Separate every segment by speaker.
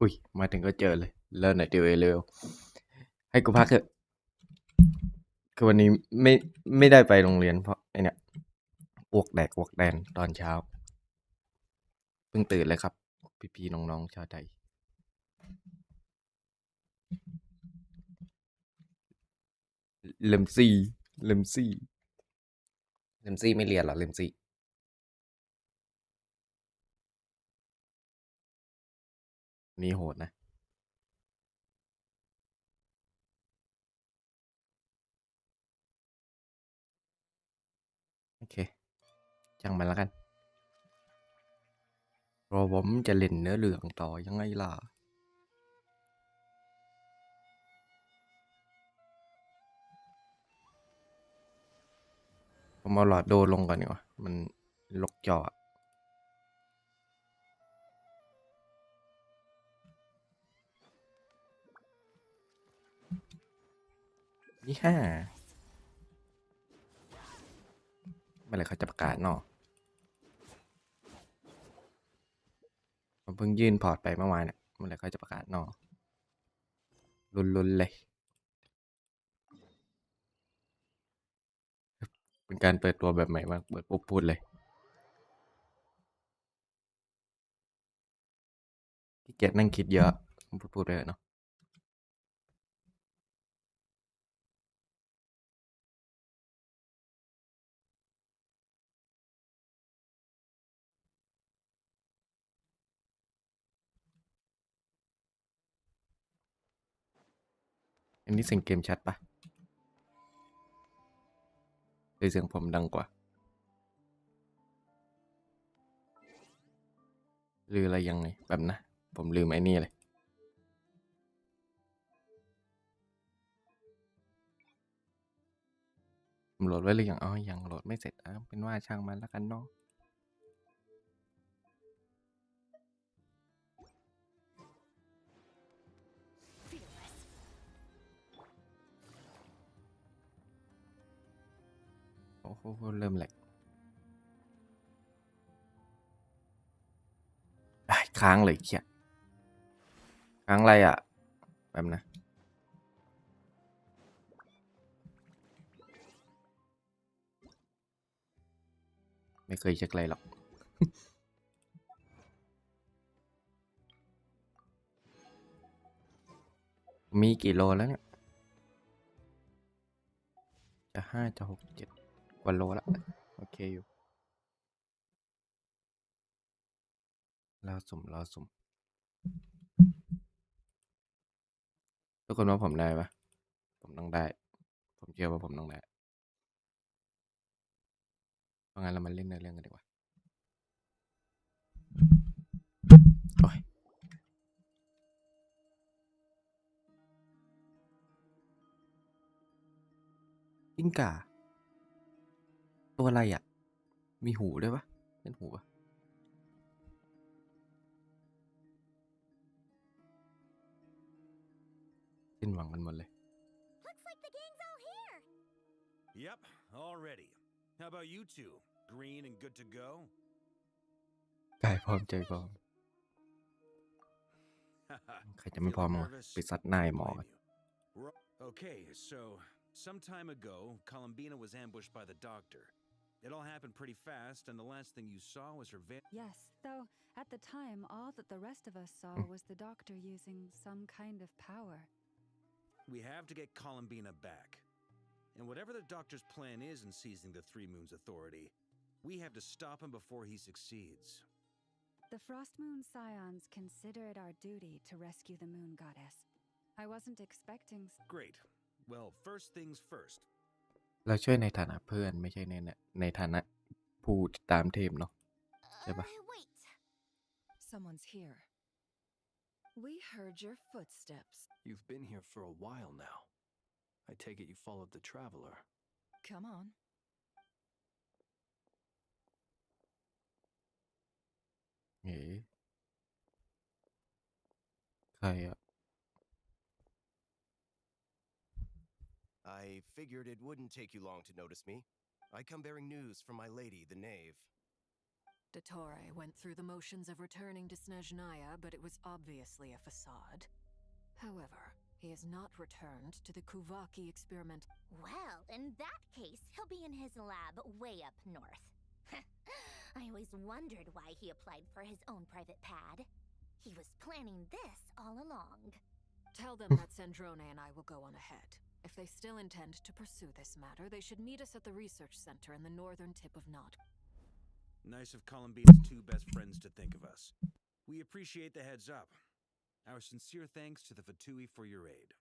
Speaker 1: อุ้ยมาถึงก็เจอเลยเริ่มไหนเดียวเร็วให้กูพักเถอะคือวันนี้ไม่ได้ไปโรงเรียนเพราะไอเนี่ยอ้วกแดกอ้วกแดนตอนเช้าเพิ่งตื่นเลยครับพี่ๆน้องๆชาวไทยเลมซี่เลมซี่เลมซี่ไม่เรียนหรอเลมซี่นี่โหดนะโอเคจังมันแล้วกันเพราะผมจะเล่นเนื้อเรื่องต่อยังไงล่ะผมเอาหลอดโดลงก่อนดีกว่ามันลกจอนี่ห้าเมื่อไหร่เขาจะประกาศเนาะผมเพิ่งยื่นพอร์ตไปเมื่อวานเนี่ยเมื่อไหร่เขาจะประกาศเนาะลุ้นๆเลยเป็นการเปิดตัวแบบใหม่มากเปิดปุ๊บพูดเลยที่เกียจนั่งคิดเยอะพูดไปเนาะอันนี้เสียงเกมชัดปะหรือเสียงผมดังกว่าหรืออะไรยังไงแบบนะผมลืมไอ้นี่เลยผมโหลดไว้หรือยังอ๋อยังโหลดไม่เสร็จเป็นว่าช่างมันแล้วกันเนาะโอ้โหเริ่มแหลกค้างเลยเขียค้างอะไรแบบนะไม่เคยเช็คอะไรหรอกมีกี่โลแล้วเนี่ยจะ5จะ6 7กว่าโลละโอเคอยู่รอสุ่มทุกคนว่าผมได้ปะผมต้องได้ผมเชื่อว่าผมต้องได้เพราะงั้นเรามาเล่นเนื้อเรื่องกันดีกว่าโอ้ยกิ้งก่าตัวอะไรมีหูด้วยปะเป็นหูปะสิ้นหวังกันหมดเลย
Speaker 2: Looks like the gang's all here.
Speaker 3: Yep, all ready. How about you two? Green and good to go?
Speaker 1: กายพร้อมใจพร้อมใครจะไม่พร้อมวะไปซัดหน้าหมอกัน
Speaker 3: Okay, so some time ago, Columbina was ambushed by the doctor. It all happened pretty fast, and the last thing you saw was her
Speaker 2: Yes, though at the time, all that the rest of us saw was the doctor using some kind of power.
Speaker 3: We have to get Columbina back. And whatever the doctor's plan is in seizing the Three Moons Authority, we have to stop him before he succeeds.
Speaker 2: The Frost Moon Scions consider it our duty to rescue the Moon Goddess. I wasn't expecting...
Speaker 3: Great. Well, first things first.
Speaker 1: เราช่วยในฐานะเพื่อนไม่ใช่ในฐานะผู้ติดตามเทพเนาะใช่ปะ
Speaker 4: Wait. Someone's here. We heard your footsteps.
Speaker 5: You've been here for a while now. I take it you followed the traveler.
Speaker 4: Come on.
Speaker 1: เฮ้ใคร
Speaker 6: I figured it wouldn't take you long to notice me. I come bearing news from my lady, the knave.
Speaker 4: Dottore went through the motions of returning to Snezhnaya, but it was obviously a facade. However, he has not returned to the Kuvaki experiment.
Speaker 6: Well, in that case, he'll be in his lab way up north. I always wondered why he applied for his own private pad. He was planning this all along.
Speaker 4: Tell them that Sandrone and I will go on ahead. If they still intend to pursue this matter, they should meet us at the research center in the northern tip of Nod.
Speaker 3: Nice of Columbina's two best friends to think of us. We appreciate the heads up. Our sincere thanks to the Fatui for your aid.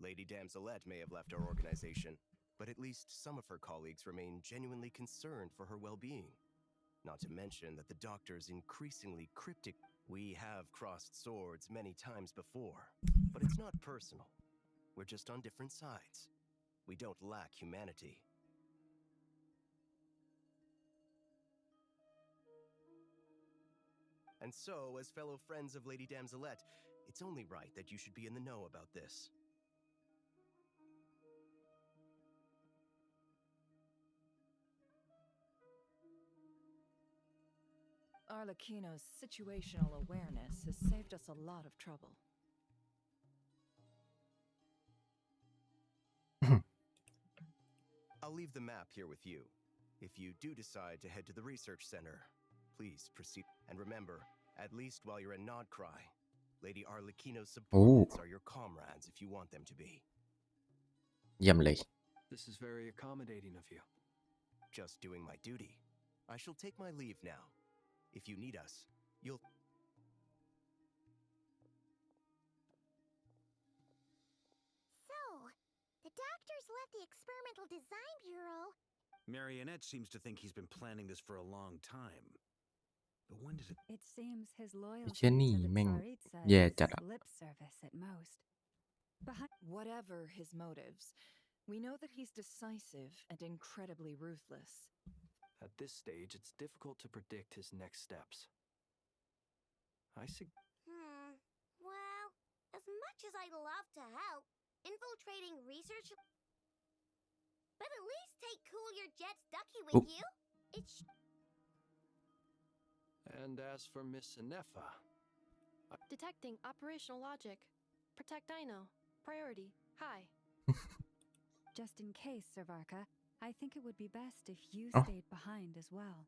Speaker 7: Lady Damselette may have left our organization, but at least some of her colleagues remain genuinely concerned for her well-being. Not to mention that the doctor's increasingly cryptic. We have crossed swords many times before, but it's not personal. We're just on different sides. We don't lack humanity. And so, as fellow friends of Lady Damselette, it's only right that you should be in the know about this.
Speaker 4: Arlecchino's situational awareness has saved us a lot of trouble.
Speaker 7: I'll leave the map here with you. If you do decide to head to the research center, please proceed. And remember, at least while you're in Nodcry, Lady Arlecchino's subordinates are your comrades if you want them to be.
Speaker 1: เยี่ยมเลย
Speaker 5: This is very accommodating of you.
Speaker 7: Just doing my duty. I shall take my leave now. If you need us, you'll...
Speaker 6: So, the doctors left the Experimental Design Bureau.
Speaker 3: Marionette seems to think he's been planning this for a long time. But when did it...
Speaker 2: It seems his
Speaker 1: ไอ้
Speaker 2: loyalty
Speaker 1: เชี่ย
Speaker 2: to
Speaker 1: นี่
Speaker 2: the
Speaker 1: แม่ง
Speaker 2: Tsaritsa
Speaker 1: แย่
Speaker 2: is
Speaker 1: จัดอะ
Speaker 2: lip service at most. Behind
Speaker 4: Whatever his motives, we know that he's decisive and incredibly ruthless.
Speaker 5: At this stage, it's difficult to predict his next steps.
Speaker 6: Well, as much as I'd love to help, infiltrating research... But at least take Cool Your Jet's Ducky with you. It's...
Speaker 5: And as for Miss Inefa,
Speaker 8: Detecting operational logic. Protect Dino. Priority. High.
Speaker 2: just in case, Servarka, I think it would be best if you
Speaker 1: Oh.
Speaker 2: stayed behind as well.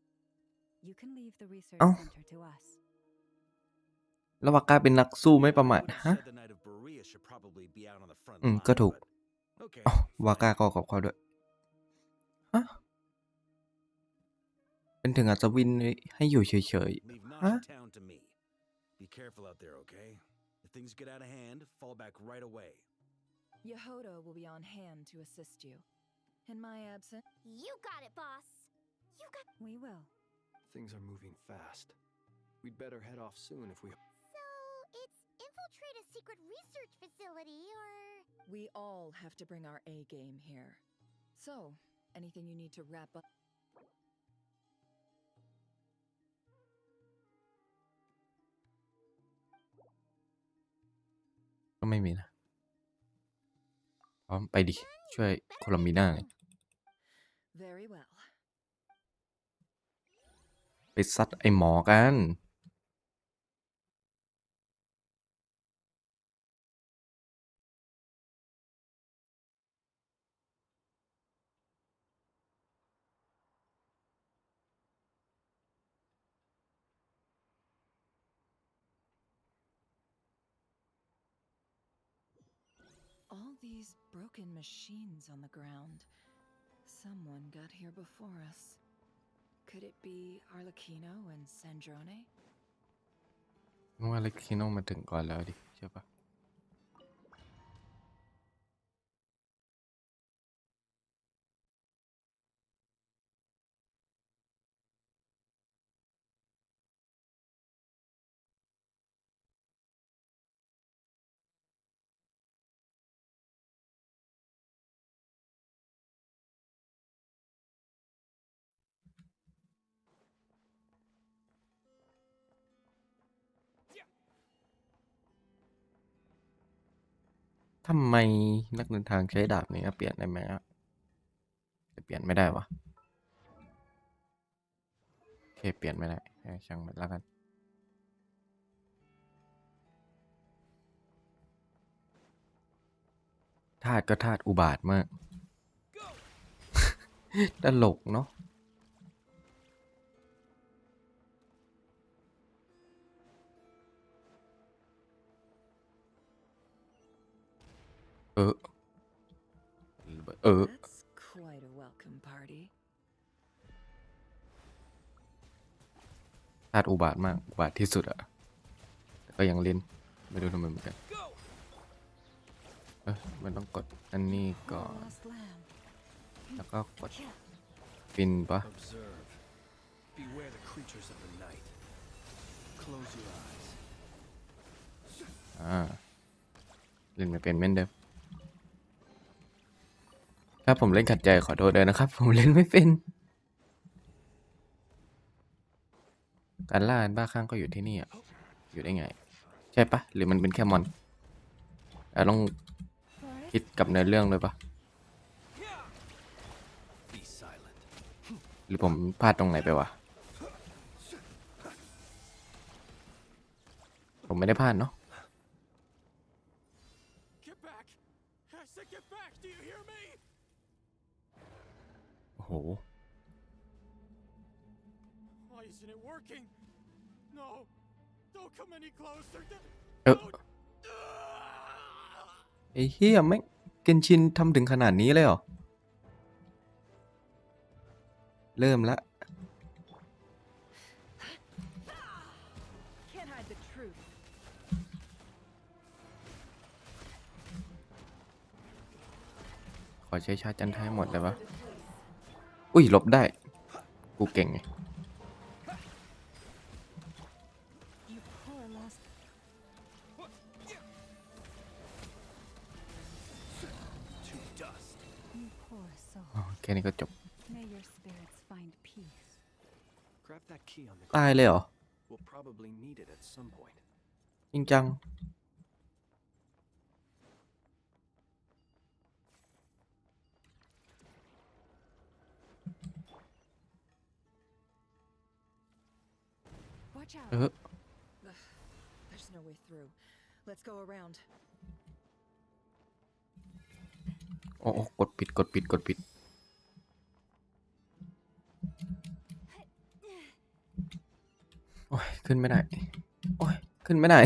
Speaker 2: You can leave the research
Speaker 1: Oh.
Speaker 2: center to us.
Speaker 1: แล้ววากาเป็นนักสู้ไม่ประมาท
Speaker 3: I would have
Speaker 1: ฮะ
Speaker 3: said the Knight of Berea should probably be out on the front
Speaker 1: ก็
Speaker 3: line,
Speaker 1: ถูก
Speaker 3: but okay.
Speaker 1: อ๋อ
Speaker 3: fine.
Speaker 1: วากาก็ขอบเขาด้วย ฮะ เป็นถึงอัศวินให้อยู่เฉย
Speaker 3: Leave
Speaker 1: ๆ ฮะ
Speaker 3: Nashi Town to me. Be careful out there, okay? If things get out of hand, fall back right away.
Speaker 4: Yehodo will be on hand to assist you. In my absence,
Speaker 6: You got it, boss. You got...
Speaker 2: We will.
Speaker 5: things are moving fast. We'd better head off soon if we...
Speaker 6: So, it's infiltrate a secret research facility, or...
Speaker 4: we all have to bring our A game here. So, anything you need to wrap up?
Speaker 1: ก็ไม่มีนะพร้อมไปดิ ช่วยโคลัมบีน่าหน่อย
Speaker 4: Very well.
Speaker 1: ไปซัดไอหมอกัน
Speaker 4: All these broken machines on the ground. Someone got here before us. Could it be Arlecchino and Sandrone?
Speaker 1: นึกว่าเล็กคิโนมาถึงก่อนแล้วดิใช่ปะ
Speaker 6: Hey,
Speaker 1: ทำไมนักเดินทางใช้ดาบนี้เปลี่ยนได้ไหมจะเปลี่ยนไม่ได้วะโอเคเปลี่ยนไม่ได้ช่างมันแล้วกันธาตุก็ธาตุอุบาทมาก ตลกเนาะ
Speaker 4: That's quite a welcome party.
Speaker 1: ธาตุอุบาทมากอุบาทที่สุดอะแต่ก็ยังเล่นไม่รู้ทำไมเหมือนกันมันต้องกดอันนี้ก่อน
Speaker 4: Lost lamb.
Speaker 1: แล้วก็กดฟินปะ
Speaker 5: Observe. Beware the creatures of the night. Close your eyes.
Speaker 1: เล่นไม่เป็นเหมือนเดิมถ้าผมเล่นขัดใจขอโทษด้วยนะครับ ผมเล่นไม่เป็นการล่าอันบ้าคลั่งก็อยู่ที่นี่อ่ะอยู่ได้ไงใช่ปะหรือมันเป็นแค่มอนต้องคิดกับเนื้อเรื่องเลยปะ
Speaker 5: Be silent.
Speaker 1: หรือผมพลาดตรงไหนไปวะผมไม่ได้พลาดเนาะ
Speaker 5: Get back! I said get back! Do you hear me?
Speaker 1: โอ้โห
Speaker 5: Why isn't it working? No! Don't come any closer!
Speaker 1: ไอ้เหี้ยแม่งเกนชินทำถึงขนาดนี้เลยเหรอเริ่มละ
Speaker 4: Can't hide the truth.
Speaker 1: ขอใช้ชาร์จจันทร์ให้หมดเลยปะอุ้ยหลบได้กูเก่งไง
Speaker 2: You poor lost.
Speaker 5: To dust.
Speaker 2: You poor soul.
Speaker 1: แค่นี้ก็จบ
Speaker 2: May your spirits find peace.
Speaker 5: Grab that key on the
Speaker 1: ตาย
Speaker 5: ground.
Speaker 1: เลยเหรอ
Speaker 5: We'll probably need it at some point.
Speaker 1: จริงจัง
Speaker 2: Watch out.
Speaker 4: There's no way through. Let's go around.
Speaker 1: โอ้กดผิดโอ้ยขึ้นไม่ได้โอ้ยขึ้นไม่ได้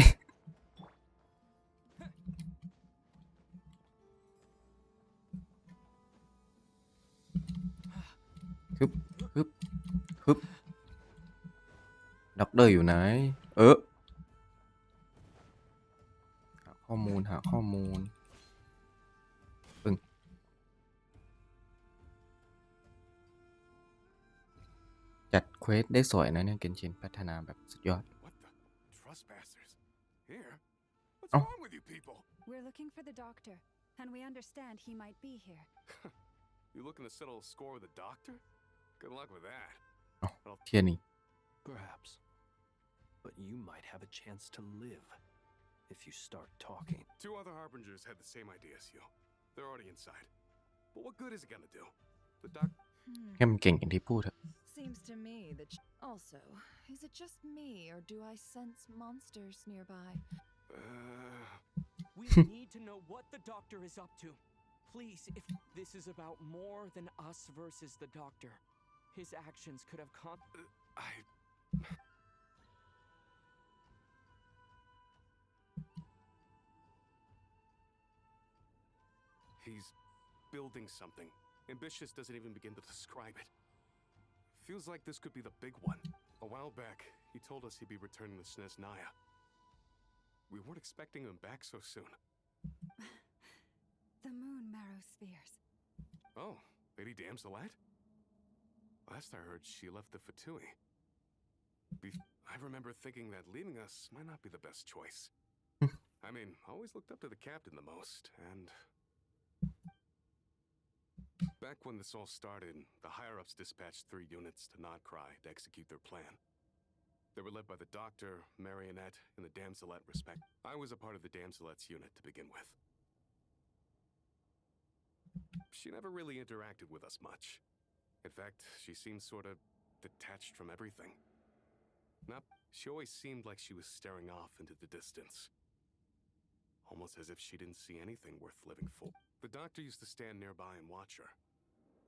Speaker 1: ฮึบด็อกเตอร์อยู่ไหนหาข้อมูลปึ้งจัดเควสได้สวยนะเนี่ยเกนชินพัฒนาแบบสุดยอด
Speaker 5: What the? Trespassers? Here? What's
Speaker 1: Oh.
Speaker 5: wrong with you people?
Speaker 2: We're looking for the doctor, and we understand he might be here.
Speaker 5: You looking to settle a score with the doctor? Good luck with that.
Speaker 1: เทียนี่
Speaker 5: Perhaps. But you might have a chance to live if you start talking. Two other harbingers had the same idea as you. They're already inside. But what good is it gonna do? The doc.
Speaker 1: แค่มันเก่งอย่างที่พูดเถอะ
Speaker 4: Seems to me that. Also, is it just me, or do I sense monsters nearby?
Speaker 9: We need to know what the doctor is up to. Please, if this is about more than us versus the doctor, his actions could have
Speaker 5: He's building something. Ambitious doesn't even begin to describe it. Feels like this could be the big one. A while back, he told us he'd be returning to SNES Naya. We weren't expecting him back so soon.
Speaker 2: The moon marrow spheres.
Speaker 5: Oh, Lady Damselette? Last I heard, she left the Fatui. I remember thinking that leaving us might not be the best choice. I mean, I always looked up to the captain the most, and... Back when this all started, the higher-ups dispatched 3 units to Nod Cry to execute their plan. They were led by the Doctor, Marionette, and the Damselette respect. I was a part of the Damselette's unit to begin with. She never really interacted with us much. In fact, she seemed sort of detached from everything. She always seemed like she was staring off into the distance. Almost as if she didn't see anything worth living for. The doctor used to stand nearby and watch her.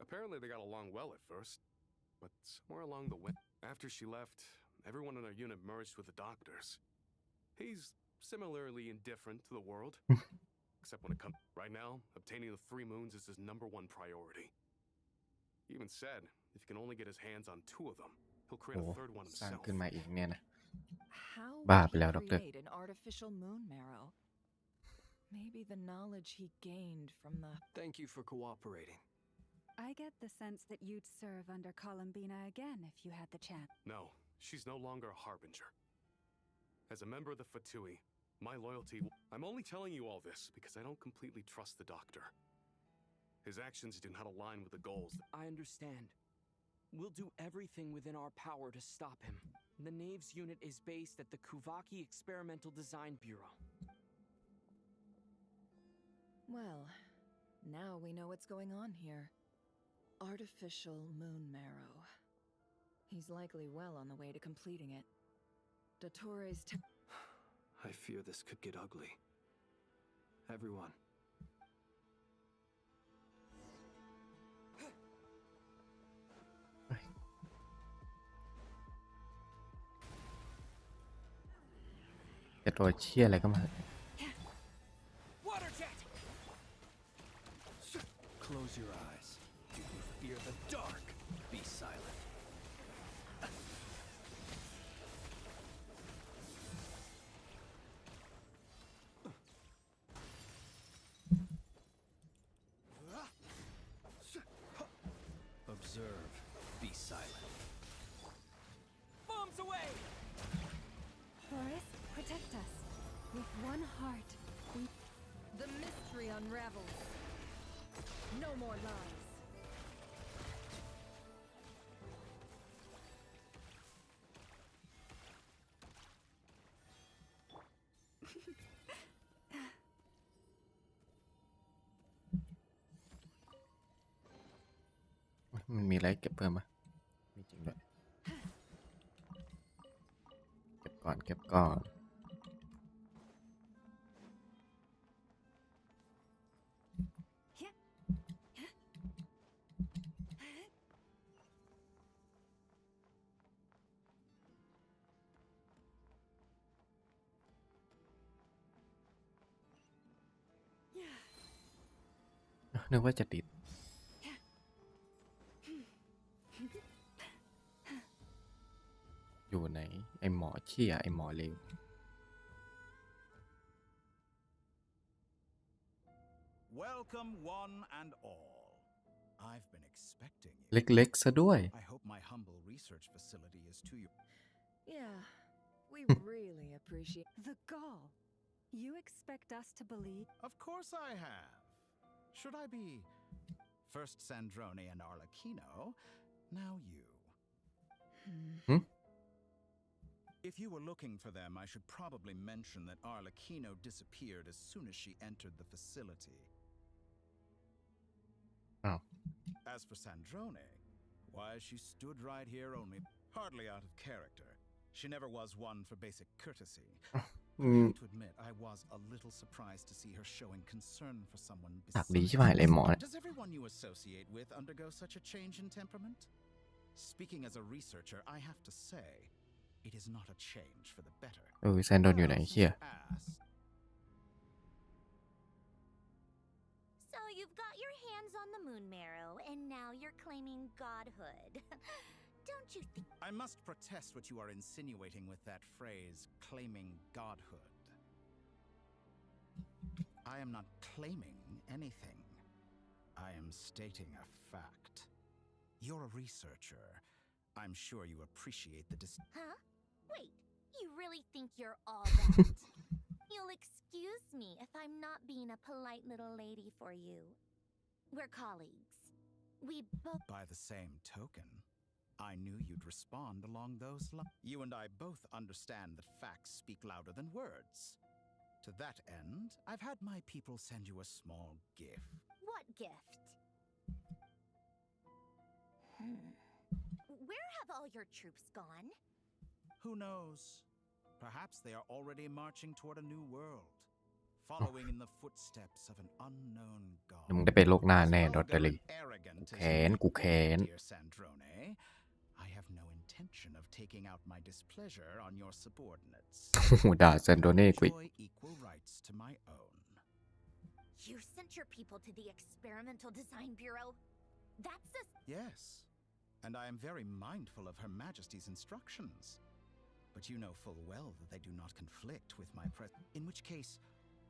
Speaker 5: Apparently they got along well at first, but somewhere along the way, after she left, everyone in our unit merged with the doctors. He's similarly indifferent to the world, except when it comes. Right now, obtaining the 3 moons is his #1 priority. He even said if he can only get his hands on 2 of them, he'll create
Speaker 1: โอ้
Speaker 5: a 3rd one
Speaker 1: สร้าง
Speaker 5: himself.
Speaker 1: ขึ้นมาอีกเนี่ยนะ
Speaker 4: How
Speaker 1: บ้า
Speaker 4: would
Speaker 1: ไปแล้ว
Speaker 4: he
Speaker 1: ด็อกเตอร์
Speaker 4: create an artificial moon marrow? Maybe the knowledge he gained from the...
Speaker 9: Thank you for cooperating.
Speaker 2: I get the sense that you'd serve under Columbina again if you had the chance.
Speaker 5: No, she's no longer a harbinger. As a member of the Fatui, my loyalty... I'm only telling you all this because I don't completely trust the doctor. His actions do not align with the goals.
Speaker 9: I understand. We'll do everything within our power to stop him. The Knaves unit is based at the Kuvaki Experimental Design Bureau.
Speaker 4: Well, now we know what's going on here. Artificial moon marrow. He's likely well on the way to completing it. Dottore's
Speaker 10: I fear this could get ugly. Everyone.
Speaker 1: ตัวเชี่ยอะไรก็มา
Speaker 9: Water jet!
Speaker 10: Close your eyes. Do you fear the dark? Be silent. Observe. Be silent.
Speaker 9: Bombs away!
Speaker 2: Forest, protect us. With one heart, we...
Speaker 4: The mystery unravels. No more lies.
Speaker 1: มันมีอะไรเก็บเพิ่มไหมมีจริงด้วยเก็บก่อน นึกว่าจะติด อยู่ไหน ไอหมอเชี่ยไอหมอเลว
Speaker 11: Welcome one and all. I've been expecting you.
Speaker 1: เล็กๆซะด้วย
Speaker 11: I hope my humble research facility is to your...
Speaker 4: Yeah, we really appreciate...
Speaker 2: The gall. You expect us to believe...
Speaker 11: Of course I have. Should I be... First Sandrone and Arlecchino, now you. If you were looking for them, I should probably mention that Arlecchino disappeared as soon as she entered the facility.
Speaker 1: Oh.
Speaker 11: As for Sandrone, why, she stood right here only hardly out of character. She never was one for basic courtesy. I have to admit, I was a little surprised to see her showing concern for someone
Speaker 1: ปาก
Speaker 11: besides.
Speaker 1: ดีใช่ไหมเลยหมอ
Speaker 11: Does everyone you associate with undergo such a change in temperament? Speaking as a researcher, I have to say, it is not a change for the better.
Speaker 1: แซนโดนอยู่ไหนเชี่ย
Speaker 6: So you've got your hands on the moon marrow, and now you're claiming godhood. Don't you think...
Speaker 11: I must protest what you are insinuating with that phrase, claiming godhood. I am not claiming anything. I am stating a fact. You're a researcher. I'm sure you appreciate the
Speaker 6: Huh? Wait, you really think you're all that? You'll excuse me if I'm not being a polite little lady for you. We're colleagues. We both...
Speaker 11: By the same token, I knew you'd respond along those lines. You and I both understand that facts speak louder than words. To that end, I've had my people send you a small gift.
Speaker 6: what gift? Where have all your troops gone?
Speaker 11: Who knows? Perhaps they are already marching toward a new world, following in the footsteps of an unknown god.
Speaker 1: มึงได้ไปโลกหน้าแน่ดอตเตอรี่
Speaker 11: Arrogant as
Speaker 1: แขนกูแขน
Speaker 11: dear Sandrone, I have no intention of taking out my displeasure on your subordinates.
Speaker 1: โอ้โหด่าเซนโดเน่กูอีก
Speaker 11: Enjoy equal rights to my own.
Speaker 6: You sent your people to the Experimental Design Bureau? That's a...
Speaker 11: Yes, and I am very mindful of Her Majesty's instructions. But you know full well that they do not conflict with my in which case,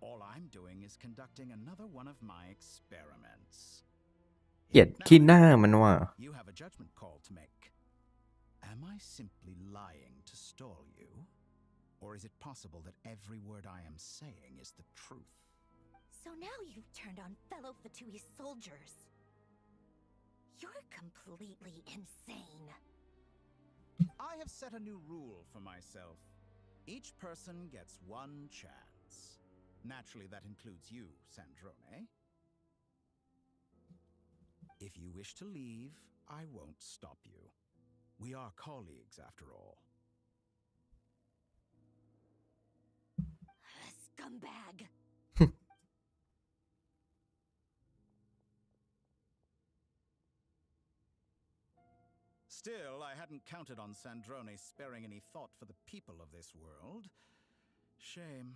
Speaker 11: all I'm doing is conducting another one of my experiments.
Speaker 1: เกลียดขี้หน้ามันว่ะ
Speaker 11: You have a judgment call to make. Am I simply lying to stall you? Or is it possible that every word I am saying is the truth?
Speaker 6: So now you've turned on fellow Fatui soldiers. You're completely insane.
Speaker 11: I have set a new rule for myself. Each person gets one chance. Naturally, that includes you, Sandrone. If you wish to leave, I won't stop you. We are colleagues, after all.
Speaker 6: Scumbag.
Speaker 11: Still, I hadn't counted on Sandrone sparing any thought for the people of this world. Shame.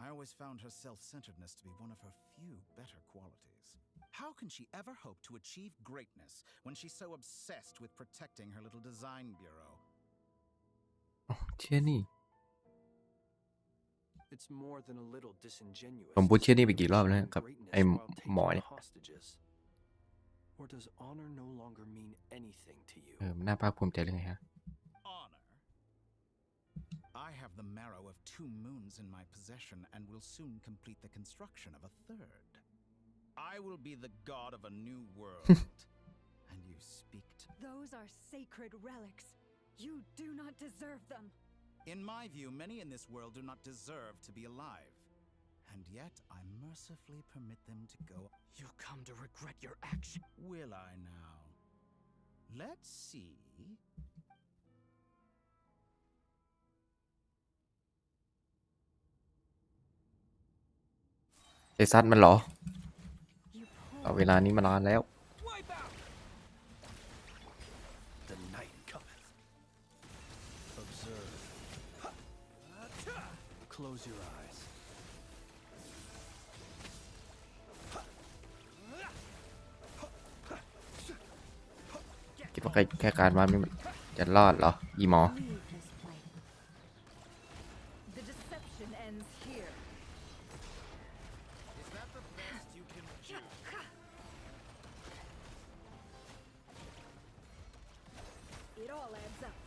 Speaker 11: I always found her self-centeredness to be one of her few better qualities. How can she ever hope to achieve greatness when she's so obsessed with protecting her little design bureau?
Speaker 1: เชี่ยนี่
Speaker 10: It's more than a little disingenuous.
Speaker 1: ผมพูดเชี่ยนี่ไปกี่รอบแล้วกับไอ้หมอเนี่ย
Speaker 10: Or does honor no longer mean anything to you?
Speaker 1: มันน่าภาคภูมิใจเรื่องไงฮะ
Speaker 11: Honor. I have the marrow of 2 moons in my possession and will soon complete the construction of a 3rd. I will be the god of a new world. And you speak to...
Speaker 2: Those are sacred relics. You do not deserve them.
Speaker 11: In my view, many in this world do not deserve to be alive. And yet, I mercifully permit them to go.
Speaker 10: You'll come to regret your action.
Speaker 11: Will I now? Let's see.
Speaker 1: ไอ้ซัดมันเหรอ เอาเวลานี้มานานแล้ว
Speaker 10: The night cometh. Observe. Close your eyes.
Speaker 1: คิดว่าแค่การว่าไม่จะรอดเหรอ อีหมอ
Speaker 2: The deception ends here.
Speaker 11: Is that the best you can do?
Speaker 2: It all adds up.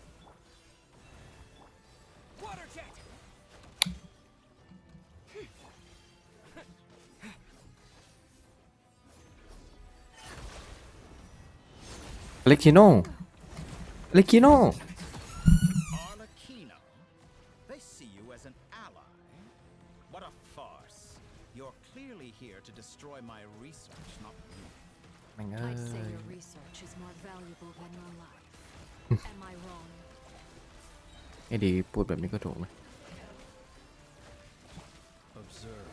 Speaker 9: Water jet!
Speaker 1: เลคิโน่เลคิโน่
Speaker 11: Arlecchino? They see you as an ally. What a farce. You're clearly here to destroy my research, not me.
Speaker 1: แม่งเอ้
Speaker 4: I say
Speaker 1: ย
Speaker 4: your research is more valuable than your life. Am I wrong?
Speaker 1: ไอ้ดีพูดแบบนี้ก็ถูกไหม
Speaker 10: Observe.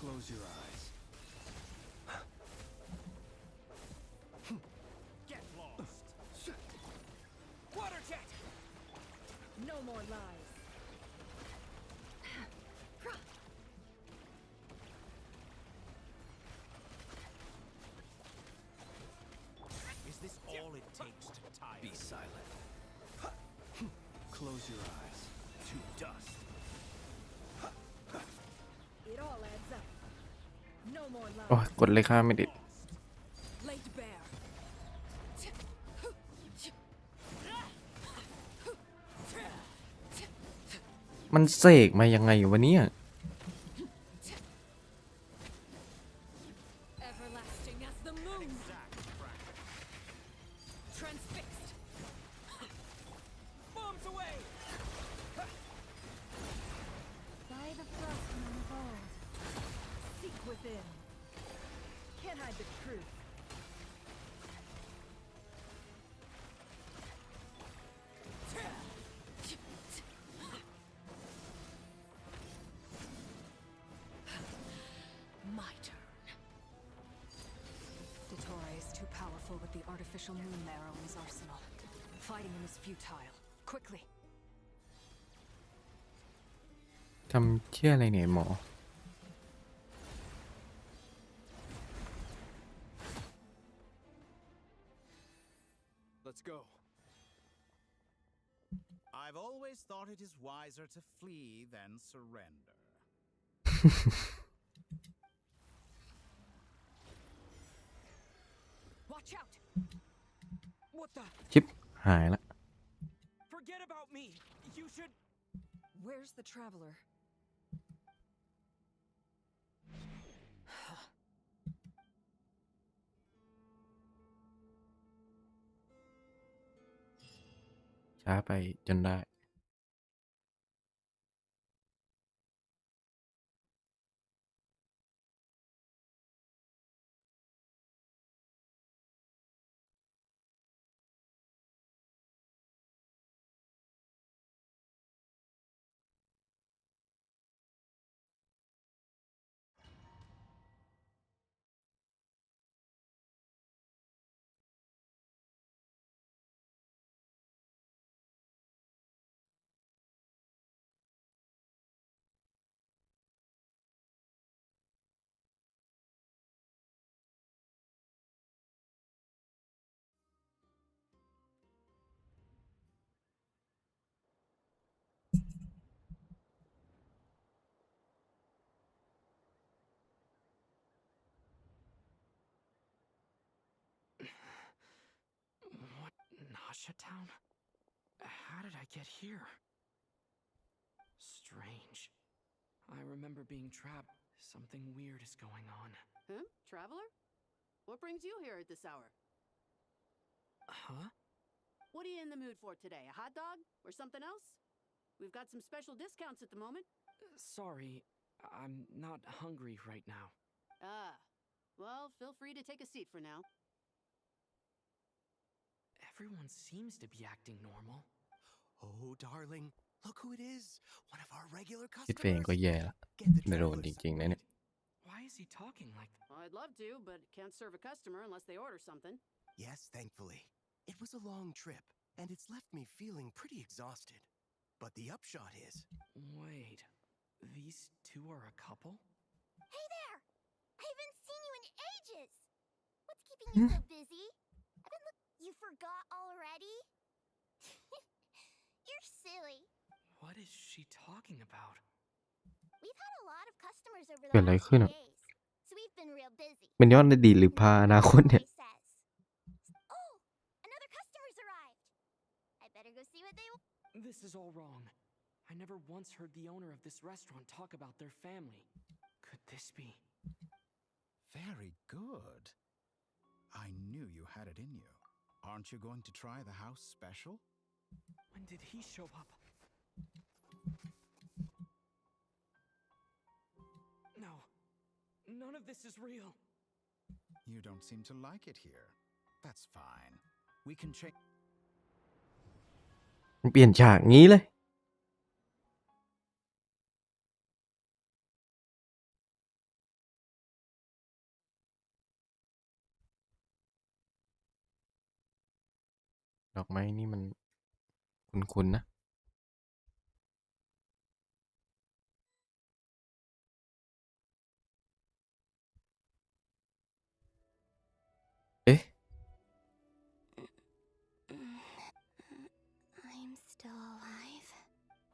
Speaker 10: Close your eyes.
Speaker 11: Get lost.
Speaker 9: Water jet!
Speaker 2: No more lies.
Speaker 11: Is this all it takes to tie
Speaker 10: Be silent. Close your eyes. To dust.
Speaker 2: It all adds up. No more
Speaker 1: โอ้ย
Speaker 2: lies.
Speaker 1: กดเลข5ไม่ติด
Speaker 2: Laid bare.
Speaker 1: มันเสกมายังไงวะเนี่ย
Speaker 2: Everlasting as the moon. Transfixed.
Speaker 9: Bombs away!
Speaker 2: the frost moon of old.
Speaker 4: Seek within. Can't hide the truth.
Speaker 2: My turn. Dottore is too powerful with the artificial moon marrow in his arsenal. Fighting him is futile. Quickly.
Speaker 1: ทำเชี่ยอะไรเนี่ยหมอ
Speaker 11: Let's go. I've always thought it is wiser to flee than surrender.
Speaker 9: Watch out! What the?
Speaker 1: ชิปหายละ
Speaker 9: Forget about me. You should.
Speaker 4: Where's the traveler?
Speaker 1: ช้าไปจนได้
Speaker 9: What? Nasha Town? How did I get here? Strange. I remember being trapped. Something weird is going on.
Speaker 12: Huh? Traveler? What brings you here at this hour?
Speaker 9: Huh?
Speaker 12: What are you in the mood for today? A hot dog? Or something else? We've got some special discounts at the moment.
Speaker 9: Sorry, I'm not hungry right now.
Speaker 12: Ah. Well, feel free to take a seat for now.
Speaker 9: Everyone seems to be acting normal.
Speaker 7: Oh, darling, look who it is. One of our regular
Speaker 1: คิดเองก็
Speaker 7: customers.
Speaker 1: แย่ละ
Speaker 7: Get the
Speaker 1: ไม่โดน
Speaker 7: traveler
Speaker 1: จริงๆนะเนี่ย
Speaker 9: Why is he talking like that?
Speaker 12: Well, I'd love to, but can't serve a customer unless they order something.
Speaker 7: Yes, thankfully. It was a long trip, and it's left me feeling pretty exhausted. But the upshot is...
Speaker 9: Wait, these two are a couple?
Speaker 6: Hey there! I haven't seen you in ages! What's keeping you so busy? I've been You forgot already? You're silly.
Speaker 9: What is she talking about?
Speaker 6: We've had a lot of customers over
Speaker 1: เกิด
Speaker 6: the
Speaker 1: อะไร
Speaker 6: last
Speaker 1: ขึ้น
Speaker 6: few
Speaker 1: อ่ะ
Speaker 6: days, so we've been real busy.
Speaker 1: เป็นย้อนอดีตหรือพาอนาคตเนี่ย
Speaker 6: Dottore says. Oh, another customer's arrived. I better go see what they want.
Speaker 9: This is all wrong. I never once heard the owner of this restaurant talk about their family. Could this be?
Speaker 11: Very good. I knew you had it in you. Aren't you going to try the house special?
Speaker 9: When did he show up? No, none of this is real.
Speaker 11: You don't seem to like it here. That's fine. We can change.
Speaker 1: เปลี่ยนฉากงี้เลย ดอกไม้นี่มันคุ้นๆนะ เอ๊ะ
Speaker 6: I'm still alive.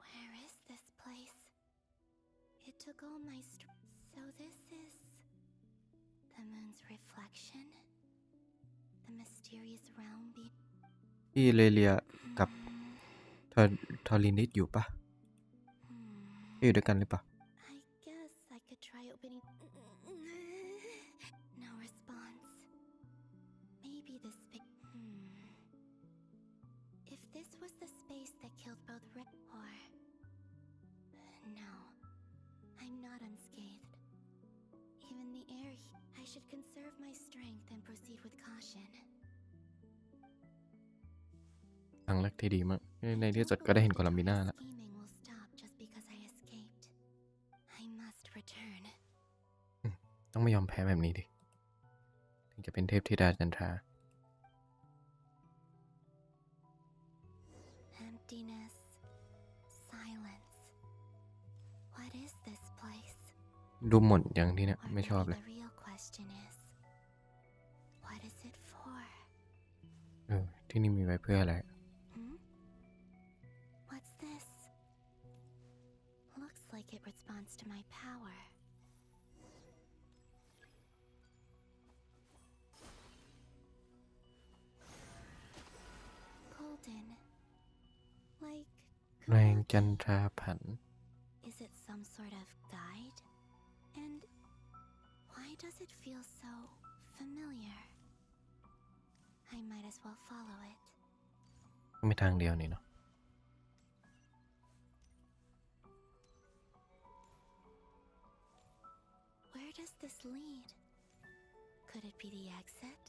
Speaker 6: Where is this place? It took all my So this is the moon's reflection? The mysterious realm be
Speaker 1: พี่เลเลียกับทอรินิสอยู่ปะพี่อยู่ด้วยกันหรือปะ
Speaker 6: I guess I could try opening. No response. Maybe this If this was the space that killed both or no. should conserve my strength and proceed with caution.
Speaker 1: ครั้งแรกที่ดีมากในที่สุดก็ได้เห็นโคลัมบีน่าแล้ว
Speaker 6: Scheming will stop just because I escaped. I must return.
Speaker 1: ต้องไม่ยอมแพ้แบบนี้ดิถึงจะเป็นเทพธิดาจันทรา
Speaker 6: Emptiness, silence. What is this place?
Speaker 1: ดูหม่นอย่างที่เนี่ย
Speaker 6: Or
Speaker 1: ไม่ชอบ
Speaker 6: maybe
Speaker 1: เลย
Speaker 6: the real question is, what is it for?
Speaker 1: ที่นี่มีไว้เพื่ออะไร
Speaker 6: Hmm? What's this? Looks like it responds to my power. Golden. Like
Speaker 1: แรงจันทราผัน
Speaker 6: Is it some sort of guide? And why does it feel so familiar? I might as well follow it.
Speaker 1: ก็มีทางเดียวนี่เนาะ
Speaker 6: Where does this lead? Could it be the exit?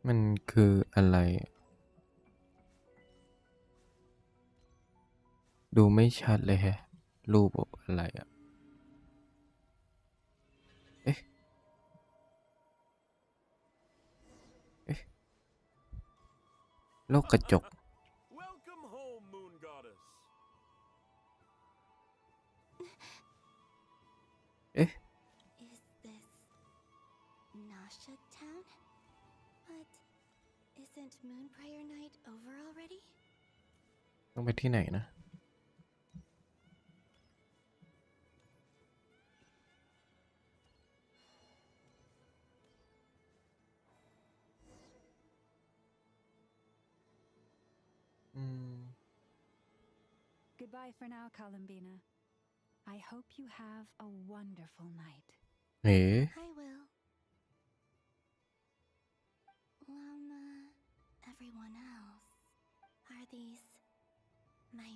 Speaker 1: มันคืออะไร ดูไม่ชัดเลยแฮะ รูปอะไรอ่ะ เอ๊ะ โลกกระจก
Speaker 3: Welcome home, Moon Goddess.
Speaker 1: เอ๊ะ
Speaker 6: Is this Nasha Town? But isn't Moon Prayer Night over already?
Speaker 1: ต้องไปที่ไหนนะ
Speaker 2: Goodbye for now, Columbina. I hope you have a wonderful night.
Speaker 1: เอ๋
Speaker 6: I will. Llama, everyone else. Are these my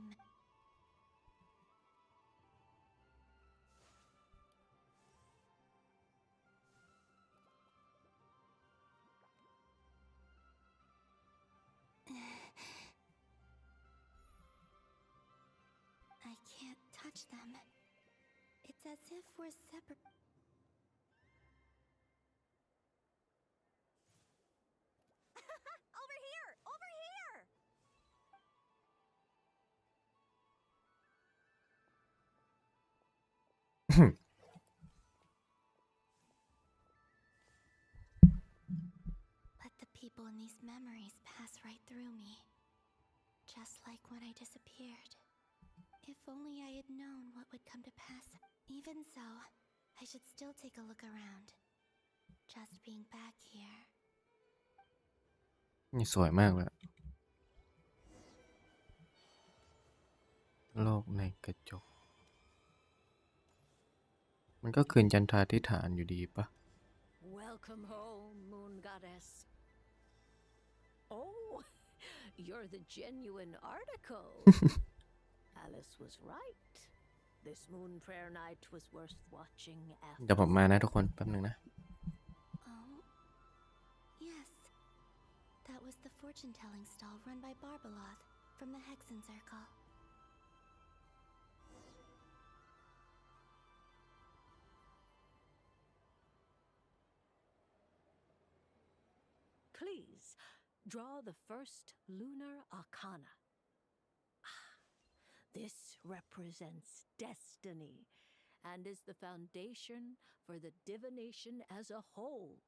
Speaker 6: I can't touch them. It's as if we're separate. Over here! Over here! But the people in these memories pass right through me. Just like when I disappeared. If only I had known what would come to pass. Even so, I should still take a look around. Just being back here.
Speaker 1: นี่สวยมากเลยอะโลกในกระจก มันก็คืนจันทราธิฐานอยู่ดีปะ
Speaker 13: Welcome home, Moon Goddess. Oh, you're the genuine article. Alice was right. This Moon Prayer Night was worth watching
Speaker 1: เดี๋ยว
Speaker 13: after.
Speaker 1: ผมมานะทุกคนแป๊บนึงนะ
Speaker 6: Oh, yes. That was the fortune-telling stall run by Barbaloth from the Hexen Circle.
Speaker 13: Please draw the first lunar arcana. This represents destiny and is the foundation for the divination as a whole.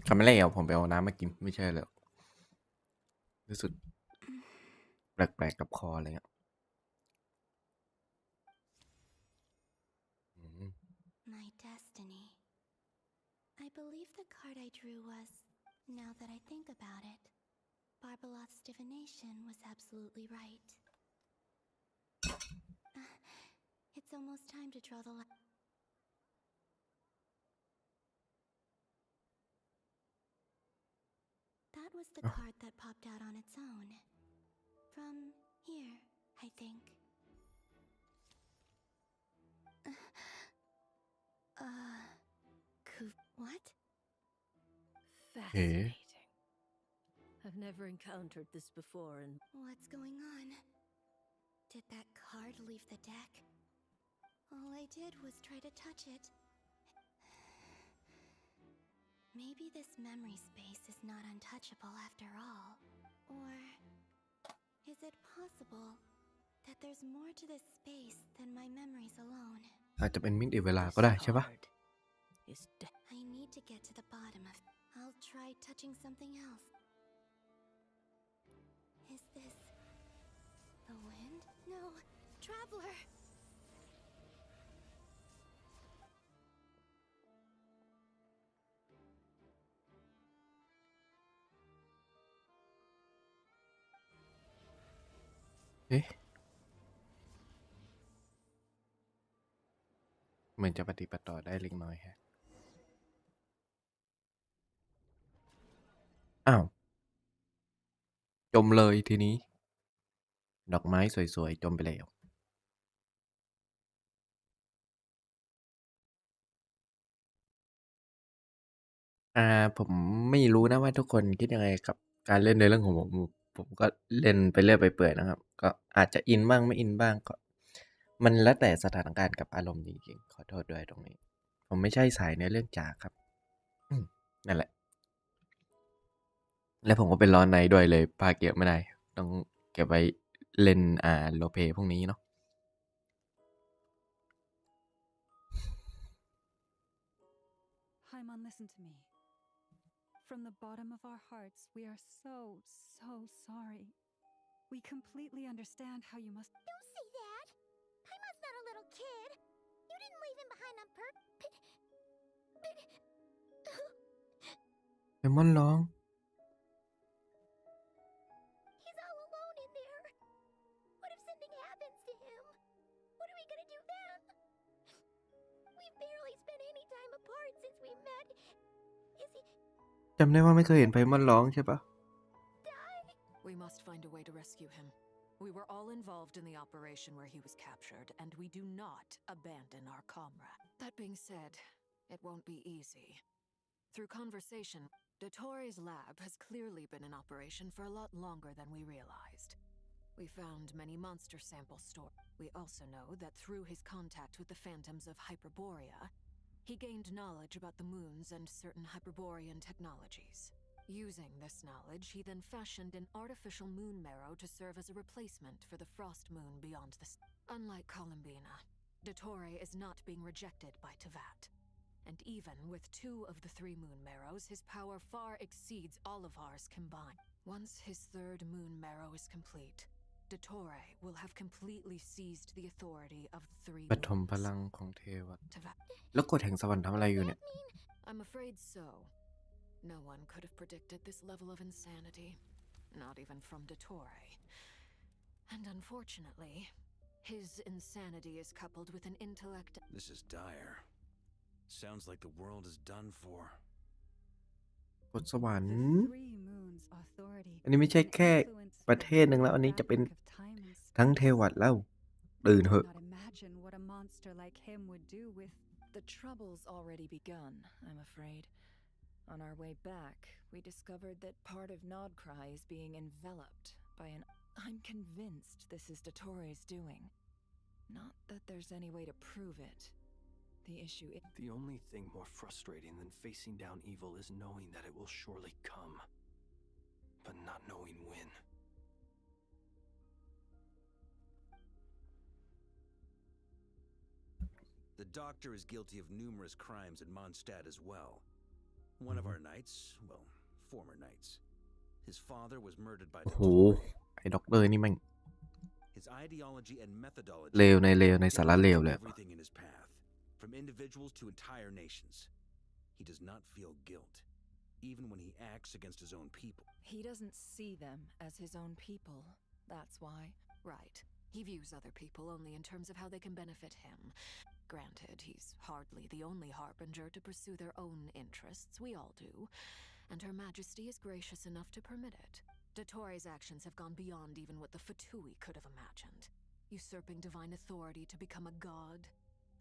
Speaker 1: ทำไม่แล้วผมไปเอาน้ำมากินไม่ใช่เลยรู้สึกแปลกๆกับคออะไรเงี้ย
Speaker 6: My destiny. I believe the card I drew was, now that I think about it, Barbalot's divination was absolutely right. It's almost time to draw the That was the card that popped out on its own. From here, I think. What?
Speaker 13: Fascinating. I've never encountered this before and
Speaker 6: What's going on? Did that card leave the deck? All I did was try to touch it. Maybe this memory space is not untouchable after all. Or is it possible that there's more to this space than my memories alone?
Speaker 1: อาจจะเป็นมิติเวลาก็ได้ใช่ปะ
Speaker 6: I need to get to the bottom of it. I'll try touching something else. Is this the wind? No, Traveler!
Speaker 1: Eh? เหมือนจะปฏิบัติต่อได้เล็กน้อยฮะอ้าวจมเลยทีนี้ดอกไม้สวยๆจมไปแล้วผมไม่รู้นะว่าทุกคนคิดยังไงกับการเล่นในเรื่องของผมก็เล่นไปเรื่อยไปเปื่อยนะครับก็อาจจะอินบ้างไม่อินบ้างก็มันแล้วแต่สถานการณ์กับอารมณ์จริงๆขอโทษด้วยตรงนี้ผมไม่ใช่สายในเรื่องจ๋าครับนั่นแหละและผมก็เป็นร้อนในด้วยเลยพาเก็บไม่ได้ต้องเก็บไว้เล่นโรลเพลย์พวกนี้เนาะ
Speaker 2: Haimon, listen to me. From the bottom of our hearts, we are so sorry. We completely understand how you must.
Speaker 6: Don't say that! Paimon's not a little kid. You didn't leave him behind on purpose. But...
Speaker 1: ไอมอนร้อง
Speaker 6: He's all alone in there. What if something happens to him? What are we gonna do then? We've barely spent any time apart since we met. Is he...
Speaker 1: จำได้ว่าไม่เคยเห็นไพมอนร้องใช่ปะ
Speaker 4: We must find a way to rescue him. We were all involved in the operation where he was captured, and we do not abandon our comrade. That being said, it won't be easy. Through conversation, Dottore's lab has clearly been in operation for a lot longer than we realized. We found many monster sample stored. We also know that through his contact with the phantoms of Hyperborea, he gained knowledge about the moons and certain Hyperborean technologies. Using this knowledge, he then fashioned an artificial moon marrow to serve as a replacement for the frost moon beyond the Unlike Columbina, Dottore is not being rejected by Tevat. And even with 2 of the 3 moon marrows, his power far exceeds all of ours combined. Once his 3rd moon marrow is complete, Dottore will have completely seized the authority of the 3
Speaker 1: ปฐมพลังของเทวะแล้วกฎแห่งสวรรค์ทำอะไรอยู่เนี่ย
Speaker 4: I'm afraid so. No one could have predicted this level of insanity, not even from Dottore. And unfortunately, his insanity is coupled with an intellect.
Speaker 3: This is dire. Sounds like the world is done for.
Speaker 1: กฎสวรรค์
Speaker 2: Three moons authority
Speaker 1: อันนี้ไม่ใช่แค่ประเทศหนึ่งแล้วอันนี้จะเป็นทั้งเทวะแล้วตื่นเถอะ
Speaker 2: Not imagine what a monster like him would do with.
Speaker 4: The trouble's already begun, I'm afraid. On our way back, we discovered that part of Nodcry is being enveloped by an... I'm convinced this is Dottore's doing. Not that there's any way to prove it. The issue is...
Speaker 10: The only thing more frustrating than facing down evil is knowing that it will surely come, but not knowing when.
Speaker 3: The Doctor is guilty of numerous crimes in Mondstadt as well. One of our knights, well, former knights, his father was murdered by
Speaker 1: โอ้โห
Speaker 3: Dottore.
Speaker 1: ไอ้ด็อกเตอร์นี่แม่ง
Speaker 3: His ideology and methodology
Speaker 1: เลวในสาระเลวเลย
Speaker 3: everything in his path, from individuals to entire nations. He does not feel guilt, even when he acts against his own people.
Speaker 4: He doesn't see them as his own people. That's why.
Speaker 14: Right. He views other people only in terms of how they can benefit him. Granted, he's hardly the only harbinger to pursue their own interests. We all do. And Her Majesty is gracious enough to permit it. Dottore's actions have gone beyond even what the Fatui could have imagined. Usurping divine authority to become a god.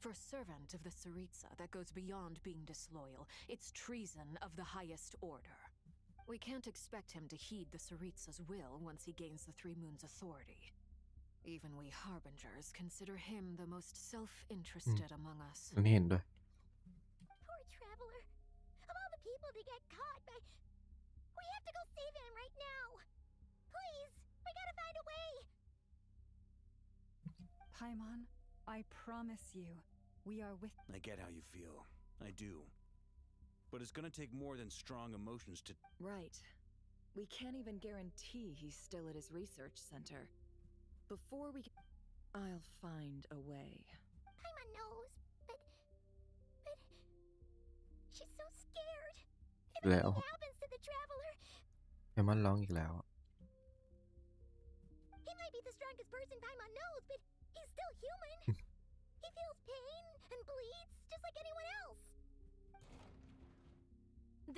Speaker 14: For a servant of the Tsaritsa, that goes beyond being disloyal. It's treason of the highest order. We can't expect him to heed the Tsaritsa's will once he gains the Three Moons' authority. Even we harbingers consider him the most self-interested among us.
Speaker 1: นี่เห็นด้วย
Speaker 6: Poor traveler. Of all the people to get caught by... We have to go save him right now. Please, we gotta find a way.
Speaker 2: Paimon, I promise you, we are with...
Speaker 3: I get how you feel. I do. But it's gonna take more than strong emotions to...
Speaker 4: Right. We can't even guarantee he's still at his research center. Before we... I'll find a way.
Speaker 6: Paimon knows, but... She's so scared. If
Speaker 1: แล้ว
Speaker 6: anything happens to the traveler,
Speaker 1: ไอ้มันร้องอีกแล้ว
Speaker 6: he might be the strongest person Paimon knows, but he's still human. He feels pain and bleeds just like anyone else.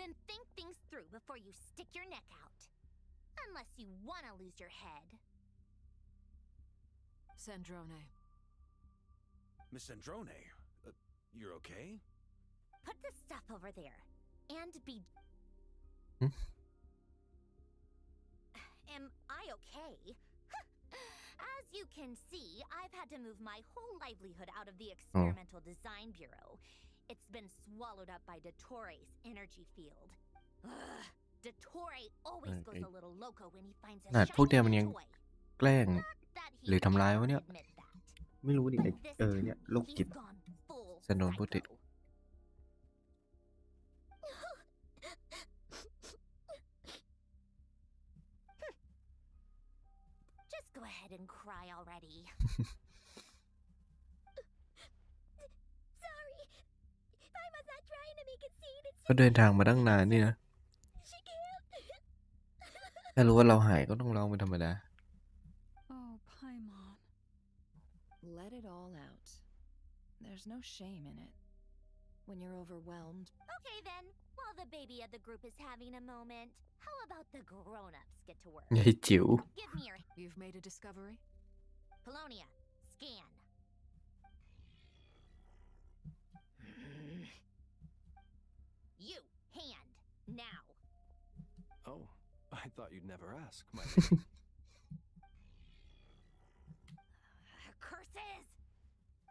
Speaker 6: Then think things through before you stick your neck out. Unless you want to lose your head.
Speaker 14: Sandrone.
Speaker 3: Miss Sandrone, you're okay?
Speaker 6: Put the stuff over there. And be... Am I okay? As you can see, I've had to move my whole livelihood out of the Experimental Design Bureau. It's been swallowed up by Dottore's energy field. Ugh, Dottore always goes a little loco when he finds a
Speaker 1: พวกเดียวมัน
Speaker 6: shiny
Speaker 1: ยัง
Speaker 6: toy.
Speaker 1: แกล้ง
Speaker 6: Not that he
Speaker 1: หรือทำร้าย
Speaker 6: ever
Speaker 1: วะเนี่ย
Speaker 6: admit that.
Speaker 1: ไม่รู้ดิ
Speaker 6: But this
Speaker 1: เนี่ย
Speaker 6: time,
Speaker 1: โรคจิต
Speaker 6: he's gone full
Speaker 1: สนนพูดติด
Speaker 6: psycho. Just go ahead and cry already. Sorry. Paimon's not trying to make it seem it's
Speaker 1: ก็เดินทางมาตั้งนานนี่นะ
Speaker 6: she can't.
Speaker 1: ถ้ารู้ว่าเราหายก็ต้องร้องเป็นธรรมดา
Speaker 2: Oh, Paimon.
Speaker 4: Let it all out. There's no shame in it. When you're overwhelmed...
Speaker 6: Okay then, while the baby of the group is having a moment, how about the grown-ups get to work?
Speaker 1: ยายจิ๋ว
Speaker 6: Give me your...
Speaker 14: You've made a discovery?
Speaker 6: Polonia, scan. You, hand, now.
Speaker 10: Oh, I thought you'd never ask, my lady.
Speaker 6: Curses!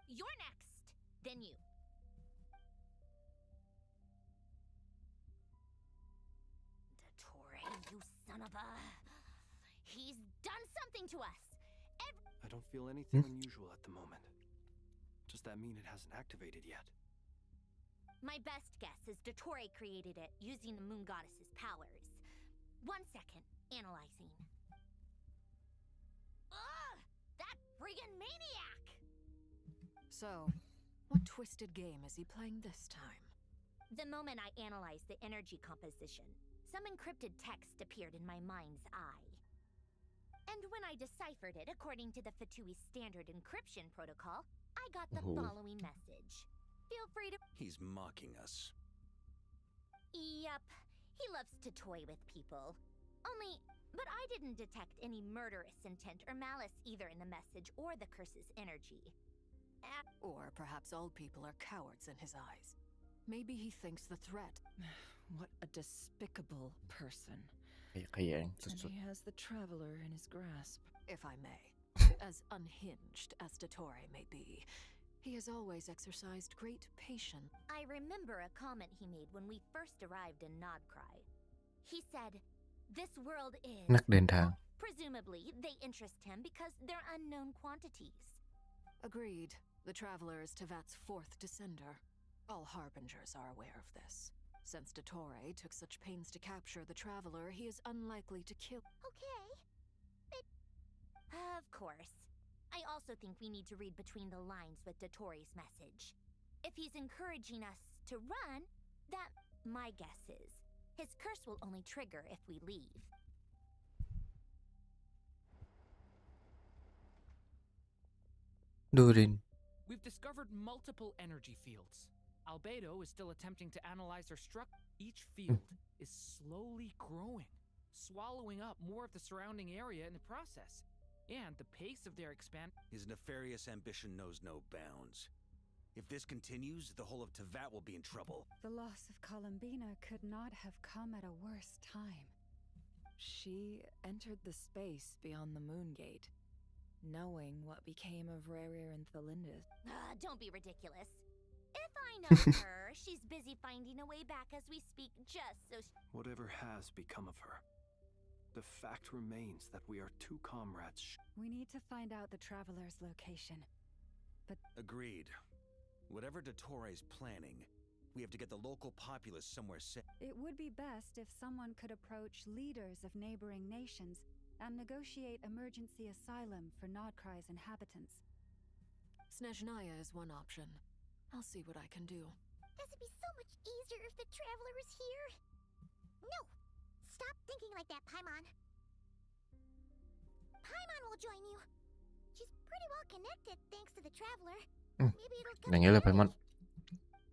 Speaker 6: You're next, then you. Dottore, you son of a... He's done something to us.
Speaker 10: I don't feel anything unusual at the moment. Does that mean it hasn't activated yet?
Speaker 6: My best guess is Dottore created it using the Moon Goddess's powers. 1 second, analyzing. Ugh! That friggin' maniac!
Speaker 14: So, what twisted game is he playing this time?
Speaker 6: The moment I analyzed the energy composition, some encrypted text appeared in my mind's eye. And when I deciphered it according to the Fatui standard encryption protocol, I got the following message. Feel free to...
Speaker 3: He's mocking us.
Speaker 6: Yep, he loves to toy with people. But I didn't detect any murderous intent or malice either in the message or the curse's energy.
Speaker 14: Or perhaps all people are cowards in his eyes. Maybe he thinks the threat...
Speaker 4: What a despicable person.
Speaker 1: ขยง
Speaker 4: And
Speaker 1: สุด
Speaker 4: he has the traveler in his grasp.
Speaker 14: If I may. As unhinged as Dottore may be, he has always exercised great patience.
Speaker 6: I remember a comment he made when we first arrived in Nodcry. He said, "This world is..."
Speaker 1: นักเดินทาง
Speaker 6: Presumably, they interest him because they're unknown quantities.
Speaker 14: Agreed. The traveler is Tevat's 4th descender. All harbingers are aware of this. Since Dottore took such pains to capture the traveler, he is unlikely to kill.
Speaker 6: Okay. But... Of course. I also think we need to read between the lines with Dottore's message. If he's encouraging us to run, that, my guess is, his curse will only trigger if we leave.
Speaker 1: Durin.
Speaker 15: We've discovered multiple energy fields. Albedo is still attempting to analyze their structure. Each field is slowly growing, swallowing up more of the surrounding area in the process. And the pace of their expansion.
Speaker 3: His nefarious ambition knows no bounds. If this continues, the whole of Tevat will be in trouble.
Speaker 2: The loss of Columbina could not have come at a worse time.
Speaker 4: She entered the space beyond the Moon Gate, knowing what became of Rerir and Thalindis.
Speaker 6: Don't be ridiculous. If I know her, she's busy finding a way back as we speak, just so
Speaker 10: Whatever has become of her, the fact remains that we are two comrades.
Speaker 2: We need to find out the traveler's location. But
Speaker 3: Agreed. Whatever Dottore's planning, we have to get the local populace somewhere safe.
Speaker 2: it would be best if someone could approach leaders of neighboring nations and negotiate emergency asylum for Nodkrai's inhabitants.
Speaker 14: Snezhnaya is one option. I'll see what I can do.
Speaker 6: Does it be so much easier if the traveler is here? No! Stop thinking like that, Paimon. Paimon will join you. She's pretty well connected thanks to the traveler. Maybe it'll
Speaker 1: อย่างนี้เลยไพมอน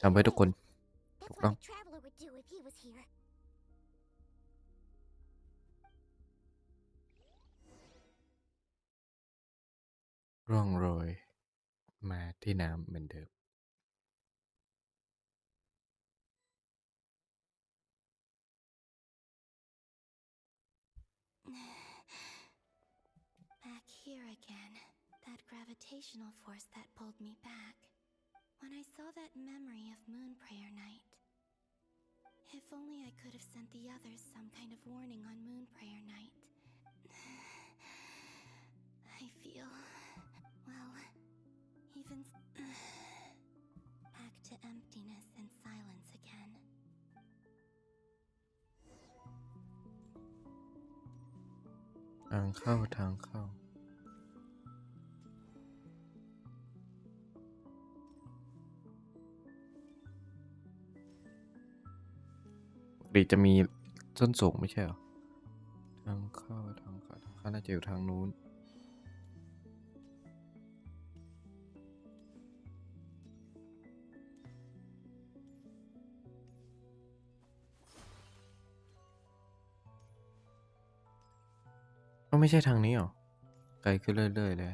Speaker 1: จำไว้ทุกคน
Speaker 6: That's
Speaker 1: ถูก
Speaker 6: what
Speaker 1: ต้อง
Speaker 6: the traveler would do if he was here.
Speaker 1: ร่องรอยมาที่น้ำเหมือนเดิม
Speaker 16: Back here again. That gravitational force that pulled me back. When I saw that memory of Moon Prayer Night. If only I could have sent the others some kind of warning on Moon Prayer Night. I feel... well... even... back to emptiness and silence again.
Speaker 1: ทางเข้าทางเข้าปกติจะมีส้นสูงไม่ใช่เหรอทางเข้าทางเข้าน่าจะอยู่ทางนู้นก็ไม่ใช่ทางนี้หรอไกลขึ้นเรื่อยๆเลย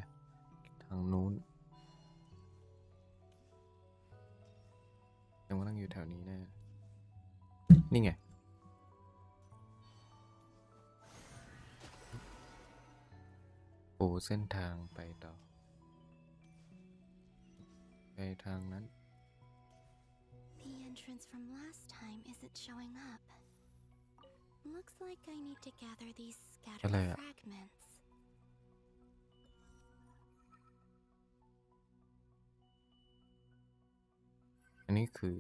Speaker 1: ทางนู้นยังว่าต้องอยู่แถวนี้แน่นี่ไงโอ้เส้นทางไปต่อไปทางนั้น
Speaker 16: The entrance from last time isn't showing up. Looks like I need to gather these scattered
Speaker 1: อะไรอะ
Speaker 16: fragments.
Speaker 1: อันนี้คือ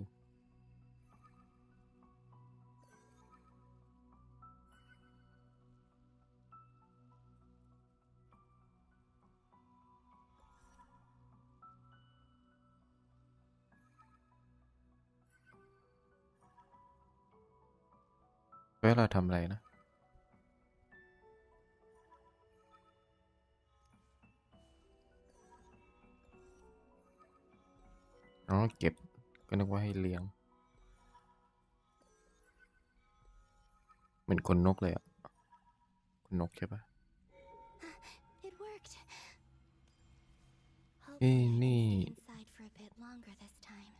Speaker 1: เวลาทำอะไรนะอ๋อเก็บก็นึกว่าให้เลี้ยงเหมือนขนนกเลยอ่ะขนนกใช่ปะ
Speaker 16: It worked.
Speaker 1: เอ้ย
Speaker 16: Hopefully I
Speaker 1: นี่
Speaker 16: can stay inside for a bit longer this time.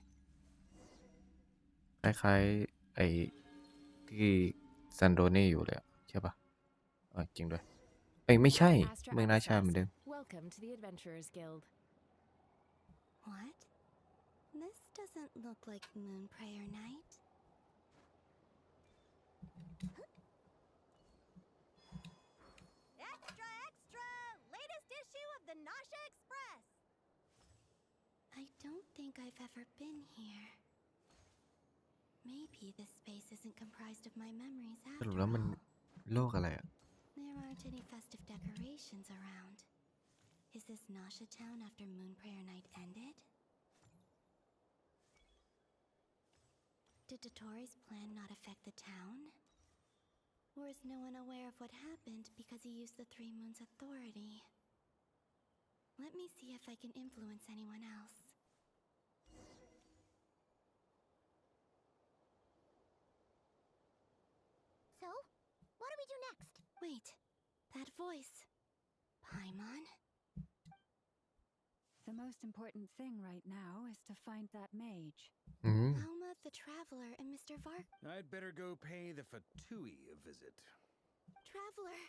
Speaker 1: คล้ายๆไอ้ที่ซันโดเน่อยู่เลยอะใช่ปะจริงด้วยเอ้ยไม่ใช่เมืองราชาเหมือนเดิม
Speaker 8: Welcome to the Adventurers Guild.
Speaker 16: What? This doesn't look like Moon Prayer Night.
Speaker 6: Extra, extra! Latest issue of the Nasha Express!
Speaker 16: I don't think I've ever been here. Maybe this space isn't comprised of my memories
Speaker 1: สรุป
Speaker 16: after
Speaker 1: แล้วมัน
Speaker 16: all.
Speaker 1: โลกอะไรอ่ะ
Speaker 16: There aren't any festive decorations around. Is this Nasha Town after Moon Prayer Night ended? Did Dotori's plan not affect the town? Or is no one aware of what happened because he used the Three Moons' authority? Let me see if I can influence anyone else.
Speaker 6: So, what do we do next?
Speaker 16: Wait, that voice. Paimon?
Speaker 2: The most important thing right now is to find that mage.
Speaker 16: Lauma the Traveler and Mr. Vark.
Speaker 3: I'd better go pay the Fatui a visit.
Speaker 16: Traveler!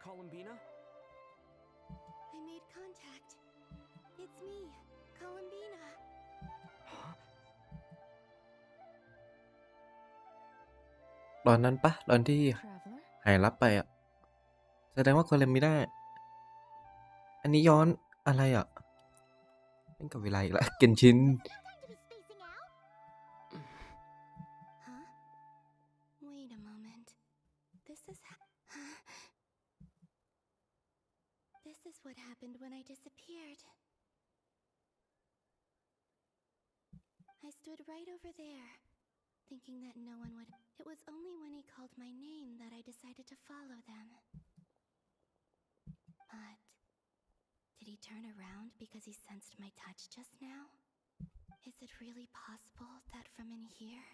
Speaker 9: Columbina?
Speaker 16: I made contact. It's me, Columbina.
Speaker 9: Huh?
Speaker 1: ตอนนั้นปะตอนที่
Speaker 2: Traveler?
Speaker 1: หายลับไปอ่ะ แสดงว่าคนเล่นไม่ได้ อันนี้ย้อนอะไรอ่ะเป็นกับเวลาอีกแล้วเกนชิน
Speaker 16: Huh? Wait a moment. This is what happened when I disappeared. I stood right over there, thinking that no one would. It was only when he called my name that I decided to follow them. But did he turn around because he sensed my touch just now? Is it really possible that from in here,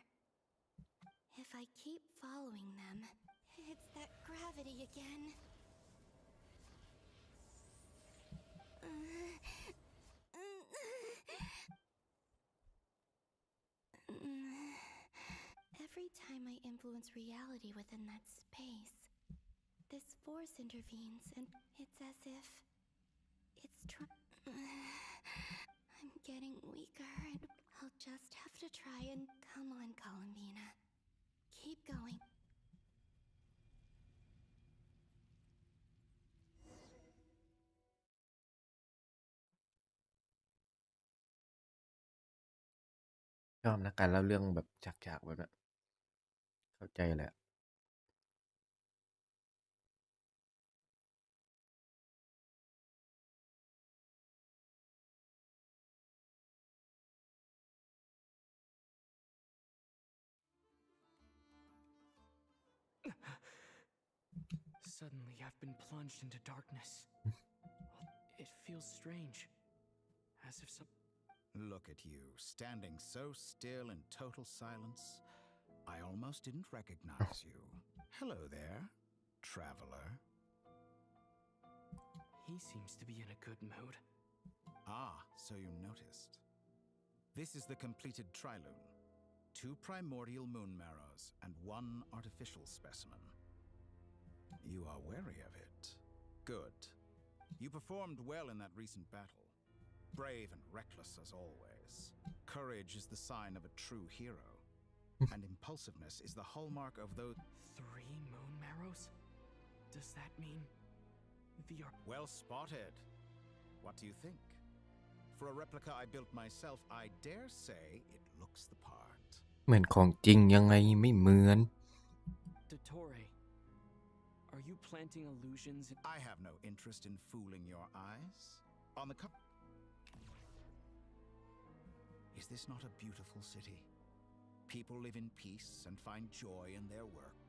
Speaker 16: if I keep following them, it's that gravity again? Every time I influence reality within that space, this force intervenes, and it's as if it's I'm getting weaker, and I'll just have to try and come on, Columbina. Keep going.
Speaker 1: ชอบนะการเล่าเรื่องแบบฉากๆแบบนั้นเข้าใจแหละ
Speaker 9: Suddenly, I've been plunged into darkness. It feels strange. As if some.
Speaker 11: Look at you, standing so still in total silence. I almost didn't recognize you. Hello there, traveler.
Speaker 9: He seems to be in a good mood.
Speaker 11: Ah, so you noticed. This is the completed Trilune. 2 primordial moon marrows and 1 artificial specimen. You are wary of it. Good. You performed well in that recent battle. Brave and reckless as always. Courage is the sign of a true hero. And impulsiveness is the hallmark of those...
Speaker 9: 3 moon marrows? Does that mean the...
Speaker 11: Well spotted. What do you think? For a replica I built myself, I dare say it looks the part.
Speaker 1: เหมือนของจริงยังไงไม่เหมือน
Speaker 9: Dottore, are you planting illusions?
Speaker 11: I have no interest in fooling your eyes. On the Is this not a beautiful city? People live in peace and find joy in their work.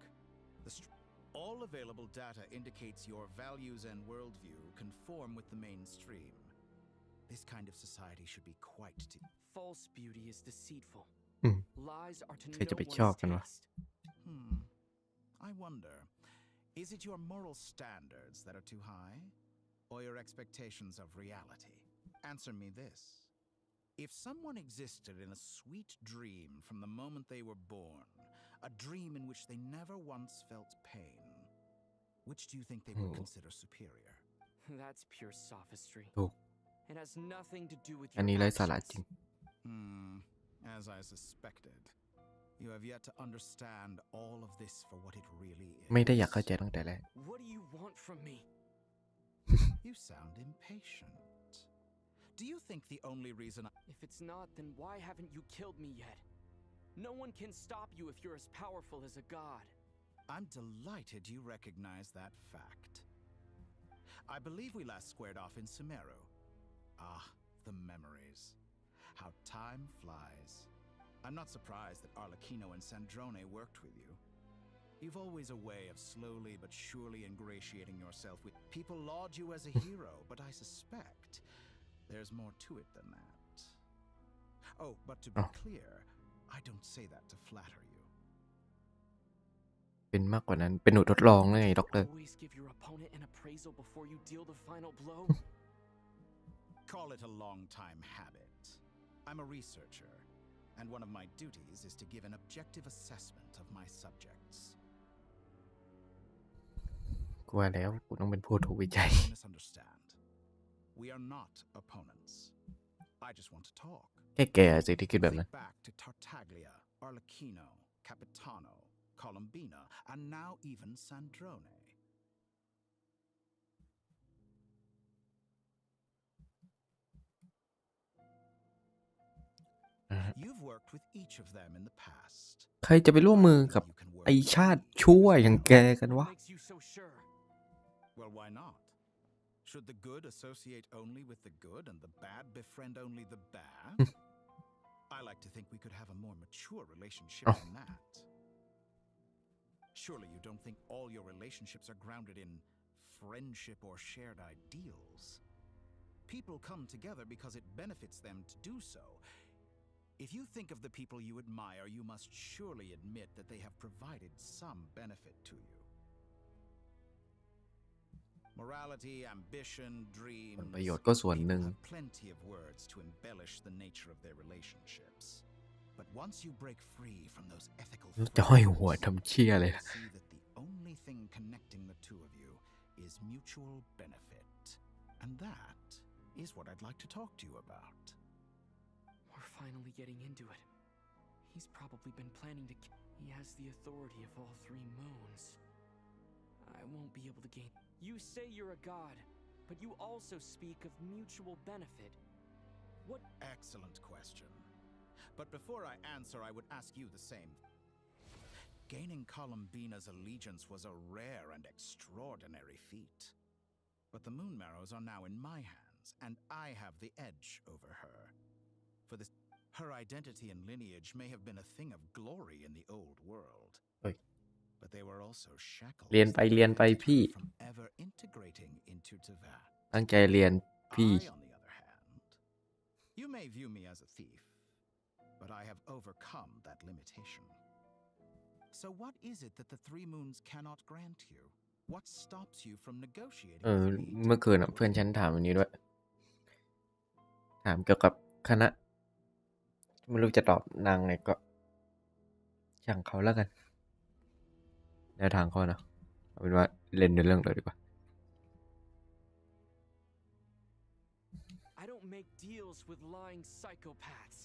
Speaker 11: All available data indicates your values and worldview conform with the mainstream. This kind of society should be quite
Speaker 9: False beauty is deceitful. Lies are to
Speaker 1: ใครจะไป
Speaker 9: no
Speaker 1: ชอบ
Speaker 9: one's
Speaker 1: กันวะ
Speaker 9: taste.
Speaker 11: I wonder, is it your moral standards that are too high? Or your expectations of reality? Answer me this. If someone existed in a sweet dream from the moment they were born, a dream in which they never once felt pain, which do you think they would consider superior?
Speaker 9: That's pure sophistry.
Speaker 1: ถูก
Speaker 9: It has nothing to do with
Speaker 1: อัน
Speaker 9: your
Speaker 1: นี้ไร้สาระ
Speaker 9: actions.
Speaker 1: จริง
Speaker 11: As I suspected, you have yet to understand all of this for what it really is.
Speaker 1: ไม่ได้อยากเข้าใจตั้งแต่แรก
Speaker 9: What do you want from me?
Speaker 11: You sound impatient. Do you think the only reason
Speaker 9: If it's not, then why haven't you killed me yet? No one can stop you if you're as powerful as a god.
Speaker 11: I'm delighted you recognize that fact. I believe we last squared off in Sumeru. Ah, the memories. How time flies. I'm not surprised that Arlecchino and Sandrone worked with you. You've always a way of slowly but surely ingratiating yourself with people laud you as a hero, but I suspect there's more to it than that. Oh, but to be clear, I don't say that to flatter you.
Speaker 1: เป็นมากกว่านั้นเป็นหนูทดลองไงด็อกเตอร์
Speaker 9: Always give your opponent an appraisal before you deal the final blow.
Speaker 11: Call it a long-time habit. I'm a researcher, and one of my duties is to give an objective assessment of my subjects.
Speaker 1: กลัวแล้วกูต้องเป็นผู้ถูกวิจัย
Speaker 11: Don't misunderstand. We are not opponents. I just want to talk.
Speaker 1: แค่แก่สิที่คิดแบบนั้น
Speaker 11: Think back to Tartaglia, Arlecchino, Capitano, Colombina, and now even Sandrone. You've worked with each of them in the past.
Speaker 1: ใครจะไปร่วมมือกับไอชาติชั่วอย่างแกกันวะ
Speaker 9: What makes you so sure?
Speaker 11: Well, why not? Should the good associate only with the good and the bad befriend only the bad? I like to think we could have a more mature relationship than that. Surely you don't think all your relationships are grounded in friendship or shared ideals. People come together because it benefits them to do so. If you think of the people you admire, you must surely admit that they have provided some benefit to you. Morality, ambition,
Speaker 1: ผล
Speaker 11: dreams.
Speaker 1: ประโยชน์ก็ส่วนหนึ่ง
Speaker 11: People have plenty of words to embellish the nature of their relationships. But once you break free from those ethical
Speaker 1: จะห้อยหัวทำเชี่ยเลย
Speaker 11: see that the only thing connecting the two of you is mutual benefit. And that is what I'd like to talk to you about.
Speaker 9: We're finally getting into it. He's probably been planning to He has the authority of all three moons. I won't be able to gain. You say you're a god, but you also speak of mutual benefit. What?
Speaker 11: Excellent question. But before I answer, I would ask you the same. Gaining Colombina's allegiance was a rare and extraordinary feat. But the Moon Marrows are now in my hands, and I have the edge over her. For this, her identity and lineage may have been a thing of glory in the old world. But they were also shackles
Speaker 1: เรียนไปพี่
Speaker 11: from ever integrating into Teyvat.
Speaker 1: ตั้งใจเรียนพี่
Speaker 11: I, on the other hand, you may view me as a thief, but I have overcome that limitation. So what is it that the three moons cannot grant you? What stops you from negotiating with me?
Speaker 1: เมื่อคืนเพื่อนฉันถามอันนี้ด้วย ถามเกี่ยวกับคณะไม่รู้จะตอบนางไงก็ช่างเขาแล้วกันแนวทางเขานะเอาเป็นว่าเล่นในเรื่องเลยดีกว่า
Speaker 9: I don't make deals with lying psychopaths.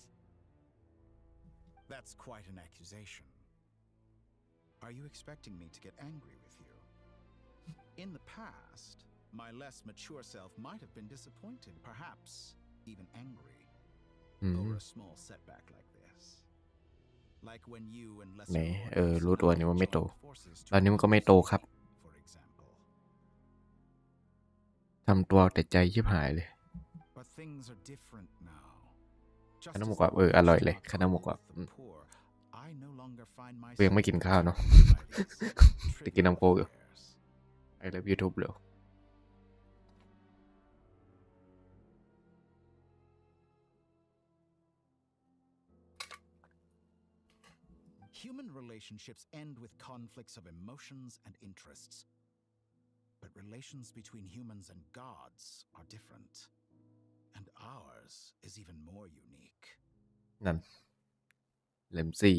Speaker 11: That's quite an accusation. Are you expecting me to get angry with you? In the past, my less mature self might have been disappointed, perhaps even angry, over a small setback like this. Like when you and
Speaker 1: แหม
Speaker 11: lesser
Speaker 1: รู้ตัวนี่ว่าไม่โต
Speaker 11: joined forces
Speaker 1: ตอนนี้มันก็ไม่โตครับ
Speaker 11: for example.
Speaker 1: ทำตัวแต่ใจชิบหายเลย
Speaker 11: But things are different now.
Speaker 1: ขนมหมกกรอบอร่อยเลยขนมหมกกรอบ
Speaker 11: Poor, I no longer find
Speaker 1: เพียง
Speaker 11: myself
Speaker 1: ไม่กินข้าวเนาะ แต่กินน้ำโค้กอยู่ไอ้เลิฟยูทูบเลย
Speaker 11: Human relationships end with conflicts of emotions and interests. But relations between humans and gods are different. And ours is even more unique.
Speaker 1: นั่นเลมซี่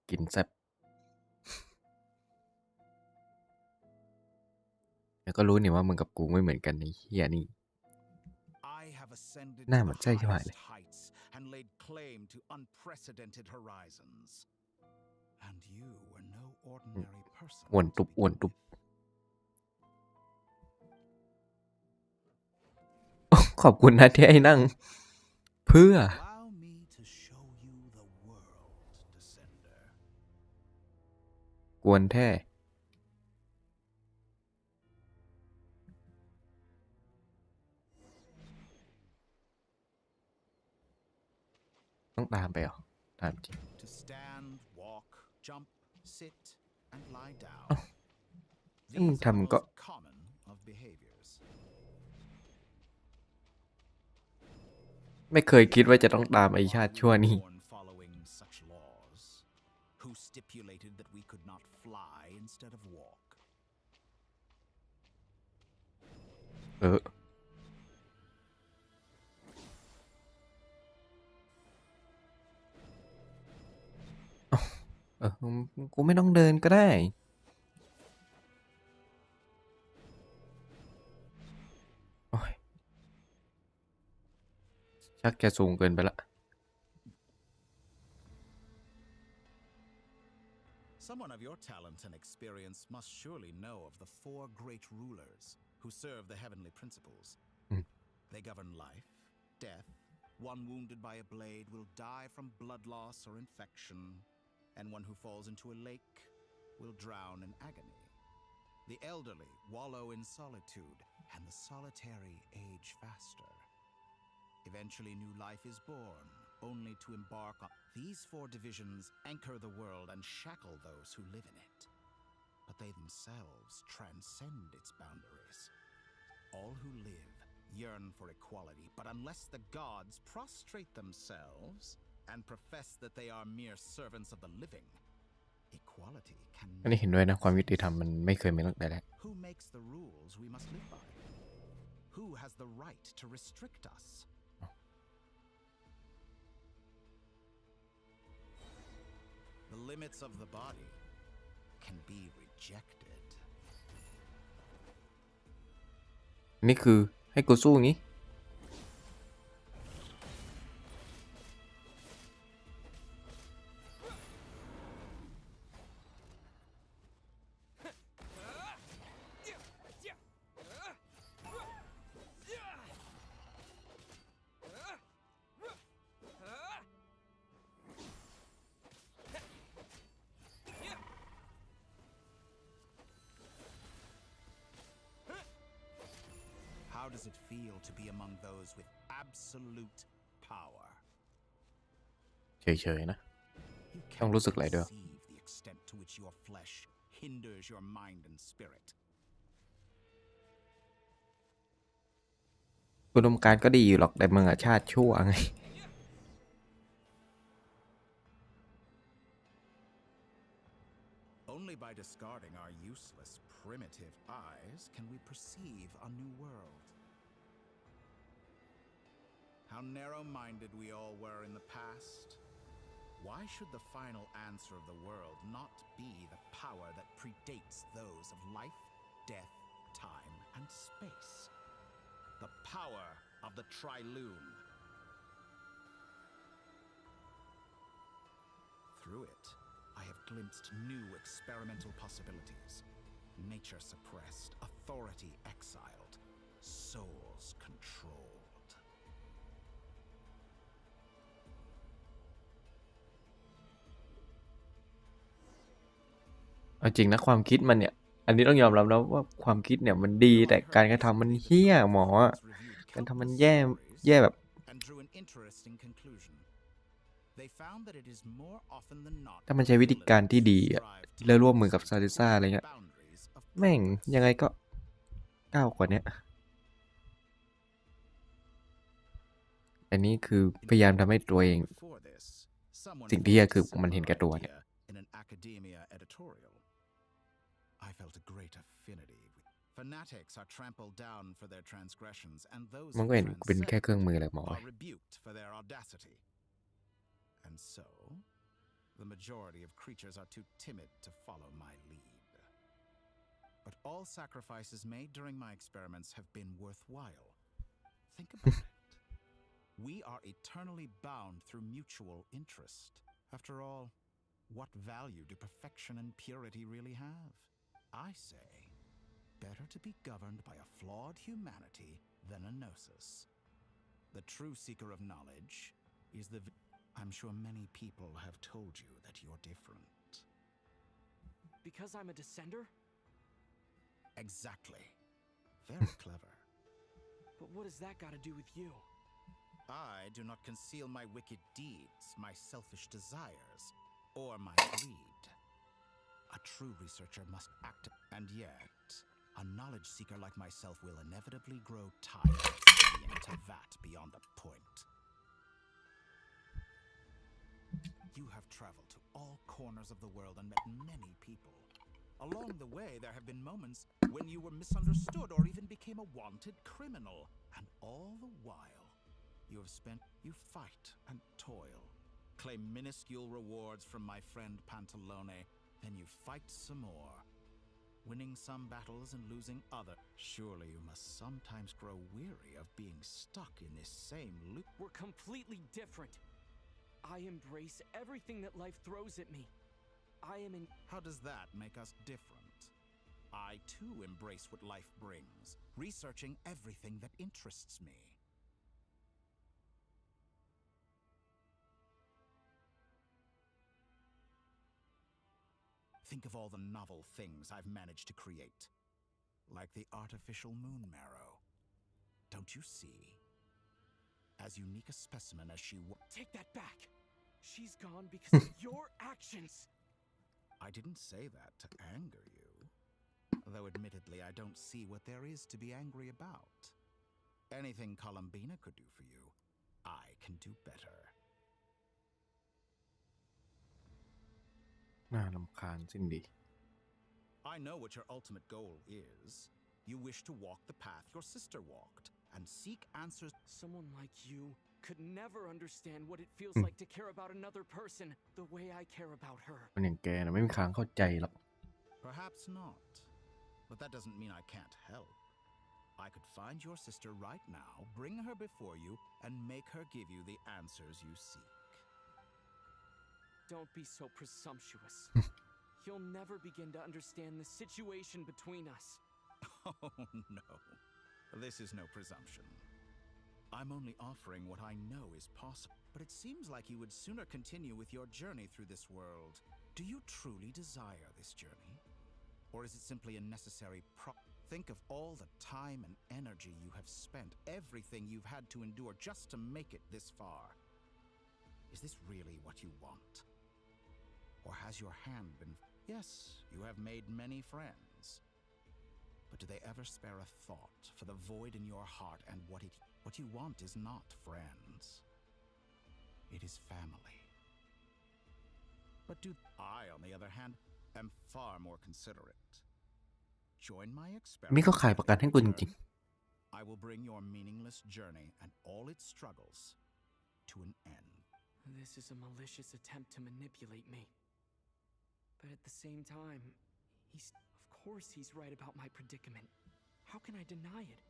Speaker 1: กินแซ่บแล้วก็รู้นี่ว่ามึงกับกูไม่เหมือนกันในเฮียนี่
Speaker 11: I have ascended
Speaker 1: หน้า
Speaker 11: to
Speaker 1: เหมื
Speaker 11: the
Speaker 1: อนไส้ชิบหาย
Speaker 11: highest
Speaker 1: เลย
Speaker 11: heights, and laid claim to unprecedented horizons. And you were no ordinary person.
Speaker 1: อ้วนตุบอ้วนตุบขอบคุณนะที่ให้นั่งเพื่อ
Speaker 11: Allow me to show you the world, Descender.
Speaker 1: กวนแท้ต้องตามไปเหรอตามจริง
Speaker 11: To stand, walk, jump, sit, and lie down.
Speaker 1: ทำก็
Speaker 11: Common of behaviors.
Speaker 1: ไม่เคยคิดว่าจะต้องตามไอ้ชาติชั่วนี่
Speaker 11: Following such laws, who stipulated that we could not fly instead of walk.
Speaker 1: กูไม่ต้องเดินก็ได้โอ้ยชักจะสูงเกินไปละ
Speaker 11: Someone of your talent and experience must surely know of the 4 great rulers who serve the heavenly principles. They govern life, death. One wounded by a blade will die from blood loss or infection, and one who falls into a lake will drown in agony. The elderly wallow in solitude, and the solitary age faster. Eventually, new life is born, only to embark on. These 4 divisions anchor the world and shackle those who live in it. But they themselves transcend its boundaries. All who live yearn for equality, but unless the gods prostrate themselves and profess that they are mere servants of the living, equality can.
Speaker 1: อันนี้เห็นด้วยนะความยุติธรรมมันไม่เคยมีตั้งแต่แรก
Speaker 11: Who makes the rules we must live by? Who has the right to restrict us? The limits of the body can be rejected.
Speaker 1: นี่คือให้กูสู้งี้
Speaker 11: How does it feel to be among those with absolute power?
Speaker 1: เฉยๆนะต้องรู้สึกอะไรด้วย
Speaker 11: The extent to which your flesh hinders your mind and spirit.
Speaker 1: อุดมการณ์ก็ดีอยู่หรอกแต่มึงอะชาติชั่วไง
Speaker 11: Only by discarding our useless, primitive eyes can we perceive a new world. How narrow-minded we all were in the past. Why should the final answer of the world not be the power that predates those of life, death, time, and space? The power of the Triloon. Through it, I have glimpsed new experimental possibilities. Nature suppressed, authority exiled, souls controlled.
Speaker 1: เอาจริงนะความคิดมันเนี่ยอันนี้ต้องยอมรับนะว่าความคิดเนี่ยมันดีแต่การกระทำมันเหี้ยหมอการทำมันแย่แบบถ้ามันใช้วิธีการที่ดีอ่ะแล้วร่วมมือกับซาติซ่าอะไรเงี้ยแม่งยังไงก็ก้าวกว่านี้อันนี้คือพยายามทำให้ตัวเองสิ่งที่คือมันเห็นแก่ตัวเนี่ย
Speaker 11: I felt a great affinity with fanatics are trampled down for their transgressions and those who are rebuked for their audacity. And so, the majority of creatures are too timid to follow my lead. But all sacrifices made during my experiments have been worthwhile. Think about it. We are eternally bound through mutual interest. After all, what value do perfection and purity really have? I say, better to be governed by a flawed humanity than a gnosis. The true seeker of knowledge is the... I'm sure many people have told you that you're different.
Speaker 9: Because I'm a descender?
Speaker 11: Exactly. Very clever.
Speaker 9: But what has that got to do with you?
Speaker 11: I do not conceal my wicked deeds, my selfish desires, or my greed. A true researcher must act, and yet, a knowledge seeker like myself will inevitably grow tired of being into that beyond the point. You have traveled to all corners of the world and met many people. Along the way, there have been moments when you were misunderstood or even became a wanted criminal, and all the while, you fight and toil, claim minuscule rewards from my friend Pantalone, then you fight some more, winning some battles and losing others. Surely you must sometimes grow weary of being stuck in this same loop.
Speaker 9: We're completely different. I embrace everything that life throws at me.
Speaker 11: How does that make us different? I too embrace what life brings, researching everything that interests me. Think of all the novel things I've managed to create, like the artificial moon marrow. Don't you see? As unique a specimen as she was.
Speaker 9: Take that back! She's gone because of your actions!
Speaker 11: I didn't say that to anger you. Though admittedly, I don't see what there is to be angry about. Anything Columbina could do for you, I can do better.
Speaker 1: น่ารำคาญสิ้นดี
Speaker 11: I know what your ultimate goal is. You wish to walk the path your sister walked and seek answers.
Speaker 9: Someone like you could never understand what it feels like to care about another person the way I care about her.
Speaker 1: คนอย่างแกนะไม่มีทางเข้าใจหรอก
Speaker 11: Perhaps not. But that doesn't mean I can't help. I could find your sister right now, bring her before you, and make her give you the answers you seek.
Speaker 9: Don't be so presumptuous. You'll never begin to understand the situation between us.
Speaker 11: Oh, no. This is no presumption. I'm only offering what I know is possible. But it seems like you would sooner continue with your journey through this world. Do you truly desire this journey? Or is it simply a necessary Think of all the time and energy you have spent, everything you've had to endure just to make it this far. Is this really what you want? Or has your hand been... Yes, you have made many friends. But do they ever spare a thought for the void in your heart and what you want is not friends. It is family. But I, on the other hand, am far more considerate. Join my experiment.
Speaker 1: นี่เขาขายประกันให้กูจริง
Speaker 11: I will bring your meaningless journey and all its struggles to an end.
Speaker 9: This is a malicious attempt to manipulate me. But at the same time, of course he's right about my predicament. How can I deny it?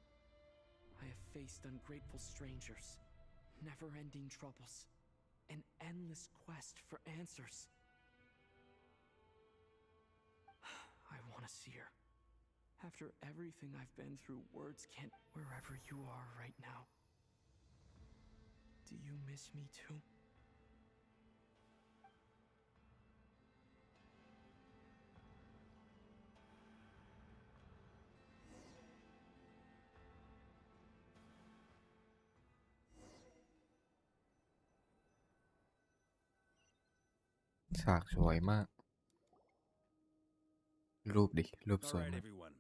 Speaker 9: I have faced ungrateful strangers, never-ending troubles, an endless quest for answers. I want to see her. After everything I've been through, words can't... Wherever you are right now, do you miss me too?
Speaker 1: ๆฉากสวยมาก รูปดิรูปส
Speaker 3: All
Speaker 1: วย
Speaker 3: right,
Speaker 1: มาก
Speaker 3: everyone.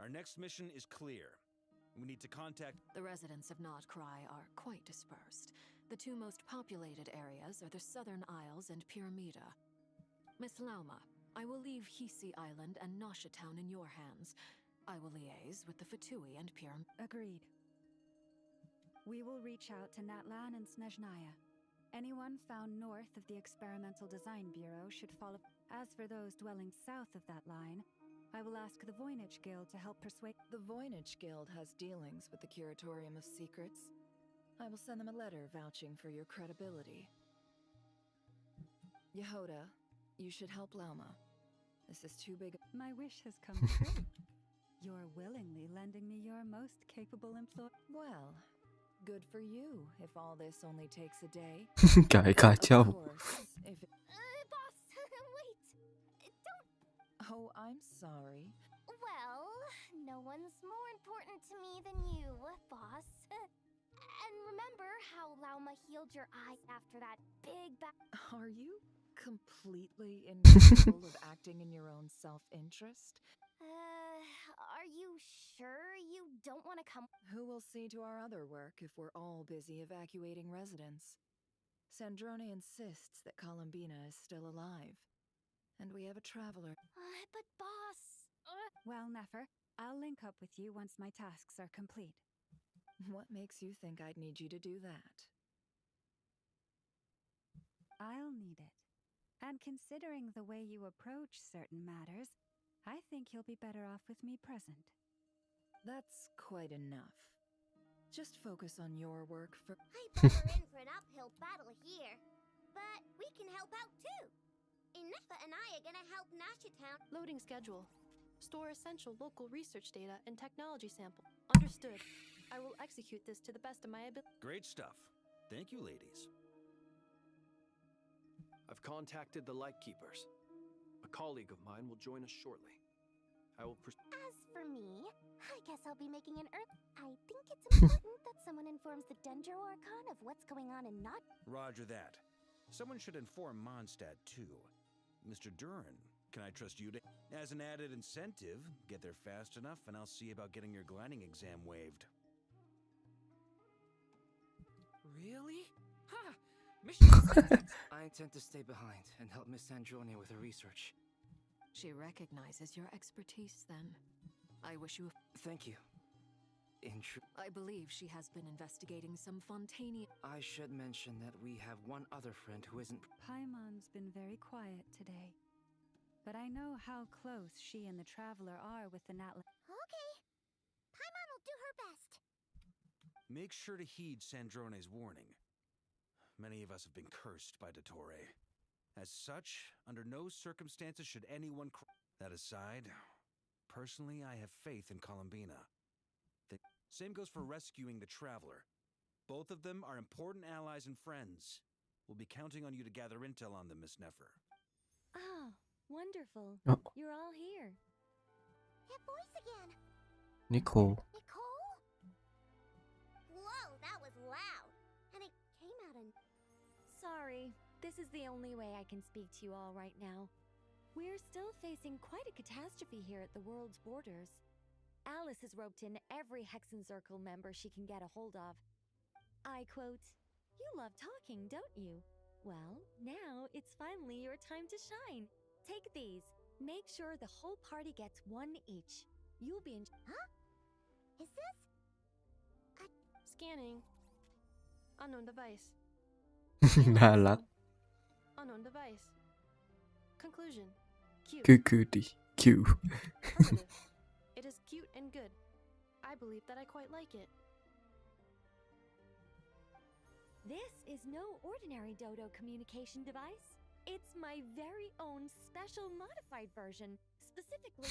Speaker 3: Our next mission is clear. We need to contact...
Speaker 14: The residents of Not Cry are quite dispersed. The two most populated areas are the Southern Isles and Pyramida. Miss Lauma, I will leave Hisi Island and Nasha Town in your hands. I will liaise with the Fatui and Pyramida.
Speaker 2: Agreed. We will reach out to Natlan and Snezhnaya. Anyone found north of the Experimental Design Bureau should follow. As for those dwelling south of that line, I will ask the Voynich Guild to help persuade.
Speaker 4: The Voynich Guild has dealings with the Curatorium of Secrets. I will send them a letter vouching for your credibility. Yehoda, you should help Lauma. This is too big.
Speaker 2: My wish has come true. You're willingly lending me your most capable employee.
Speaker 4: Well, good for you if all this only takes a day.
Speaker 1: กายค่าเช่า
Speaker 4: Of course, if it...
Speaker 6: Boss, wait. Don't.
Speaker 4: Oh, I'm sorry.
Speaker 6: Well, no one's more important to me than you, boss. And remember how Lauma healed your eyes after that big
Speaker 4: Are you completely incapable of acting in your own self-interest?
Speaker 6: Are you sure you don't want to come?
Speaker 4: Who will see to our other work if we're all busy evacuating residents? Sandrone insists that Columbina is still alive. And we have a traveler.
Speaker 6: But boss...
Speaker 2: Well, Nefer, I'll link up with you once my tasks are complete.
Speaker 4: What makes you think I'd need you to do that?
Speaker 2: I'll need it. And considering the way you approach certain matters, I think you'll be better off with me present.
Speaker 4: That's quite enough. Just focus on your work for...
Speaker 6: I bet we're in for an uphill battle here. But we can help out too. Inefa and I are gonna help Nashitown.
Speaker 17: Loading schedule. Store essential local research data and technology sample. Understood. I will execute this to the best of my ability.
Speaker 3: Great stuff. Thank you, ladies.
Speaker 10: I've contacted the Lightkeepers. A colleague of mine will join us shortly. I will
Speaker 6: As for me, I guess I'll be making an I think it's important that someone informs the Dendro Archon of what's going on and not...
Speaker 3: Roger that. Someone should inform Mondstadt, too. Mr. Duran, can I trust you to... As an added incentive, get there fast enough and I'll see about getting your gliding exam waived.
Speaker 9: Really? Ha! Mission
Speaker 18: I intend to stay behind and help Miss Sandrone with her research.
Speaker 14: She recognizes your expertise then. I wish you...
Speaker 18: Thank you.
Speaker 14: I believe she has been investigating some Fontaine...
Speaker 18: I should mention that we have one other friend who isn't...
Speaker 2: Paimon's been very quiet today. But I know how close she and the Traveler are with the Natla...
Speaker 6: Okay. Paimon will do her best.
Speaker 3: Make sure to heed Sandrone's warning. Many of us have been cursed by Dottore. As such, under no circumstances should anyone... That aside, personally, I have faith in Columbina. The same goes for rescuing the Traveler. Both of them are important allies and friends. We'll be counting on you to gather intel on them, Miss Nefer.
Speaker 19: Oh, wonderful.
Speaker 1: Oh.
Speaker 19: You're all here.
Speaker 6: That voice again.
Speaker 1: Nicole.
Speaker 6: Nicole? Whoa, that was loud. And it came out in...
Speaker 19: Sorry, this is the only way I can speak to you all right now. We're still facing quite a catastrophe here at the world's borders. Alice has roped in every Hexen Circle member she can get a hold of. I quote, "You love talking, don't you? Well, now it's finally your time to shine. Take these. Make sure the whole party gets one each. You'll be in...
Speaker 6: Huh? Is this...
Speaker 17: Scanning. Unknown device.
Speaker 1: น่ารัก
Speaker 17: Unknown device. Conclusion. Cute.
Speaker 1: คือดิคิว
Speaker 17: Affirmative. It is cute and good. I believe that I quite like it.
Speaker 19: This is no ordinary Dodo communication device. It's my very own special modified version, specifically...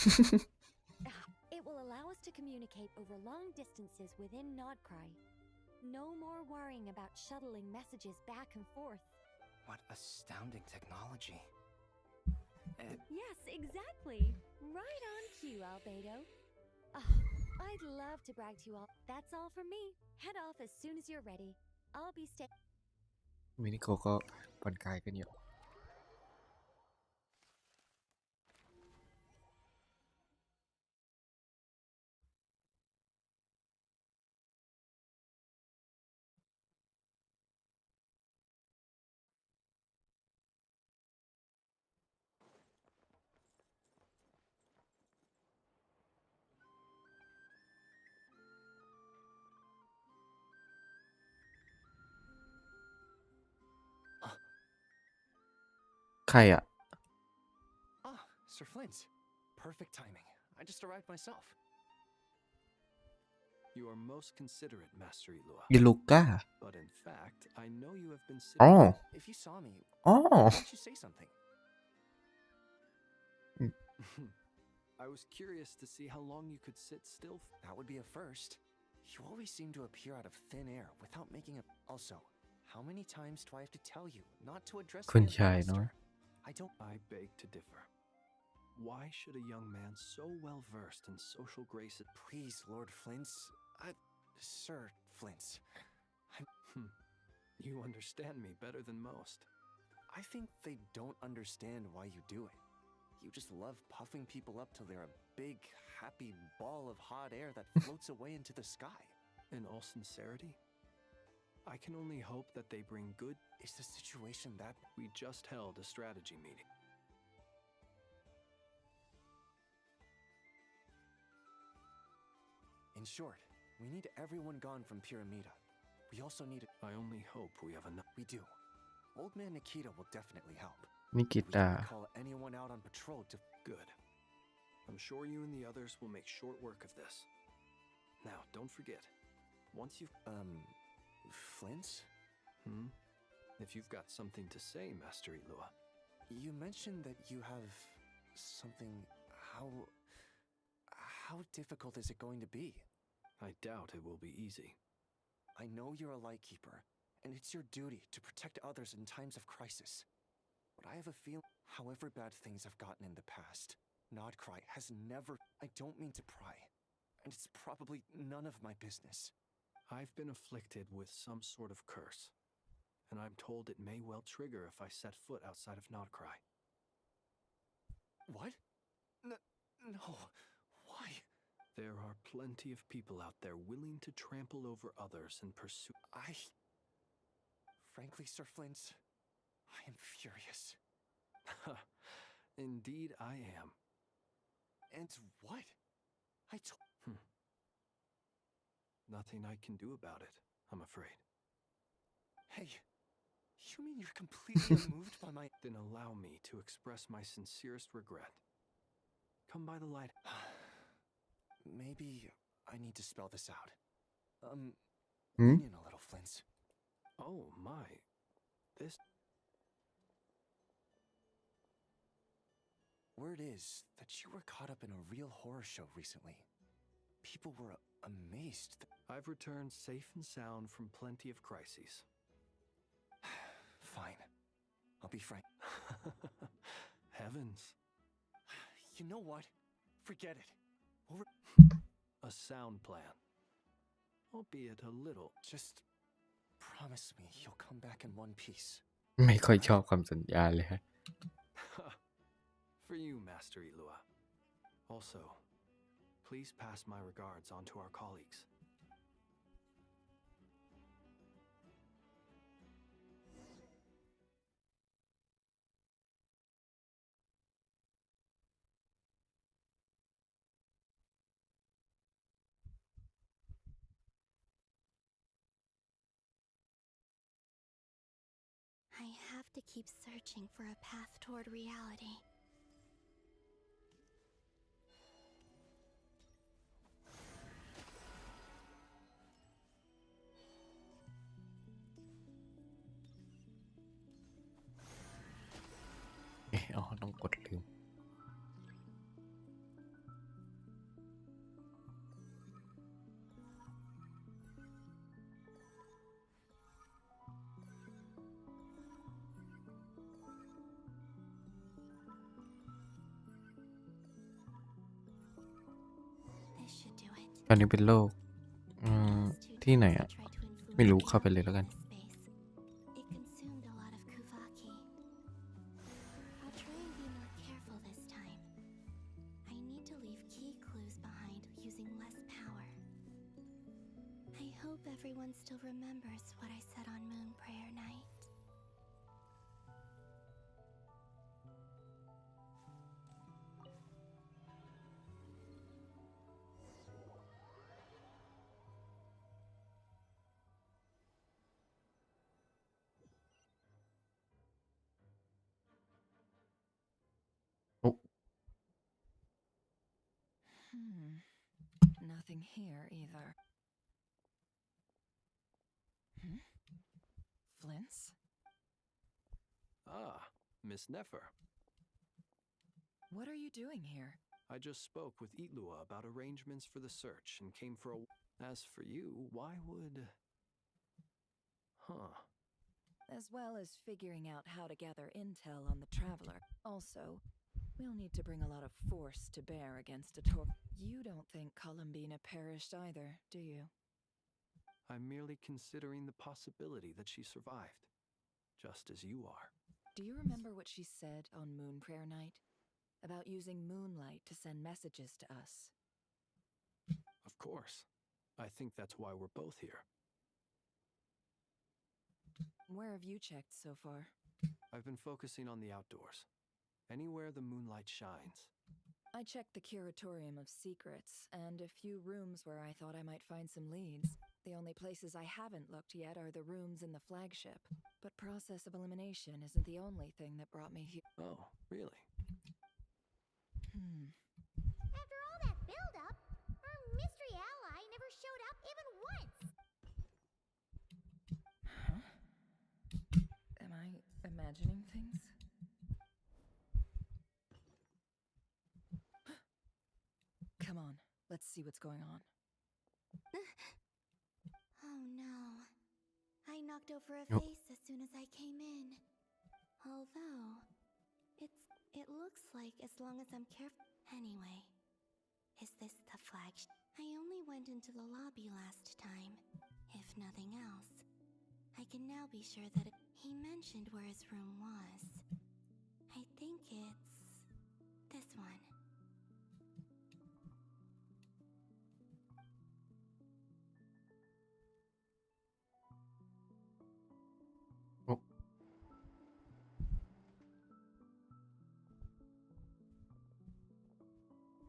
Speaker 19: It will allow us to communicate over long distances within Nodcry. No more worrying about shuttling messages back and forth.
Speaker 18: What astounding technology.
Speaker 19: Yes, exactly. Right on cue, Albedo. Oh, I'd love to brag to you all. That's all from me. Head off as soon as you're ready. I'll be staying.
Speaker 1: มินิโคก็ผ่อนคลายกันอยู่ใครอ่ะ
Speaker 10: Ah, Sir Flint. Perfect timing. I just arrived myself. You are most considerate, Master Ilua.
Speaker 1: อิลูก้า
Speaker 10: But in fact, I know you have been
Speaker 1: อ๋อ
Speaker 10: sitting.
Speaker 7: If you saw me,
Speaker 1: อ๋อ
Speaker 7: why didn't you say something?
Speaker 10: I was curious to see how long you could sit still.
Speaker 7: That would be a first. You always seem to appear out of thin air without making a. Also, how many times do I have to tell you not to address
Speaker 1: คุณ
Speaker 7: me as
Speaker 1: ชายน้อย
Speaker 7: master? I don't.
Speaker 10: I beg to differ. Why should a young man so well versed in social graces?
Speaker 7: Please, Lord Flint's. Sir Flint's.
Speaker 10: You understand me better than most.
Speaker 7: I think they don't understand why you do it. You just love puffing people up till they're a big, happy ball of hot air that floats away into the sky.
Speaker 10: In all sincerity, I can only hope that they bring good.
Speaker 7: Is the situation that?
Speaker 10: We just held a strategy meeting.
Speaker 7: In short, we need everyone gone from Pyramida. We also need.
Speaker 10: I only hope we have enough.
Speaker 7: We do. Old man Nikita will definitely help.
Speaker 1: นิกิ
Speaker 7: We
Speaker 1: ตา
Speaker 7: can call anyone out on patrol to.
Speaker 10: Good. I'm sure you and the others will make short work of this. Now, don't forget, once you've...
Speaker 7: Flint's?
Speaker 10: If you've got something to say, Master Ilua.
Speaker 7: You mentioned that you have something. How difficult is it going to be?
Speaker 10: I doubt it will be easy.
Speaker 7: I know you're a lightkeeper, and it's your duty to protect others in times of crisis. But I have a feeling, however bad things have gotten in the past, Nodcry has never. I don't mean to pry, and it's probably none of my business.
Speaker 10: I've been afflicted with some sort of curse, and I'm told it may well trigger if I set foot outside of Nodcry.
Speaker 7: What? No. Why?
Speaker 10: There are plenty of people out there willing to trample over others in pursuit.
Speaker 7: Frankly, Sir Flint's, I am furious.
Speaker 10: Indeed, I am.
Speaker 7: And what?
Speaker 10: Nothing I can do about it, I'm afraid.
Speaker 7: Hey, you mean you're completely unmoved by my...
Speaker 10: Then allow me to express my sincerest regret. Come by the light.
Speaker 7: Maybe I need to spell this out.
Speaker 1: Hmm?
Speaker 7: In a little, Flint's.
Speaker 10: Oh my. This...
Speaker 7: Word is that you were caught up in a real horror show recently. People were amazed.
Speaker 10: I've returned safe and sound from plenty of crises.
Speaker 7: Fine. I'll be frank.
Speaker 10: Heavens.
Speaker 7: You know what? Forget it.
Speaker 10: A sound plan. Albeit a little.
Speaker 7: Just promise me you'll come back in one piece.
Speaker 1: ไม่ค่อยชอบคำสัญญาเลยฮะ
Speaker 10: For you, Master Ilua. Also, please pass my regards on to our colleagues.
Speaker 16: I have to keep searching for a path toward reality.
Speaker 1: อ๋อต้องกดลืม
Speaker 16: This should do it.
Speaker 1: ตอนนี้เป็นโลกที่ไหนอ่ะ ไม่รู้เข้าไปเลยแล้วกัน
Speaker 16: It consumed a lot of Kuvaki. I'll try and be more careful this time. I need to leave key clues behind using less power. I hope everyone still remembers what I said on Moon Prayer Night.
Speaker 4: Nothing here either. Excellence.
Speaker 10: Ah, Miss Nefer.
Speaker 4: What are you doing here?
Speaker 10: I just spoke with Itlua about arrangements for the search and came for a... As for you, why would... Huh.
Speaker 4: As well as figuring out how to gather intel on the Traveler. Also, we'll need to bring a lot of force to bear against a You don't think Columbina perished either, do you?
Speaker 10: I'm merely considering the possibility that she survived, just as you are.
Speaker 4: Do you remember what she said on Moon Prayer Night? About using moonlight to send messages to us?
Speaker 10: Of course. I think that's why we're both here.
Speaker 4: Where have you checked so far?
Speaker 10: I've been focusing on the outdoors. Anywhere the moonlight shines.
Speaker 4: I checked the Curatorium of Secrets, and a few rooms where I thought I might find some leads. The only places I haven't looked yet are the rooms in the flagship. But process of elimination isn't the only thing that brought me here.
Speaker 10: Oh, really?
Speaker 6: After all that build-up, our mystery ally never showed up even once!
Speaker 4: Huh? Am I imagining things? Come on, let's see what's going on.
Speaker 16: Oh no. I knocked over a
Speaker 1: Nope.
Speaker 16: vase as soon as I came in. Although, it looks like as long as I'm careful. Anyway, is this the flagship? I only went into the lobby last time. If nothing else, I can now be sure that he mentioned where his room was. I think it's this one.
Speaker 1: Oh.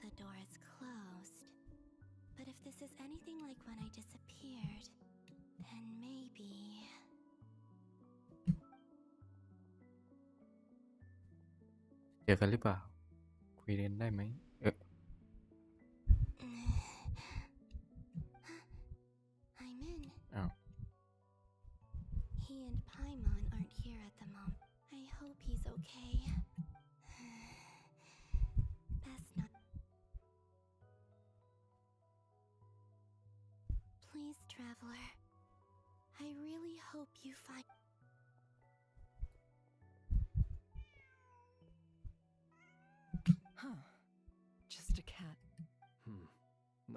Speaker 16: The door is closed. But if this is anything like when I disappeared, then maybe...
Speaker 1: เจอกันหรือเปล่า คุยเล่นได้ไหม
Speaker 16: I'm in.
Speaker 1: อ้าว
Speaker 16: He and Paimon aren't here at the moment. I hope he's okay. Best not. Please, Traveler. I really hope you find.
Speaker 4: Huh. Just a cat.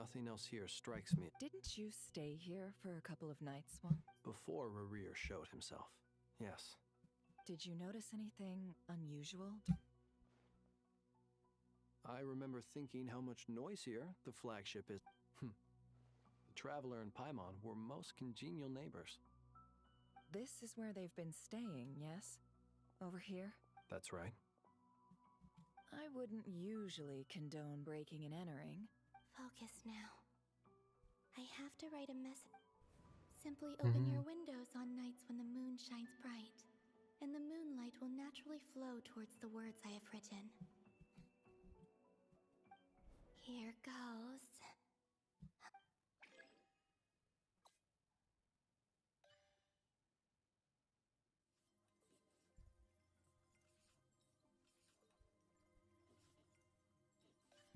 Speaker 10: Nothing else here strikes me.
Speaker 4: Didn't you stay here for a couple of nights, Swan?
Speaker 10: Before Rerir showed himself. Yes.
Speaker 4: Did you notice anything unusual?
Speaker 10: I remember thinking how much noisier the flagship is. The Traveler and Paimon were most congenial neighbors.
Speaker 4: This is where they've been staying, yes? Over here?
Speaker 10: That's right.
Speaker 4: I wouldn't usually condone breaking and entering.
Speaker 16: Focus now. I have to write a message. Simply open your windows on nights when the moon shines bright, and the moonlight will naturally flow towards the words I have written. Here goes.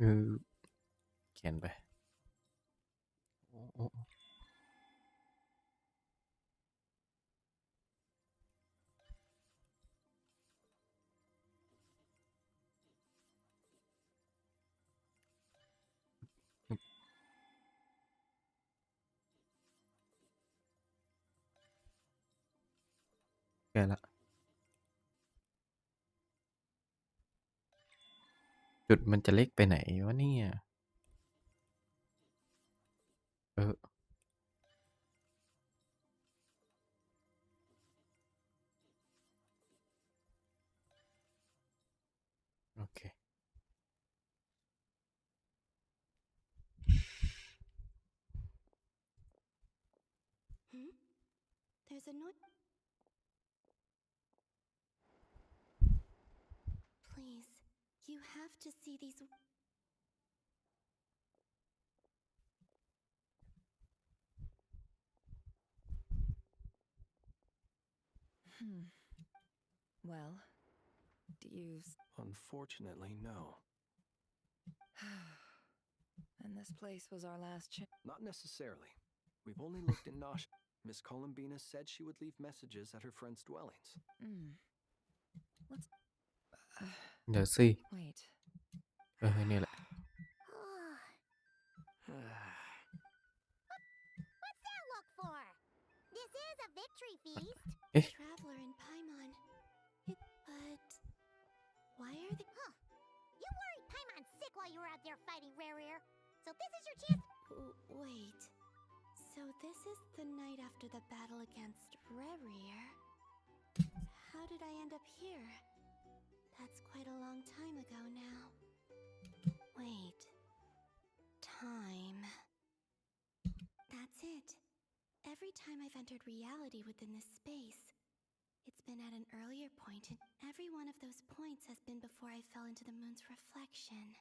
Speaker 1: คือเขียนไปโอ้โอ้แกละ จุดมันจะเล็กไปไหนวะเนี่ย โอเค
Speaker 16: There's a note. Please, you have to see these.
Speaker 4: Well, do you...
Speaker 10: Unfortunately, no.
Speaker 4: And this place was our last chance?
Speaker 10: Not necessarily. We've only looked in Nosh. Miss Columbina said she would leave messages at her friends' dwellings.
Speaker 4: Let's...
Speaker 1: เดี๋ยวสิ
Speaker 4: Wait.
Speaker 1: นี่แหละ
Speaker 6: What's that look for? This is a victory feast.
Speaker 16: Traveler in Paimon. But why are they?
Speaker 6: Huh? You worried Paimon sick while you were out there fighting Rare. So this is your chance.
Speaker 16: Wait. So this is the night after the battle against Rare. How did I end up here? That's quite a long time ago now. Wait. Time. That's it. Every time I've entered reality within this space, it's been at an earlier point, and every one of those points has been before I fell into the moon's reflection.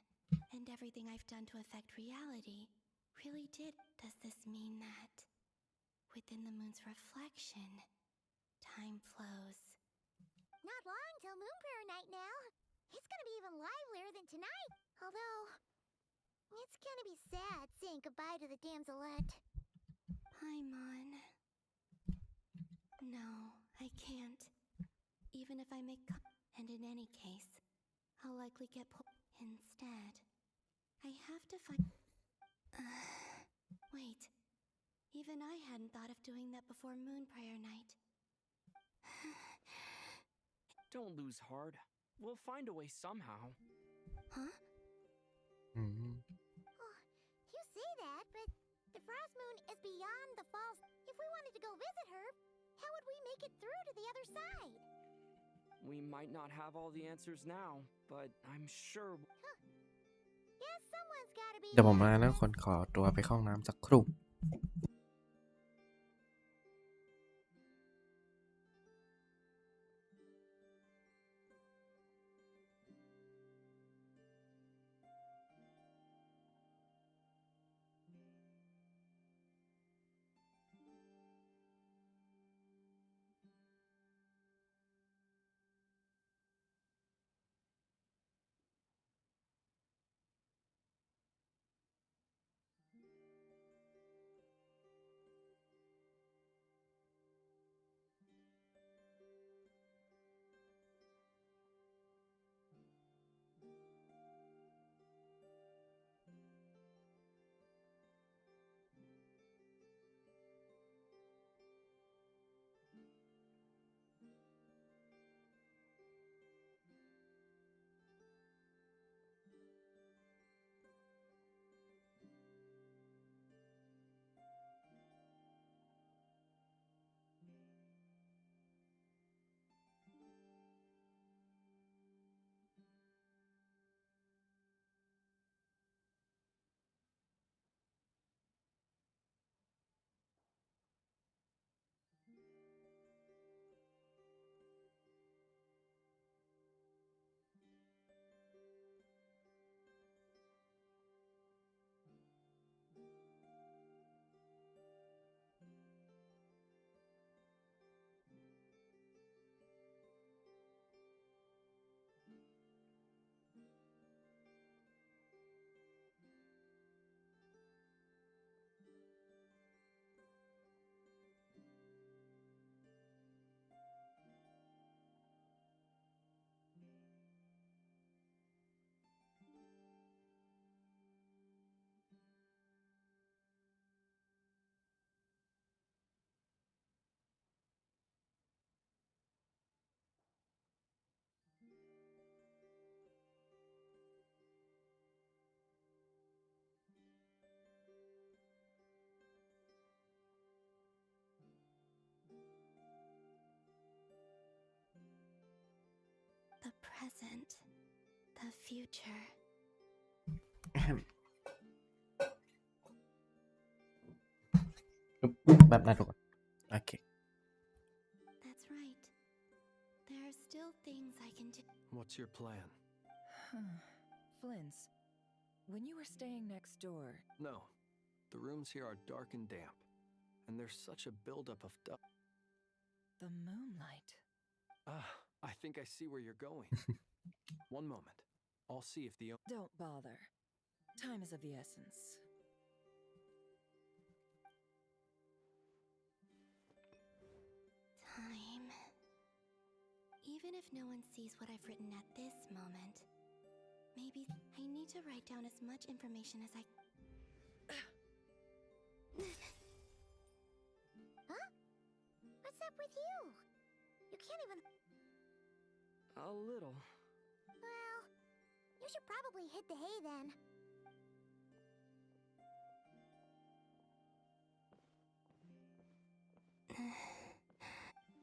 Speaker 16: And everything I've done to affect reality really did. Does this mean that within the moon's reflection, time flows?
Speaker 6: Not long till Moon Prayer Night now. It's gonna be even livelier than tonight. Although, it's gonna be sad saying goodbye to the damselette.
Speaker 16: Paimon. No, I can't. Even if I make... And in any case, I'll likely get instead. I have to find... Wait. Even I hadn't thought of doing that before Moon Prayer Night.
Speaker 9: Don't lose heart. We'll find a way somehow.
Speaker 16: Huh?
Speaker 6: You say that, but the Frost Moon is beyond the falls. If we wanted to go visit her, how would we make it through to the other side?
Speaker 9: We might not have all the answers now, but I'm sure...
Speaker 6: Guess someone's gotta be...
Speaker 1: เดี๋ยวผมมาแล้วคนขอตัวไปเข้าห้องน้ำสักครู่
Speaker 16: The present. The future.
Speaker 1: แบบนั้นทุกคนโอเค
Speaker 16: That's right. There are still things I can do.
Speaker 10: What's your plan?
Speaker 4: Flint's, when you were staying next door...
Speaker 10: No. The rooms here are dark and damp. And there's such a buildup of dust.
Speaker 4: The moonlight.
Speaker 10: I think I see where you're going. One moment. I'll see if the...
Speaker 4: Don't bother. Time is of the essence.
Speaker 16: Time. Even if no one sees what I've written at this moment, maybe I need to write down as much information as I...
Speaker 6: Huh? What's up with you? You can't even...
Speaker 9: A little.
Speaker 6: Well, you should probably hit the hay then.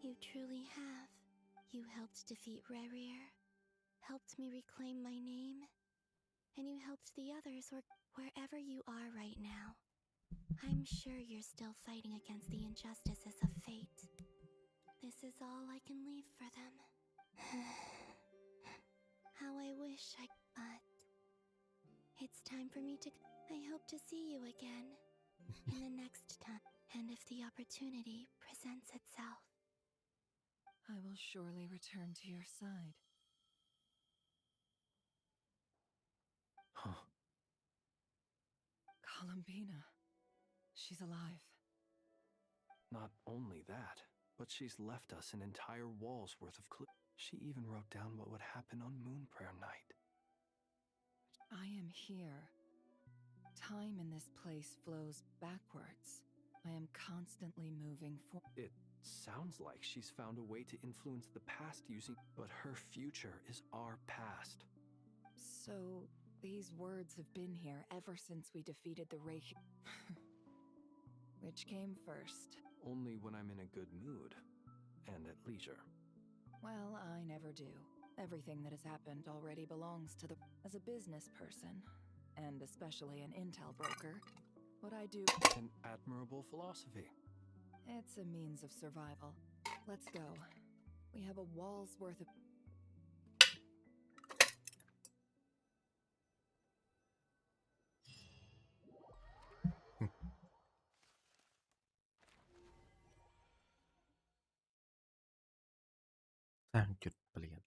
Speaker 16: You truly have. You helped defeat Rerir, helped me reclaim my name, and you helped the others wherever you are right now. I'm sure you're still fighting against the injustices of fate. This is all I can leave for them. How I wish I could. It's time for me to... I hope to see you again in the next time, and if the opportunity presents itself.
Speaker 4: I will surely return to your side.
Speaker 10: Huh.
Speaker 4: Columbina. She's alive.
Speaker 10: Not only that, but she's left us an entire wall's worth of clues. She even wrote down what would happen on Moon Prayer Night.
Speaker 4: I am here. Time in this place flows backwards. I am constantly moving forward.
Speaker 10: It sounds like she's found a way to influence the past using... But her future is our past.
Speaker 4: So, these words have been here ever since we defeated the Reich. Which came first?
Speaker 10: Only when I'm in a good mood. And at leisure.
Speaker 4: Well, I never do. Everything that has happened already belongs to the... As a business person, and especially an intel broker, what I do...
Speaker 10: An admirable philosophy.
Speaker 4: It's a means of survival. Let's go. We have a wall's worth of...
Speaker 1: สร้างจุดเปลี่ยน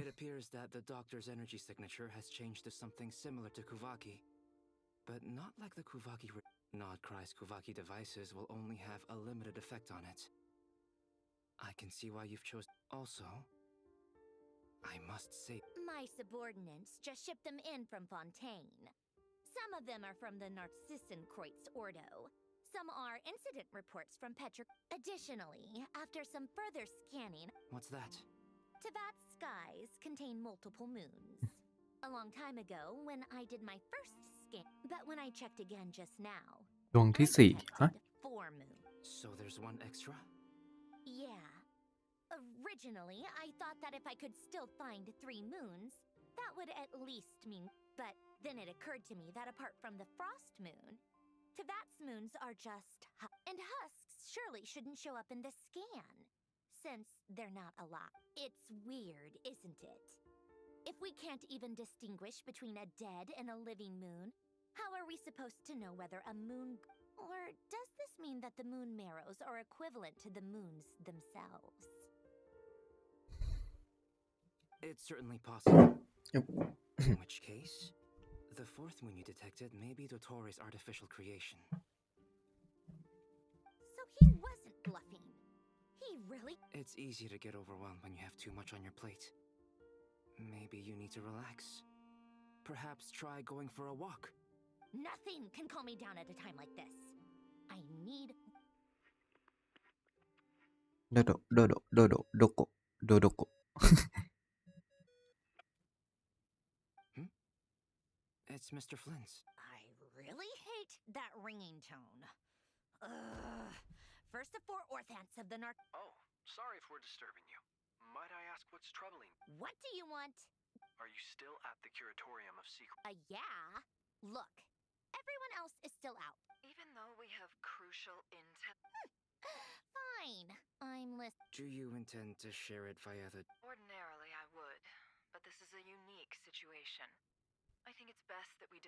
Speaker 18: It appears that the doctor's energy signature has changed to something similar to Kuvaki, but not like the Kuvaki. Nodcry's Kuvaki devices will only have a limited effect on it. I can see why you've chosen. Also, I must say...
Speaker 6: My subordinates just shipped them in from Fontaine. Some of them are from the Narcissenkreuz Ordo. Some are incident reports from Petra. Additionally, after some further scanning...
Speaker 18: What's that?
Speaker 6: Teyvat's skies contain multiple moons. A long time ago, when I did my first scan... But when I checked again just now...
Speaker 1: ดวงที่สี่ฮะ
Speaker 6: 4 moons.
Speaker 18: So there's one extra?
Speaker 6: Yeah. Originally, I thought that if I could still find 3 moons, that would at least mean... But then it occurred to me that apart from the frost moon, Teyvat's moons are just... And husks surely shouldn't show up in the scan, since they're not alive. It's weird, isn't it? If we can't even distinguish between a dead and a living moon, how are we supposed to know whether a moon... Or does this mean that the moon marrows are equivalent to the moons themselves?
Speaker 18: It's certainly possible. In which case, the 4th moon you detected may be Dottore artificial creation.
Speaker 6: So he wasn't bluffing. He really...
Speaker 18: It's easy to get overwhelmed when you have too much on your plate. Maybe you need to relax. Perhaps try going for a walk.
Speaker 6: Nothing can calm me down at a time like this. I need...
Speaker 1: โดโดโดโดโดโดโดโกโดโดโก
Speaker 18: It's Mr. Flynn's.
Speaker 6: I really hate that ringing tone. Ugh. First the 4 orthants of the narc...
Speaker 5: Oh, sorry if we're disturbing you. Might I ask what's troubling?
Speaker 6: What do you want?
Speaker 5: Are you still at the Curatorium of Secret?
Speaker 6: Yeah. Look, everyone else is still out.
Speaker 4: Even though we have crucial intel...
Speaker 6: Fine. I'm listening.
Speaker 18: Do you intend to share it via the...
Speaker 4: Ordinarily, I would, but this is a unique situation. I think it's best that we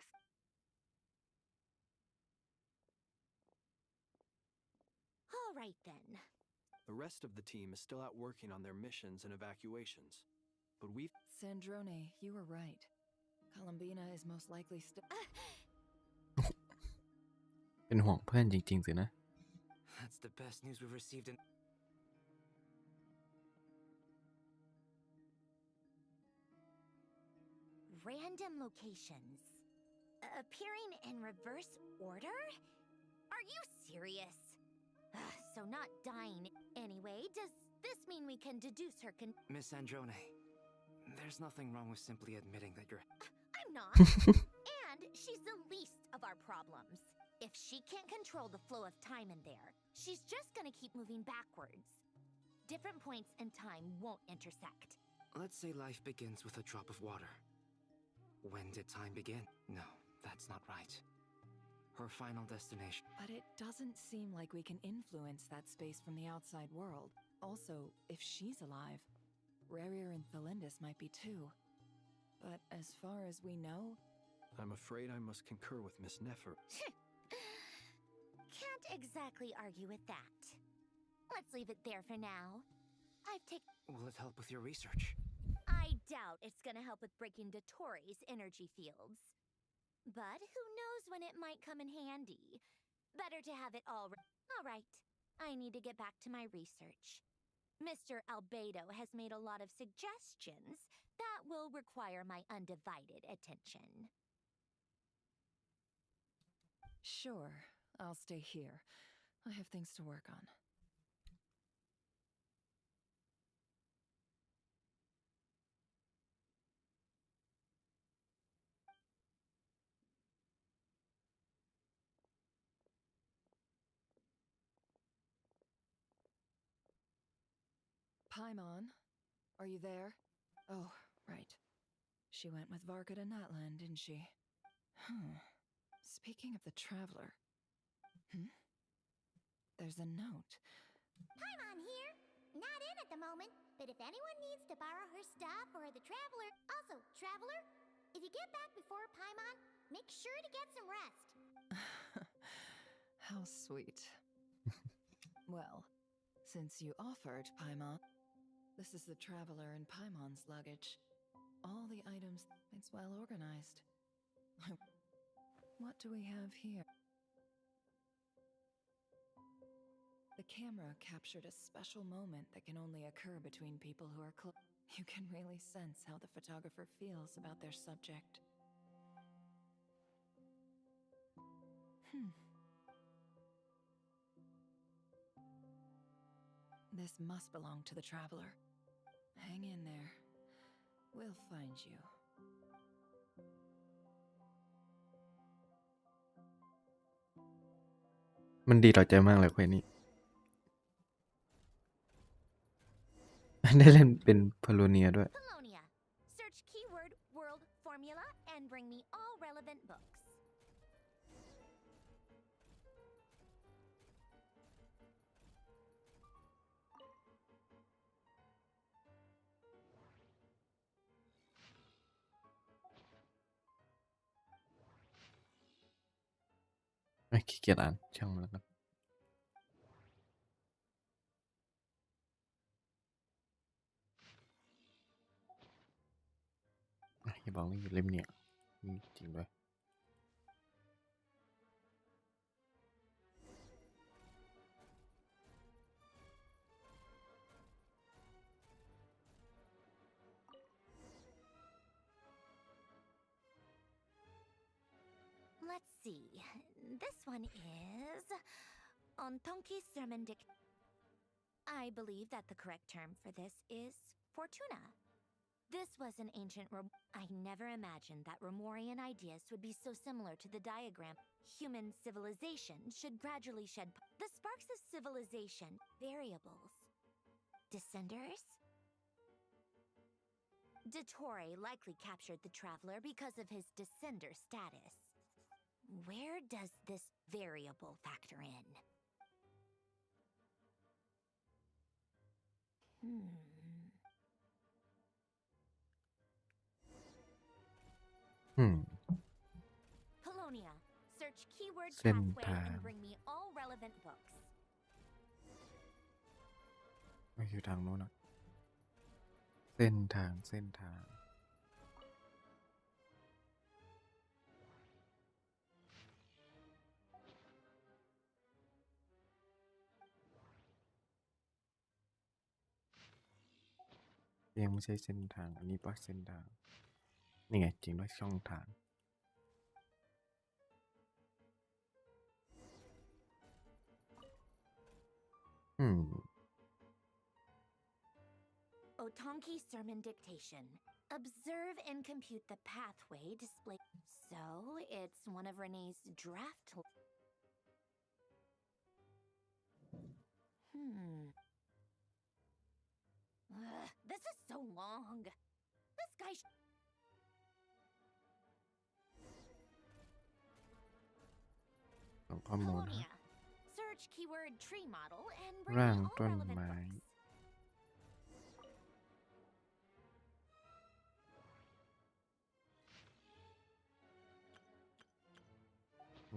Speaker 6: All right then.
Speaker 10: The rest of the team is still out working on their missions and evacuations. But we've...
Speaker 4: Sandrone, you were right. Columbina is most likely still...
Speaker 1: เป็นห่วงเพื่อนจริงๆสินะ
Speaker 18: That's the best news we've received in...
Speaker 6: Random locations. Appearing in reverse order? Are you serious? So not dying. Anyway, does this mean we can deduce her
Speaker 18: Miss Androne, there's nothing wrong with simply admitting that you're...
Speaker 6: I'm not. And she's the least of our problems. If she can't control the flow of time in there, she's just gonna keep moving backwards. Different points in time won't intersect.
Speaker 18: Let's say life begins with a drop of water. When did time begin? No, that's not right. Her final destination.
Speaker 4: But it doesn't seem like we can influence that space from the outside world. Also, if she's alive, Rerir and Thelindis might be too. But as far as we know...
Speaker 10: I'm afraid I must concur with Miss Nefer.
Speaker 6: Can't exactly argue with that. Let's leave it there for now. I've taken...
Speaker 18: Will it help with your research?
Speaker 6: I doubt it's gonna help with breaking Dottoro's energy fields. But who knows when it might come in handy. Better to have it all right. I need to get back to my research. Mr. Albedo has made a lot of suggestions that will require my undivided attention.
Speaker 4: Sure, I'll stay here. I have things to work on. Paimon, are you there? Oh, right. She went with Varka to Natlan, didn't she? Speaking of the Traveler... There's a note.
Speaker 6: Paimon here. Not in at the moment, but if anyone needs to borrow her stuff or the Traveler... Also, Traveler, if you get back before Paimon, make sure to get some rest.
Speaker 4: How sweet. Well, since you offered, Paimon... This is the Traveler and Paimon's luggage. All the items, it's well organized. What do we have here? The camera captured a special moment that can only occur between people who are close. You can really sense how the photographer feels about their subject. This must belong to the Traveler. Hang in there. We'll find you.
Speaker 1: มันดีต่อใจมากเลยเควสนี้ ได้เล่นเป็นพโลเนียด้วย
Speaker 6: Polonia. Search keyword world formula and bring me all relevant books.
Speaker 1: ขี้เกียจอ่านช่างมันแล้วกันอย่าบอกว่าอยู่เล่มเนี่ยจริงด้วย
Speaker 6: Let's see. This one is Ontonki Sermon I believe that the correct term for this is Fortuna. This was an ancient I never imagined that Romorian ideas would be so similar to the diagram. Human civilization should gradually shed the sparks of civilization. Variables. Descenders? Dottore likely captured the Traveler because of his descender status. Where does this variable factor in? Polonia. Search keyword pathway and bring me all relevant books.
Speaker 1: ไม่อยู่ทางโน้นนะเส้นทางยังไม่ใช่เส้นทางอันนี้ปะเส้นทางนี่ไงจริงด้วยช่องทาง
Speaker 6: Otonki sermon dictation. Observe and compute the pathway displayed. So, it's one of Renee's draft. This is so long. This guy.
Speaker 1: ส่งข้อมูลนะ
Speaker 6: Search keyword tree model and
Speaker 1: ร่าง
Speaker 6: bring all
Speaker 1: ต้น
Speaker 6: relevant
Speaker 1: ไม้
Speaker 6: books.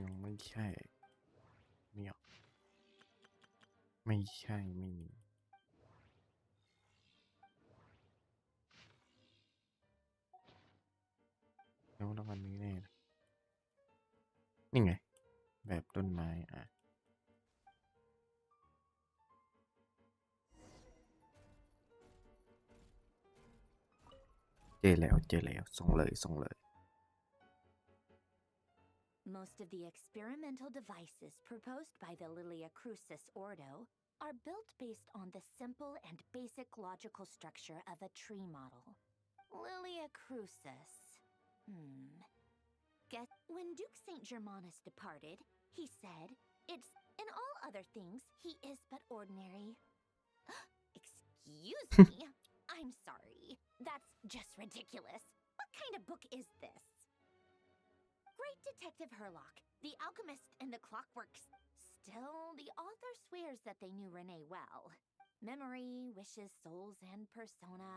Speaker 1: ยังไม่ใช่เนี่ยไม่ใช่ไม่มีแล้วรางวัลนี้แน่นะนี่ไงแบบต้นไม้เจอแล้วส่งเลย
Speaker 6: Most of the experimental devices proposed by the Lilia Crucis Ordo are built based on the simple and basic logical structure of a tree model. Lilia Crucis. Guess when Duke St. Germanus departed, he said, "It's in all other things, he is but ordinary." Excuse me? I'm sorry. That's just ridiculous. What kind of book is this? Great Detective Herlock, the alchemist and the clockworks. Still, the author swears that they knew Renee well. Memory, wishes, souls, and persona.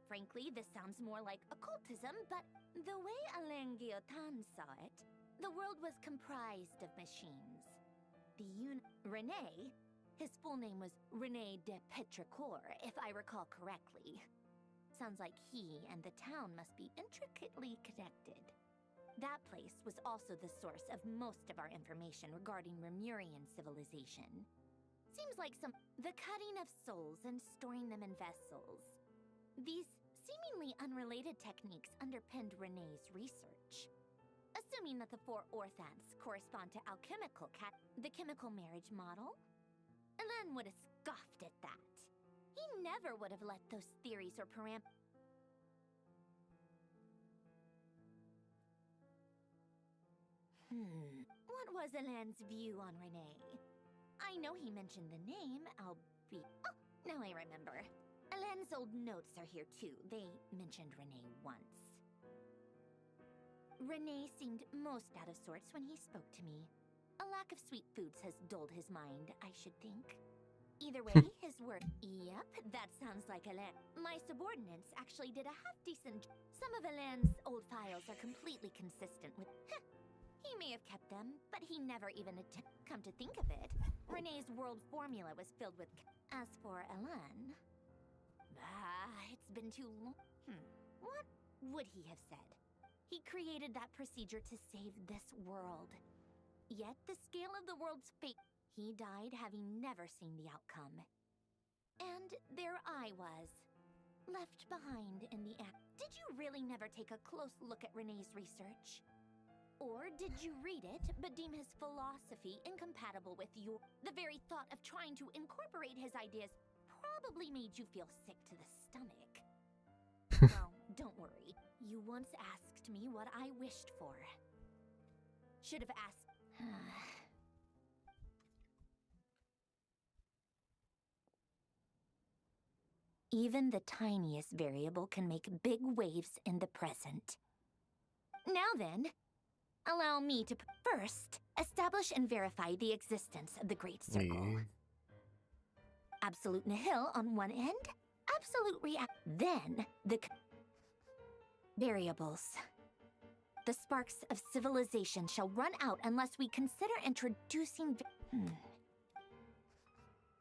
Speaker 6: Frankly, this sounds more like occultism, but the way Alain Guillotin saw it, the world was comprised of machines. Renee, his full name was Renee de Petrichor, if I recall correctly. Sounds like he and the town must be intricately connected. That place was also the source of most of our information regarding Remurian civilization. Seems like the cutting of souls and storing them in vessels. These seemingly unrelated techniques underpinned Renee's research. Assuming that the 4 orthants correspond to the chemical marriage model, Alain would have scoffed at that. He never would have let those theories or parameters. What was Alain's view on Renee? I know he mentioned the name, albeit... Oh, now I remember. Alain's old notes are here too. They mentioned Renee once. Renee seemed most out of sorts when he spoke to me. A lack of sweet foods has dulled his mind, I should think. Either way, his work... Yep, that sounds like Alain. My subordinates actually did a half-decent... Some of Alain's old files are completely consistent with... He may have kept them, but he never even come to think of it. Renee's world formula was filled with... As for Alain... it's been too long. What would he have said? He created that procedure to save this world. Yet the scale of the world's fate... He died having never seen the outcome. And there I was, left behind in the act. Did you really never take a close look at Renee's research? Or did you read it, but deem his philosophy incompatible with your... The very thought of trying to incorporate his ideas probably made you feel sick to the stomach. Well, don't worry. You once asked me what I wished for. Should have asked... Even the tiniest variable can make big waves in the present. Now then, allow me to first establish and verify the existence of the Great Circle. Absolute nihil on one end, absolute then the variables. The sparks of civilization shall run out unless we consider introducing...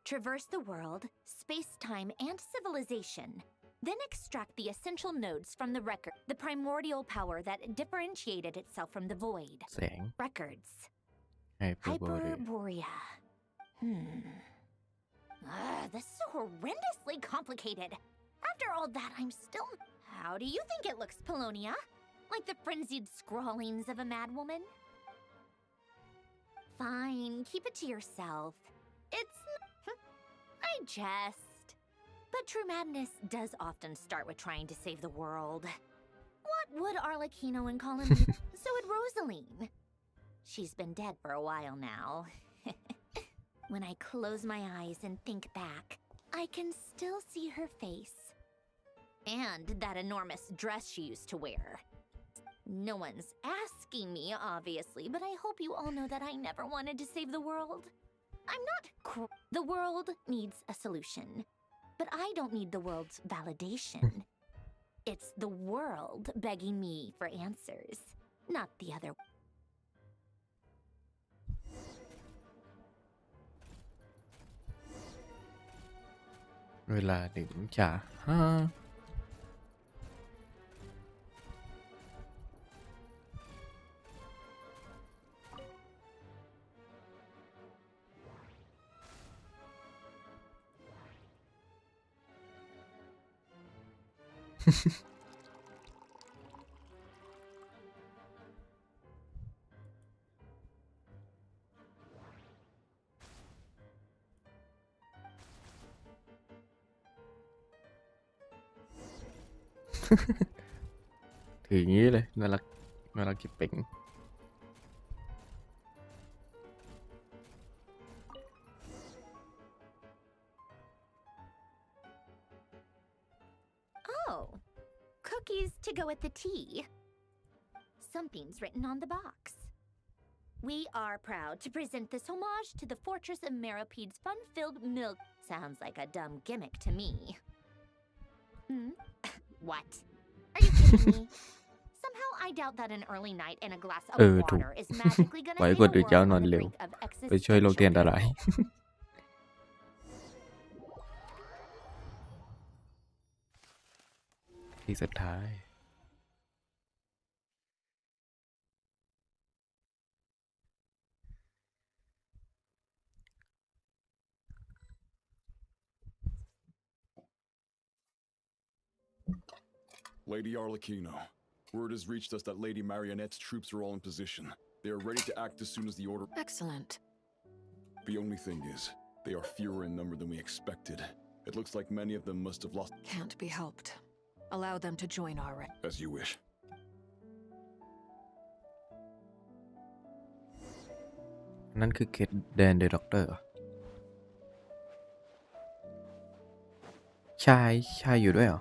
Speaker 6: traverse the world, space-time, and civilization, then extract the essential nodes from the record, the primordial power that differentiated itself from the void.
Speaker 1: แสง
Speaker 6: Records.
Speaker 1: Hyperborea.
Speaker 6: Hyperborea. This is horrendously complicated. After all that, I'm still... How do you think it looks, Polonia? Like the frenzied scrawlings of a madwoman? Fine, keep it to yourself. It's... I jest. But true madness does often start with trying to save the world. What would Arlecchino and Colin do? So would Rosaline. She's been dead for a while now. When I close my eyes and think back, I can still see her face. And that enormous dress she used to wear. No one's asking me, obviously, but I hope you all know that I never wanted to save the world. I'm not the world needs a solution, but I don't need the world's validation. It's the world begging me for answers, not the other.
Speaker 1: เวลาดื่มชาถืออย่างนี้เลยน่ารักน่ารักจิบเป่ง
Speaker 6: Oh, cookies to go with the tea. Something's written on the box. We are proud to present this homage to the Fortress of Meropede's fun-filled milk. Sounds like a dumb gimmick to me. What? Are you kidding me? Somehow I doubt that an early night in a glass of water is magically gonna save the world on the brink of existential
Speaker 1: ไปช่วยโลกที่อันตราย ที่สุดท้าย
Speaker 20: Lady Arlecchino, word has reached us that Lady Marionette's troops are all in position. They are ready to act as soon as the order...
Speaker 14: Excellent.
Speaker 20: The only thing is, they are fewer in number than we expected. It looks like many of them must have lost...
Speaker 14: Can't be helped. Allow them to join our...
Speaker 20: As you wish.
Speaker 1: นั่นคือเขตแดนเดอะด็อกเตอร์ชายอยู่ด้วยเหรอ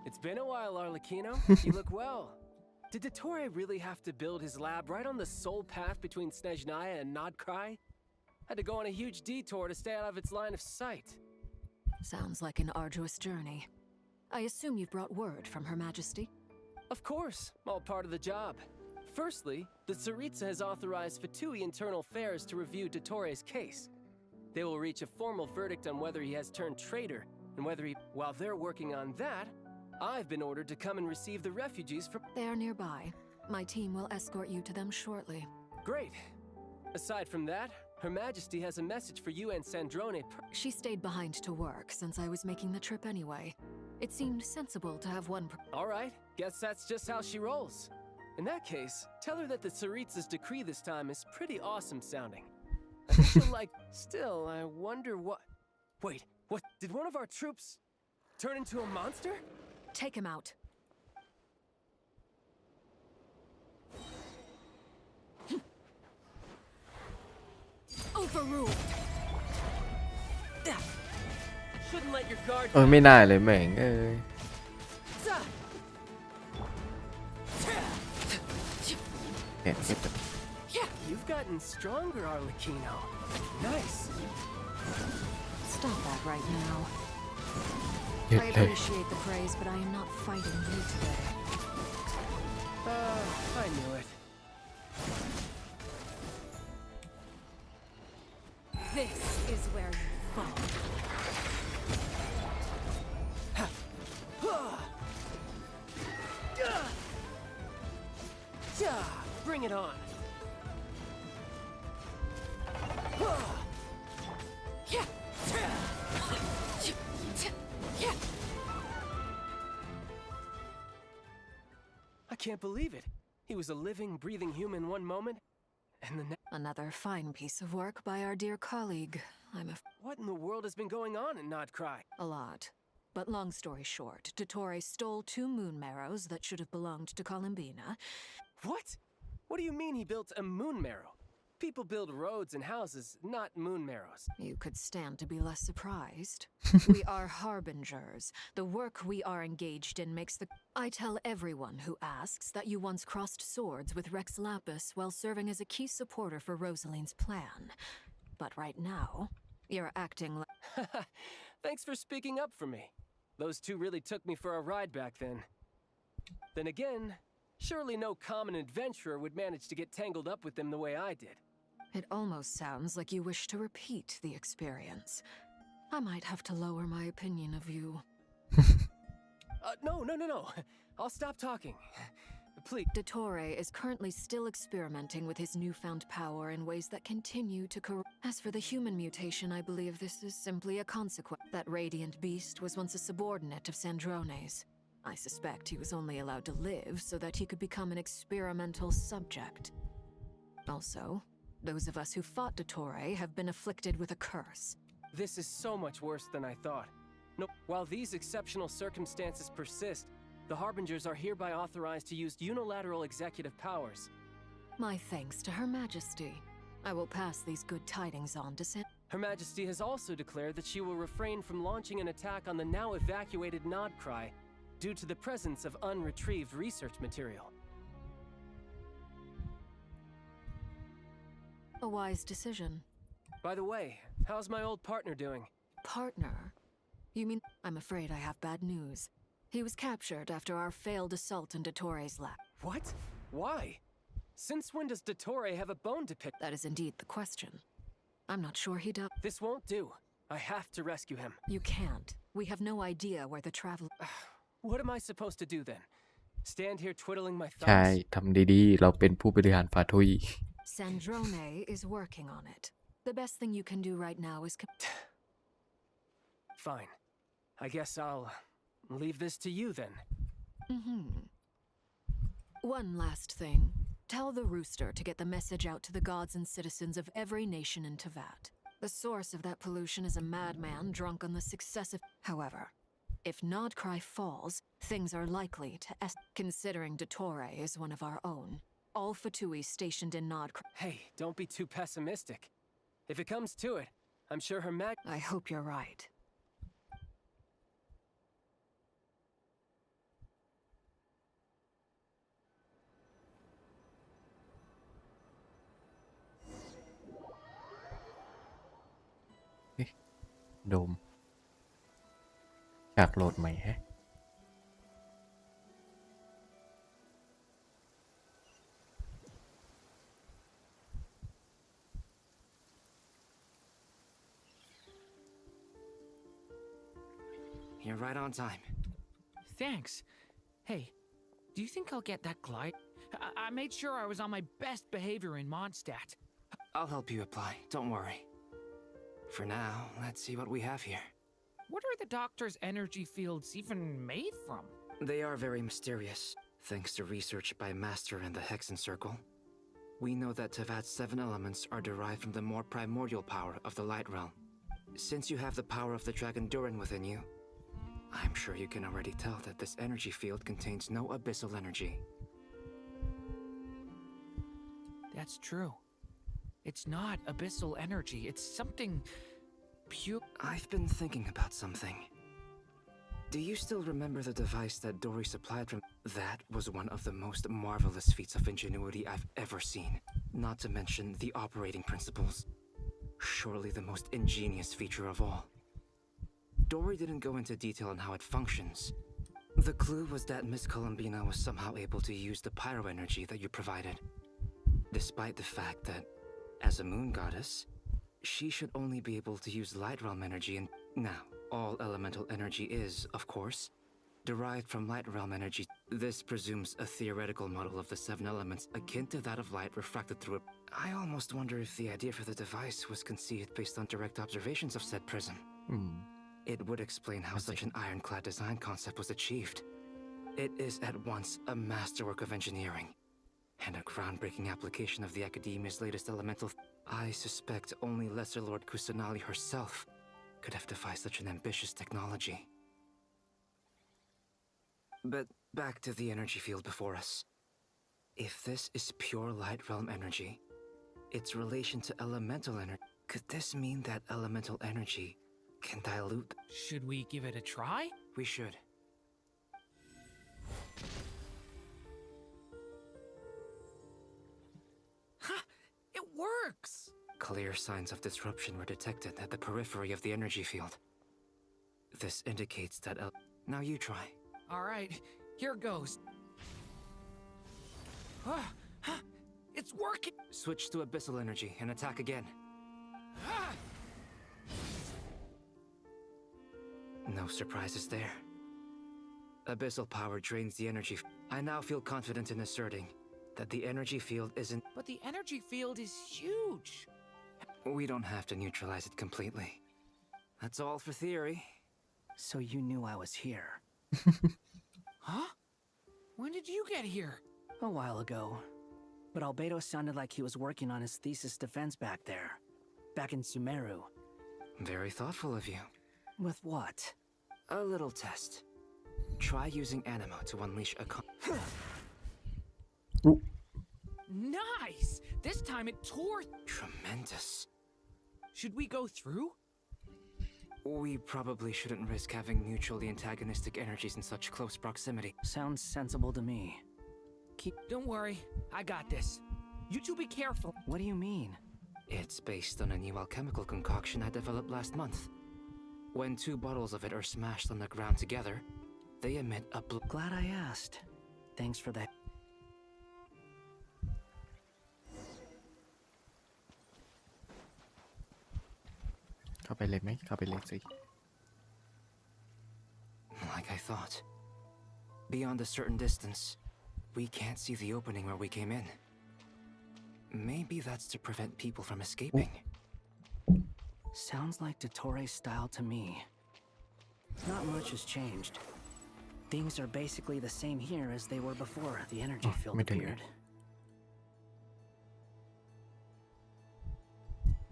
Speaker 10: It's been a while, Arlecchino. You look well. Did Dottore really have to build his lab right on the sole path between Snezhnaya and Nodcry? Had to go on a huge detour to stay out of its line of sight.
Speaker 14: Sounds like an arduous journey. I assume you've brought word from Her Majesty?
Speaker 10: Of course, all part of the job. Firstly, the Tsaritsa has authorized Fatui Internal Affairs to review Dottore's case. They will reach a formal verdict on whether he has turned traitor, and whether he... While they're working on that, I've been ordered to come and receive the refugees from...
Speaker 14: They are nearby. My team will escort you to them shortly.
Speaker 10: Great. Aside from that, Her Majesty has a message for you and Sandrone.
Speaker 14: She stayed behind to work since I was making the trip anyway. It seemed sensible to have one...
Speaker 10: All right, guess that's just how she rolls. In that case, tell her that the Tsaritsa's decree this time is pretty awesome sounding. I think she'll like... Still, I wonder what... Wait, what? Did one of our troops turn into a monster?
Speaker 14: Take him out. Overruled.
Speaker 10: Shouldn't let your guard.
Speaker 1: ไม่ได้เลยแม่ง
Speaker 10: You've gotten stronger, Arlecchino. Nice.
Speaker 14: Stop that right now. I appreciate the praise, but I am not fighting you today.
Speaker 10: I knew it.
Speaker 14: This is where you fall.
Speaker 10: Bring it on. I can't believe it. He was a living, breathing human one moment, and the next.
Speaker 14: Another fine piece of work by our dear colleague.
Speaker 10: What in the world has been going on in Not Cry?
Speaker 14: A lot. But long story short, Dottore stole 2 moon marrows that should have belonged to Columbina.
Speaker 10: What? What do you mean he built a moon marrow? People build roads and houses, not moon marrows.
Speaker 14: You could stand to be less surprised. We are harbingers. The work we are engaged in makes the... I tell everyone who asks that you once crossed swords with Rex Lapis while serving as a key supporter for Rosaline's plan. But right now, you're acting like...
Speaker 10: Thanks for speaking up for me. Those 2 really took me for a ride back then. Then again, surely no common adventurer would manage to get tangled up with them the way I did.
Speaker 14: It almost sounds like you wish to repeat the experience. I might have to lower my opinion of you.
Speaker 10: No. I'll stop talking. Please.
Speaker 14: Dottore is currently still experimenting with his newfound power in ways that continue to As for the human mutation, I believe this is simply a consequence. That radiant beast was once a subordinate of Sandrone's. I suspect he was only allowed to live so that he could become an experimental subject. Also, those of us who fought Dottore have been afflicted with a curse.
Speaker 10: This is so much worse than I thought. No, while these exceptional circumstances persist, the Harbingers are hereby authorized to use unilateral executive powers.
Speaker 14: My thanks to Her Majesty. I will pass these good tidings on to
Speaker 10: Her Majesty has also declared that she will refrain from launching an attack on the now evacuated Nodcry due to the presence of unretrieved research material.
Speaker 14: A wise decision.
Speaker 10: By the way, how's my old partner doing?
Speaker 14: Partner? You mean... I'm afraid I have bad news. He was captured after our failed assault in Dottore's lab.
Speaker 10: What? Why? Since when does Dottore have a bone to pick?
Speaker 14: That is indeed the question. I'm not sure he does.
Speaker 10: This won't do. I have to rescue him.
Speaker 14: You can't. We have no idea where the traveler...
Speaker 10: What am I supposed to do then? Stand here twiddling my
Speaker 1: ใช่
Speaker 10: thumbs?
Speaker 1: ทำดีๆ เราเป็นผู้บริหารฝ่าทุย
Speaker 14: Sandrone is working on it. The best thing you can do right now is...
Speaker 10: Fine. I guess I'll leave this to you then.
Speaker 14: One last thing. Tell the rooster to get the message out to the gods and citizens of every nation in Tevat. The source of that pollution is a madman drunk on the success of... However, if Nodcry falls, things are likely to considering Dottore is one of our own. All Fatui stationed in Nodcry...
Speaker 10: Hey, don't be too pessimistic. If it comes to it, I'm sure Her Mag...
Speaker 14: I hope you're right. .
Speaker 1: โดมฉากโหลดใหม่แฮะ
Speaker 18: You're right on time.
Speaker 15: Thanks. Hey, do you think I'll get that glide? I made sure I was on my best behavior in Mondstadt.
Speaker 18: I'll help you apply, don't worry. For now, let's see what we have here.
Speaker 15: What are the doctor's energy fields even made from?
Speaker 18: They are very mysterious, thanks to research by Master in the Hexen Circle. We know that Tevat's 7 elements are derived from the more primordial power of the Light Realm. Since you have the power of the Dragon Durin within you, I'm sure you can already tell that this energy field contains no abyssal energy.
Speaker 15: That's true. It's not abyssal energy, it's something pure.
Speaker 18: I've been thinking about something. Do you still remember the device that Dory supplied from? That was one of the most marvelous feats of ingenuity I've ever seen. Not to mention the operating principles. Surely the most ingenious feature of all. Dory didn't go into detail on how it functions. The clue was that Miss Columbina was somehow able to use the pyro energy that you provided. Despite the fact that, as a moon goddess, she should only be able to use light realm energy and now, all elemental energy is, of course, derived from light realm energy. This presumes a theoretical model of the 7 elements akin to that of light refracted through it. I almost wonder if the idea for the device was conceived based on direct observations of said prism. It would explain how such an ironclad design concept was achieved. It is at once a masterwork of engineering and a groundbreaking application of the Academia's latest elemental. I suspect only Lesser Lord Kusanali herself could have devised such an ambitious technology. But back to the energy field before us. If this is pure light realm energy, its relation to elemental energy, could this mean that elemental energy can dilute?
Speaker 15: Should we give it a try?
Speaker 18: We should.
Speaker 15: It works!
Speaker 18: Clear signs of disruption were detected at the periphery of the energy field. This indicates that now you try.
Speaker 15: Alright, here goes. It's working!
Speaker 18: Switch to abyssal energy and attack again. No surprises there. Abyssal power drains the energy. I now feel confident in asserting that the energy field isn't.
Speaker 15: But the energy field is huge!
Speaker 18: We don't have to neutralize it completely. That's all for theory.
Speaker 21: So you knew I was here?
Speaker 15: Huh? When did you get here?
Speaker 21: A while ago. But Albedo sounded like he was working on his thesis defense back there. Back in Sumeru.
Speaker 18: Very thoughtful of you.
Speaker 21: With what?
Speaker 18: A little test. Try using Animo to unleash a
Speaker 15: Nice! This time it tore.
Speaker 18: Tremendous.
Speaker 15: Should we go through?
Speaker 18: We probably shouldn't risk having mutually antagonistic energies in such close proximity.
Speaker 21: Sounds sensible to me.
Speaker 15: Don't worry, I got this. You two be careful.
Speaker 21: What do you mean?
Speaker 18: It's based on a new alchemical concoction I developed last month. When 2 bottles of it are smashed on the ground together, they emit a
Speaker 21: Glad I asked. Thanks for that.
Speaker 18: Like I thought. Beyond a certain distance, we can't see the opening where we came in. Maybe that's to prevent people from escaping.
Speaker 21: Sounds like Dottore style to me. Not much has changed. Things are basically the same here as they were before the energy field appeared.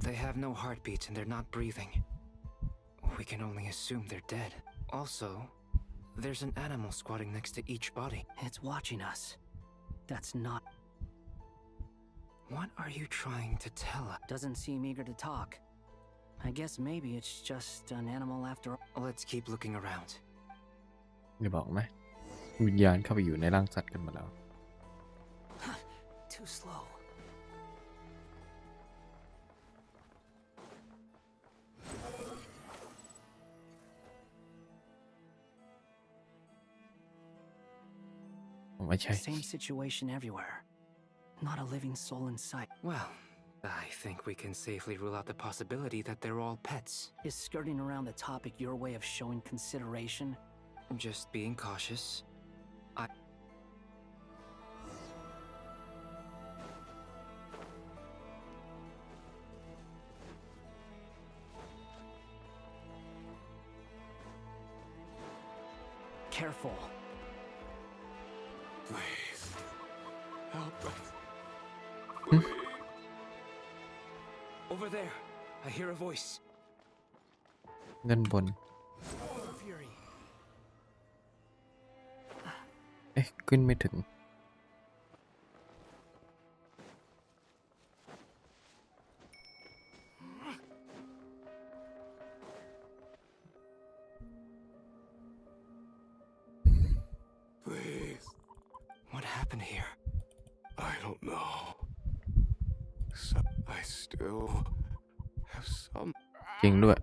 Speaker 18: They have no heartbeats and they're not breathing. We can only assume they're dead. Also, there's an animal squatting next to each body.
Speaker 21: It's watching us. That's not...
Speaker 18: What are you trying to tell us?
Speaker 21: Doesn't seem eager to talk. I guess maybe it's just an animal after all.
Speaker 18: Let's keep looking around.
Speaker 1: อย่าบอกไหมวิญญาณเข้าไปอยู่ในร่างสัตว์กันหมดแล้ว
Speaker 21: Too slow. Same situation everywhere. Not a living soul in sight.
Speaker 18: Well, I think we can safely rule out the possibility that they're all pets.
Speaker 21: Is skirting around the topic your way of showing consideration?
Speaker 18: Just being cautious.
Speaker 21: Careful.
Speaker 5: Please. Help us.
Speaker 18: Over there. I hear a voice.
Speaker 1: ด้านบน เอ๊ะขึ้นไม่ถึง
Speaker 5: Please.
Speaker 18: What happened here?
Speaker 5: I don't know. So I still have some.
Speaker 1: จริงด้วย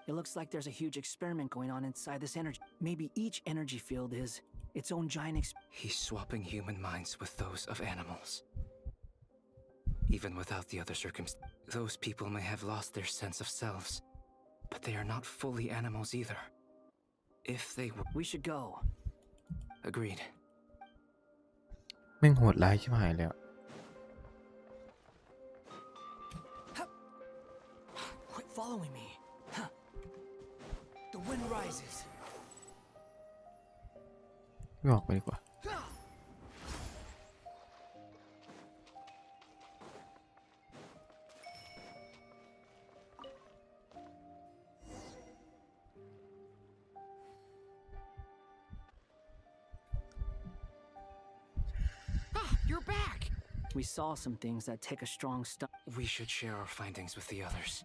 Speaker 21: It looks like there's a huge experiment going on inside this energy. Maybe each energy field is its own giant
Speaker 18: He's swapping human minds with those of animals. even without the other circumstances. Those people may have lost their sense of selves, but they are not fully animals either. If they were...
Speaker 21: We should go.
Speaker 18: Agreed.
Speaker 1: แม่งโหดร้ายชิบหายเลยอะ
Speaker 21: Quit following me. Huh. The wind rises.
Speaker 1: ไม่ออกไปดีกว่า
Speaker 9: You're back!
Speaker 21: We saw some things that take a strong stomach.
Speaker 18: We should share our findings with the others.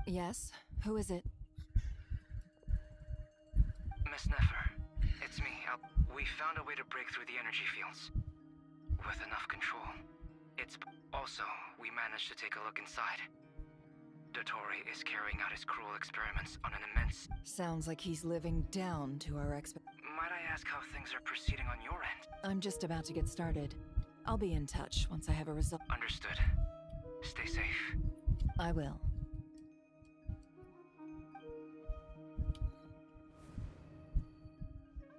Speaker 4: Yes? Who is it?
Speaker 18: Miss Nefer, it's me. We found a way to break through the energy fields. With enough control. Also, we managed to take a look inside. Dottore is carrying out his cruel experiments on an immense...
Speaker 4: Sounds like he's living down to our
Speaker 18: Might I ask how things are proceeding on your end?
Speaker 4: I'm just about to get started. I'll be in touch once I have a result.
Speaker 18: Understood. Stay safe.
Speaker 4: I will.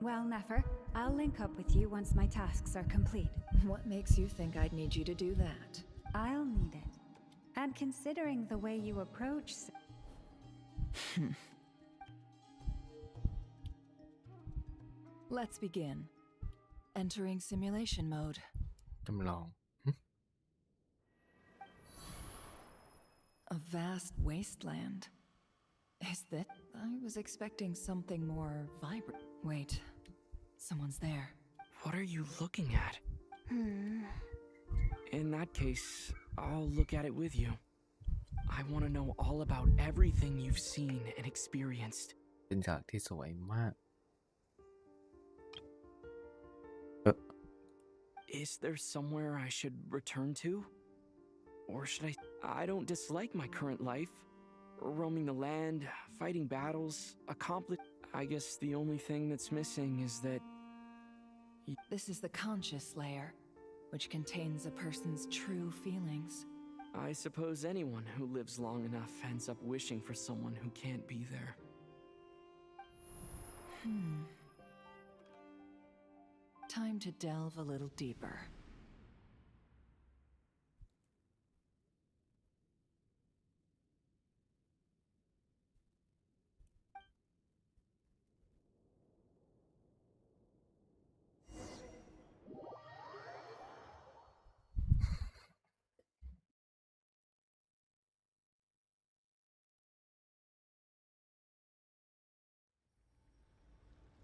Speaker 2: Well, Nefer, I'll link up with you once my tasks are complete.
Speaker 4: What makes you think I'd need you to do that?
Speaker 2: I'll need it. And considering the way you approach...
Speaker 4: Let's begin. Entering simulation mode.
Speaker 1: จำลอง
Speaker 4: A vast wasteland. Is that... I was expecting something more vibrant. Wait. Someone's there.
Speaker 9: What are you looking at? In that case, I'll look at it with you. I want to know all about everything you've seen and experienced.
Speaker 1: เป็นฉากที่สวยมาก
Speaker 9: Is there somewhere I should return to? Or should I don't dislike my current life. Roaming the land, fighting battles, I guess the only thing that's missing is that...
Speaker 4: This is the conscious layer, which contains a person's true feelings.
Speaker 9: I suppose anyone who lives long enough ends up wishing for someone who can't be there.
Speaker 4: Time to delve a little deeper.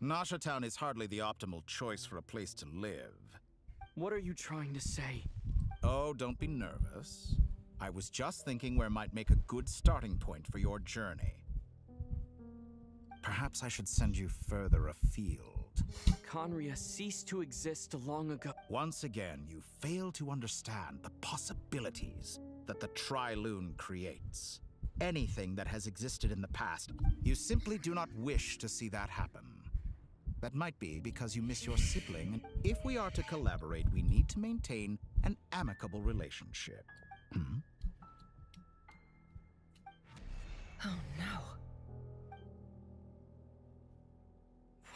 Speaker 11: Nasha Town is hardly the optimal choice for a place to live.
Speaker 9: What are you trying to say?
Speaker 11: Oh, don't be nervous. I was just thinking where might make a good starting point for your journey. Perhaps I should send you further afield.
Speaker 9: Conria ceased to exist long ago.
Speaker 11: Once again, you fail to understand the possibilities that the Tri-Lune creates. Anything that has existed in the past, you simply do not wish to see that happen. That might be because you miss your sibling, and if we are to collaborate, we need to maintain an amicable relationship.
Speaker 4: Oh no.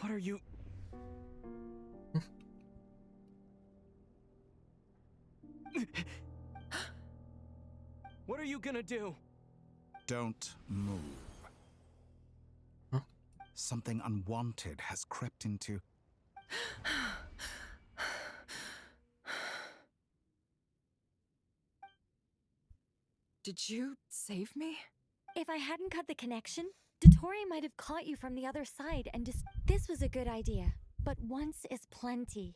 Speaker 9: What are you... What are you gonna do?
Speaker 11: Don't move. Something unwanted has crept into...
Speaker 4: Did you save me?
Speaker 12: If I hadn't cut the connection, Dottore might have caught you from the other side and This was a good idea, but once is plenty.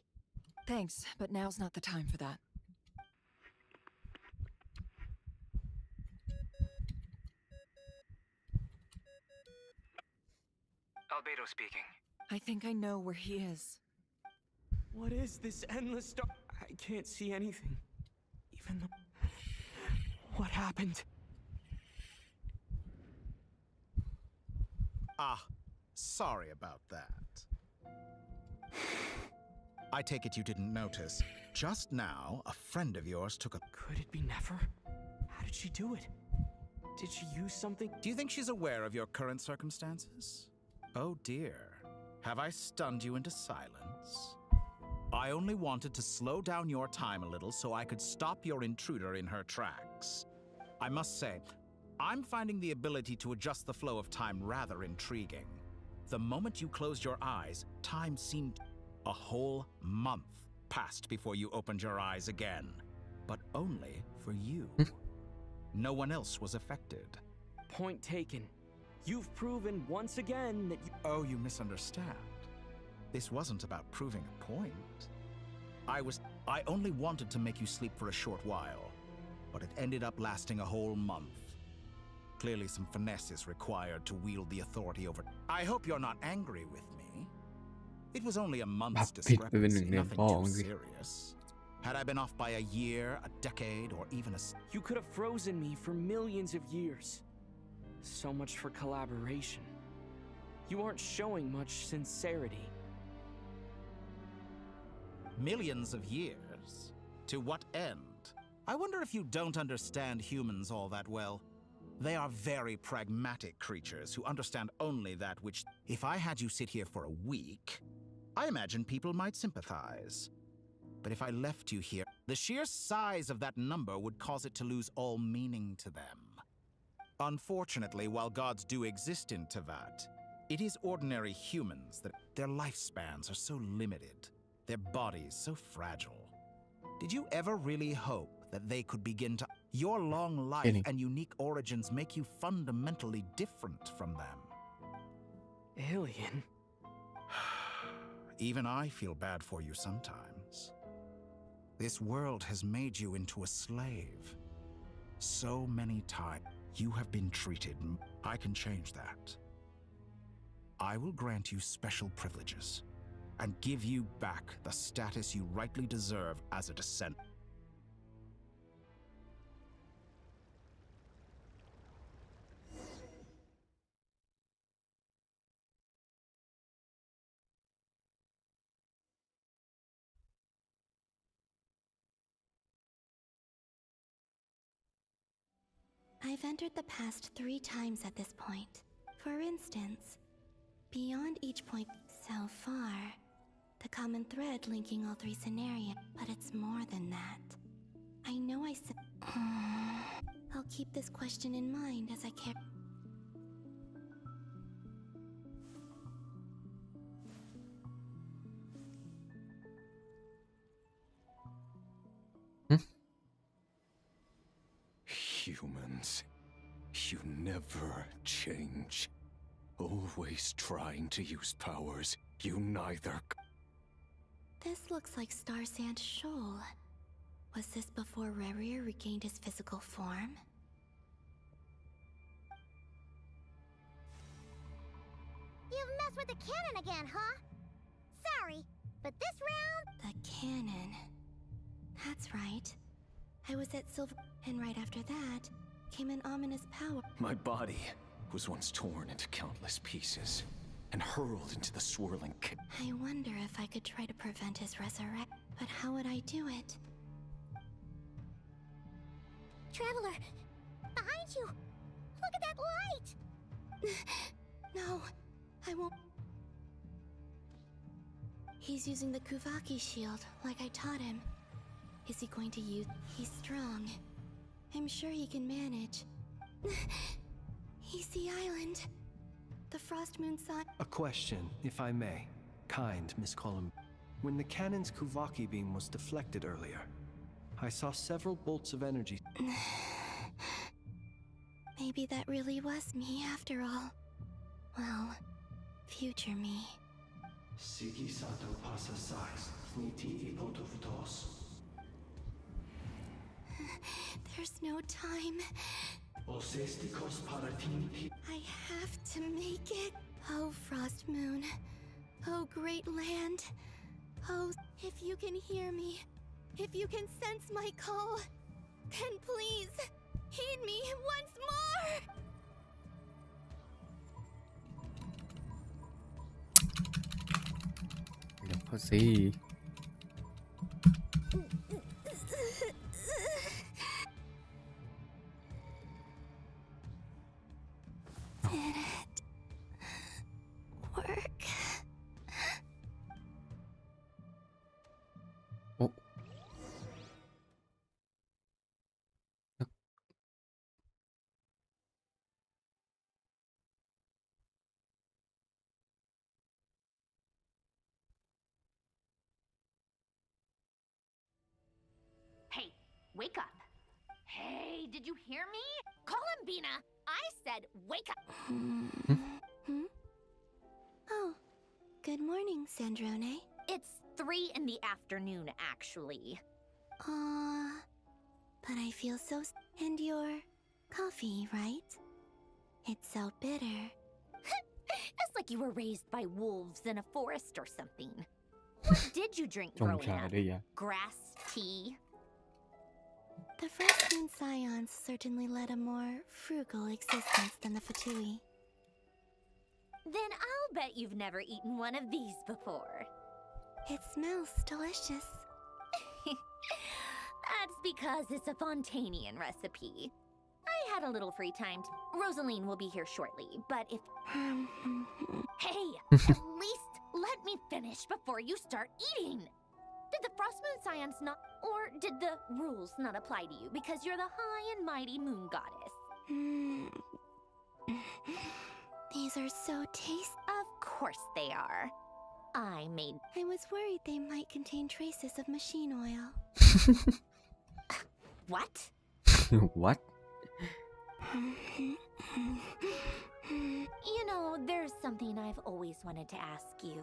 Speaker 4: Thanks, but now's not the time for that.
Speaker 18: Albedo speaking.
Speaker 4: I think I know where he is.
Speaker 9: What is this endless dark? I can't see anything. Even though... What happened?
Speaker 11: Sorry about that. I take it you didn't notice. Just now, a friend of yours took a...
Speaker 9: Could it be Nefer? How did she do it? Did she use something?
Speaker 11: Do you think she's aware of your current circumstances? Oh dear. Have I stunned you into silence? I only wanted to slow down your time a little so I could stop your intruder in her tracks. I must say, I'm finding the ability to adjust the flow of time rather intriguing. The moment you closed your eyes, time seemed a whole month passed before you opened your eyes again. But only for you. No one else was affected.
Speaker 9: Point taken. You've proven once again that you...
Speaker 11: Oh, you misunderstand. This wasn't about proving a point. I only wanted to make you sleep for a short while, but it ended up lasting a whole month. Clearly some finesse is required to wield the authority over... I hope you're not angry with me. It was only a month's discrepancy, nothing too serious. Had I been off by a year, a decade, or even a...
Speaker 9: You could have frozen me for millions of years. So much for collaboration. You aren't showing much sincerity.
Speaker 11: Millions of years? To what end? I wonder if you don't understand humans all that well. They are very pragmatic creatures who understand only that which... If I had you sit here for a week, I imagine people might sympathize. But if I left you here, the sheer size of that number would cause it to lose all meaning to them. Unfortunately, while gods do exist in Tevat, it is ordinary humans that their lifespans are so limited, their bodies so fragile. Did you ever really hope that they could begin to... Your long life and unique origins make you fundamentally different from them.
Speaker 9: Alien?
Speaker 11: Even I feel bad for you sometimes. This world has made you into a slave. So many times you have been treated. I can change that. I will grant you special privileges and give you back the status you rightly deserve as a descendant.
Speaker 16: I've entered the past 3 times at this point. For instance, beyond each point so far, the common thread linking all 3 scenarios, but it's more than that. I know I said... I'll keep this question in mind as I care...
Speaker 13: Humans, you never change. Always trying to use powers you neither...
Speaker 16: This looks like Star Sand Shoal. Was this before Rerir regained his physical form?
Speaker 6: You've messed with the cannon again, huh? Sorry, but this round...
Speaker 16: The cannon. That's right. I was at Silver... And right after that, came an ominous power...
Speaker 13: My body was once torn into countless pieces and hurled into the swirling...
Speaker 16: I wonder if I could try to prevent his resurrection. But how would I do it?
Speaker 6: Traveler! Behind you! Look at that light!
Speaker 16: No, I won't... He's using the Kuvaki shield, like I taught him. Is he going to use... He's strong. I'm sure he can manage. He's the island. The Frost Moon sign...
Speaker 10: A question, if I may. Kind, Miss Colum. When the cannon's Kuvaki beam was deflected earlier, I saw several bolts of energy.
Speaker 16: Maybe that really was me after all. Well, future me.
Speaker 10: Siki sato pasa sais, niti ipotofutos.
Speaker 16: There's no time. I have to make it. Oh, Frost Moon. Oh, great land. Oh, if you can hear me, if you can sense my call, then please, heed me once more!
Speaker 1: เขาสิ
Speaker 16: Did it work?
Speaker 1: โอ้
Speaker 6: Hey, wake up. Hey, did you hear me? Columbina, I said wake up.
Speaker 16: Oh, good morning, Sandrone.
Speaker 6: It's 3 in the afternoon, actually.
Speaker 16: But I feel so... And your coffee, right? It's so bitter.
Speaker 6: It's like you were raised by wolves in a forest or something. What did you drink
Speaker 1: จง
Speaker 6: growing
Speaker 1: ชา
Speaker 6: up?
Speaker 1: ด้วยยะ
Speaker 6: Grass tea?
Speaker 16: The first moon scions certainly led a more frugal existence than the Fatui.
Speaker 6: Then I'll bet you've never eaten one of these before.
Speaker 16: It smells delicious.
Speaker 6: That's because it's a Fontanian recipe. I had a little free time. Rosaline will be here shortly, but if... Hey, at least let me finish before you start eating. Did the Frost Moon Scions not... Or did the rules not apply to you because you're the high and mighty moon goddess?
Speaker 16: These are so tasty.
Speaker 6: Of course they are. I
Speaker 16: was worried they might contain traces of machine oil.
Speaker 6: What?
Speaker 1: What?
Speaker 6: You know, there's something I've always wanted to ask you.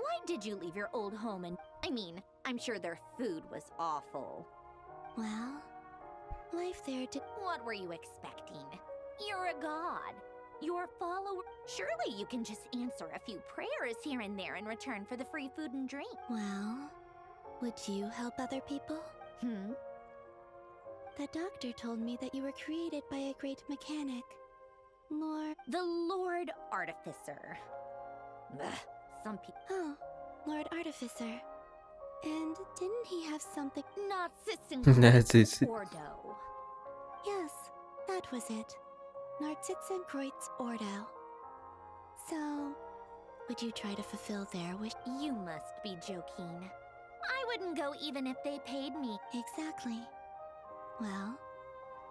Speaker 6: Why did you leave your old home and... I mean, I'm sure their food was awful.
Speaker 16: Well, life there did...
Speaker 6: What were you expecting? You're a god. Your follower... Surely you can just answer a few prayers here and there in return for the free food and drink.
Speaker 16: Well, would you help other people? The doctor told me that you were created by a great mechanic.
Speaker 6: The Lord Artificer. Ugh, some people...
Speaker 16: Oh, Lord Artificer. And didn't he have something...
Speaker 1: Narcissus.
Speaker 6: Ordo.
Speaker 16: Yes, that was it. Narcissenkreuz Ordo. So, would you try to fulfill their wish?
Speaker 6: You must be joking. I wouldn't go even if they paid me.
Speaker 16: Exactly. Well,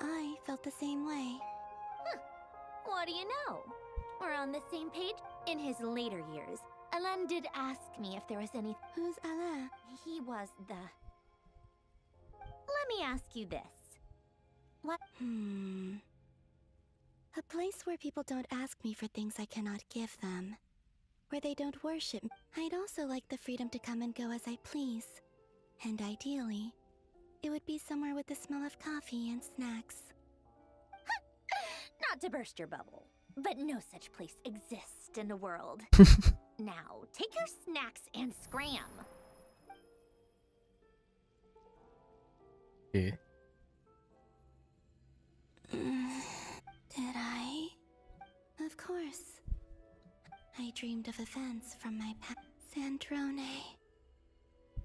Speaker 16: I felt the same way.
Speaker 6: What do you know? We're on the same page. In his later years, Alain did ask me if there was any...
Speaker 16: Who's Alain?
Speaker 6: He was the... Let me ask you this. What?
Speaker 16: A place where people don't ask me for things I cannot give them. Where they don't worship me. I'd also like the freedom to come and go as I please. And ideally, it would be somewhere with the smell of coffee and snacks.
Speaker 6: Not to burst your bubble, but no such place exists in the world. Now, take your snacks and scram.
Speaker 1: Okay.
Speaker 16: Did I? Of course. I dreamed of events from my past. Sandrone.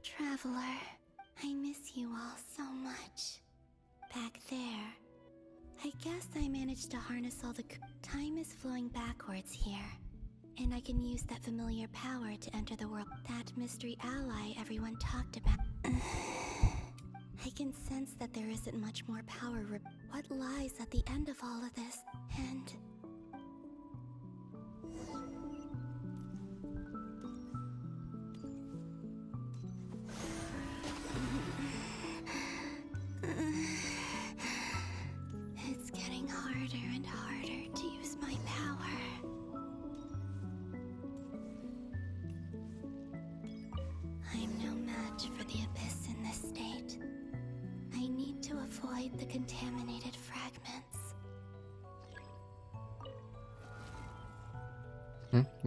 Speaker 16: Traveler. I miss you all so much. Back there. I guess I managed to harness all the... Time is flowing backwards here. And I can use that familiar power to enter the world. That mystery ally everyone talked about. I can sense that there isn't much more power. What lies at the end of all of this? And... It's getting harder and harder to use my power. I'm no match for the abyss in this state. I need to avoid the contaminated fragments.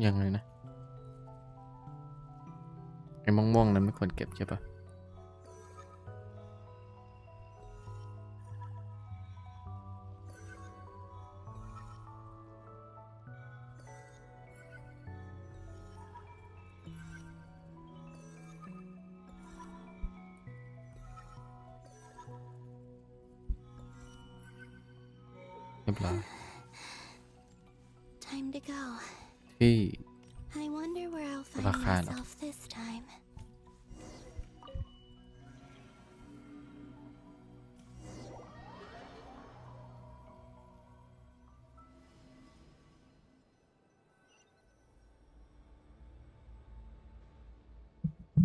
Speaker 1: ยังไงนะ ไอ้ม่วงๆนั้นไม่ควรเก็บใช่ปะ เรียบร้อย
Speaker 16: Time to go.
Speaker 1: ที่
Speaker 16: I wonder where I'll
Speaker 1: ธนา
Speaker 16: find
Speaker 1: คารเหรอ
Speaker 16: myself this time.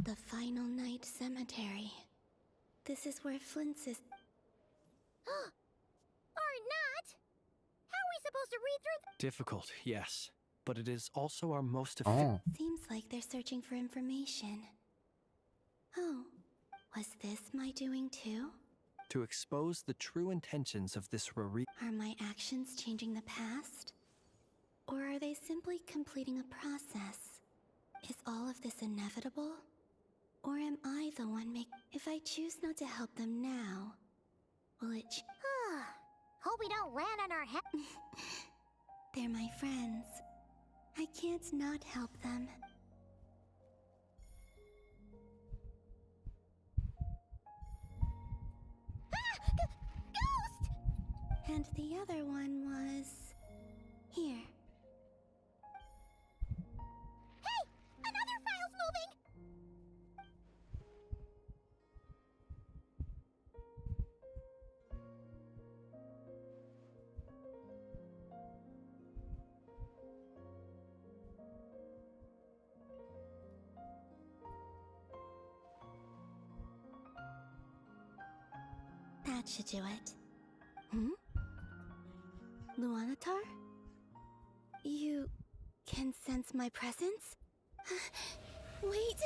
Speaker 16: The final night cemetery. This is where Flint's is.
Speaker 6: Or not? How are we supposed to read through
Speaker 8: Difficult, yes. But it is also our most
Speaker 16: Seems like they're searching for information. Oh, was this my doing too?
Speaker 8: to expose the true intentions of this Rari.
Speaker 16: Are my actions changing the past? Or are they simply completing a process? Is all of this inevitable? Or am I the one If I choose not to help them now, will it
Speaker 6: Hope we don't land on our head.
Speaker 16: They're my friends. I can't not help them.
Speaker 6: Ghost!
Speaker 16: And the other one was... here.
Speaker 6: Hey! Another file's moving!
Speaker 16: That should do it. Luanatar? You can sense my presence? Wait!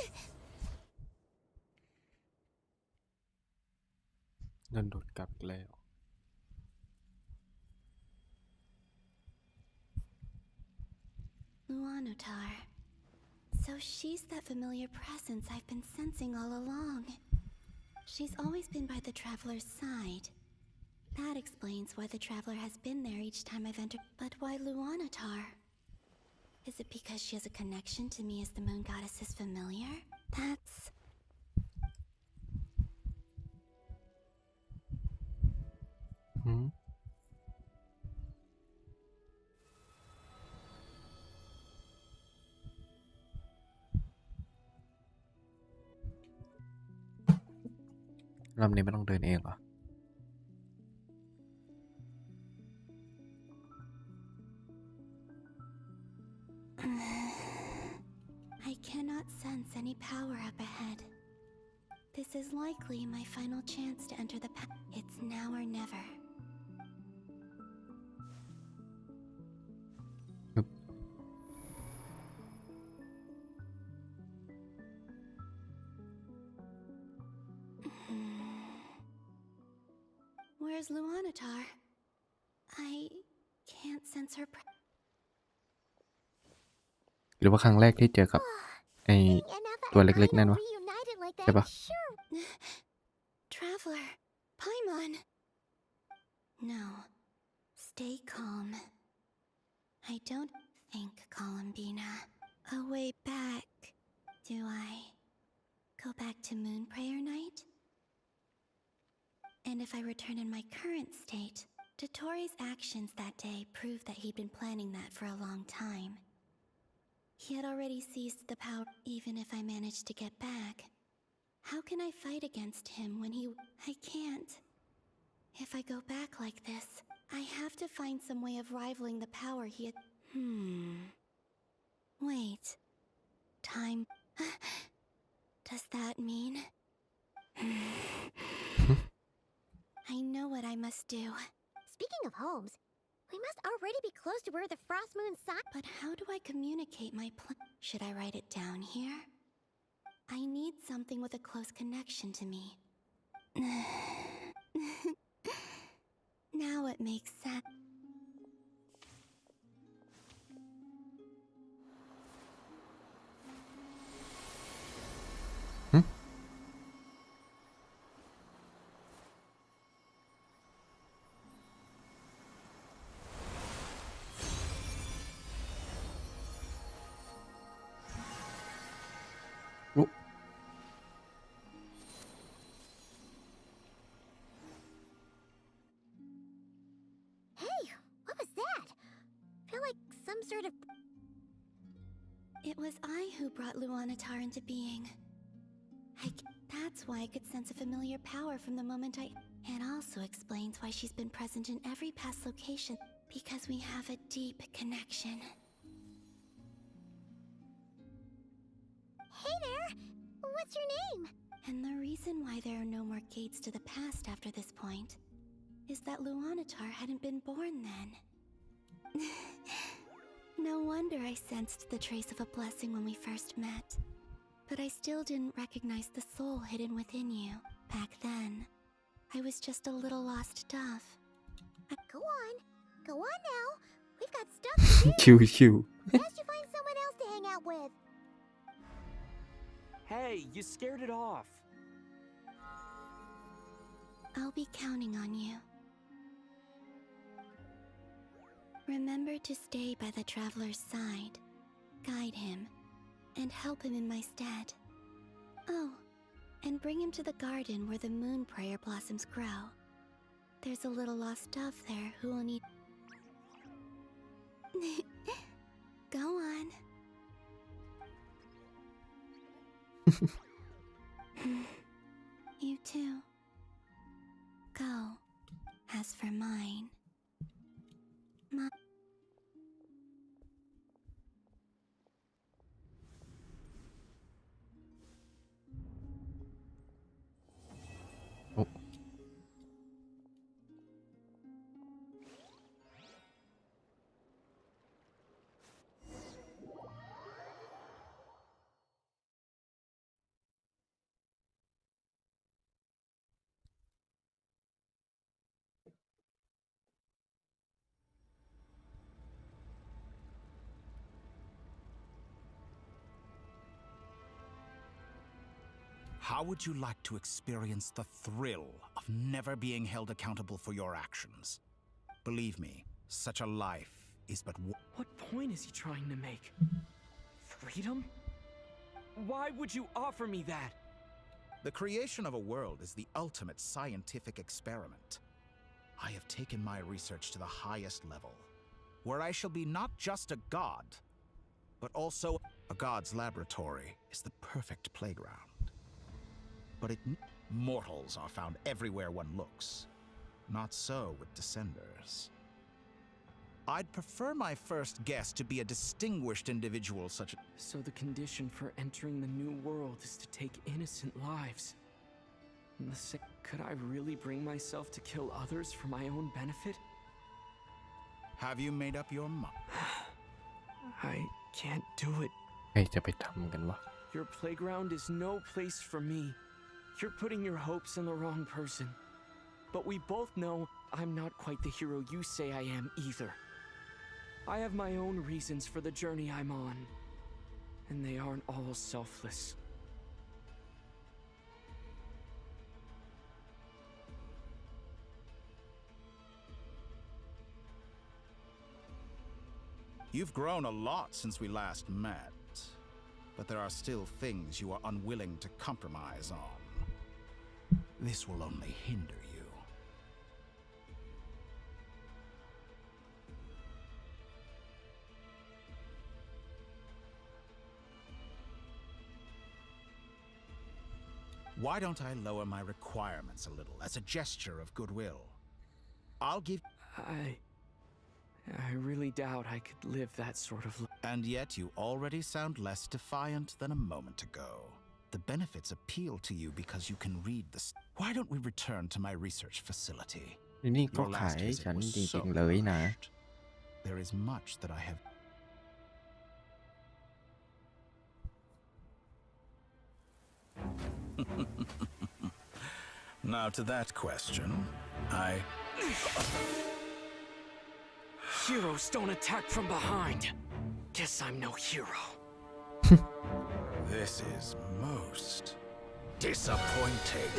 Speaker 1: นั่นโดดกลับอีกแล้ว
Speaker 16: Luanatar. So she's that familiar presence I've been sensing all along. She's always been by the Traveler's side. That explains why the Traveler has been there each time I've entered. But why Luanatar? Is it because she has a connection to me as the Moon Goddess's familiar? That's...
Speaker 1: รอบนี้ไม่ต้องเดินเองเหรอ
Speaker 16: I cannot sense any power up ahead. This is likely my final chance to enter the path. It's now or never. Where's Luanatar? I can't sense her.
Speaker 1: หรือว่าครั้งแรกที่เจอกับไอตัวเล็กๆนั่นวะ ใช่ปะ
Speaker 16: Traveler, Paimon. No, stay calm. I don't think Columbina. A way back. Do I go back to Moon Prayer Night? And if I return in my current state, Dottoro's actions that day prove that he'd been planning that for a long time. He had already seized the power. Even if I managed to get back, how can I fight against him when I can't. If I go back like this, I have to find some way of rivaling the power he had. Wait. Time. Does that mean... I know what I must do.
Speaker 6: Speaking of homes, we must already be close to where the Frost Moon sign.
Speaker 16: But how do I communicate my plan? Should I write it down here? I need something with a close connection to me. Now it makes sense.
Speaker 6: Hey,
Speaker 16: some sort of... It was I who brought Luanatar into being. That's why I could sense a familiar power from the moment I... It also explains why she's been present in every past location, because we have a deep connection.
Speaker 6: Hey there! What's your name?
Speaker 16: And the reason why there are no more gates to the past after this point is that Luanatar hadn't been born then. No wonder I sensed the trace of a blessing when we first met. But I still didn't recognize the soul hidden within you. Back then, I was just a little lost dove.
Speaker 6: Go on now. We've got stuff to do.
Speaker 1: ชิว
Speaker 6: Best you find someone else to hang out with.
Speaker 9: Hey, you scared it off.
Speaker 16: I'll be counting on you. Remember to stay by the traveler's side, guide him, and help him in my stead. Oh, and bring him to the garden where the moon prayer blossoms grow. There's a little lost dove there who will need... Go on. You too. Go. As for mine...
Speaker 11: How would you like to experience the thrill of never being held accountable for your actions? Believe me, such a life is but one.
Speaker 9: What point is he trying to make? Freedom? Why would you offer me that?
Speaker 11: The creation of a world is the ultimate scientific experiment. I have taken my research to the highest level, where I shall be not just a god, but also a god's laboratory is the perfect playground. But mortals are found everywhere one looks. Not so with Descenders. I'd prefer my first guest to be a distinguished individual such as...
Speaker 9: So the condition for entering the new world is to take innocent lives. Could I really bring myself to kill others for my own benefit?
Speaker 11: Have you made up your mind?
Speaker 9: I can't do it.
Speaker 1: ใครจะไปทำกันวะ
Speaker 9: Your playground is no place for me. You're putting your hopes in the wrong person. But we both know I'm not quite the hero you say I am either. I have my own reasons for the journey I'm on, and they aren't all selfless.
Speaker 11: You've grown a lot since we last met, but there are still things you are unwilling to compromise on. This will only hinder you. Why don't I lower my requirements a little as a gesture of goodwill? I'll give...
Speaker 9: I really doubt I could live that sort of life.
Speaker 11: And yet you already sound less defiant than a moment ago. The benefits appeal to you because you can read the... Why don't we return to my research facility?
Speaker 1: นี่ก็ขายฉันจริงๆเลยนะ
Speaker 11: There is much that I have... Now to that question,
Speaker 9: Heroes don't attack from behind. Guess I'm no hero.
Speaker 11: This is most disappointing.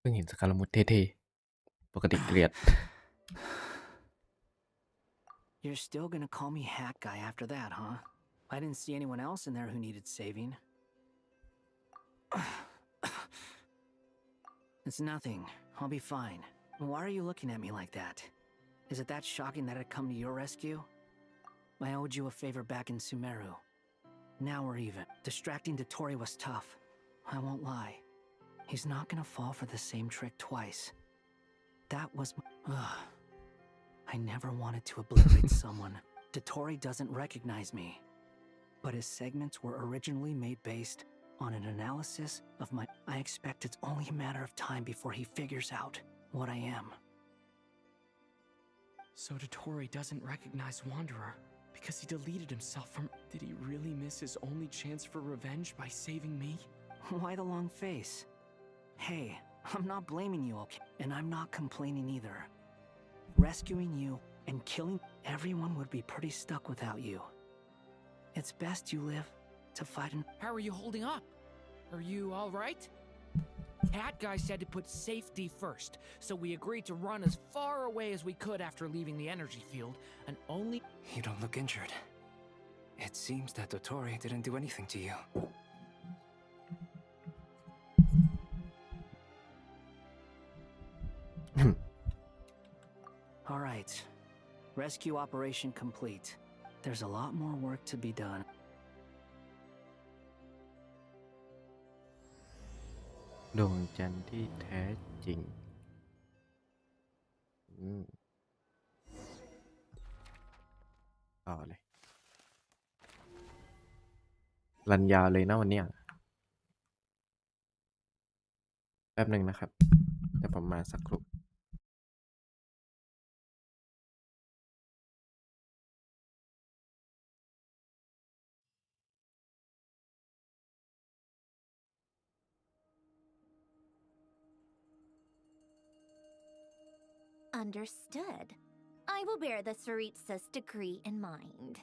Speaker 1: งเห็นสการมุดเท่ๆปกติเกลียด
Speaker 21: You're still gonna call me Hat Guy after that, huh? I didn't see anyone else in there who needed saving. It's nothing. I'll be fine. Why are you looking at me like that? Is it that shocking that I'd come to your rescue? I owed you a favor back in Sumeru. Now we're even. Distracting Dotori was tough. I won't lie. He's not gonna fall for the same trick twice. That was I never wanted to obliterate someone. Dotori doesn't recognize me. But his segments were originally made based on an analysis of my... I expect it's only a matter of time before he figures out what I am.
Speaker 9: So Dotori doesn't recognize Wanderer because he deleted himself from... Did he really miss his only chance for revenge by saving me?
Speaker 21: Why the long face? Hey, I'm not blaming you, okay? And I'm not complaining either. Rescuing you and killing everyone would be pretty stuck without you. It's best you live to fight an...
Speaker 15: How are you holding up? Are you all right? Hat Guy said to put safety first, so we agreed to run as far away as we could after leaving the energy field, and only...
Speaker 18: You don't look injured. It seems that Dotori didn't do anything to you.
Speaker 21: All right. Rescue operation complete. There's a lot more work to be done.
Speaker 1: ดวงจันทร์ที่แท้จริงต่อเลยรันยาวเลยนะวันเนี้ยแป๊บหนึ่งนะครับเดี๋ยวผมมาสักครู่
Speaker 6: Understood. I will bear the Tsaritsa's decree in mind.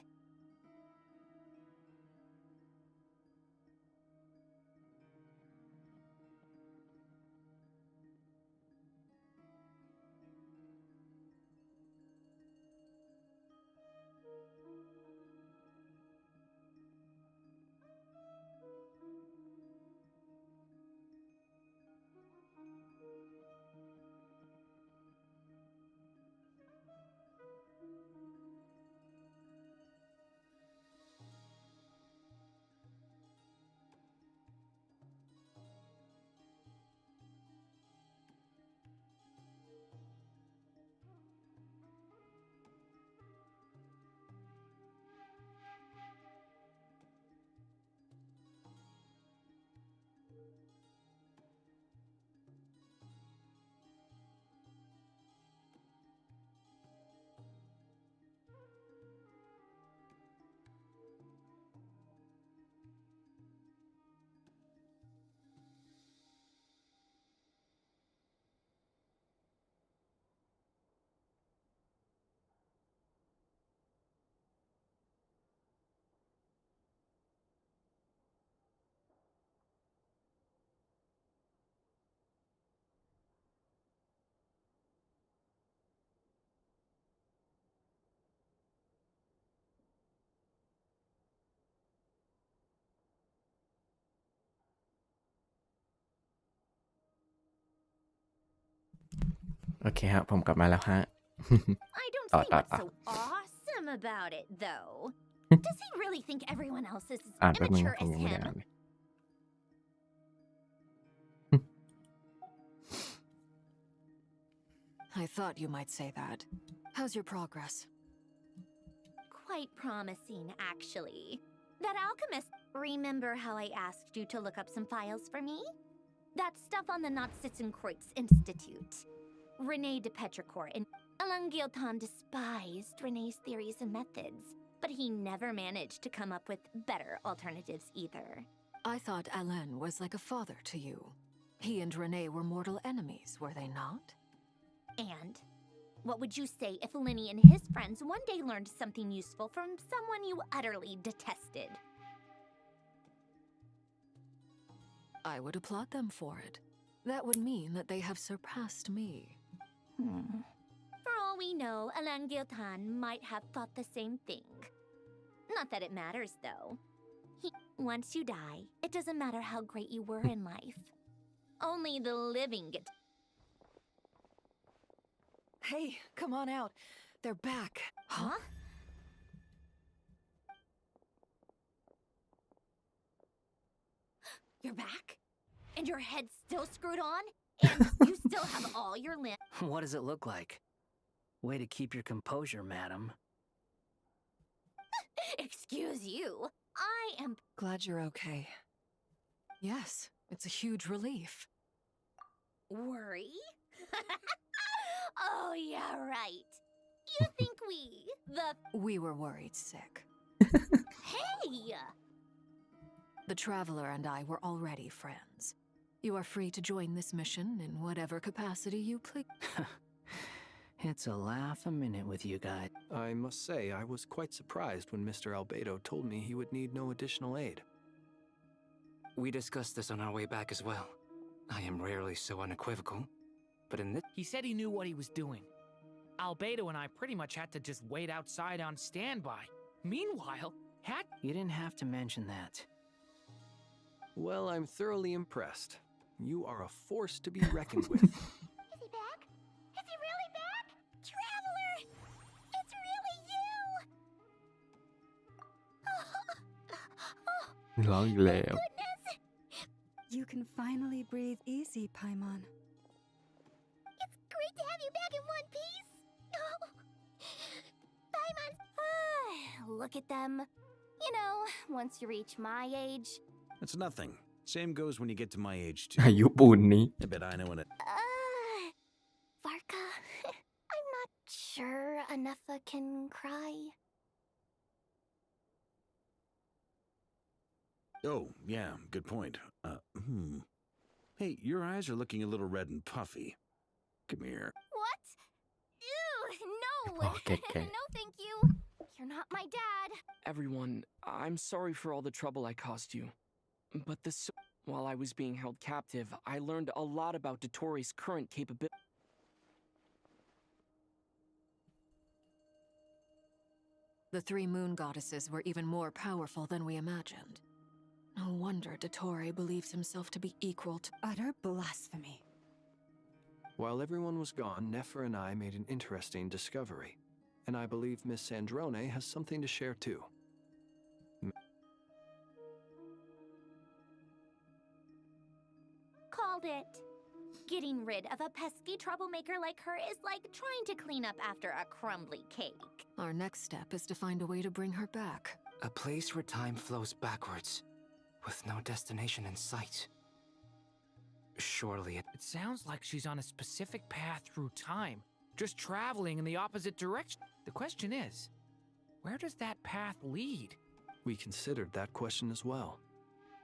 Speaker 1: โอเคครับผมกลับมาแล้วฮะ
Speaker 6: I don't see what's so awesome about it, though. Does he really think everyone else is as
Speaker 1: อ่านแป๊บนึง
Speaker 6: immature
Speaker 1: ผม
Speaker 6: as
Speaker 1: ยังไม่ได้
Speaker 6: him?
Speaker 1: อ่านเลย
Speaker 14: I thought you might say that. How's your progress?
Speaker 6: Quite promising, actually. That alchemist... Remember how I asked you to look up some files for me? That stuff on the Nazi-Kreuz Institute. Rene de Petrichor and Alain Guillotin despised Rene's theories and methods, but he never managed to come up with better alternatives either.
Speaker 14: I thought Alain was like a father to you. He and Rene were mortal enemies, were they not?
Speaker 6: And what would you say if Linny and his friends one day learned something useful from someone you utterly detested?
Speaker 14: I would applaud them for it. That would mean that they have surpassed me.
Speaker 6: For all we know, Elangiltan might have thought the same thing. Not that it matters, though. Once you die, it doesn't matter how great you were in life. Only the living get.
Speaker 14: Hey, come on out. They're back.
Speaker 6: Huh? You're back? And your head's still screwed on? And you still have all your limbs?
Speaker 21: What does it look like? Way to keep your composure, madam.
Speaker 6: Excuse you. I am
Speaker 14: Glad you're okay. Yes, it's a huge relief.
Speaker 6: worry. Oh, yeah, right. You think
Speaker 14: We were worried sick.
Speaker 6: Hey!
Speaker 14: The Traveler and I were already friends. You are free to join this mission in whatever capacity you please.
Speaker 21: It's a laugh a minute with you guys.
Speaker 8: I must say, I was quite surprised when Mr. Albedo told me he would need no additional aid.
Speaker 18: We discussed this on our way back as well. I am rarely so unequivocal, but in this...
Speaker 15: He said he knew what he was doing. Albedo and I pretty much had to just wait outside on standby. Meanwhile,
Speaker 21: You didn't have to mention that.
Speaker 8: Well, I'm thoroughly impressed. You are a force to be reckoned with.
Speaker 6: Is he back? Is he really back? Traveler! It's really you!
Speaker 1: ร้องอีกแล้ว
Speaker 2: You can finally breathe easy, Paimon.
Speaker 6: It's great to have you back in one piece! Paimon! Look at them. You know, once you reach my age...
Speaker 11: It's nothing. Same goes when you get to my age, too.
Speaker 1: อายุปูนนี้
Speaker 11: I bet I know when it...
Speaker 6: Varka, I'm not sure Anefa can cry.
Speaker 11: Oh, yeah, good point. Hey, your eyes are looking a little red and puffy. Come here.
Speaker 6: What? Ew, no!
Speaker 1: Okay.
Speaker 6: No, thank you. You're not my dad.
Speaker 9: Everyone, I'm sorry for all the trouble I caused you. But while I was being held captive, I learned a lot about Dotori's current capability.
Speaker 14: The three moon goddesses were even more powerful than we imagined. No wonder Dottore believes himself to be equal to...
Speaker 2: Utter blasphemy.
Speaker 8: While everyone was gone, Nefer and I made an interesting discovery. And I believe Miss Sandrone has something to share too.
Speaker 6: Called it. Getting rid of a pesky troublemaker like her is like trying to clean up after a crumbly cake.
Speaker 14: Our next step is to find a way to bring her back.
Speaker 18: A place where time flows backwards, with no destination in sight. Surely
Speaker 15: It sounds like she's on a specific path through time, just traveling in the opposite direction. The question is, where does that path lead?
Speaker 8: We considered that question as well.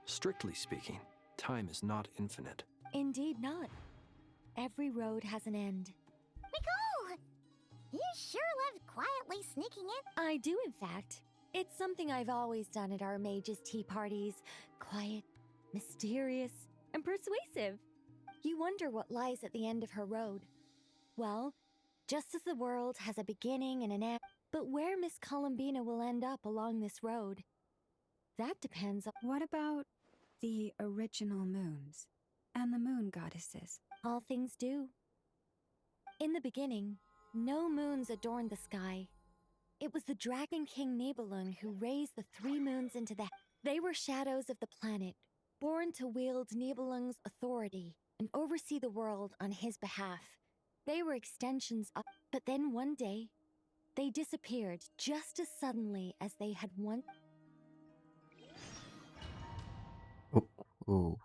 Speaker 8: Strictly speaking, time is not infinite.
Speaker 12: Indeed not. Every road has an end.
Speaker 6: Nicole! You sure love quietly sneaking in.
Speaker 12: I do, in fact. It's something I've always done at our mages' tea parties. Quiet, mysterious, and persuasive. You wonder what lies at the end of her road. Well, just as the world has a beginning and an end, but where Miss Columbina will end up along this road, that depends on...
Speaker 2: What about the original moons and the moon goddesses?
Speaker 12: All things do. In the beginning, no moons adorned the sky. It was the Dragon King Nibelung who raised the three moons into the... They were shadows of the planet, born to wield Nibelung's authority and oversee the world on his behalf. They were extensions of... But then one day, they disappeared just as suddenly as they had once...
Speaker 1: Ooh.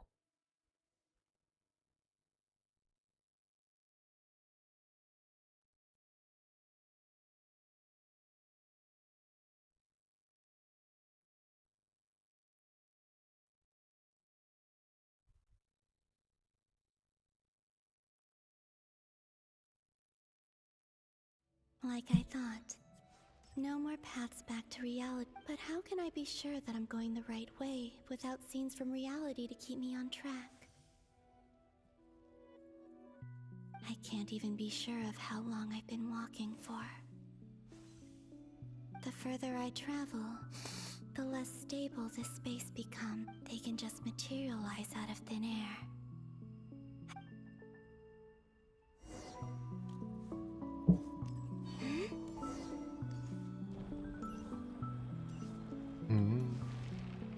Speaker 16: Like I thought. No more paths back to reality. But how can I be sure that I'm going the right way without scenes from reality to keep me on track? I can't even be sure of how long I've been walking for. The further I travel, the less stable this space becomes. They can just materialize out of thin air.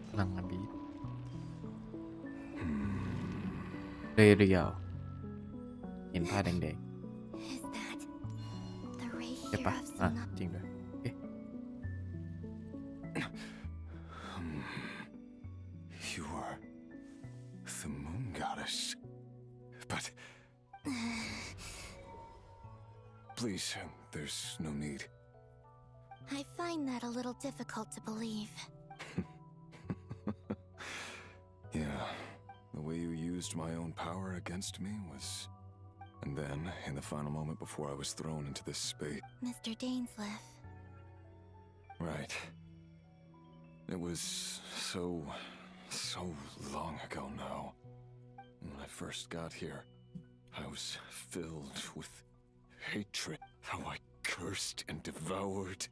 Speaker 1: พลังงานบีทเรียวเห็นผ้าแดงๆใช่ปะจริงด้วยเอ๊ะ
Speaker 13: You are the moon goddess. But please, there's no need.
Speaker 16: I find that a little difficult to believe.
Speaker 13: Yeah, the way you used my own power against me was... And then, in the final moment before I was thrown into this space...
Speaker 16: Mr. Dainsleif.
Speaker 13: Right. It was so long ago now. When I first got here, I was filled with hatred. How I cursed and devoured.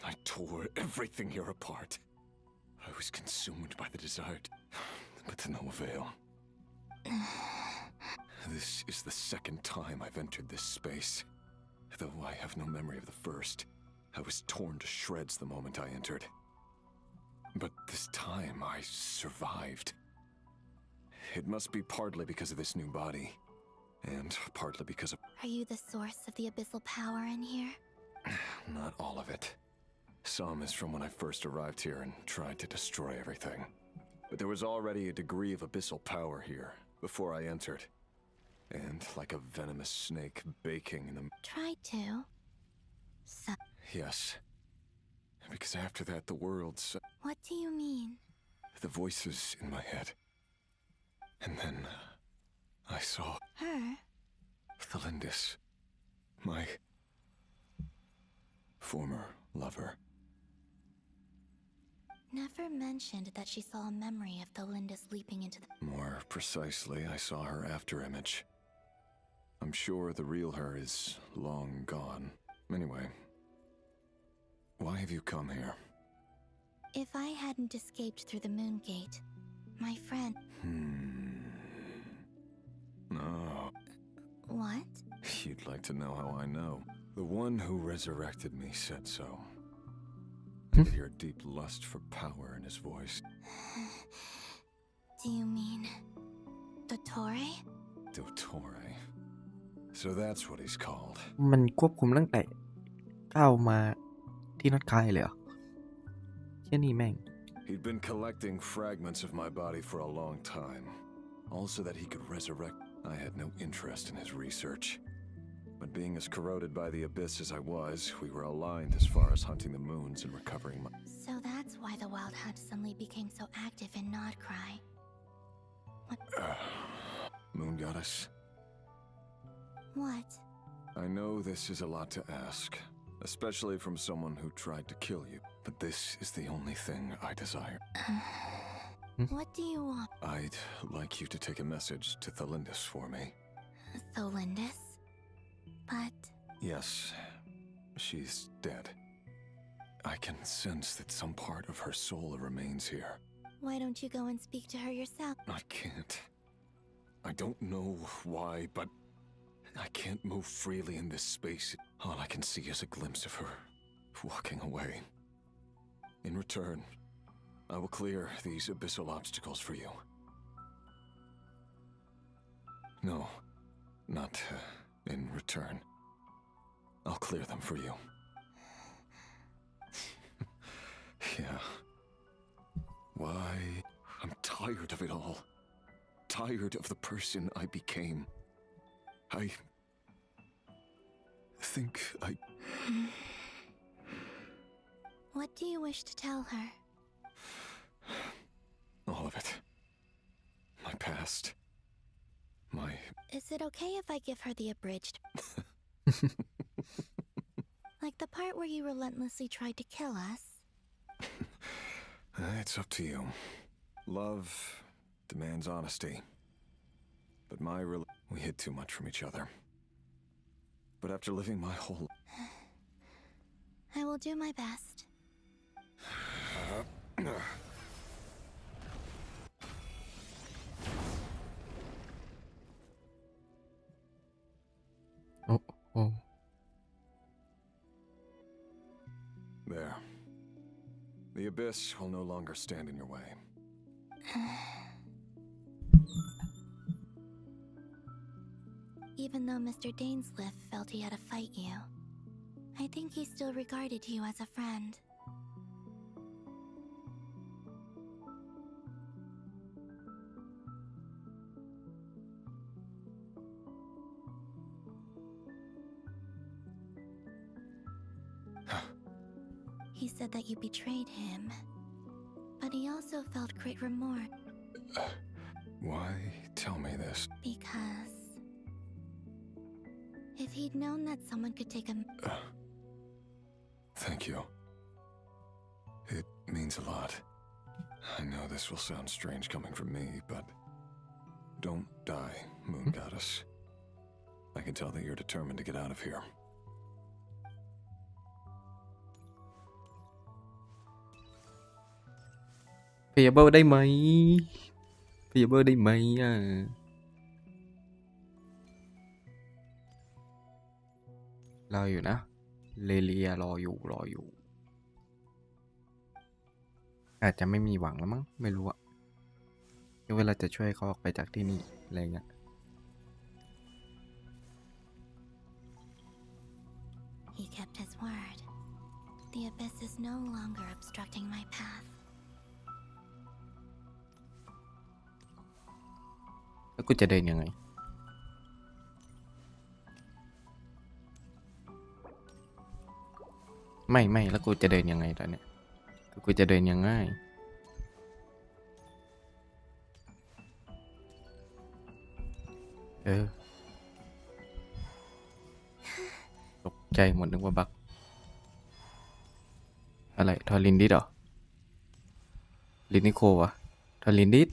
Speaker 13: I tore everything here apart. I was consumed by the desire, but to no avail. This is the second time I've entered this space. Though I have no memory of the first, I was torn to shreds the moment I entered. But this time I survived. It must be partly because of this new body, and partly because of...
Speaker 16: Are you the source of the abyssal power in here?
Speaker 13: Not all of it. Some is from when I first arrived here and tried to destroy everything. But there was already a degree of abyssal power here before I entered. And like a venomous snake baking in the...
Speaker 16: Tried to? So...
Speaker 13: Yes. Because after that, the world's...
Speaker 16: What do you mean?
Speaker 13: The voices in my head. And then... I saw...
Speaker 16: Her?
Speaker 13: Thelindis. My... former lover.
Speaker 16: Never mentioned that she saw a memory of Thelindis leaping into the...
Speaker 13: More precisely, I saw her after-image. I'm sure the real her is long gone. Anyway... Why have you come here?
Speaker 16: If I hadn't escaped through the moon gate, my friend...
Speaker 13: No.
Speaker 16: What?
Speaker 13: You'd like to know how I know. The one who resurrected me said so. I could hear deep lust for power in his voice.
Speaker 16: Do you mean... Dottore?
Speaker 13: Dottore. So that's what he's called.
Speaker 1: มันควบคุมตั้งแต่ก้าวมาที่นัดคายเลยเหรอเช่นนี้แม่ง
Speaker 13: He'd been collecting fragments of my body for a long time, also that he could resurrect. I had no interest in his research. But being as corroded by the abyss as I was, we were aligned as far as hunting the moons and recovering my...
Speaker 16: So that's why the Wild Hunt suddenly became so active in Nodcry. What?
Speaker 13: Moon Goddess?
Speaker 16: What?
Speaker 13: I know this is a lot to ask, especially from someone who tried to kill you. But this is the only thing I desire.
Speaker 16: What do you want?
Speaker 13: I'd like you to take a message to Thelindis for me.
Speaker 16: Thelindis? But...
Speaker 13: Yes, she's dead. I can sense that some part of her soul remains here.
Speaker 16: Why don't you go and speak to her yourself?
Speaker 13: I can't. I don't know why, but I can't move freely in this space. All I can see is a glimpse of her walking away. In return, I will clear these abyssal obstacles for you. No, not in return. I'll clear them for you. Yeah. Why? I'm tired of it all. Tired of the person I became. I think I...
Speaker 16: What do you wish to tell her?
Speaker 13: All of it. My past. My...
Speaker 16: Is it okay if I give her the abridged? Like the part where you relentlessly tried to kill us?
Speaker 13: It's up to you. Love demands honesty. But my We hid too much from each other. But after living my whole...
Speaker 16: I will do my best.
Speaker 1: Oh.
Speaker 13: There. The abyss will no longer stand in your way.
Speaker 16: Even though Mr. Dainsliff felt he had to fight you, I think he still regarded you as a friend. He said that you betrayed him, but he also felt great remorse.
Speaker 13: Why tell me this?
Speaker 16: Because if he'd known that someone could take a...
Speaker 13: Thank you. It means a lot. I know this will sound strange coming from me, but don't die, Moon Goddess. I can tell that you're determined to get out of here.
Speaker 1: พยาเบิลได้ไหมพยาเบิลได้ไหมรออยู่นะเลเลียรออยู่อาจจะไม่มีหวังแล้วมั้งไม่รู้อะเวลาจะช่วยเขาออกไปจากที่นี่อะไรเงี้ย
Speaker 16: He kept his word. The abyss is no longer obstructing my path.
Speaker 1: แล้วกูจะเดินยังไงไม่แล้วกูจะเดินยังไงตอนเนี้ยกูจะเดินยังไงตกใจหมดนึกว่าบักอะไรทอรินดิสเหรอลินิโควะทอรินดิส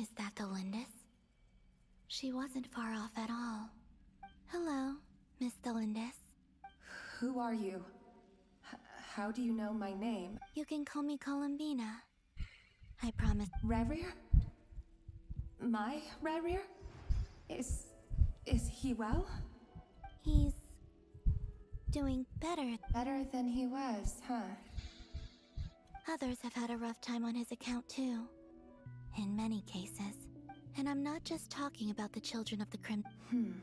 Speaker 16: Is that the Lindis? She wasn't far off at all. Hello, Miss the Lindis.
Speaker 3: Who are you? How do you know my name?
Speaker 16: You can call me Columbina. I promise.
Speaker 3: Rerir? My Rerir? Is he well?
Speaker 16: He's doing better.
Speaker 3: Better than he was, huh?
Speaker 16: Others have had a rough time on his account too. In many cases. And I'm not just talking about the children of the Crimson.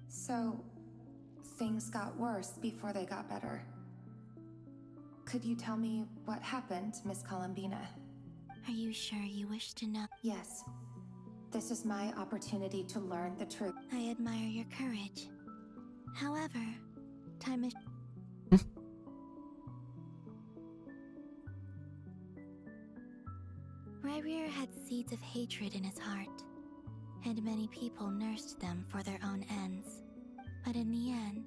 Speaker 3: So, things got worse before they got better. Could you tell me what happened, Miss Columbina?
Speaker 16: Are you sure you wish to know?
Speaker 3: Yes. This is my opportunity to learn the truth.
Speaker 16: I admire your courage. However, time is... Rerir had seeds of hatred in his heart, and many people nursed them for their own ends. But in the end,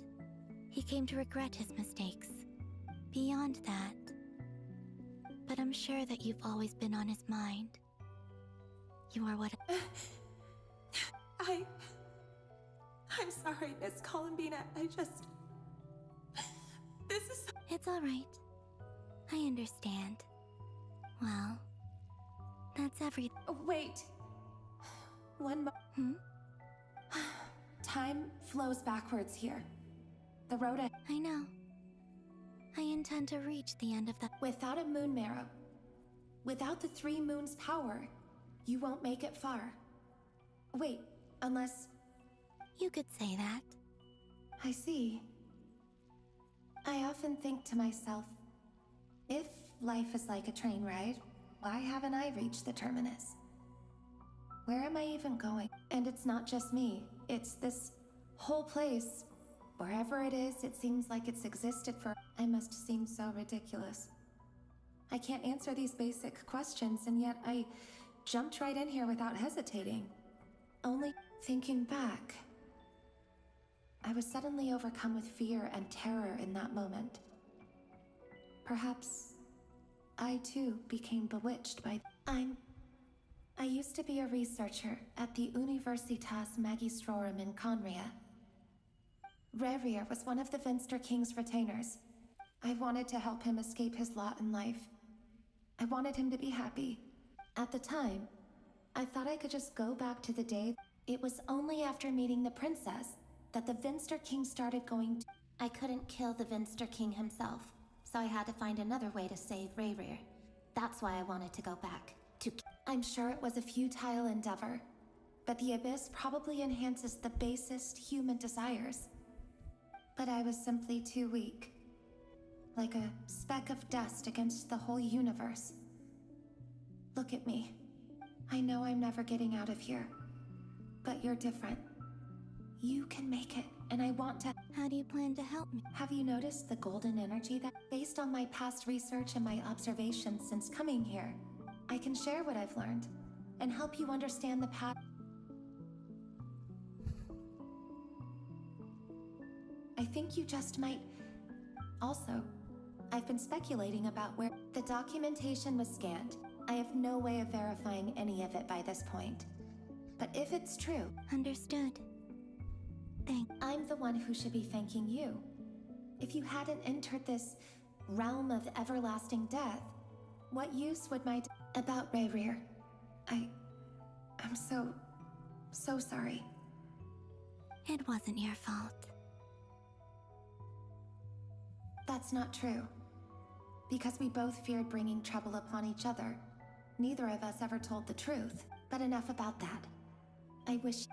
Speaker 16: he came to regret his mistakes. Beyond that, but I'm sure that you've always been on his mind. You are what...
Speaker 3: I'm sorry, Miss Columbina. This is...
Speaker 16: It's all right. I understand. Well, that's everything.
Speaker 3: Wait. One more. Time flows backwards here. The road
Speaker 16: I know. I intend to reach the end of the...
Speaker 3: Without a moon marrow, without the 3 moons' power, you won't make it far. Wait, unless...
Speaker 16: You could say that.
Speaker 3: I see. I often think to myself, if life is like a train ride, why haven't I reached the terminus? Where am I even going? And it's not just me. It's this whole place. Wherever it is, it seems like it's existed for... I must seem so ridiculous. I can't answer these basic questions, and yet I jumped right in here without hesitating. Only thinking back, I was suddenly overcome with fear and terror in that moment. Perhaps I too became bewitched by. I used to be a researcher at the Universitas Magistrorum in Conria. Rerir was one of the Vinster King's retainers. I wanted to help him escape his lot in life. I wanted him to be happy. At the time, I thought I could just go back to the day. It was only after meeting the princess that the Vinster King started going to.
Speaker 17: I couldn't kill the Vinster King himself, so I had to find another way to save Rerir. That's why I wanted to go back.
Speaker 3: I'm sure it was a futile endeavor, but the Abyss probably enhances the basest human desires. But I was simply too weak. Like a speck of dust against the whole universe. Look at me. I know I'm never getting out of here. But you're different. You can make it, and I want to.
Speaker 17: How do you plan to help me?
Speaker 3: Have you noticed the golden energy that, based on my past research and my observations since coming here, I can share what I've learned and help you understand the path. I think you just might. Also, I've been speculating about where the documentation was scanned. I have no way of verifying any of it by this point. But if it's true...
Speaker 17: Understood.
Speaker 3: I'm the one who should be thanking you. If you hadn't entered this realm of everlasting death, what use would my... About Rerir. I'm so sorry.
Speaker 17: It wasn't your fault.
Speaker 3: That's not true. Because we both feared bringing trouble upon each other. Neither of us ever told the truth. But enough about that. I wish...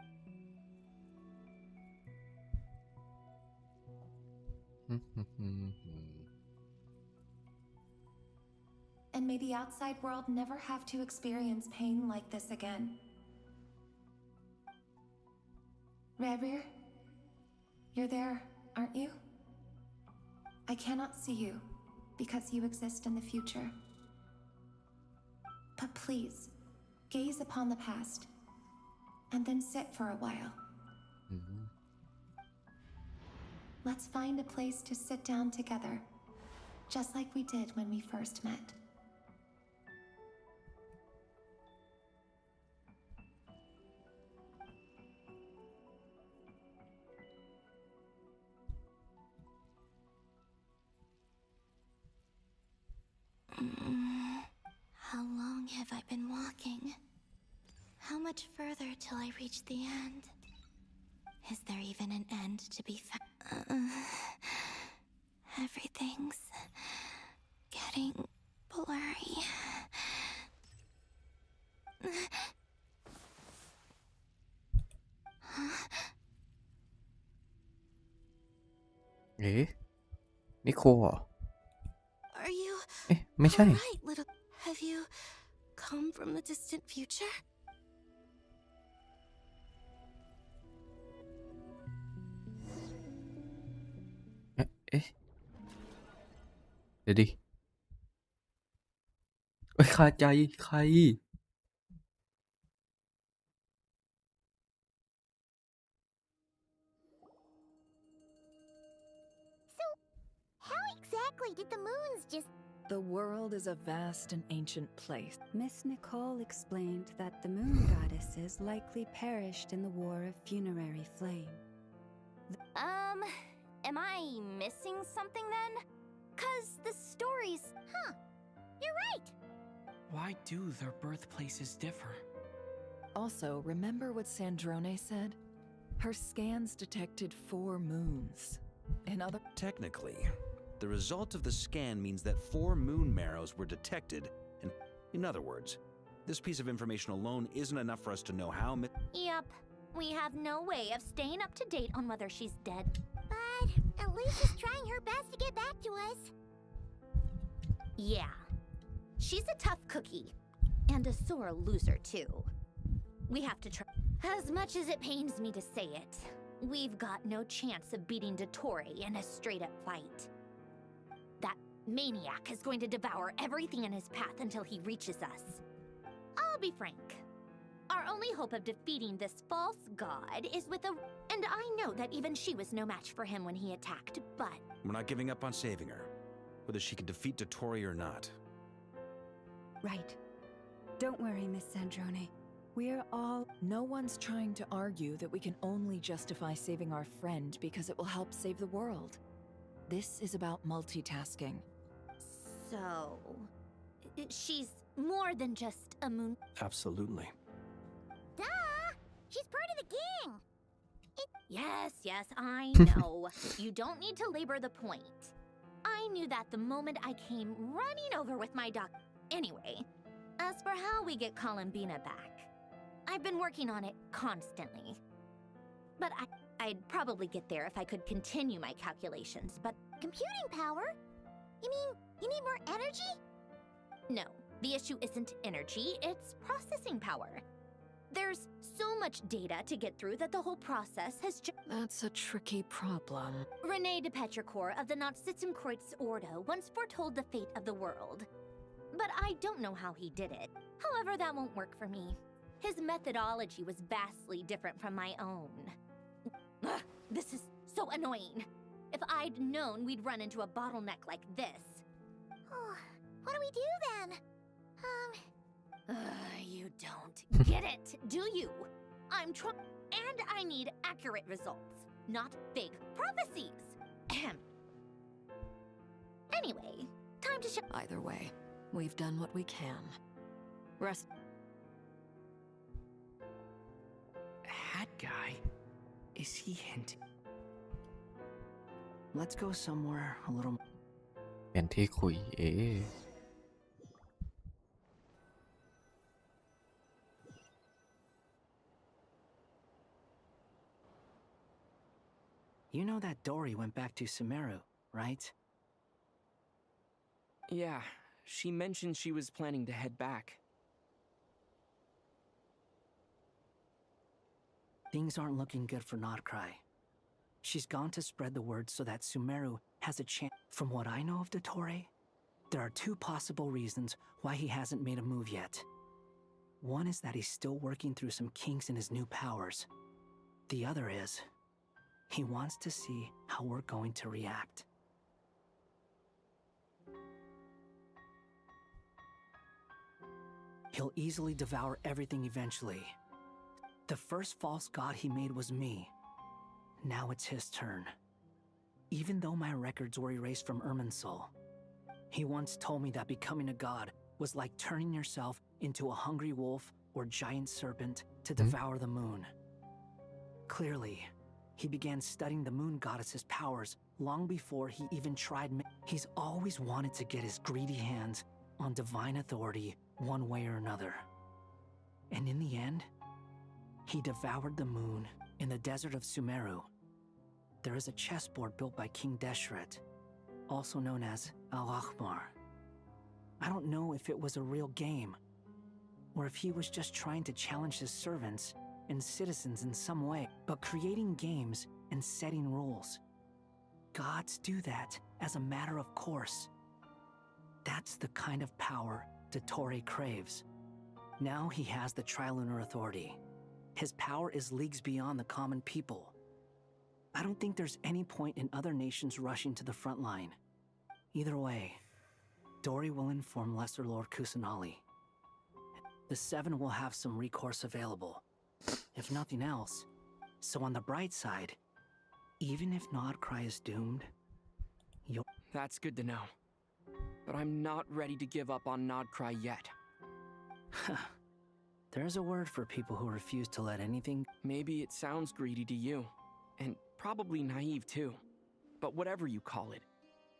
Speaker 3: And may the outside world never have to experience pain like this again. Rerir, you're there, aren't you? I cannot see you, because you exist in the future. But please, gaze upon the past, and then sit for a while. Let's find a place to sit down together, just like we did when we first met.
Speaker 17: How long have I been walking? How much further till I reach the end? Is there even an end to be found? Everything's getting blurry.
Speaker 1: นี่โคเหรอ
Speaker 17: Are you
Speaker 1: ไม่ใช่
Speaker 17: alright, little? Have you come from the distant future?
Speaker 1: เดี๋ยวดิคาใจใคร
Speaker 6: How exactly did the moons just...
Speaker 4: The world is a vast and ancient place.
Speaker 2: Miss Nicole explained that the moon goddesses likely perished in the war of funerary flame.
Speaker 6: Am I missing something then? 'Cause the stories... Huh. You're right.
Speaker 9: Why do their birthplaces differ?
Speaker 4: Also, remember what Sandrone said? Her scans detected 4 moons. In other...
Speaker 22: Technically, the result of the scan means that 4 moon marrows were detected, and in other words, this piece of information alone isn't enough for us to know how...
Speaker 6: Yup. We have no way of staying up to date on whether she's dead. But at least she's trying her best to get back to us. Yeah. She's a tough cookie. And a sore loser, too. We have to try. As much as it pains me to say it, we've got no chance of beating Dottore in a straight-up fight. That maniac is going to devour everything in his path until he reaches us. I'll be frank. Our only hope of defeating this false god is with a... And I know that even she was no match for him when he attacked, but...
Speaker 22: We're not giving up on saving her, whether she can defeat Dottore or not.
Speaker 2: Right. Don't worry, Miss Sandrone. We're all...
Speaker 4: No one's trying to argue that we can only justify saving our friend because it will help save the world. This is about multitasking.
Speaker 6: So... she's more than just a moon...
Speaker 8: Absolutely.
Speaker 6: Duh! She's part of the gang! Yes, I know. You don't need to labor the point. I knew that the moment I came running over with my doc... Anyway, as for how we get Columbina back, I've been working on it constantly. But I'd probably get there if I could continue my calculations, but... Computing power? You mean, you need more energy? No, the issue isn't energy, it's processing power. There's so much data to get through that the whole process has just...
Speaker 4: That's a tricky problem.
Speaker 6: René de Petrichor of the Nazissenkreuz Ordo once foretold the fate of the world. But I don't know how he did it. However, that won't work for me. His methodology was vastly different from my own. Ugh, this is so annoying. If I'd known we'd run into a bottleneck like this...
Speaker 17: Oh, what do we do then?
Speaker 6: You don't get it, do you? I'm trying, and I need accurate results, not vague prophecies. Ahem. Anyway, time to show...
Speaker 4: Either way, we've done what we can. Rest...
Speaker 21: Hat guy? Is he hinting? Let's go somewhere a little...
Speaker 1: เป็นที่คุย
Speaker 21: You know that Dory went back to Sumeru, right?
Speaker 9: Yeah, she mentioned she was planning to head back.
Speaker 21: Things aren't looking good for Nodcry. She's gone to spread the word so that Sumeru has a chance. From what I know of Dottore, there are two possible reasons why he hasn't made a move yet. One is that he's still working through some kinks in his new powers. The other is, he wants to see how we're going to react. He'll easily devour everything eventually. The first false god he made was me. Now it's his turn. Even though my records were erased from Irminsul, he once told me that becoming a god was like turning yourself into a hungry wolf or giant serpent to devour the moon. Clearly, he began studying the moon goddess's powers long before he even tried. He's always wanted to get his greedy hands on divine authority one way or another. And in the end, he devoured the moon in the desert of Sumeru. There is a chessboard built by King Deshret, also known as Al-Ahmar. I don't know if it was a real game, or if he was just trying to challenge his servants and citizens in some way, but creating games and setting rules. Gods do that as a matter of course. That's the kind of power Dottore craves. Now he has the Trilunar Authority. His power is leagues beyond the common people. I don't think there's any point in other nations rushing to the front line. Either way, Dory will inform Lesser Lord Kusanali. The Seven will have some recourse available, if nothing else. So on the bright side, even if Nodcry is doomed, you'll...
Speaker 9: That's good to know. But I'm not ready to give up on Nodcry yet.
Speaker 21: There's a word for people who refuse to let anything...
Speaker 9: Maybe it sounds greedy to you, and probably naive too. But whatever you call it,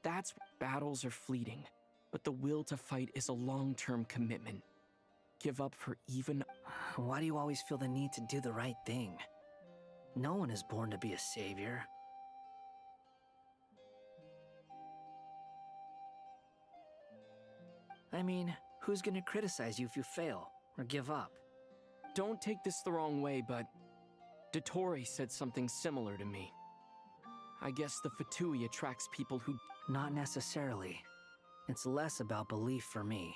Speaker 9: that's... Battles are fleeting, but the will to fight is a long-term commitment. Give up for even...
Speaker 21: Why do you always feel the need to do the right thing? No one is born to be a savior. I mean, who's gonna criticize you if you fail, or give up?
Speaker 9: Don't take this the wrong way, but... Dottore said something similar to me. I guess the Fatui attracts people who...
Speaker 21: Not necessarily. It's less about belief for me.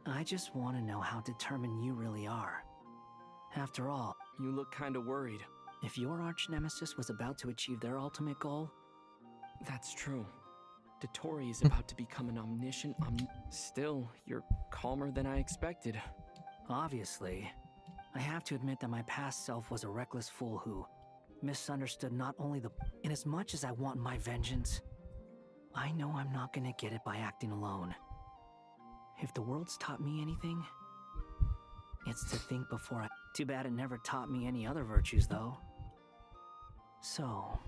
Speaker 21: I just want to know how determined you really are. After all...
Speaker 9: You look kinda worried.
Speaker 21: If your arch-nemesis was about to achieve their ultimate goal...
Speaker 9: That's true. Dotori is about to become an omniscient Still, you're calmer than I expected.
Speaker 21: Obviously. I have to admit that my past self was a reckless fool who misunderstood not only the... Inasmuch as I want my vengeance, I know I'm not gonna get it by acting alone. If the world's taught me anything, it's to think before I... Too bad it never taught me any other virtues, though. So,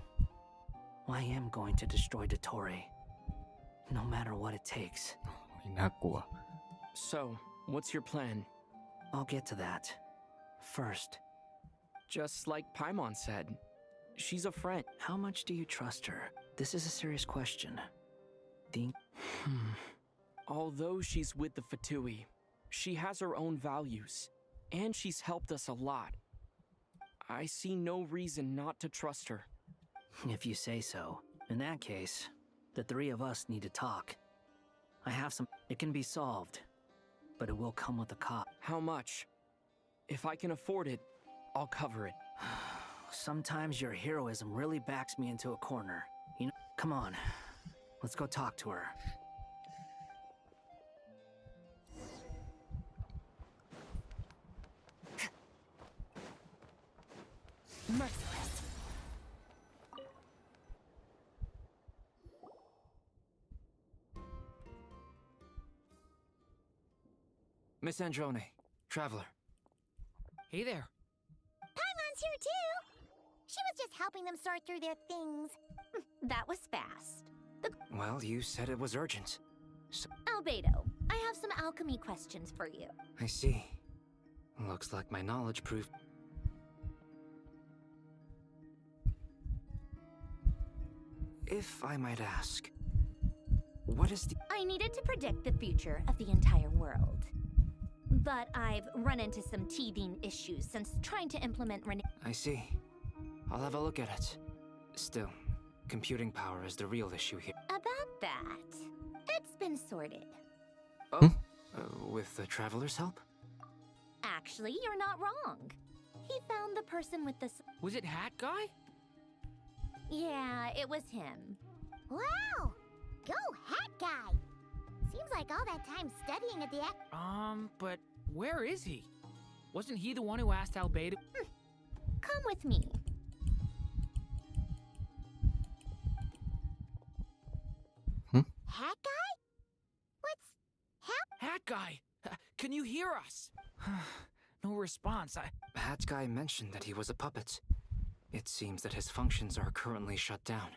Speaker 21: I am going to destroy Dotori, no matter what it takes.
Speaker 1: น่ากลัว
Speaker 9: So, what's your plan?
Speaker 21: I'll get to that. First,
Speaker 9: Just like Paimon said, she's a friend.
Speaker 21: how much do you trust her? This is a serious question. Think...
Speaker 9: Although she's with the Fatui, she has her own values, and she's helped us a lot. I see no reason not to trust her.
Speaker 21: If you say so. In that case, the three of us need to talk. I have some... It can be solved, but it will come with a cost.
Speaker 9: How much? If I can afford it, I'll cover it.
Speaker 21: Sometimes your heroism really backs me into a corner. You know, come on. Let's go talk to her.
Speaker 6: Merciless.
Speaker 18: Miss Androne, traveler.
Speaker 15: Hey there.
Speaker 6: Paimon's here too. She was just helping them sort through their things. That was fast.
Speaker 18: Well, you said it was urgent. So
Speaker 6: Albedo, I have some alchemy questions for you.
Speaker 18: I see. Looks like my knowledge proved... If I might ask, what is the...
Speaker 6: I needed to predict the future of the entire world. But I've run into some teething issues since trying to implement
Speaker 18: I see. I'll have a look at it. Still, computing power is the real issue here.
Speaker 6: About that, it's been sorted.
Speaker 18: Oh, with the traveler's help?
Speaker 6: Actually, you're not wrong. He found the person with the...
Speaker 15: Was it Hat Guy?
Speaker 6: Yeah, it was him.
Speaker 7: Wow! Go Hat Guy! Seems like all that time studying at the
Speaker 15: But where is he? Wasn't he the one who asked Albedo?
Speaker 6: Come with me.
Speaker 7: Hat Guy? What's
Speaker 15: Hat Guy! Can you hear us? No response.
Speaker 18: Hat Guy mentioned that he was a puppet. It seems that his functions are currently shut down.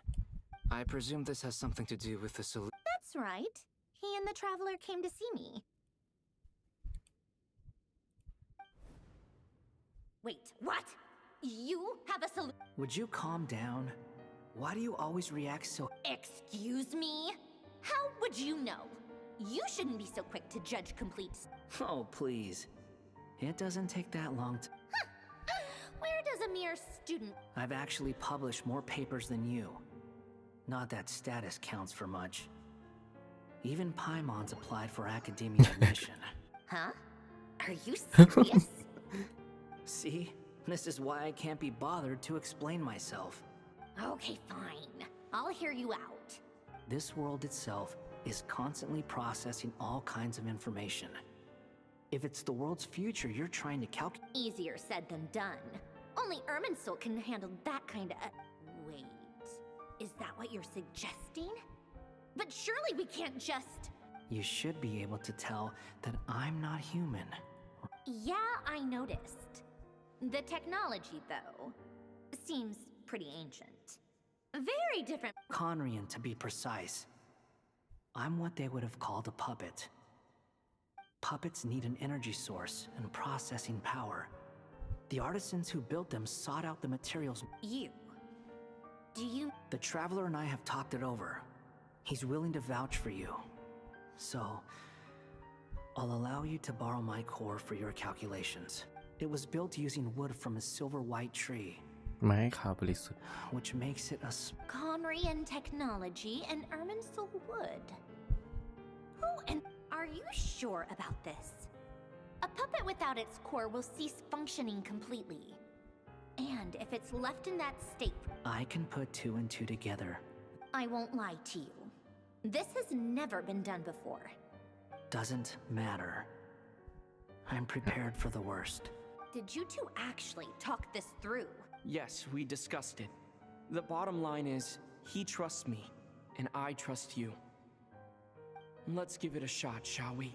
Speaker 18: I presume this has something to do with the solution.
Speaker 6: That's right. He and the traveler came to see me. Wait, what? You have a solution?
Speaker 21: Would you calm down? Why do you always react so...
Speaker 6: Excuse me? How would you know? You shouldn't be so quick to judge complete...
Speaker 21: Oh, please. It doesn't take that long to...
Speaker 6: Where does a mere student...
Speaker 21: I've actually published more papers than you. Not that status counts for much. Even Paimon's applied for academia admission.
Speaker 6: Huh? Are you serious?
Speaker 21: See? This is why I can't be bothered to explain myself.
Speaker 6: Okay, fine. I'll hear you out.
Speaker 21: This world itself is constantly processing all kinds of information. If it's the world's future you're trying to calculate...
Speaker 6: Easier said than done. Only Irminsul can handle that kind of... Wait. Is that what you're suggesting? But surely we can't just...
Speaker 21: You should be able to tell that I'm not human.
Speaker 6: Yeah, I noticed. The technology, though, seems pretty ancient. Very different...
Speaker 21: Conrian, to be precise. I'm what they would have called a puppet. Puppets need an energy source and processing power. The artisans who built them sought out the materials...
Speaker 6: You? Do you...
Speaker 21: The Traveler and I have talked it over. He's willing to vouch for you. So, I'll allow you to borrow my core for your calculations. It was built using wood from a silver white tree,
Speaker 1: ไม้ขาวบริสุทธิ์
Speaker 21: which makes it a...
Speaker 6: Conrian technology and Irminsul wood. Who and... Are you sure about this? A puppet without its core will cease functioning completely. And if it's left in that state...
Speaker 21: I can put two and two together.
Speaker 6: I won't lie to you. This has never been done before.
Speaker 21: Doesn't matter. I'm prepared for the worst.
Speaker 6: Did you two actually talk this through?
Speaker 9: Yes, we discussed it. The bottom line is, he trusts me, and I trust you. Let's give it a shot, shall we?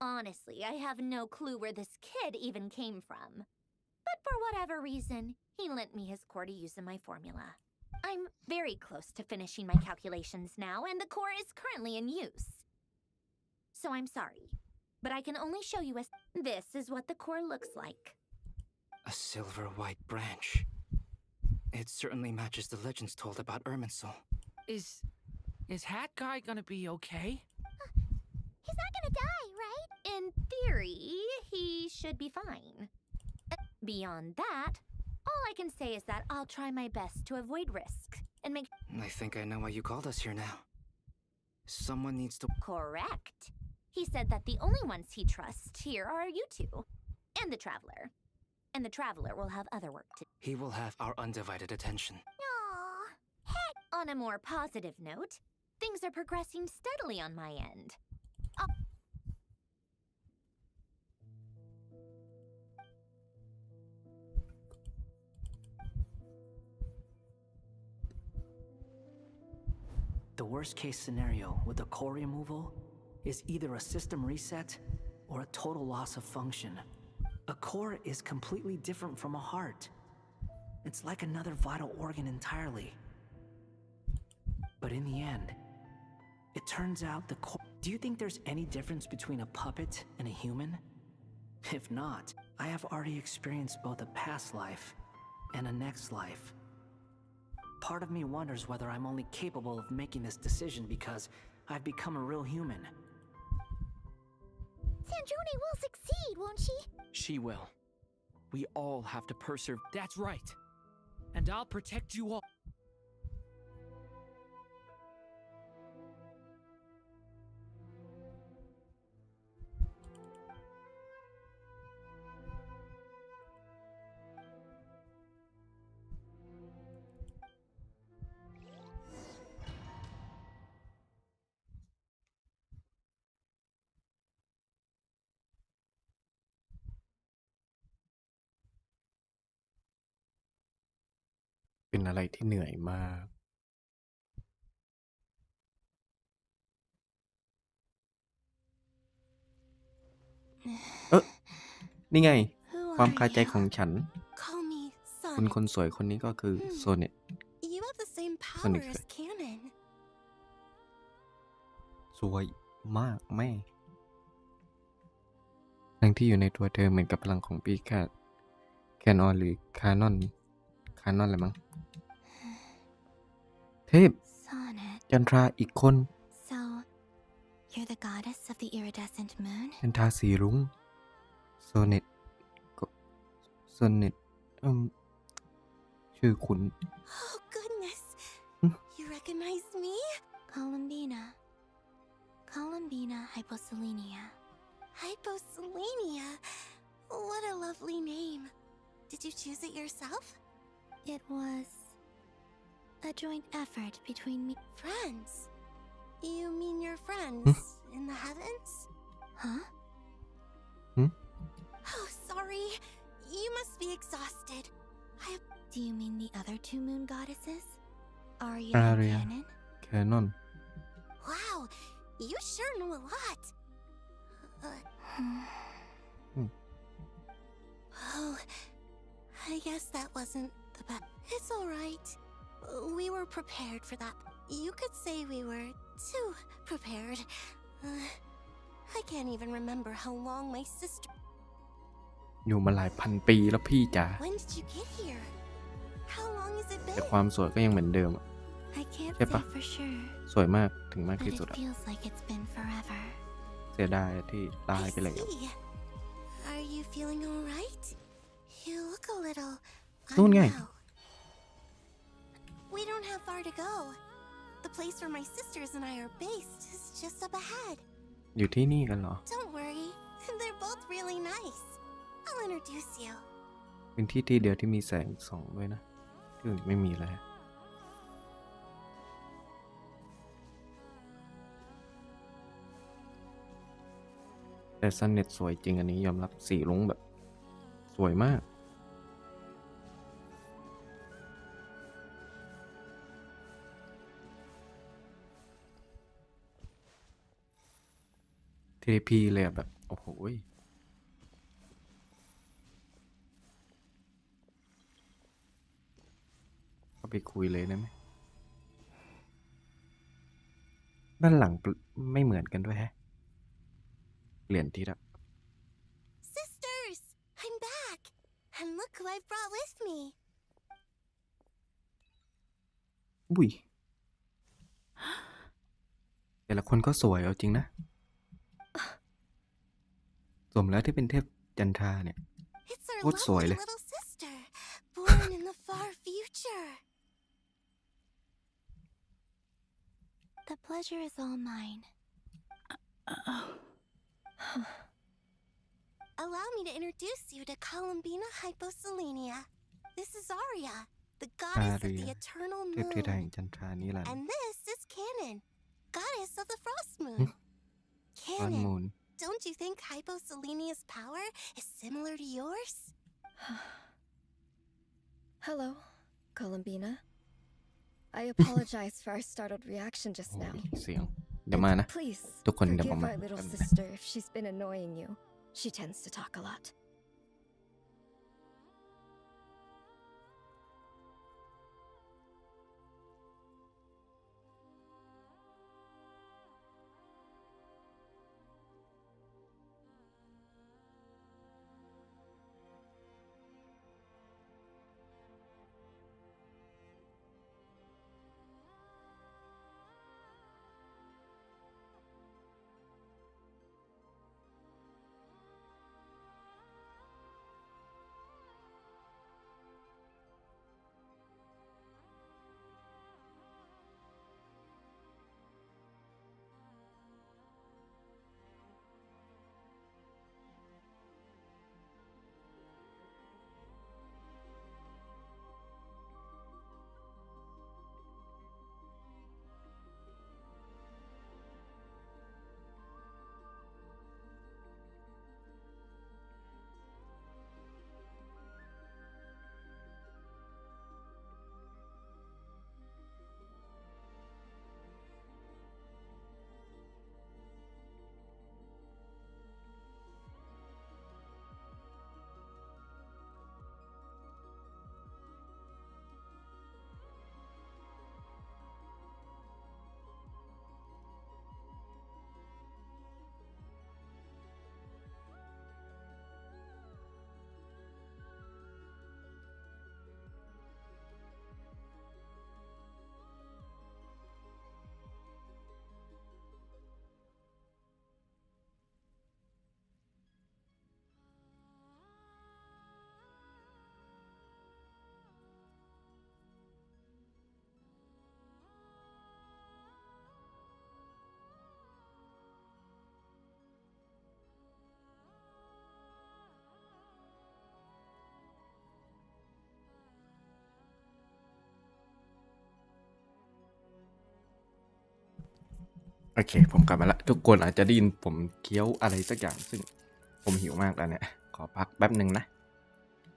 Speaker 6: Honestly, I have no clue where this kid even came from. But for whatever reason, he lent me his core to use in my formula. I'm very close to finishing my calculations now, and the core is currently in use. So I'm sorry, but I can only show you as this is what the core looks like.
Speaker 18: A silver white branch. It certainly matches the legends told about Irminsul.
Speaker 15: Is Hat Guy gonna be okay?
Speaker 6: He's not gonna die, right? In theory, he should be fine. Beyond that, all I can say is that I'll try my best to avoid risk and make...
Speaker 18: I think I know why you called us here now. Someone needs to...
Speaker 6: Correct. He said that the only ones he trusts here are you two, and the Traveler. And the Traveler will have other work to do.
Speaker 18: He will have our undivided attention.
Speaker 6: Aww. Heck. On a more positive note, things are progressing steadily on my end.
Speaker 21: The worst case scenario with the core removal is either a system reset or a total loss of function. A core is completely different from a heart. It's like another vital organ entirely. But in the end, it turns out the core... Do you think there's any difference between a puppet and a human? If not, I have already experienced both a past life and a next life. Part of me wonders whether I'm only capable of making this decision because I've become a real human.
Speaker 7: Sandrone will succeed, won't she?
Speaker 9: She will. We all have to persevere.
Speaker 15: That's right. And I'll protect you all.
Speaker 1: เป็นอะไรที่เหนื่อยมาก นี่ไง ความคาใจของฉัน
Speaker 17: Call me
Speaker 1: คุณ
Speaker 17: son.
Speaker 1: คนสวยคนนี้ก็คือโซเน็ต
Speaker 17: You have the same power as Canon.
Speaker 1: สวยมากแม่ทั้งที่อยู่ในตัวเธอเหมือนกับพลังของปีแคนออนหรือคานอนอะไรมั้งเทพ
Speaker 17: Sonnet.
Speaker 1: จันทราอีกคน
Speaker 17: So, you're the goddess of the iridescent moon?
Speaker 1: จันทราสีรุ้งโซเน็ตชื่อคุณ
Speaker 17: Oh, goodness. You recognize me? Columbina hyposelenia. Hyposelenia? What a lovely name. Did you choose it yourself? It was a joint effort between me. Friends? You mean your friends in the heavens? Huh? Oh, sorry. You must be exhausted. Do you mean the other two moon goddesses? Aria and
Speaker 1: Canon?
Speaker 17: Wow, you sure know a lot. Oh, I guess that wasn't the best. It's all right. We were prepared for that. You could say we were too prepared. I can't even remember how long my sister...
Speaker 1: อยู่มาหลายพันปีแล้วพี่จ๋า
Speaker 17: When did you get here? How long has it
Speaker 1: แต่
Speaker 17: been?
Speaker 1: ความสวยก็ยังเหมือนเดิม
Speaker 17: I can't
Speaker 1: ใช่
Speaker 17: say
Speaker 1: ปะ
Speaker 17: for sure,
Speaker 1: สวยมากถึงมาก
Speaker 17: but
Speaker 1: ที่
Speaker 17: it
Speaker 1: สุดอะ
Speaker 17: feels like it's been forever.
Speaker 1: เสียดายที่ตายไปแล้ว
Speaker 17: See. Are you feeling all right? You look a little
Speaker 1: นู่นไง
Speaker 17: unwell. We don't have far to go. The place where my sisters and I are based is just up ahead.
Speaker 1: อยู่ที่นี่กันเหรอ
Speaker 17: Don't worry, they're both really nice. I'll introduce you.
Speaker 1: เป็นที่เดียวที่มีแสงส่องด้วยนะที่อื่นไม่มีแล้ว แต่ซันเน็ตสวยจริงอันนี้ยอมรับสีลุ้งแบบสวยมากเทพีเลยอะแบบโอ้โหเข้าไปคุยเลยได้ไหมด้านหลังไม่เหมือนกันด้วยแฮะเปลี่ยนทิศอะ
Speaker 17: Sisters! I'm back! And look who I brought with me!
Speaker 1: อุ้ยแต่ละคนก็สวยเอาจริงนะสมแล้วที่เป็นเทพจันทราเนี่ย
Speaker 17: It's our
Speaker 1: โคตรสวย
Speaker 17: lovely
Speaker 1: เลย
Speaker 17: little sister, born in the far future. The pleasure is all mine. Allow me to introduce you to Columbina Hyposelenia. This is Arya, the goddess of the eternal
Speaker 1: เทพธิดา
Speaker 17: moon.
Speaker 1: แห่งจันทรานี้แหละ
Speaker 17: And this is Canon, goddess of the frost moon.
Speaker 1: ฟอนมูน
Speaker 17: Don't you think Hyposelenia's power is similar to yours?
Speaker 19: Hello, Columbina. I apologize for our startled reaction just now.
Speaker 1: เสียงเดี๋ยวมานะ
Speaker 19: Please
Speaker 1: ทุกคนเดี๋ยวผม
Speaker 19: forgive
Speaker 1: มา
Speaker 19: our little sister if she's been annoying you. She tends to talk a lot.
Speaker 1: โอเคผมกลับมาละทุกคนอาจจะได้ยินผมเคี้ยวอะไรสักอย่างซึ่งผมหิวมากแล้วเนี่ยขอพักแป๊บหนึ่งนะ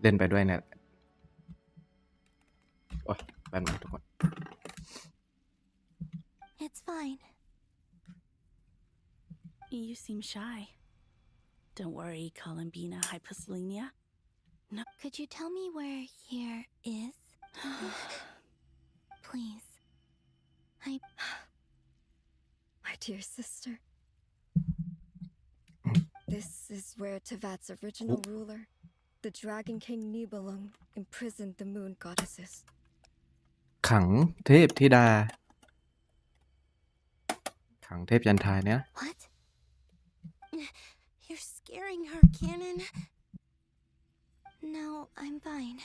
Speaker 1: เล่นไปด้วยเนี่ยโอ้ยแป๊บนึงทุกคน
Speaker 17: It's fine.
Speaker 20: You seem shy. Don't worry, Columbina Hyposelenia. No.
Speaker 17: Could you tell me where here is? Please.
Speaker 19: My dear sister. This is where Tevat's original ruler, the Dragon King Nibelung, imprisoned the moon goddesses.
Speaker 1: ขังเทพธิดาขังเทพจันทราเนี่ย
Speaker 17: What? You're scaring her, Canon. No, I'm fine.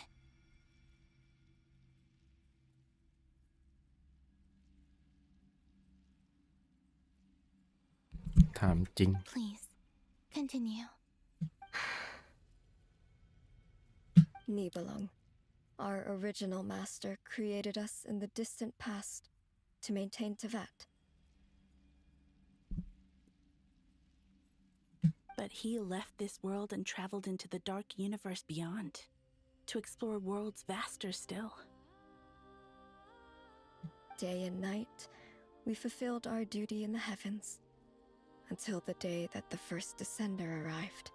Speaker 1: ถามจริง
Speaker 17: Please, continue.
Speaker 19: Nibelung, our original master, created us in the distant past to maintain Tevat.
Speaker 20: But he left this world and traveled into the dark universe beyond, to explore worlds vaster still.
Speaker 19: Day and night, we fulfilled our duty in the heavens, until the day that the first descender arrived.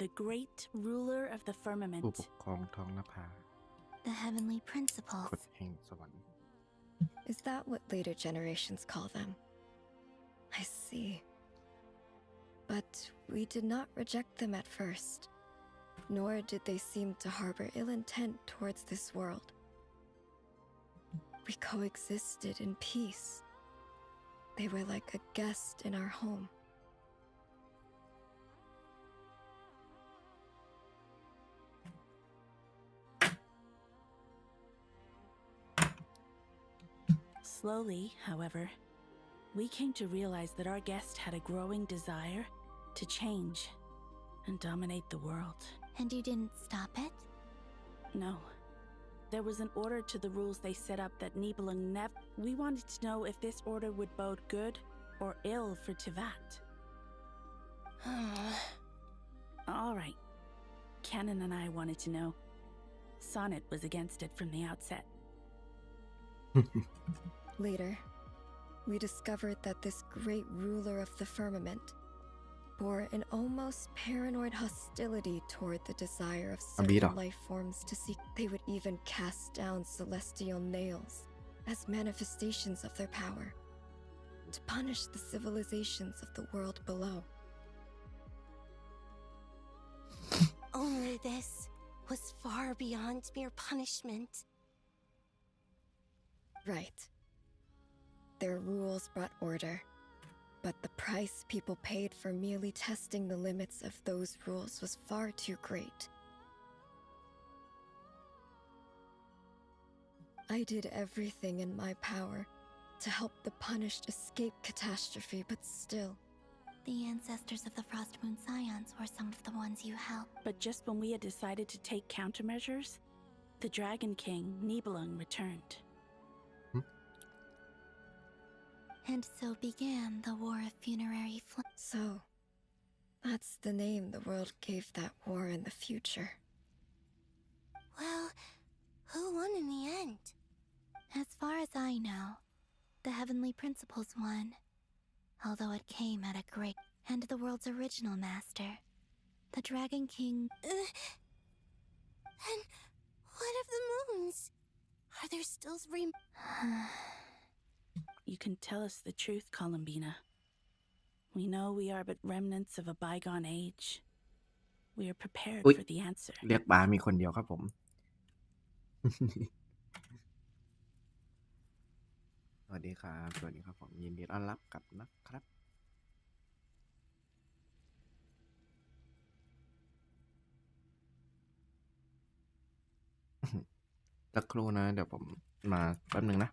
Speaker 20: The great ruler of the
Speaker 1: ผู้
Speaker 20: firmament.
Speaker 1: ปกครองท้องนภา
Speaker 7: The heavenly principles.
Speaker 1: กฎแห่งสวรรค์
Speaker 19: Is that what later generations call them? I see. But we did not reject them at first, nor did they seem to harbor ill intent towards this world. We coexisted in peace. They were like a guest in our home.
Speaker 20: Slowly, however, we came to realize that our guest had a growing desire to change and dominate the world.
Speaker 7: And you didn't stop it?
Speaker 20: No. There was an order to the rules they set up that Nibelung never... We wanted to know if this order would bode good or ill for Teyvat. All right. Canon and I wanted to know. Sonnet was against it from the outset.
Speaker 19: Later, we discovered that this great ruler of the firmament bore an almost paranoid hostility toward the desire of certain life forms to seek. They would even cast down celestial nails as manifestations of their power, to punish the civilizations of the world below.
Speaker 17: Only this was far beyond mere punishment.
Speaker 19: Right. Their rules brought order, but the price people paid for merely testing the limits of those rules was far too great. I did everything in my power to help the punished escape catastrophe, but still.
Speaker 7: The ancestors of the Frost Moon Scions were some of the ones you helped.
Speaker 20: But just when we had decided to take countermeasures, the Dragon King, Nibelung, returned.
Speaker 7: And so began the War of Funerary Flame.
Speaker 19: So, that's the name the world gave that war in the future.
Speaker 7: Well, who won in the end? As far as I know, the Heavenly Principles won. Although it came at a great... And the world's original master, the Dragon King...
Speaker 17: And what of the moons? Are there still 3...
Speaker 20: You can tell us the truth, Columbina. We know we are but remnants of a bygone age. We are prepared for the answer.
Speaker 1: เรียกบามีคนเดียวครับผม สวัสดีครับ สวัสดีครับผม ยินดีต้อนรับกลับนะครับ สักครู่นะ เดี๋ยวผมมาแป๊บนึงนะ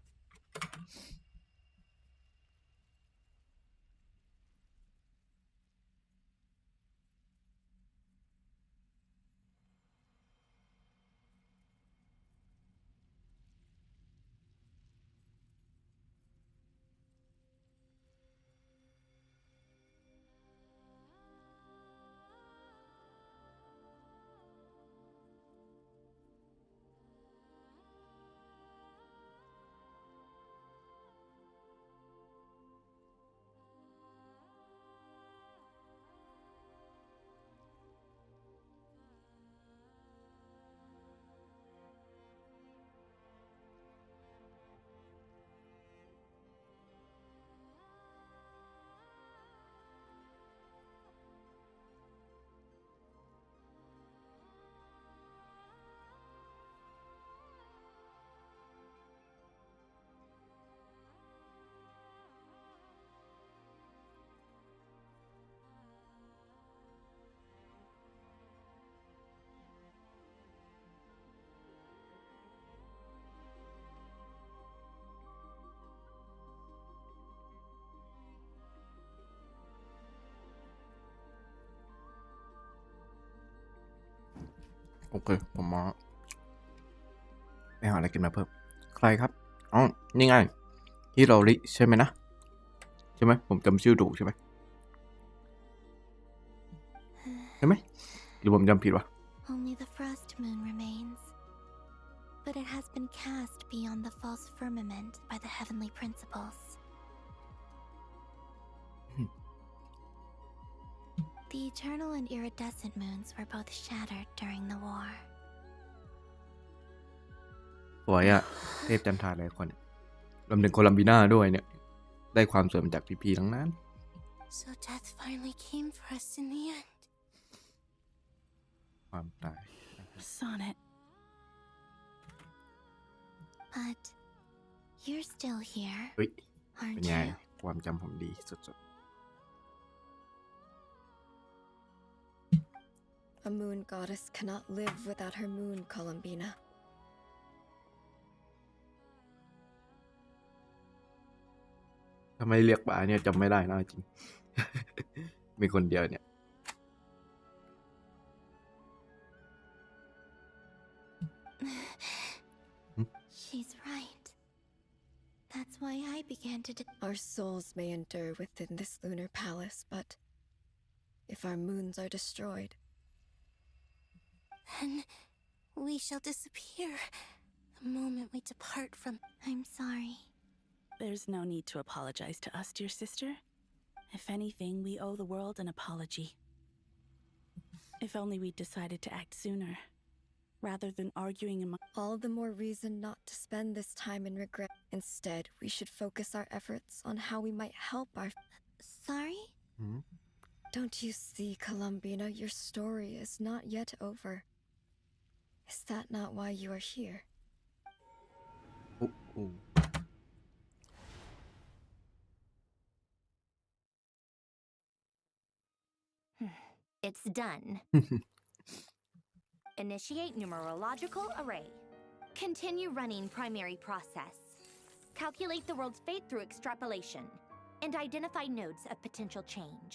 Speaker 1: โอเค ผมมาไปหาอะไรกินมาเพิ่ม ใครครับ อ๋อ นี่ไงฮิโรริใช่ไหมนะ ใช่ไหม ผมจำชื่อถูกใช่ไหม ใช่ไหมหรือผมจำผิดวะ
Speaker 7: Only the frost moon remains, but it has been cast beyond the false firmament by the heavenly principles. The eternal and iridescent moons were both shattered during the war.
Speaker 1: สวยอะเทพจันทราหลายคนรวมถึงโคลัมบีนาด้วยเนี่ยได้ความสวยมาจากพี่ๆทั้งนั้น
Speaker 17: So death finally came for us in the end.
Speaker 1: ความตาย
Speaker 20: Sonnet.
Speaker 7: But you're still here,
Speaker 1: เฮ้ยเป็น
Speaker 7: aren't
Speaker 1: ไง
Speaker 7: you?
Speaker 1: ความจำผมดีสุด
Speaker 19: A moon goddess cannot live without her moon, Columbina.
Speaker 1: ๆถ้าไม่เรียกป๋าเนี่ยจำไม่ได้นะจริง มีคนเดียวเนี่ย
Speaker 7: She's right. That's why I began to.
Speaker 19: Our souls may endure within this lunar palace, but if our moons are destroyed,
Speaker 17: Then we shall disappear the moment we depart from.
Speaker 7: I'm sorry.
Speaker 20: There's no need to apologize to us, dear sister. If anything, we owe the world an apology. If only we'd decided to act sooner, rather than arguing among.
Speaker 19: all the more reason not to spend this time in regret. Instead, we should focus our efforts on how we might help our.
Speaker 7: Sorry?
Speaker 19: Don't you see, Columbina, your story is not yet over. Is that not why you are here?
Speaker 1: อุ๊อุ๊
Speaker 6: It's done. Initiate numerological array. Continue running primary process. Calculate the world's fate through extrapolation. And identify nodes of potential change.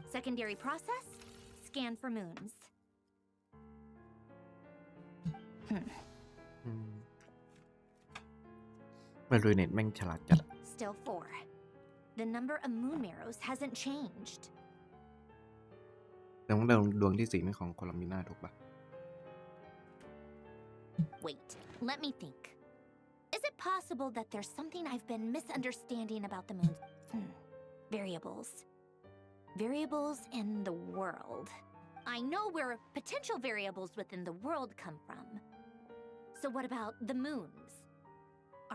Speaker 6: Secondary process. Scan for moons.
Speaker 1: ไม่รู้เน็ตแม่งฉลาดจัด
Speaker 6: Still 4. The number of moon marrows hasn't changed.
Speaker 1: แต่ว่าดวงที่4นี่ของโคลัมบีนาถูกปะ
Speaker 6: Wait, let me think. Is it possible that there's something I've been misunderstanding about the moon? Variables. Variables in the world. I know where potential variables within the world come from. So what about the moons?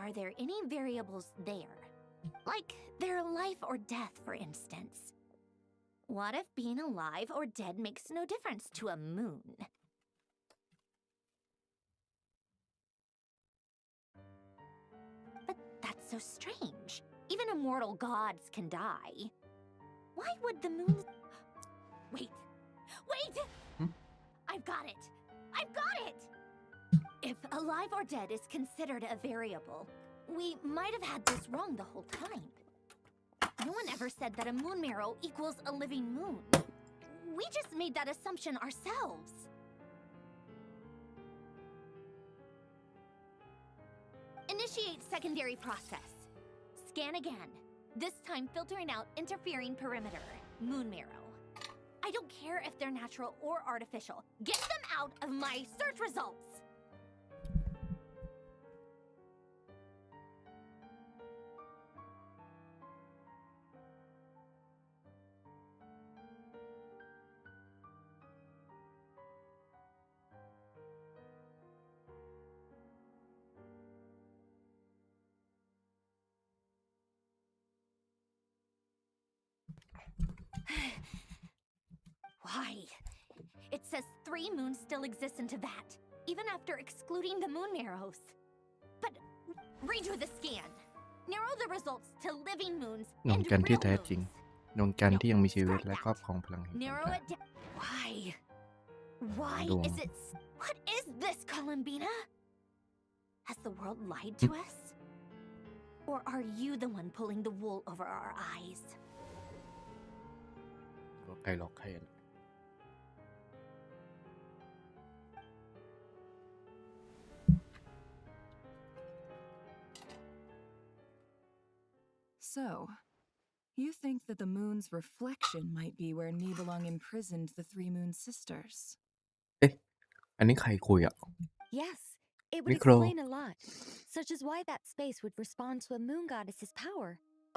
Speaker 6: Are there any variables there? Like their life or death, for instance. What if being alive or dead makes no difference to a moon? But that's so strange. Even immortal gods can die. Why would the moon... Wait! Wait! I've got it! I've got it! If alive or dead is considered a variable, we might have had this wrong the whole time. No one ever said that a moon marrow equals a living moon. We just made that assumption ourselves. Initiate secondary process. Scan again. This time filtering out interfering perimeter. Moon marrow. I don't care if they're natural or artificial. Get them out of my search results! Why? It says 3 moons still exist in Tibet, even after excluding the moon marrows. But redo the scan. Narrow the results to living moons
Speaker 1: ดวง
Speaker 6: and
Speaker 1: จันทร์ที่
Speaker 6: real
Speaker 1: แท้จริง
Speaker 6: moons.
Speaker 1: ดวงจันทร์ที่ยังมีชีวิตและครอบครองพลังแห่ง
Speaker 6: Narrow
Speaker 1: ความ
Speaker 6: it down. Why? Why
Speaker 1: Dong.
Speaker 6: is it... What is this, Columbina? Has the world lied to us? Or are you the one pulling the wool over our eyes?
Speaker 1: ใครหลอกใครอะ
Speaker 4: So, you think that the moon's reflection might be where Nibelung imprisoned the three moon sisters?
Speaker 1: เอ๊ะอันนี้ใครคุยอ่ะ
Speaker 12: Yes, it would
Speaker 1: Micro.
Speaker 12: explain a lot, such as why that space would respond to a moon goddess's power,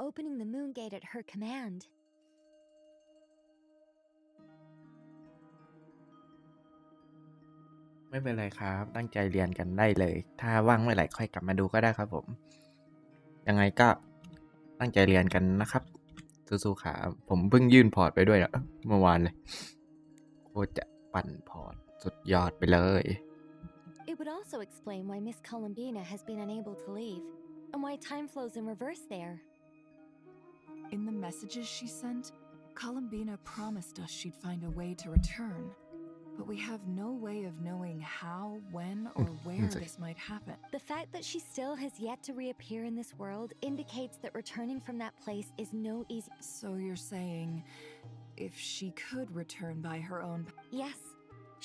Speaker 12: opening the moon gate at her command.
Speaker 1: ไม่เป็นไรครับตั้งใจเรียนกันได้เลยถ้าว่างเมื่อไหร่ค่อยกลับมาดูก็ได้ครับผมยังไงก็ตั้งใจเรียนกันนะครับสู้ๆครับผมเพิ่งยื่นพอร์ตไปด้วยนะเมื่อวานเลยโคตรจะปั่นพอร์ตสุดยอดไปเลย
Speaker 12: It would also explain why Miss Columbina has been unable to leave, and why time flows in reverse there.
Speaker 4: In the messages she sent, Columbina promised us she'd find a way to return, but we have no way of knowing how, when, or where this might happen.
Speaker 12: The fact that she still has yet to reappear in this world indicates that returning from that place is no easy.
Speaker 4: So you're saying, if she could return by her own...
Speaker 12: Yes,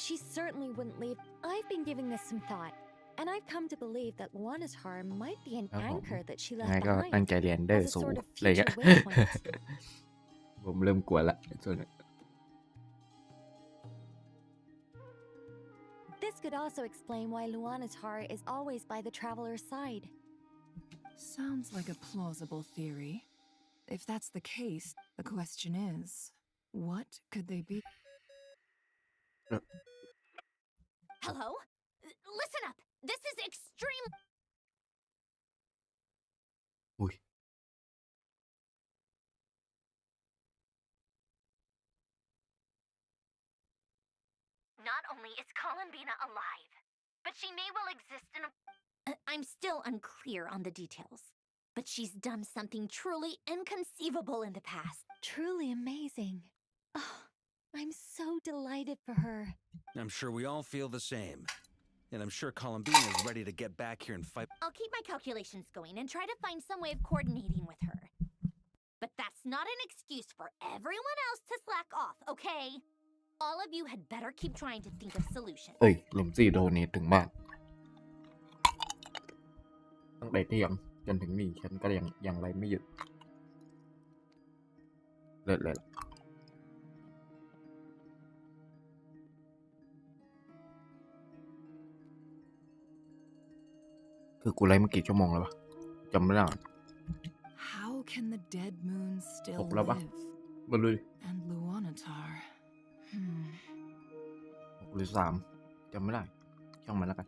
Speaker 12: she certainly wouldn't leave. I've been giving this some thought, and I've come to believe that Luanatar might be an anchor that she
Speaker 1: ยังไง
Speaker 12: left
Speaker 1: ก็ตั้ง
Speaker 12: behind
Speaker 1: ใจเรียนเด้อ
Speaker 12: as a
Speaker 1: สู้
Speaker 12: sort of
Speaker 1: อะไรเงี้ย
Speaker 12: future waypoint.
Speaker 1: ผมเริ่มกลัวละส่วน
Speaker 12: This could also explain why Luanatar is always by the traveler's side.
Speaker 4: Sounds like a plausible theory. If that's the case, the question is, what could they be?
Speaker 6: Hello? Listen up! This is extreme.
Speaker 1: อุ้ย
Speaker 6: Not only is Columbina alive, but she may well exist in a... I'm still unclear on the details, but she's done something truly inconceivable in the past.
Speaker 12: Truly amazing. Oh, I'm so delighted for her.
Speaker 22: I'm sure we all feel the same. And I'm sure Columbina is ready to get back here and fight.
Speaker 6: I'll keep my calculations going and try to find some way of coordinating with her. But that's not an excuse for everyone else to slack off, okay? All of you had better keep trying to think of solutions.
Speaker 1: เอ้ยเลมซี่โดเนทถึงบ้านตั้งแต่เที่ยงจนถึงนี่ฉันก็ยังไรไม่หยุดเลิศเลยคือกูไลฟ์มากี่ชั่วโมงแล้ววะจำไม่ได้
Speaker 4: How can the dead moon
Speaker 1: ห
Speaker 4: still
Speaker 1: กแล้วปะ
Speaker 4: live?
Speaker 1: มาเลย
Speaker 4: And Luanatar.
Speaker 1: 6 หรือ 3จำไม่ได้ช่างมันแล้วกัน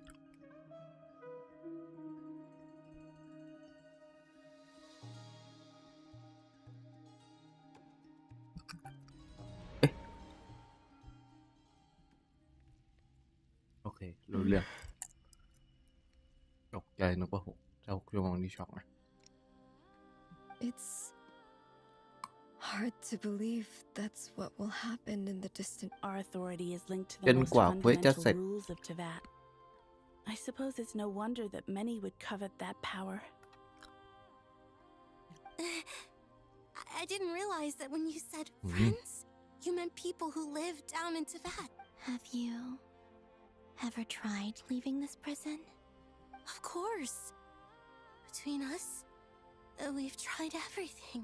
Speaker 1: โอเครู้เรื่องตกใจนึกว่า6ชั่วโมงนี่ช็อกนะ
Speaker 19: It's hard to believe that's what will happen in the distant.
Speaker 20: Our authority is linked to
Speaker 1: จ
Speaker 20: the
Speaker 1: น
Speaker 20: most
Speaker 1: กว่าเควสจะเสร็จ
Speaker 20: fundamental rules of Teyvat. I suppose it's no wonder that many would covet that power.
Speaker 17: I didn't realize that when you said friends, you meant people who live down in Teyvat.
Speaker 7: Have you ever tried leaving this prison?
Speaker 17: Of course. Between us, we've tried everything.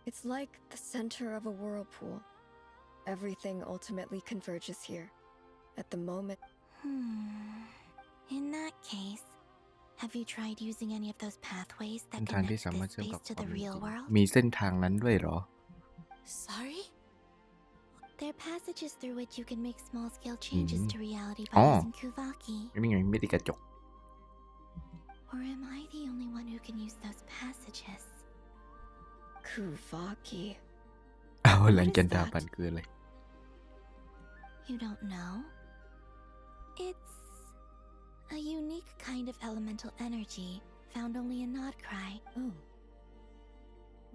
Speaker 19: It's like the center of a whirlpool. Everything ultimately converges here. At the moment.
Speaker 7: In that case, have you tried using any of those pathways
Speaker 1: เส้น
Speaker 7: that
Speaker 1: ทางที่
Speaker 7: connect
Speaker 1: สามารถ
Speaker 7: this
Speaker 1: เชื่อมกับ
Speaker 7: space to
Speaker 1: ควา
Speaker 7: the
Speaker 1: มเป็นจ
Speaker 7: real
Speaker 1: ริง
Speaker 7: world?
Speaker 1: มีเส้นทางนั้นด้วยเหรอ
Speaker 17: Sorry?
Speaker 7: They're passages through which you can make small-scale changes to reality by
Speaker 1: Oh.
Speaker 7: using Kuvaki.
Speaker 1: นี่ไงไม่ติดกระจก
Speaker 7: Or am I the only one who can use those passages?
Speaker 19: Kuvaki.
Speaker 1: เอาหลังจันทาปั่นคืออะไร
Speaker 7: You don't know? It's a unique kind of elemental energy found only in Nodcry.
Speaker 19: Oh.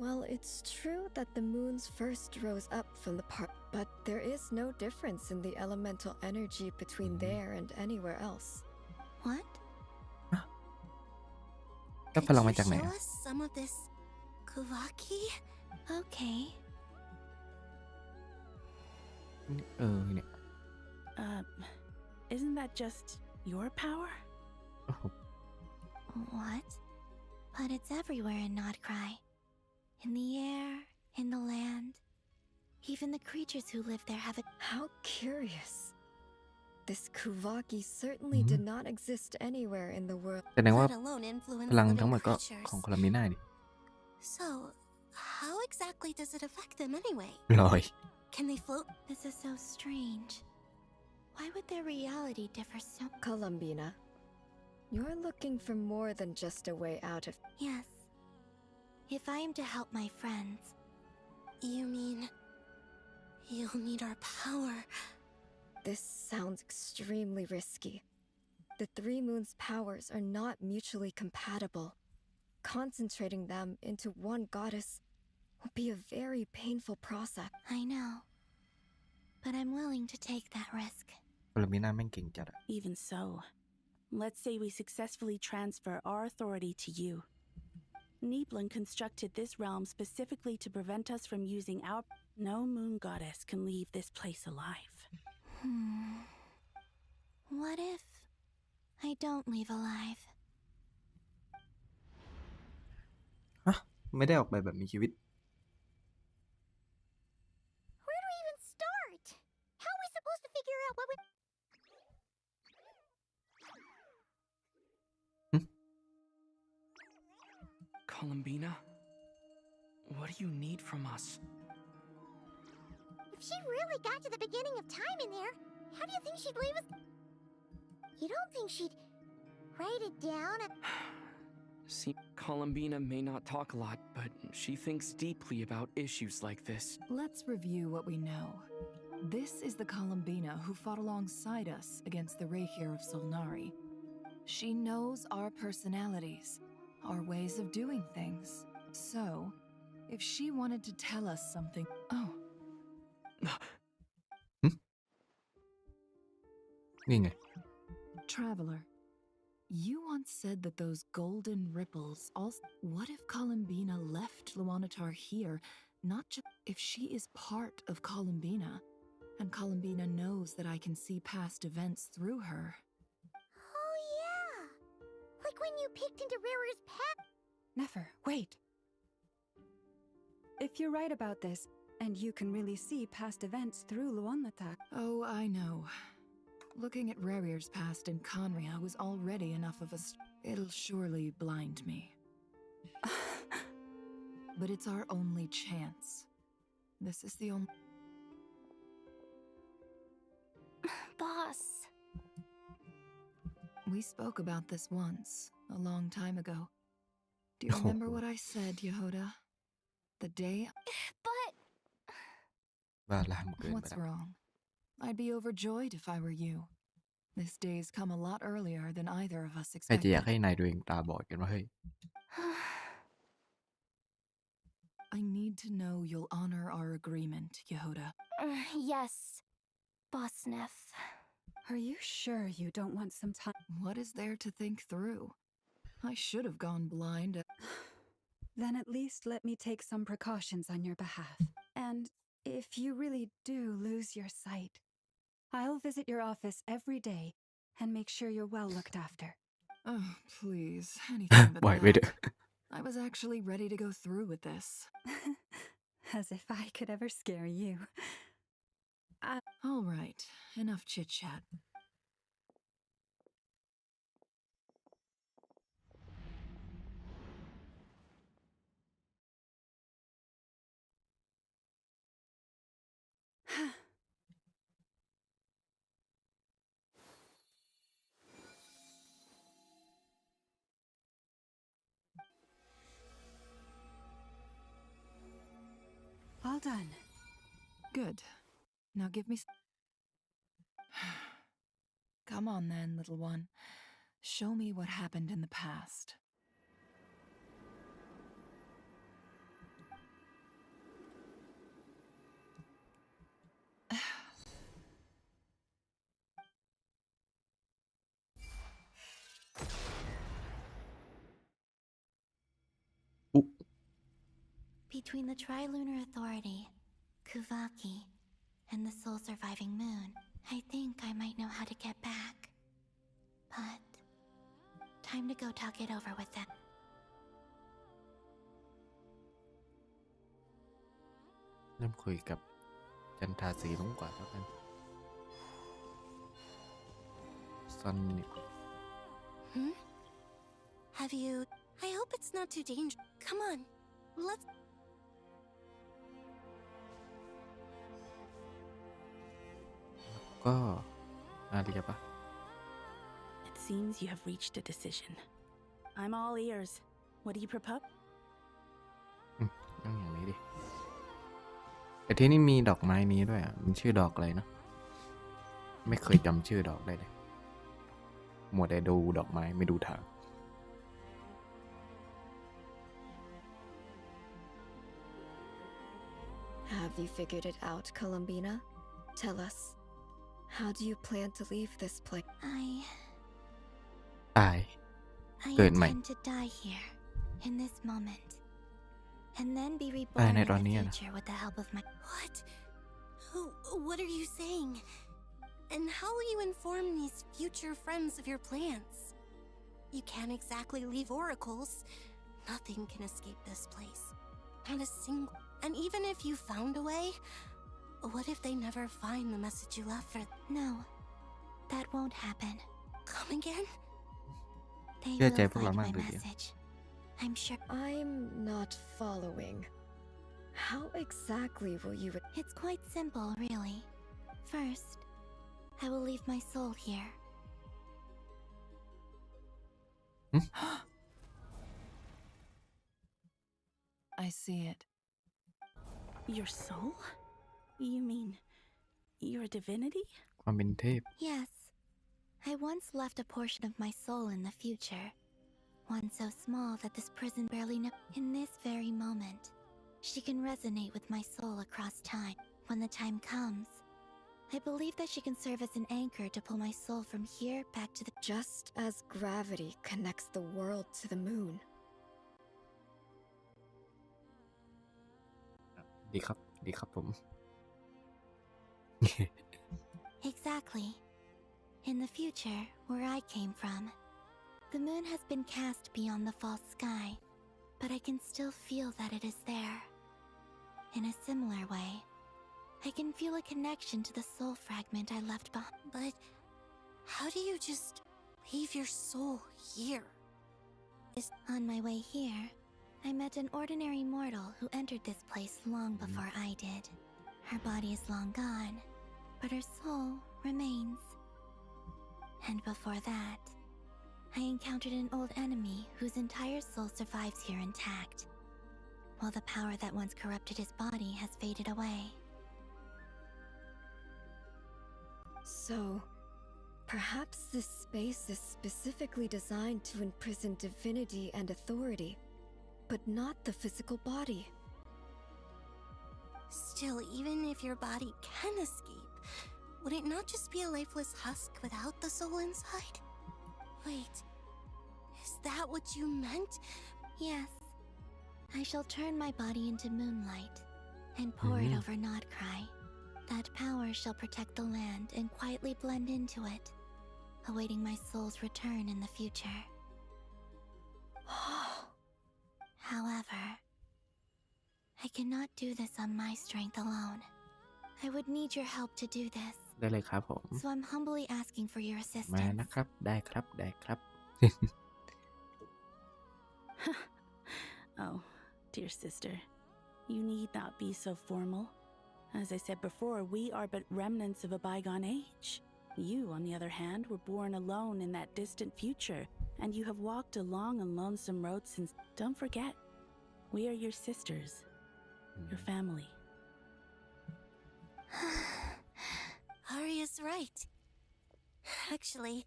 Speaker 19: Well, it's true that the moons first rose up from the part, but there is no difference in the elemental energy between there and anywhere else.
Speaker 7: What?
Speaker 1: แล้วพลังมาจากไหน
Speaker 17: Show
Speaker 1: อะ
Speaker 17: us some of this Kuvaki?
Speaker 7: Okay.
Speaker 1: เนี่ย
Speaker 20: Isn't that just your power?
Speaker 7: What? But it's everywhere in Nodcry. In the air, in the land. Even the creatures who live there have a...
Speaker 19: How curious. This Kuvaki certainly did not exist anywhere in the world.
Speaker 1: แสดงว่า
Speaker 17: Let alone influence
Speaker 1: พลัง
Speaker 17: living
Speaker 1: ทั้งหมดก็
Speaker 17: creatures.
Speaker 1: ของโคลามิน่าดิ
Speaker 17: So, how exactly does it affect them anyway?
Speaker 1: ลอย
Speaker 17: Can they float?
Speaker 7: This is so strange. Why would their reality differ so...
Speaker 19: Columbina, you're looking for more than just a way out of...
Speaker 7: Yes. If I am to help my friends...
Speaker 17: You mean... You'll need our power.
Speaker 19: This sounds extremely risky. The Three Moons' powers are not mutually compatible. Concentrating them into one goddess will be a very painful process.
Speaker 7: I know. But I'm willing to take that risk.
Speaker 1: โคลามิน่าแม่งเก่งจัดอะ
Speaker 20: Even so, let's say we successfully transfer our authority to you. Niblin constructed this realm specifically to prevent us from using our... No moon goddess can leave this place alive.
Speaker 7: What if I don't leave alive?
Speaker 1: ฮะไม่ได้ออกไปแบบมีชีวิต
Speaker 6: Where do we even start? How are we supposed to figure out what we...
Speaker 9: Columbina? What do you need from us?
Speaker 6: If she really got to the beginning of time in there, how do you think she'd leave us? You don't think she'd write it down?
Speaker 9: See, Columbina may not talk a lot, but she thinks deeply about issues like this.
Speaker 4: Let's review what we know. This is the Columbina who fought alongside us against the Reikir of Solnari. She knows our personalities, our ways of doing things. So, if she wanted to tell us something... Oh.
Speaker 1: นี่ไง
Speaker 4: Traveler, you once said that those golden ripples also... What if Columbina left Luanatar here, not just... If she is part of Columbina, and Columbina knows that I can see past events through her...
Speaker 6: Oh, yeah! Like when you peeked into Rarer's pet...
Speaker 2: Nefer, wait! If you're right about this, and you can really see past events through Luanatar...
Speaker 4: Oh, I know. Looking at Rerir's past in Conria was already enough of a... It'll surely blind me. But it's our only chance. This is the only...
Speaker 7: Boss.
Speaker 4: We spoke about this once, a long time ago. Do you remember what I said, Yehoda? The day...
Speaker 7: But...
Speaker 1: บ้าลามเกินไป
Speaker 4: What's
Speaker 1: แล้ว
Speaker 4: wrong? I'd be overjoyed if I were you. This day's come a lot earlier than either of us
Speaker 1: ใครจะอยาก
Speaker 4: expected.
Speaker 1: ให้นายตัวเองตาบอดกันวะเฮ้ย
Speaker 4: I need to know you'll honor our agreement, Yehoda.
Speaker 7: Yes, Boss Neff.
Speaker 2: Are you sure you don't want some time?
Speaker 4: What is there to think through? I should have gone blind.
Speaker 2: Then at least let me take some precautions on your behalf. And if you really do lose your sight, I'll visit your office every day and make sure you're well looked after.
Speaker 4: Oh, please, anything but
Speaker 1: ปล่อยไปเถ
Speaker 4: that.
Speaker 1: อะ
Speaker 4: I was actually ready to go through with this.
Speaker 2: As if I could ever scare you.
Speaker 4: All right, enough chit-chat.
Speaker 2: All done.
Speaker 4: Good. Now give me... Come on then, little one. Show me what happened in the past.
Speaker 7: Between the Trilunar Authority, Kuvaki, and the sole surviving moon, I think I might know how to get back. But... time to go talk it over with them.
Speaker 1: เริ่มคุยกับจันทาสีลงกว่าแล้วกันซันนี่
Speaker 17: Have you? I hope it's not too dangerous. Come on, let's.
Speaker 1: ก็อาเรียปะ
Speaker 20: It seems you have reached a decision. I'm all ears. What do you propose?
Speaker 1: ต้องอย่างนี้ดิแต่ที่นี่มีดอกไม้นี้ด้วยอ่ะมันชื่อดอกอะไรนะไม่เคยจำชื่อดอกได้เลยหมดแต่ดูดอกไม้ไม่ดูทาง
Speaker 19: Have you figured it out, Columbina? Tell us. How do you plan to leave this place?
Speaker 1: ตาย
Speaker 7: I
Speaker 1: เกิดใหม่
Speaker 7: intend to die here, in this moment, and then be
Speaker 1: ตาย
Speaker 7: reborn
Speaker 1: ใน
Speaker 7: in
Speaker 1: ตอน
Speaker 7: the
Speaker 1: นี้นะ
Speaker 7: future with the help of my.
Speaker 17: What? What are you saying? And how will you inform these future friends of your plans? You can't exactly leave oracles. Nothing can escape this place. Not a single. And even if you found a way, what if they never find the message you left for?
Speaker 7: No, that won't happen.
Speaker 17: Come again?
Speaker 7: They
Speaker 1: เชื่อใจ
Speaker 7: will
Speaker 1: พวกเรา
Speaker 7: find
Speaker 1: มาก
Speaker 7: my
Speaker 1: เลยเดียว
Speaker 7: message. I'm sure.
Speaker 19: I'm not following. How exactly will you?
Speaker 7: It's quite simple, really. First, I will leave my soul here.
Speaker 14: I see it.
Speaker 20: Your soul? You mean you're a divinity?
Speaker 1: ความเป็นเทพ
Speaker 7: Yes. I once left a portion of my soul in the future. One so small that this prison barely knows. In this very moment, she can resonate with my soul across time. When the time comes, I believe that she can serve as an anchor to pull my soul from here back to the.
Speaker 19: Just as gravity connects the world to the moon.
Speaker 1: ดีครับดีครับผม
Speaker 7: Exactly. In the future, where I came from, the moon has been cast beyond the false sky, but I can still feel that it is there. In a similar way, I can feel a connection to the soul fragment I left behind.
Speaker 17: But how do you just leave your soul here?
Speaker 7: On my way here, I met an ordinary mortal who entered this place long before I did. Her body is long gone, but her soul remains. And before that, I encountered an old enemy whose entire soul survives here intact, while the power that once corrupted his body has faded away.
Speaker 19: So, perhaps this space is specifically designed to imprison divinity and authority, but not the physical body.
Speaker 17: Still, even if your body can escape, would it not just be a lifeless husk without the soul inside? Wait, is that what you meant?
Speaker 7: Yes. I shall turn my body into moonlight and pour it over Nodcry. That power shall protect the land and quietly blend into it, awaiting my soul's return in the future. However, I cannot do this on my strength alone. I would need your help to do this.
Speaker 1: ได้เลยครับผม
Speaker 7: So I'm humbly asking for your
Speaker 1: มา
Speaker 7: assistance.
Speaker 1: นะครับได้ครับได้ครับ
Speaker 20: Oh, dear sister, you need not be so formal. As I said before, we are but remnants of a bygone age. You, on the other hand, were born alone in that distant future, and you have walked a long and lonesome road since. Don't forget, we are your sisters, your family.
Speaker 17: Arya's right. Actually,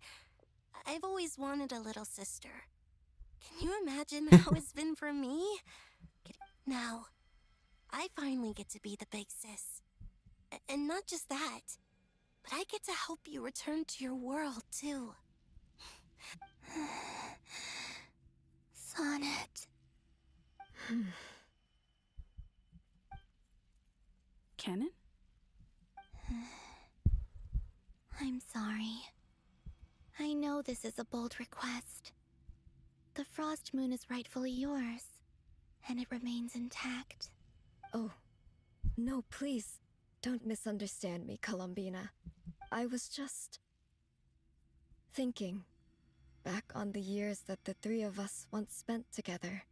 Speaker 17: I've always wanted a little sister. Can you imagine how it's been for me? Now, I finally get to be the big sis. And not just that, but I get to help you return to your world, too.
Speaker 7: Sonnet.
Speaker 20: Canon?
Speaker 7: I'm sorry. I know this is a bold request. The Frost Moon is rightfully yours, and it remains intact.
Speaker 19: Oh, No, please, don't misunderstand me, Columbina. I was just thinking back on the years that the three of us once spent together.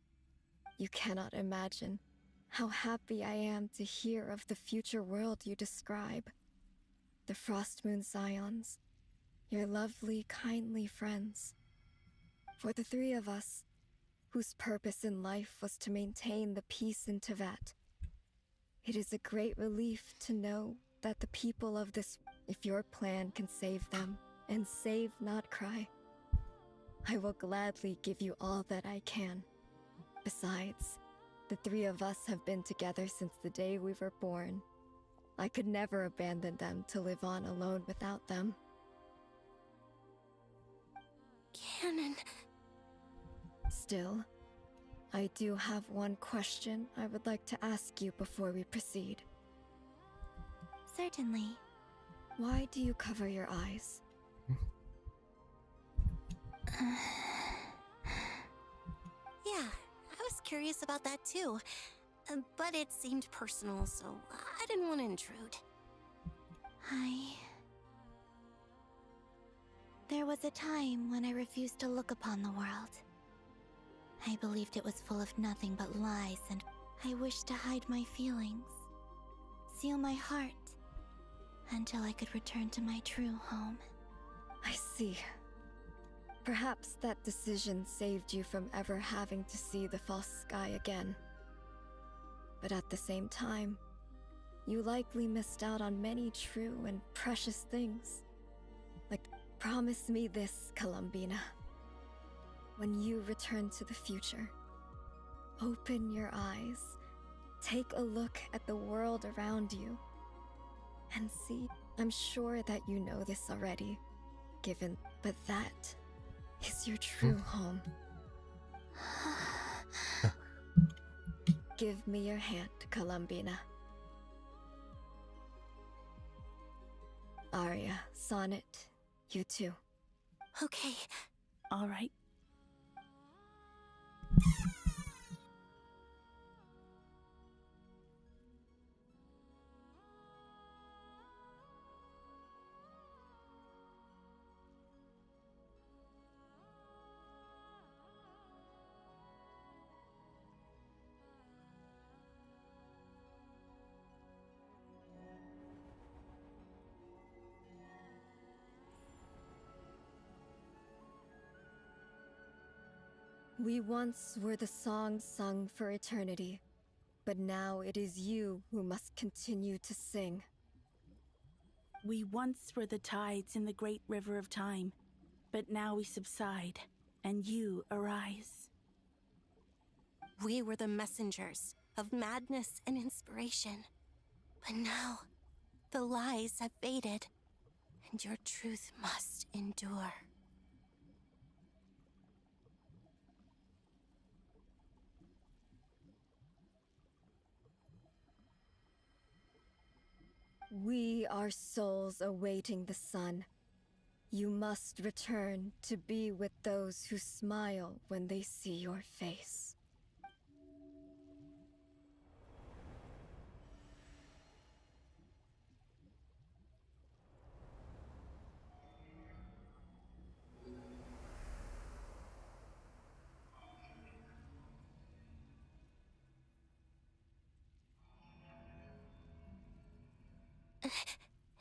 Speaker 19: You cannot imagine how happy I am to hear of the future world you describe. The Frost Moon Scions, your lovely, kindly friends. For the three of us, whose purpose in life was to maintain the peace in Teyvat, it is a great relief to know that the people of this, if your plan can save them and save Notcry, I will gladly give you all that I can. Besides, the three of us have been together since the day we were born. I could never abandon them to live on alone without them.
Speaker 17: Canon.
Speaker 19: Still, I do have one question I would like to ask you before we proceed.
Speaker 7: Certainly.
Speaker 19: Why do you cover your eyes?
Speaker 17: Yeah, I was curious about that too. But it seemed personal, so I didn't want to intrude.
Speaker 7: There was a time when I refused to look upon the world. I believed it was full of nothing but lies, and I wished to hide my feelings, seal my heart, until I could return to my true home.
Speaker 19: I see. Perhaps that decision saved you from ever having to see the false sky again. But at the same time, you likely missed out on many true and precious things. Like, promise me this, Columbina. When you return to the future, open your eyes, take a look at the world around you, and see. I'm sure that you know this already, but that is your true home. Give me your hand, Columbina. Arya, Sonnet, you too.
Speaker 17: Okay.
Speaker 20: All right.
Speaker 19: We once were the songs sung for eternity, but now it is you who must continue to sing.
Speaker 20: We once were the tides in the great river of time, but now we subside, and you arise.
Speaker 17: We were the messengers of madness and inspiration, but now the lies have faded, and your truth must endure.
Speaker 19: We are souls awaiting the sun. You must return to be with those who smile when they see your face.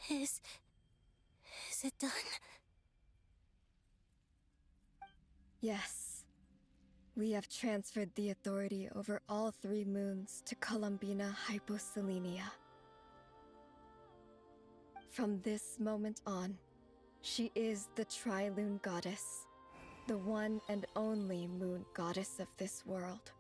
Speaker 17: Is it done?
Speaker 19: Yes. We have transferred the authority over all 3 moons to Columbina Hyposelenia. From this moment on, she is the Tri-Lune Goddess, the one and only moon goddess of this world.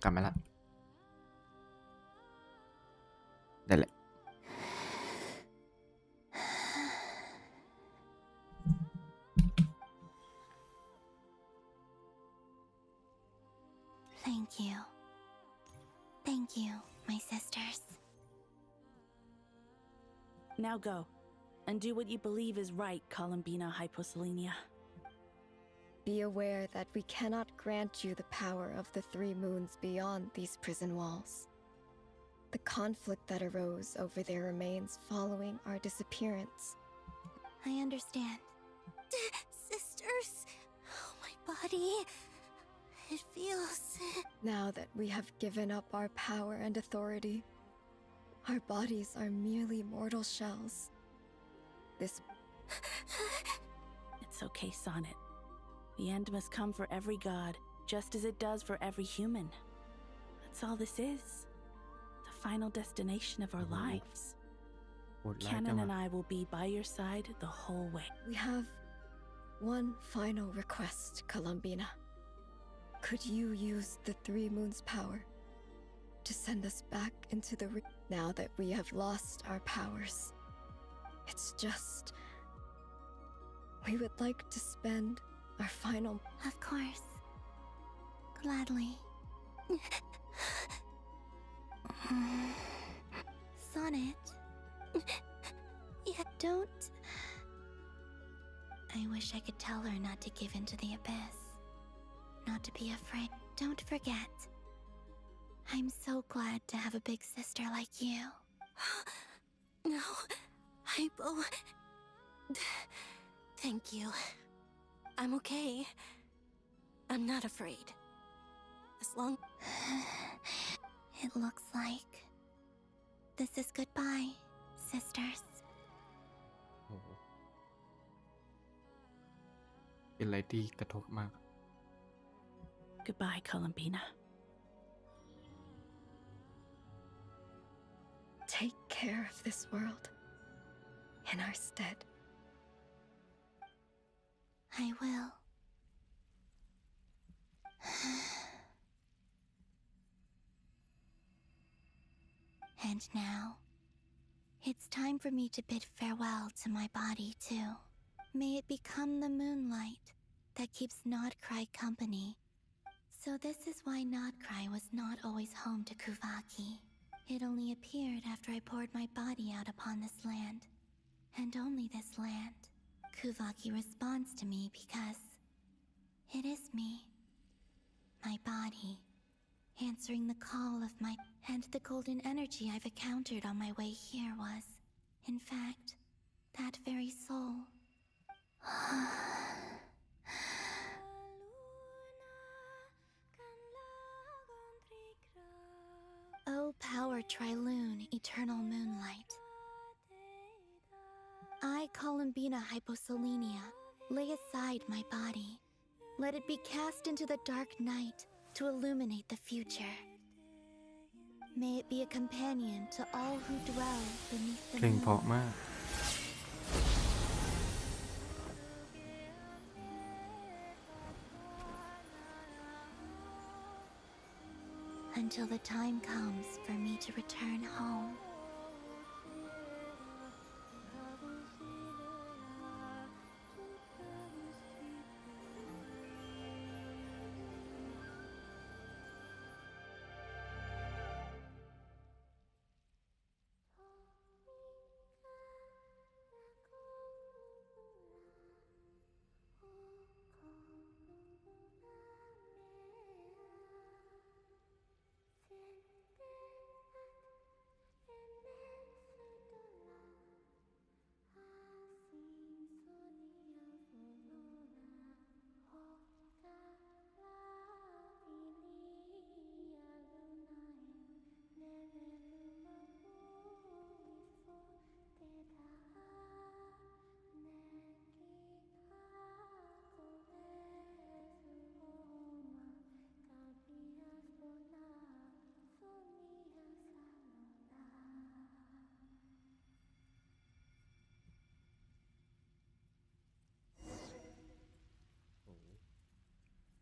Speaker 1: กลับมาละได้แหละ
Speaker 7: Thank you. Thank you, my sisters.
Speaker 20: Now go, and do what you believe is right, Columbina Hyposelenia.
Speaker 19: Be aware that we cannot grant you the power of the three moons beyond these prison walls. The conflict that arose over their remains following our disappearance.
Speaker 7: I understand.
Speaker 17: Sisters, oh, my body. It feels...
Speaker 19: Now that we have given up our power and authority, our bodies are merely mortal shells. This...
Speaker 20: It's okay, Sonnet. The end must come for every god, just as it does for every human. That's all this is. The final destination of our lives. Canon and I will be by your side the whole way.
Speaker 19: We have one final request, Columbina. Could you use the three moons' power to send us back into the now that we have lost our powers? It's just... we would like to spend our final...
Speaker 7: Of course. Gladly. Sonnet.
Speaker 17: Yeah.
Speaker 7: Don't... I wish I could tell her not to give in to the abyss. Not to be afraid. Don't forget. I'm so glad to have a big sister like you.
Speaker 17: No, Hypo. Thank you. I'm okay. I'm not afraid. As long...
Speaker 7: It looks like this is goodbye, sisters.
Speaker 1: เป็นอะไรที่กระทบมาก
Speaker 20: Goodbye, Columbina.
Speaker 19: Take care of this world in our stead.
Speaker 7: I will. And now, it's time for me to bid farewell to my body too. May it become the moonlight that keeps Nodcry company. So this is why Nodcry was not always home to Kuvaki. It only appeared after I poured my body out upon this land. And only this land. Kuvaki responds to me because it is me. My body. Answering the call of my... And the golden energy I've encountered on my way here was, in fact, that very soul. O power Trilune, eternal moonlight. I, Columbina Hyposelenia, lay aside my body. Let it be cast into the dark night to illuminate the future. May it be a companion to all who dwell beneath the
Speaker 1: เพลงเพราะ
Speaker 7: moon.
Speaker 1: มาก
Speaker 7: Until the time comes for me to return home.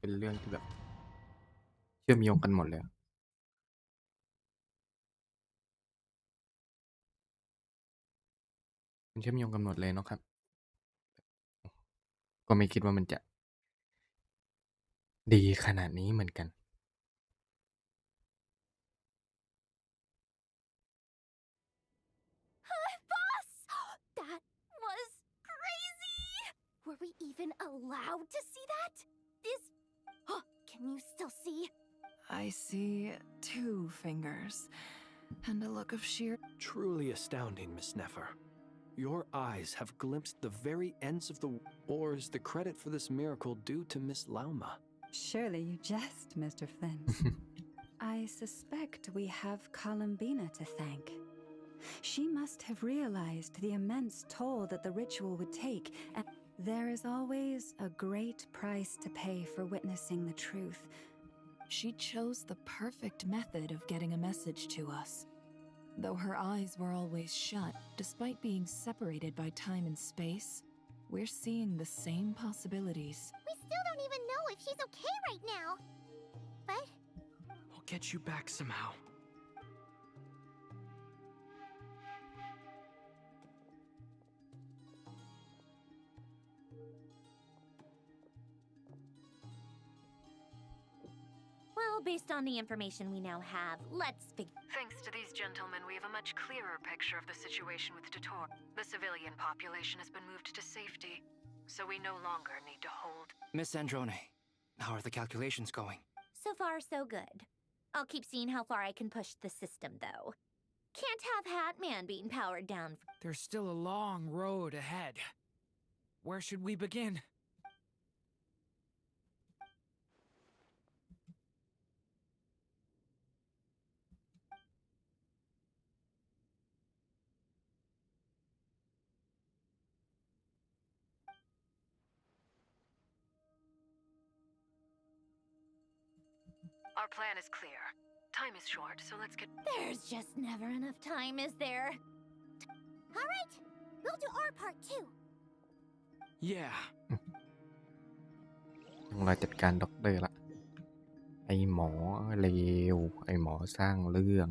Speaker 1: เป็นเรื่องที่แบบ เชื่อมโยงกันหมดเลยมันเชื่อมโยงกันหมดเลยเนาะครับก็ไม่คิดว่ามันจะดีขนาดนี้เหมือนกัน
Speaker 6: Boss! That was crazy! Were we even allowed to see that? Can you still see?
Speaker 4: I see 2 fingers and a look of sheer.
Speaker 8: Truly astounding, Miss Nefer. Your eyes have glimpsed the very ends of the... Or is the credit for this miracle due to Miss Lauma?
Speaker 2: Surely you jest, Mr. Flynn. I suspect we have Columbina to thank. She must have realized the immense toll that the ritual would take, and there is always a great price to pay for witnessing the truth.
Speaker 4: She chose the perfect method of getting a message to us. Though her eyes were always shut, despite being separated by time and space, we're seeing the same possibilities.
Speaker 6: We still don't even know if she's okay right now. But
Speaker 9: I'll get you back somehow.
Speaker 6: Well, based on the information we now have, let's begin.
Speaker 14: Thanks to these gentlemen, we have a much clearer picture of the situation with Dator. The civilian population has been moved to safety, so we no longer need to hold.
Speaker 18: Miss Androne, how are the calculations going?
Speaker 6: So far, so good. I'll keep seeing how far I can push the system, though. Can't have Hatman being powered down.
Speaker 15: There's still a long road ahead. Where should we begin?
Speaker 14: Our plan is clear. Time is short, so let's get...
Speaker 6: There's just never enough time, is there? All right, we'll do our part too.
Speaker 15: Yeah.
Speaker 1: ต้องรอจัดการด็อกเตอร์ละไอหมอเลวไอหมอสร้างเรื่อง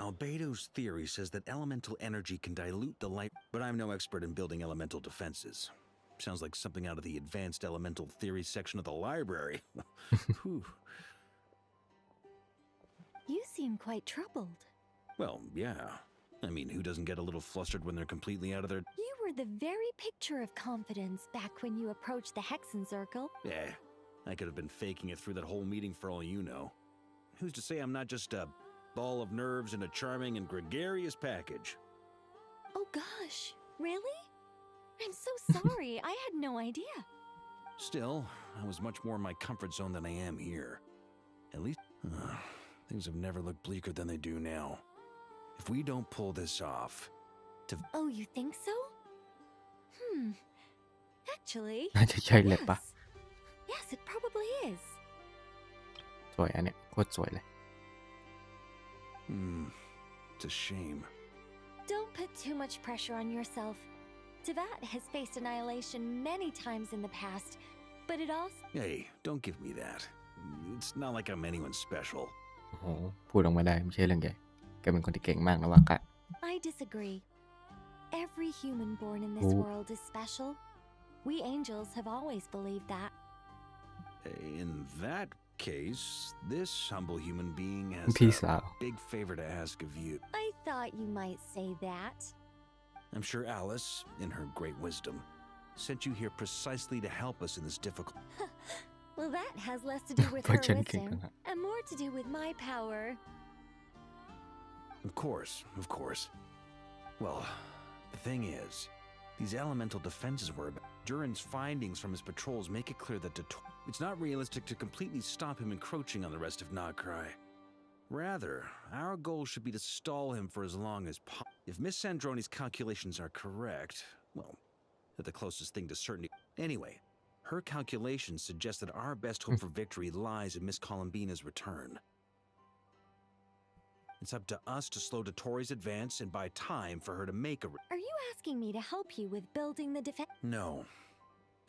Speaker 22: Albedo's theory says that elemental energy can dilute the light, but I'm no expert in building elemental defenses. Sounds like something out of the advanced elemental theory section of the library.
Speaker 12: You seem quite troubled.
Speaker 22: Well, yeah. I mean, who doesn't get a little flustered when they're completely out of their...
Speaker 12: You were the very picture of confidence back when you approached the Hexen Circle.
Speaker 22: Yeah, I could have been faking it through that whole meeting for all you know. Who's to say I'm not just a ball of nerves in a charming and gregarious package?
Speaker 12: Oh gosh, really? I'm so sorry, I had no idea.
Speaker 22: Still, I was much more in my comfort zone than I am here. At least, things have never looked bleaker than they do now. If we don't pull this off...
Speaker 12: Oh, you think so? Actually,
Speaker 1: น่าจะใช่เลยปะ
Speaker 12: yes, it probably is.
Speaker 1: สวยอันเนี้ยโคตรสวยเลย
Speaker 22: It's a shame.
Speaker 12: Don't put too much pressure on yourself. Devat has faced annihilation many times in the past, but it also...
Speaker 22: Hey, don't give me that. It's not like I'm anyone special.
Speaker 1: โอ้โหพูดออกมาได้ไม่ใช่เรื่องใหญ่แกเป็นคนที่เก่งมากนะว่ากะ
Speaker 12: I disagree. Every human born in this world is special. We angels have always believed that.
Speaker 22: In that case, this humble human being has a big favor to ask of you.
Speaker 12: I thought you might say that.
Speaker 22: I'm sure Alice, in her great wisdom, sent you here precisely to help us in this difficult...
Speaker 12: Well, that has less to do with her wisdom and more to do with my power.
Speaker 22: Of course. Well, the thing is, these elemental defenses were about... Durin's findings from his patrols make it clear that it's not realistic to completely stop him encroaching on the rest of Nagrai. Rather, our goal should be to stall him for as long as possible. If Miss Sandroni's calculations are correct, well, they're the closest thing to certainty. Anyway, her calculations suggest that our best hope for victory lies in Miss Columbina's return. It's up to us to slow Datori's advance and buy time for her to make a...
Speaker 12: Are you asking me to help you with building the defense?
Speaker 22: No.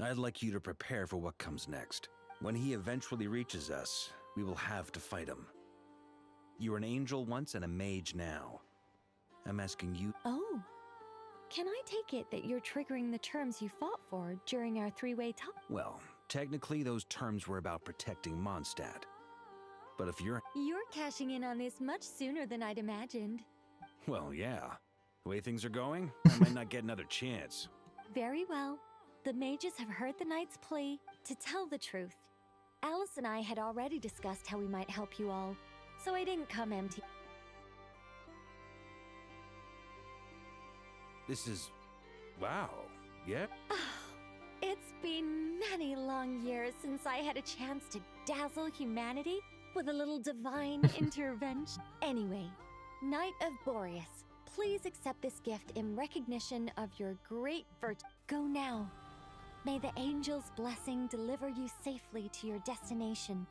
Speaker 22: I'd like you to prepare for what comes next. When he eventually reaches us, we will have to fight him. You were an angel once and a mage now. I'm asking you...
Speaker 12: Oh. Can I take it that you're triggering the terms you fought for during our three-way talk?
Speaker 22: Well, technically those terms were about protecting Mondstadt. But if you're...
Speaker 12: You're cashing in on this much sooner than I'd imagined.
Speaker 22: Well, yeah. The way things are going, I might not get another chance.
Speaker 12: Very well. The mages have heard the knight's plea. To tell the truth, Alice and I had already discussed how we might help you all, so I didn't come empty.
Speaker 22: This is... wow. Yeah?
Speaker 12: It's been many long years since I had a chance to dazzle humanity with a little divine intervention. Anyway, Knight of Boreas, please accept this gift in recognition of your great virtue. Go now. May the angel's blessing deliver you safely to your destination.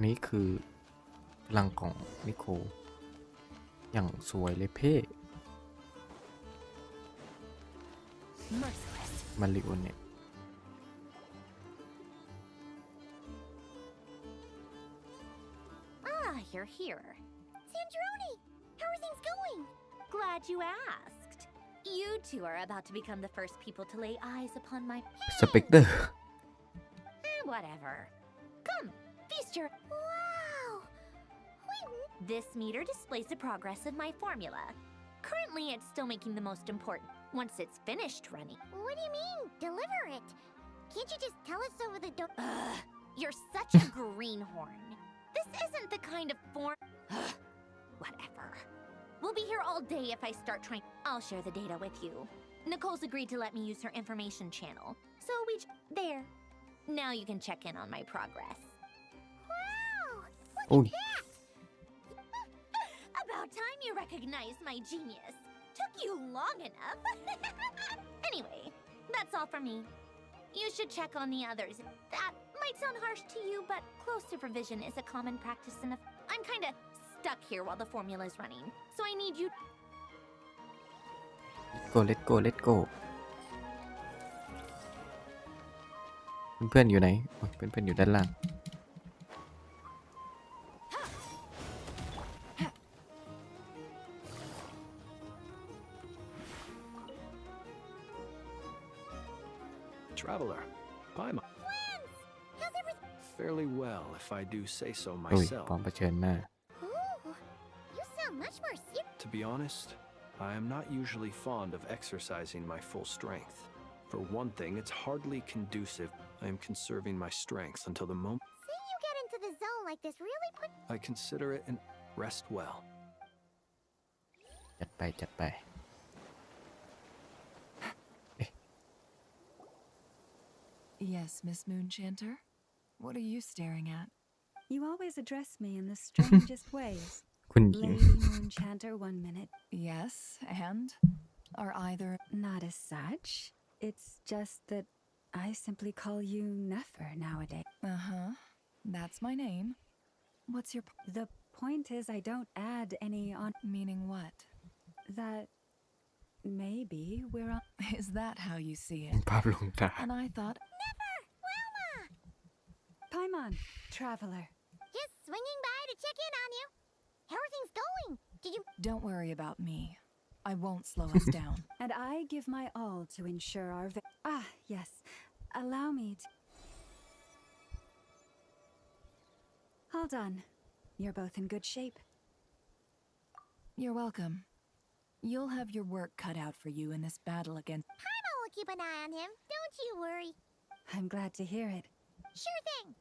Speaker 1: นี่คือพลังของนิโคอย่างสวยเลยเพ่มาริโอเนี่ย
Speaker 6: You're here. Sandrone! How are things going? Glad you asked. You two are about to become the first people to lay eyes upon my...
Speaker 1: สเปกเตอร์
Speaker 6: Whatever. Come, feast your... Wow! This meter displays the progress of my formula. Currently, it's still making the most important. Once it's finished running...
Speaker 17: What do you mean, deliver it? Can't you just tell us over the door?
Speaker 6: You're such a greenhorn. This isn't the kind of form... Whatever. We'll be here all day if I start trying... I'll share the data with you. Nicole's agreed to let me use her information channel. So there. Now you can check in on my progress.
Speaker 17: Wow!
Speaker 1: Look
Speaker 17: at that!
Speaker 6: About time you recognized my genius. Took you long enough. Anyway, that's all for me. You should check on the others. That might sound harsh to you, but close supervision is a common practice enough. I'm kinda stuck here while the formula's running, so I need you...
Speaker 1: Let's go เพื่อนๆอยู่ไหนเพื่อนๆอยู่ด้านล่าง
Speaker 8: Traveler, Paimon. Fairly well, if I do say so
Speaker 1: โอ้ย
Speaker 8: myself.
Speaker 1: พร้อมเผชิญหน้า
Speaker 17: You sound much more serious.
Speaker 8: To be honest, I am not usually fond of exercising my full strength. For one thing, it's hardly conducive. I am conserving my strength until the moment.
Speaker 17: Seeing you get into the zone like this really put...
Speaker 8: I consider it an rest well.
Speaker 1: จัดไป
Speaker 4: Yes, Miss Moonchanter? What are you staring at?
Speaker 2: You always address me in the strangest ways.
Speaker 1: คุณหญิง
Speaker 2: Lady Moonchanter 1 minute.
Speaker 4: Yes, and? Are either...
Speaker 2: Not as such. It's just that I simply call you Nefer nowadays.
Speaker 4: Uh-huh. That's my name. What's your...
Speaker 2: The point is I don't add any on...
Speaker 4: Meaning what?
Speaker 2: That maybe we're on...
Speaker 4: Is that how you see it?
Speaker 1: ภาพลวงตา
Speaker 4: And I thought...
Speaker 17: Never! Wilma!
Speaker 2: Paimon, traveler.
Speaker 17: Just swinging by to check in on you. How are things going? Did you...
Speaker 4: Don't worry about me. I won't slow us down.
Speaker 2: And I give my all to ensure our... yes. Allow me to... Hold on. You're both in good shape.
Speaker 4: You're welcome. You'll have your work cut out for you in this battle against...
Speaker 17: Paimon will keep an eye on him. Don't you worry.
Speaker 2: I'm glad to hear it.
Speaker 17: Sure thing.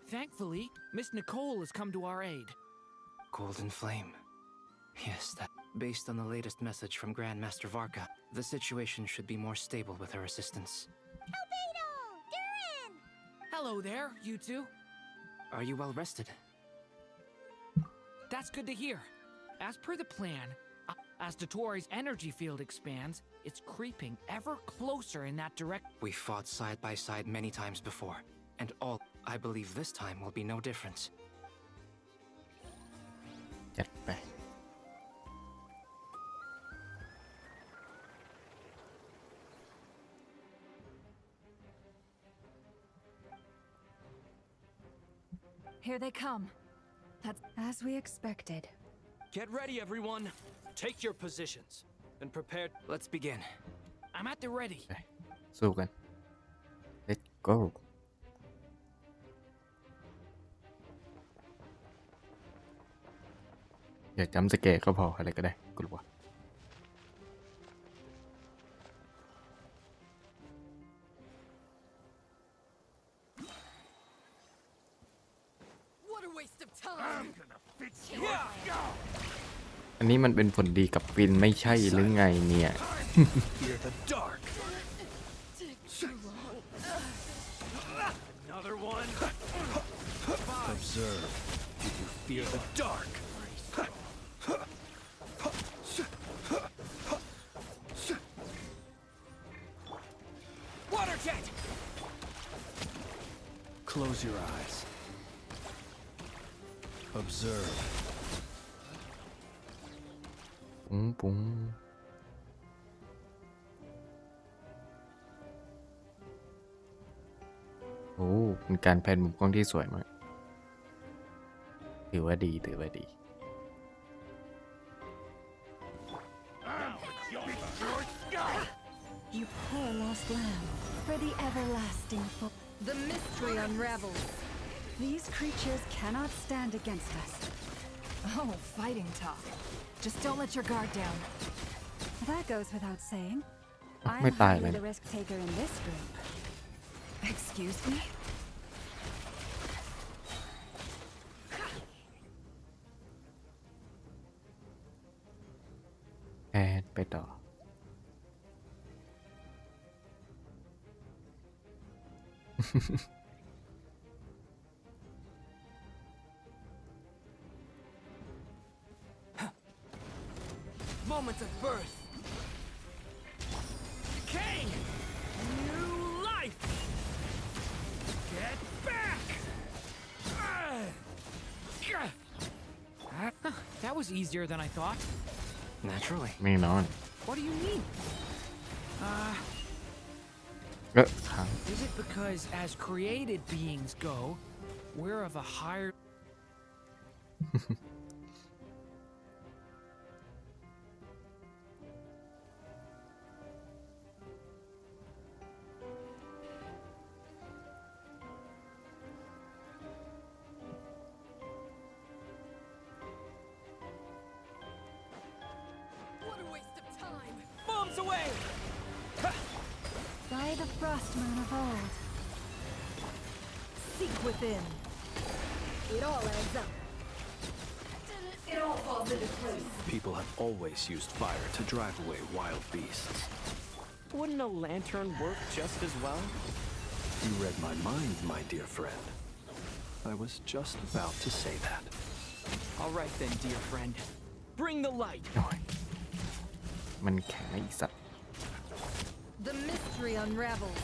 Speaker 15: Thankfully, Miss Nicole has come to our aid.
Speaker 18: Golden Flame. Yes, that... Based on the latest message from Grandmaster Varka, the situation should be more stable with her assistance.
Speaker 17: Albedo! Durin!
Speaker 15: Hello there, you two.
Speaker 18: Are you well rested?
Speaker 15: That's good to hear. As per the plan, As Dottoro's energy field expands, it's creeping ever closer in that direction.
Speaker 18: We fought side by side many times before, and I believe this time will be no difference.
Speaker 1: จัดไป
Speaker 2: Here they come. That's as we expected.
Speaker 9: Get ready, everyone. Take your positions and prepare.
Speaker 18: Let's begin.
Speaker 15: I'm at the ready.
Speaker 1: ไปสู้กัน Let's go อย่าจำสแกร์ก็พออะไรก็ได้กลัว
Speaker 14: What a waste of time.
Speaker 1: อันนี้มันเป็นผลดีกับฟินไม่ใช่หรือไงเนี่ย
Speaker 8: Fear the dark.
Speaker 9: Another one.
Speaker 8: Observe. Do you fear the dark?
Speaker 9: Water jet.
Speaker 8: Close your eyes. Observe.
Speaker 1: ปุ้งปุ้งโอ้เป็นการแพนมุมกล้องที่สวยมากถือว่าดีถือว่าดี
Speaker 2: You poor lost lamb, for the everlasting The mystery unravels. These creatures cannot stand against us.
Speaker 4: Oh, fighting talk. Just don't let your guard down.
Speaker 2: That goes without saying.
Speaker 1: ไม่
Speaker 2: I'm
Speaker 1: ตาย
Speaker 2: hardly
Speaker 1: เลย
Speaker 2: the risk taker in this group.
Speaker 4: Excuse me?
Speaker 1: แพนไปต่อ
Speaker 9: Moments of birth. Decay. New life. Get back.
Speaker 15: That was easier than I thought.
Speaker 18: Naturally.
Speaker 1: แน่นอน
Speaker 15: What do you mean?
Speaker 1: ค้าง
Speaker 15: Is it because as created beings go, we're of a higher...
Speaker 14: What a waste of time.
Speaker 9: Bombs away.
Speaker 2: By the frost moon of old.
Speaker 4: Seek within. It all adds up. It all falls into place.
Speaker 8: People have always used fire to drive away wild beasts.
Speaker 9: Wouldn't a lantern work just as well?
Speaker 8: You read my mind, my dear friend. I was just about to say that.
Speaker 9: All right then, dear friend. Bring the light.
Speaker 1: มันแข็งไอ้สัตว์
Speaker 4: The mystery unravels.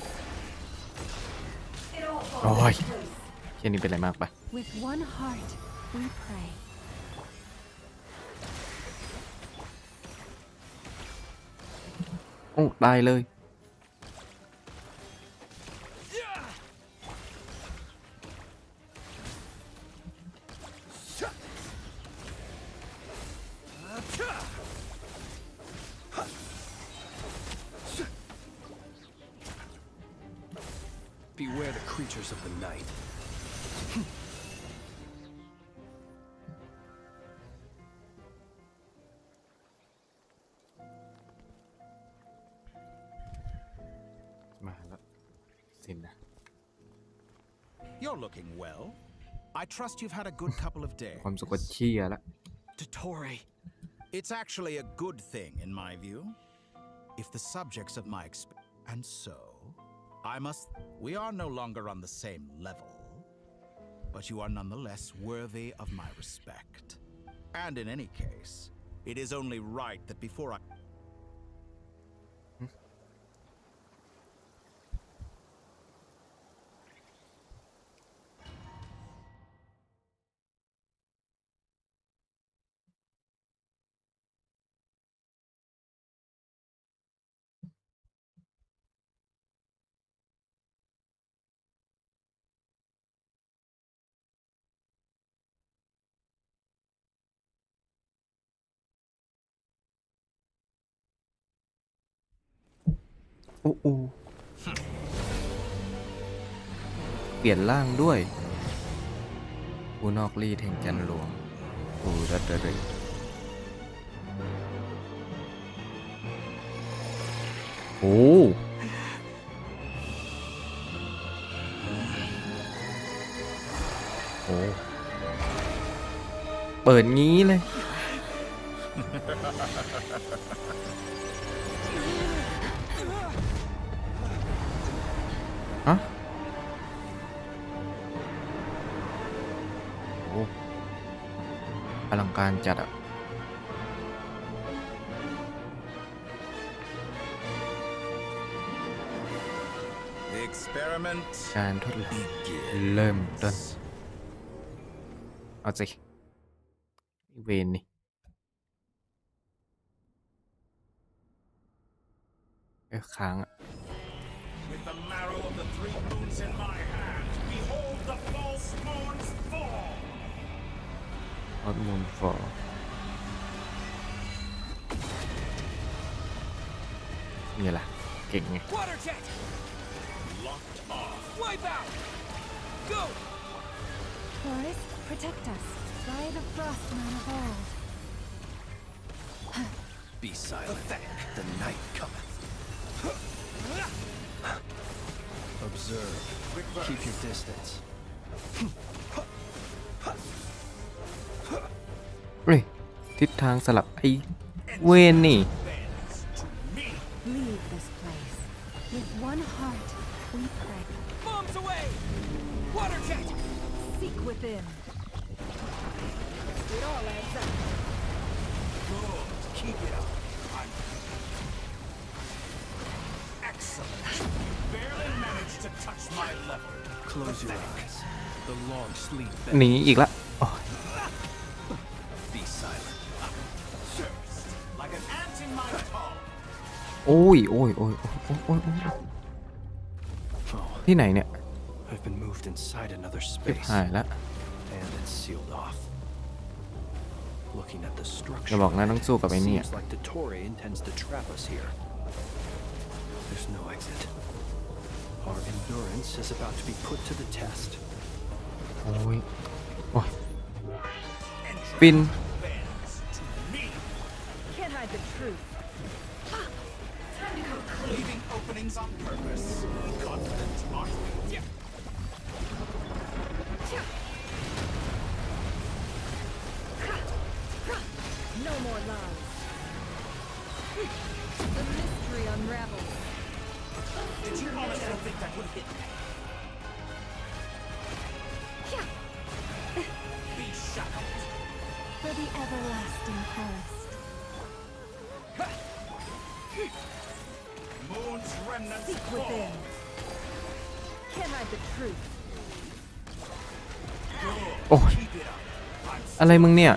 Speaker 1: โอ้ยแค่นี้เป็นอะไรมากปะ
Speaker 2: With one heart, we pray.
Speaker 1: โอ้ตายเลย
Speaker 8: Beware the creatures of the night.
Speaker 11: You're looking well. I trust you've had a good couple of days.
Speaker 1: ความสุขก็เชี่ยละ
Speaker 9: Dottore.
Speaker 11: It's actually a good thing, in my view. If the subjects of my and so, we are no longer on the same level, but you are nonetheless worthy of my respect. And in any case, It is only right that before I...
Speaker 1: เปลี่ยนร่างด้วยผู้นอกรีดแห่งจันทร์หลวงดัดเดรโอ้เปิดงี้เลยฮะอลังการจัดอ่ะ การทดลองเริ่มต้นเอาสิเวนนี่ค้างอ่ะHot Moon Fall นี่แหละเก่งไง
Speaker 2: Forest, protect us by the Frostman of old.
Speaker 8: Be silent. The night cometh. Observe. Keep your distance.
Speaker 1: เฮ้ยทิศทางสลับไอ้เวนนี่
Speaker 2: Leave this place. With one heart, we pray.
Speaker 9: Bombs away! Water jet!
Speaker 2: Seek within. It all adds up.
Speaker 11: Good. Keep it up. Excellent. Barely managed to touch my level.
Speaker 8: Close your eyes. The long sleep.
Speaker 1: หนีอีกละ
Speaker 8: Be silent.
Speaker 11: Like an ant in my palm.
Speaker 1: โอ้ยที่ไหนเนี่ย
Speaker 8: I've been moved inside another
Speaker 1: เก็บ
Speaker 8: space.
Speaker 1: หายละ
Speaker 8: And it's sealed off. Looking at the
Speaker 1: อย่า
Speaker 8: structure,
Speaker 1: บอกนะต้องสู้กับไอ้นี่
Speaker 8: seems like Dottore intends to trap us here. There's no exit. Our endurance is about to be put to the test.
Speaker 1: โอ้ยปิน
Speaker 2: Can't hide the truth.
Speaker 11: Leaving openings on purpose. Confident, aren't we?
Speaker 2: No more lies. The mystery unravels.
Speaker 11: Did you honestly think that would hit me? Be shackled.
Speaker 2: For the everlasting forest.
Speaker 11: Moon's remnants
Speaker 2: Seek
Speaker 11: fall.
Speaker 2: within. Can't hide the truth.
Speaker 1: โอ้ยอะไรมึงเนี่ย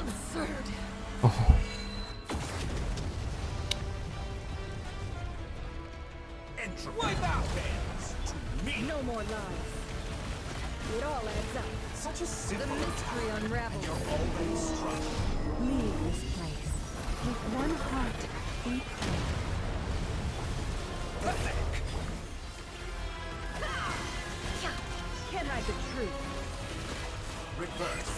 Speaker 2: Absurd.
Speaker 1: โอ้โห
Speaker 11: Wipe out bands to me.
Speaker 2: No more lies. It all adds up.
Speaker 11: Such a
Speaker 2: The
Speaker 11: simple
Speaker 2: mystery unravels.
Speaker 11: You're always strong.
Speaker 2: Leave this place. With one heart, we pray.
Speaker 11: Pathetic.
Speaker 2: Can't hide the truth.
Speaker 11: Reverse.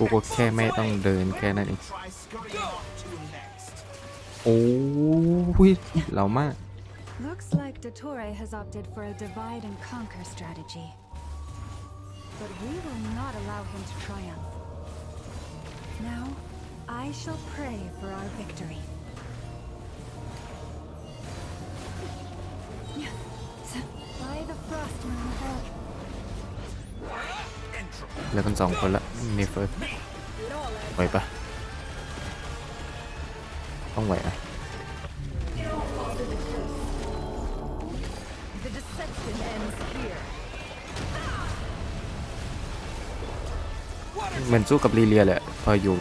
Speaker 1: กูก็แค่ไม่ต้องเดินแค่นั้นเอง
Speaker 11: Try scurrying off to next.
Speaker 1: โอ้ยเหล่ามาก
Speaker 2: Looks like Dottore has opted for a divide and conquer strategy. But we will not allow him to triumph. Now, I shall pray for our victory.
Speaker 1: เหลือกัน2 คนละนี่เฟิร์สไหวปะต้องไหวนะเหมือนสู้กับลีเลียแหละพออยู่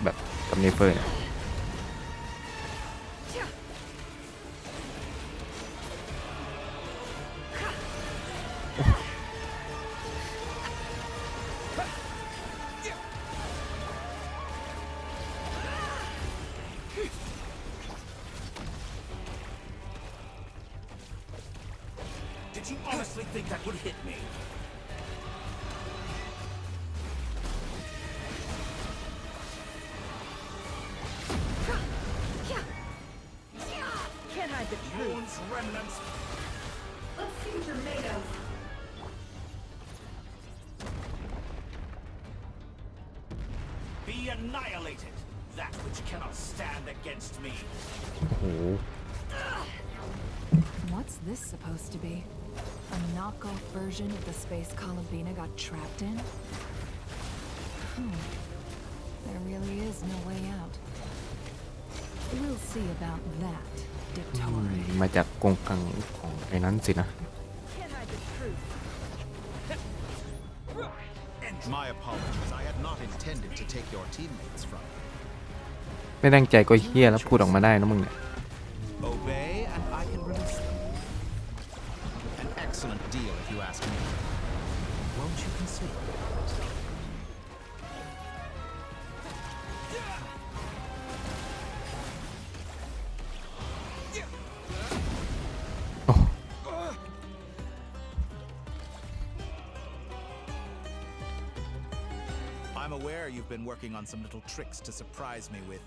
Speaker 1: แบบกับเนเฟอร์เนี่ย
Speaker 5: Did you honestly think that would hit me?
Speaker 4: Can't hide the truth.
Speaker 5: Remnants.
Speaker 3: Let's see what you're made of.
Speaker 5: Be annihilated. That which cannot stand against me.
Speaker 1: โอ้โห
Speaker 14: What's this supposed to be? A knockoff version of the space Columbina got trapped in? There really is no way out. We'll see about that, Dictory.
Speaker 1: มาจากกรงกังของไอ้นั้นสินะ
Speaker 4: Can't hide the truth.
Speaker 11: My apologies. I had not intended to take your teammates from you.
Speaker 1: ไม่ตั้งใจก็เฮี้ยแล้วพูดออกมาได้นะมึงเนี่ย
Speaker 11: Obey and I can release them. An excellent deal if you ask me. Won't you consider it? I'm aware you've been working on some little tricks to surprise me with,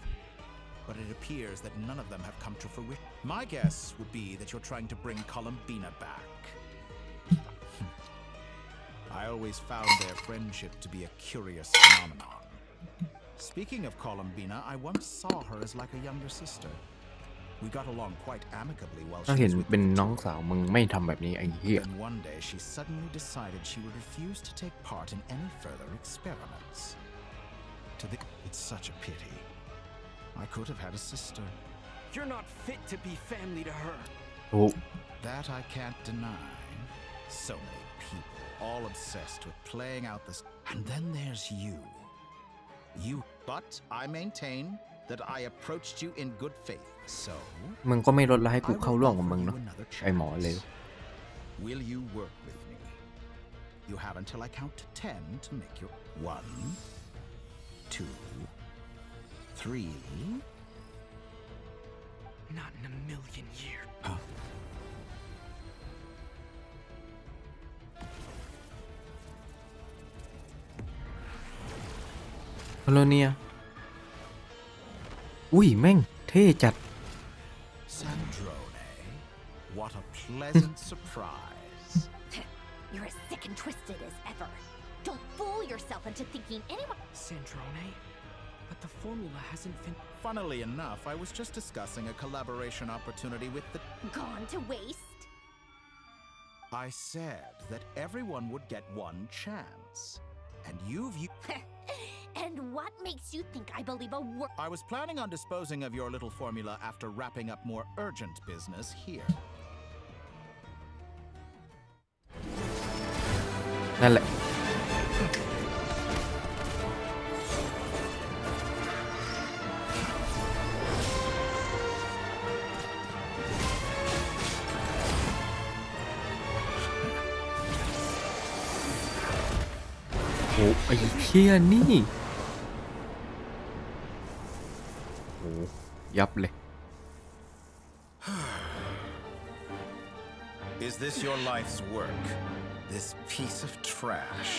Speaker 11: but it appears that none of them have come to fruition. My guess would be that you're trying to bring Columbina back. I always found their friendship to be a curious phenomenon. Speaking of Columbina, I once saw her as like a younger sister. We got along quite amicably while
Speaker 1: ถ้า
Speaker 11: she
Speaker 1: เห็น
Speaker 11: was with
Speaker 1: เป็น
Speaker 11: the
Speaker 1: น้องสาวมึงไม่ทำแบบนี้ไอ้เหี้ย
Speaker 11: Then one day she suddenly decided she would refuse to take part in any further experiments. It's such a pity. I could have had a sister.
Speaker 9: You're not fit to be family to her.
Speaker 1: โอ้
Speaker 11: That I can't deny. So many people, all obsessed with playing out this. And then there's you. But I maintain that I approached you in good faith. So
Speaker 1: มึงก็ไม่ลดละให้กูเข้าร่วมกับมึงเนาะไอ้หมอเลว
Speaker 11: will you work with me? You have until I count to 10 to make your 1, 2, 3.
Speaker 9: Not in a million years.
Speaker 11: Huh?
Speaker 1: Colonia อุ้ยแม่งเท่จัด
Speaker 11: Sandrone, what a pleasant surprise.
Speaker 6: You're as sick and twisted as ever. Don't fool yourself into thinking anyone.
Speaker 9: Sandrone? But the formula hasn't been.
Speaker 11: Funnily enough, I was just discussing a collaboration opportunity with the.
Speaker 6: Gone to waste?
Speaker 11: I said that everyone would get one chance. And you've.
Speaker 6: And what makes you think I believe a word?
Speaker 11: I was planning on disposing of your little formula after wrapping up more urgent business here.
Speaker 1: นั่นแหละโอ้ไอ้เชี่ยนี่โอ้ยับเลย
Speaker 11: Is this your life's work? This piece of trash.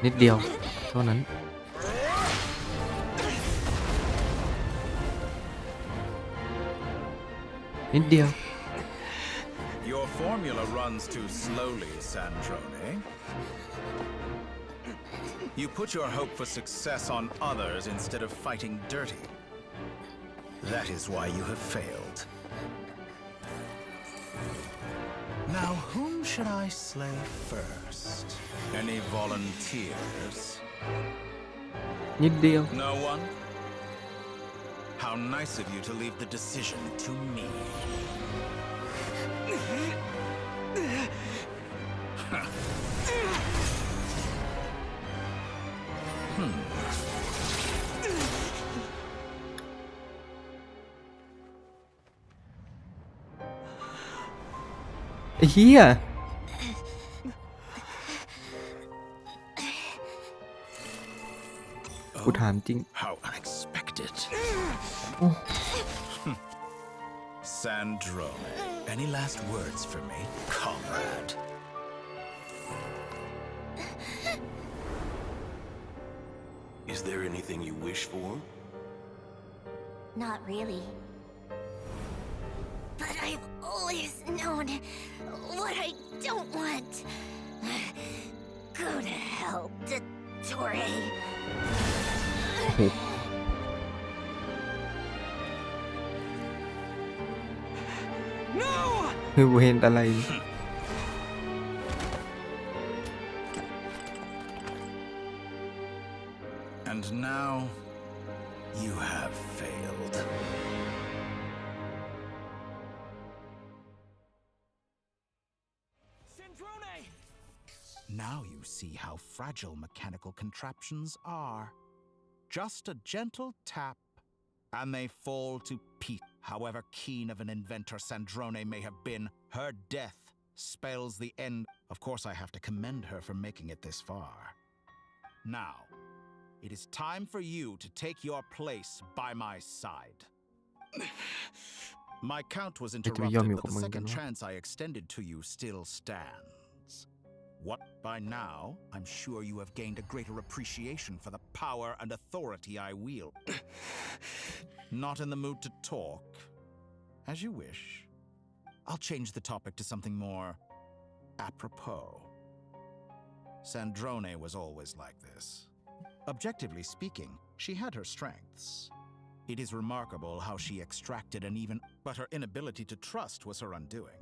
Speaker 1: นิดเดียวเท่านั้นนิดเดียว
Speaker 11: Your formula runs too slowly, Sandrone. You put your hope for success on others instead of fighting dirty. That is why you have failed. Now, whom should I slay first? Any volunteers?
Speaker 1: นิดเดียว
Speaker 11: No one? How nice of you to leave the decision to me.
Speaker 1: Here. กูถามจริง
Speaker 11: How unexpected. Sandro, any last words for me, comrade?
Speaker 10: Is there anything you wish for?
Speaker 6: Not really. But I've always known what I don't want. Go to hell, Dottore.
Speaker 11: No!
Speaker 1: เวนอะไร
Speaker 11: And now, you have failed. Now you see how fragile mechanical contraptions are. Just a gentle tap, and they fall to pieces. However keen of an inventor Sandrone may have been, her death spells the end. Of course, I have to commend her for making it this far. Now, it is time for you to take your place by my side. My count was interrupted, but the second chance I extended to you still stands. What? By now, I'm sure you have gained a greater appreciation for the power and authority I wield. Not in the mood to talk? As you wish. I'll change the topic to something more apropos. Sandrone was always like this. Objectively speaking, she had her strengths. It is remarkable how she extracted but her inability to trust was her undoing.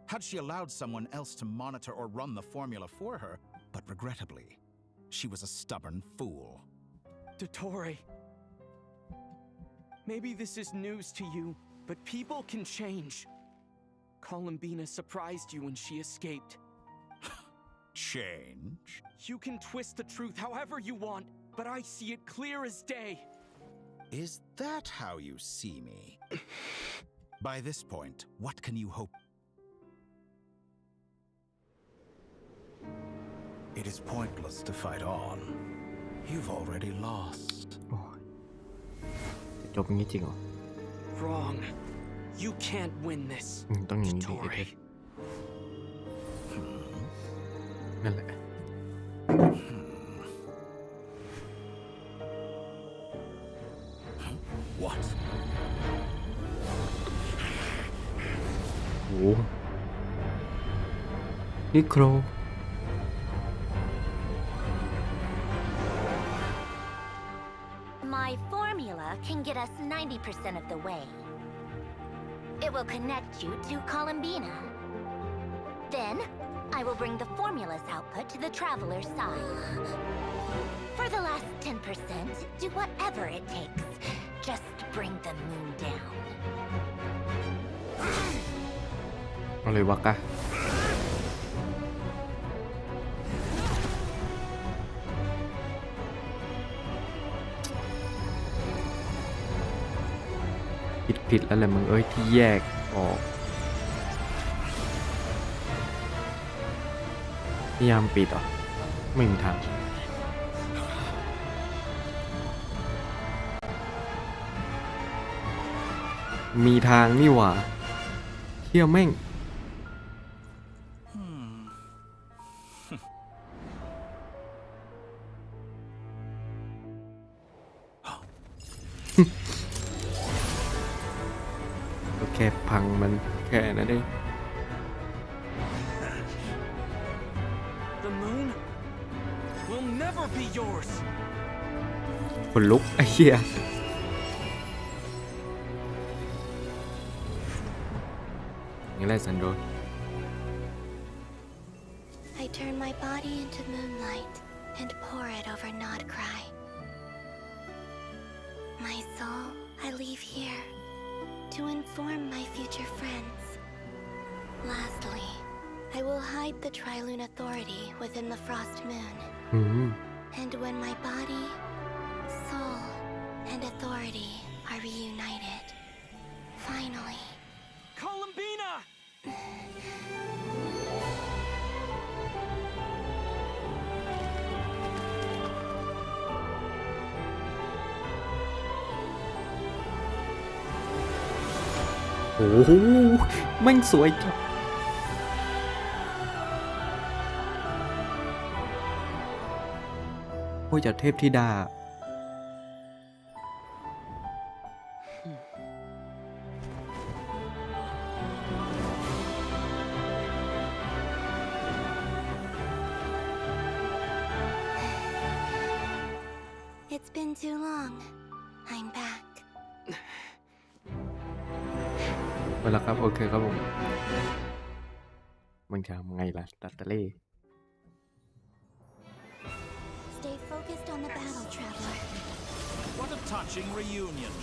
Speaker 11: Had she allowed someone else to monitor or run the formula for her, but regrettably, she was a stubborn fool.
Speaker 9: Dottore, maybe this is news to you, but people can change. Columbina surprised you when she escaped.
Speaker 11: Change?
Speaker 9: You can twist the truth however you want, but I see it clear as day.
Speaker 11: Is that how you see me? By this point, what can you hope? It is pointless to fight on. You've already lost.
Speaker 1: จะจบงี้จริงเหรอ
Speaker 9: Wrong. You can't win this.
Speaker 1: ต้องอย่างนี้ดินั่นแหละ
Speaker 11: What?
Speaker 1: โอ้นิโคร
Speaker 6: My formula can get us 90% of the way. It will connect you to Columbina. Then, I will bring the formula's output to the traveler's side. For the last 10%, do whatever it takes. Just bring the moon down.
Speaker 1: เอาเลยวะกะผิดแล้วแหละมึงเอ้ยที่แยกออกพยายามปิดอ่ะไม่มีทางมีทางนี่หว่าเที่ยวแม่งแค่พังมันแค่นั้นเอง
Speaker 9: The moon will never
Speaker 5: be yours.
Speaker 1: คนลุกไอ้เหี้ยนี่แหละซันโด
Speaker 7: I turn my body into moonlight and pour it over Nod Cry. My soul I leave here to inform my future friends. Lastly, I will hide the Trilune Authority within the Frost Moon. And when my body, soul, and authority are reunited, finally...
Speaker 9: Columbina!
Speaker 1: โอ้โหแม่งสวยจังโอ้ยจากเทพธิดา
Speaker 7: It's been too long. I'm back.
Speaker 1: ไปแล้วครับโอเคครับผมมันจะไงล่ะตัตเตเล่
Speaker 7: Stay focused on the battle, traveler.
Speaker 5: What a touching reunion.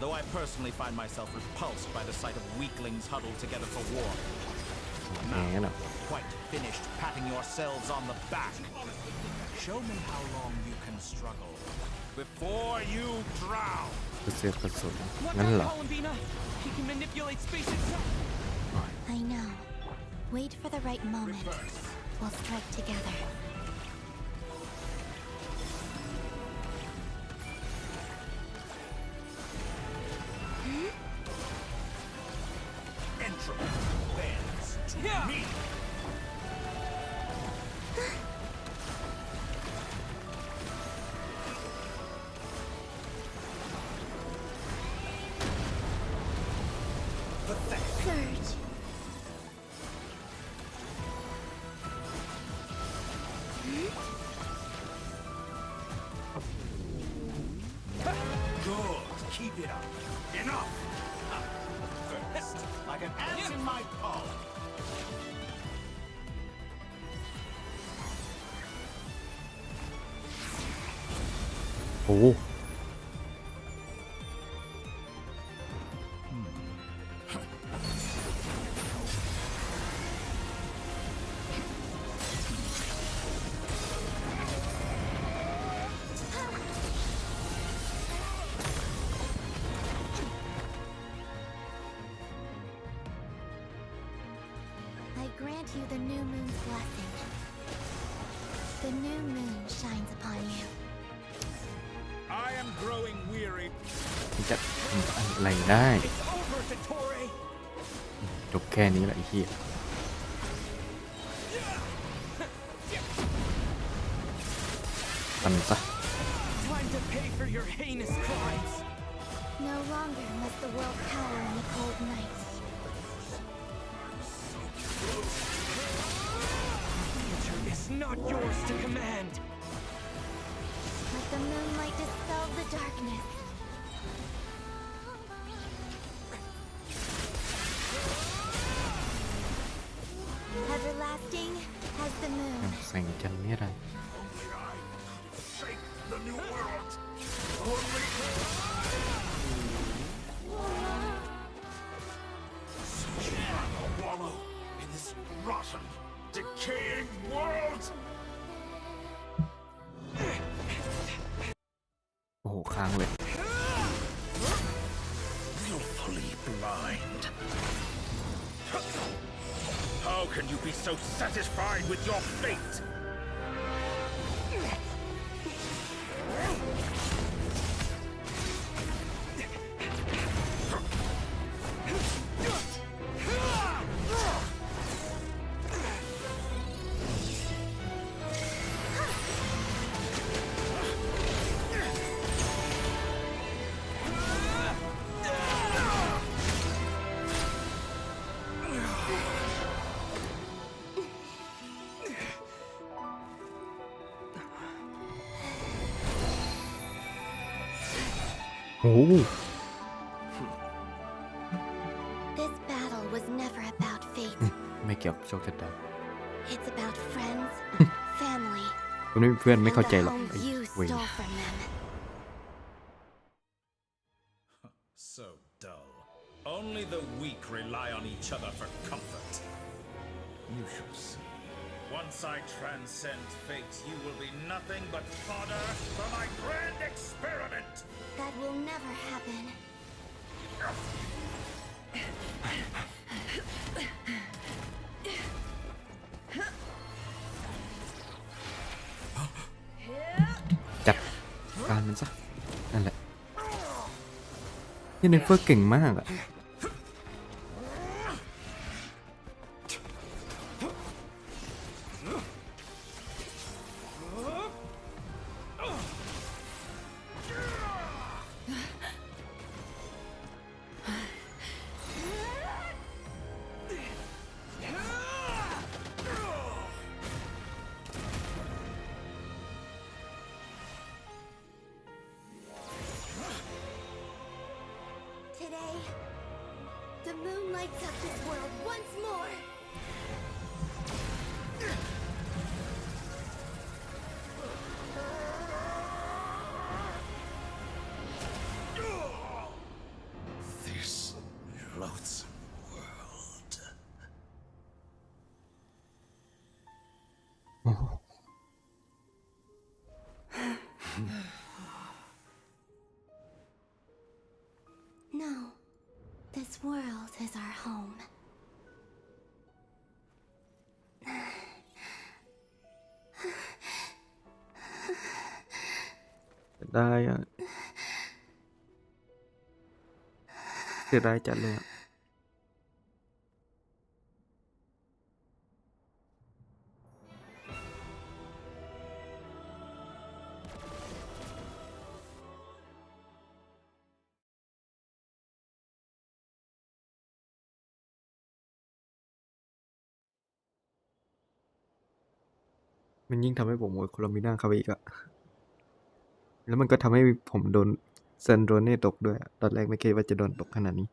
Speaker 5: Though I personally find myself repulsed by the sight of weaklings huddled together for war. Now, quite finished patting yourselves on the back. Show me how long you can struggle before you drown.
Speaker 1: เสียกระสุนงั้นเหรอ
Speaker 9: He can manipulate space itself.
Speaker 7: I know. Wait for the right moment. We'll strike together.
Speaker 5: Entropy bends to me.
Speaker 7: Surge.
Speaker 5: Good. Keep it up. Enough. First, like an ant in my palm.
Speaker 1: โอ้
Speaker 7: I grant you the new moon's blessing. The new moon shines upon you.
Speaker 5: I am growing weary.
Speaker 1: จะทำอะไรได้จบแค่นี้แหละไอ้เหี้ยทำซะ
Speaker 9: Time to pay for your heinous crimes.
Speaker 7: No longer must the world cower in the cold night.
Speaker 9: It's not yours to command.
Speaker 7: Let the moonlight dispel the darkness. Everlasting as the moon.
Speaker 1: แสงจันทร์นี่อะไร
Speaker 5: Shake the new world. Only wallow in this rotten, decaying world.
Speaker 1: โอ้โหค้างเลย
Speaker 5: Willfully blind. How can you be so satisfied with your fate?
Speaker 7: This battle was never about fate.
Speaker 1: ไม่เกี่ยวกับโชคชะตา
Speaker 7: It's about friends, family,
Speaker 1: คุณไม่มีเพื่อนไม่
Speaker 7: and
Speaker 1: เข้าใจ
Speaker 7: the
Speaker 1: หรอก
Speaker 7: home
Speaker 1: ไอ้
Speaker 7: you
Speaker 1: เวร
Speaker 7: stole from them.
Speaker 5: So dull. Only the weak rely on each other for comfort. You shall see. Once I transcend fate, you will be nothing but fodder for my grand experiment.
Speaker 7: That will never happen.
Speaker 1: จัดการมันซะนั่นแหละที่เนเฟอร์เก่งมากอะ
Speaker 7: Today, the moon lights up this world once more.
Speaker 10: This loathsome world.
Speaker 7: No, this world is our home.
Speaker 1: ได้อะเสียดายจัดเลยอะมันยิ่งทำให้ผมโวยโคลอมิน่าเข้าไปอีกอะแล้วมันก็ทำให้ผมโดนเซนโดเน่ตกด้วยอะตอนแรกไม่คิดว่าจะโดนตกขนาดนี้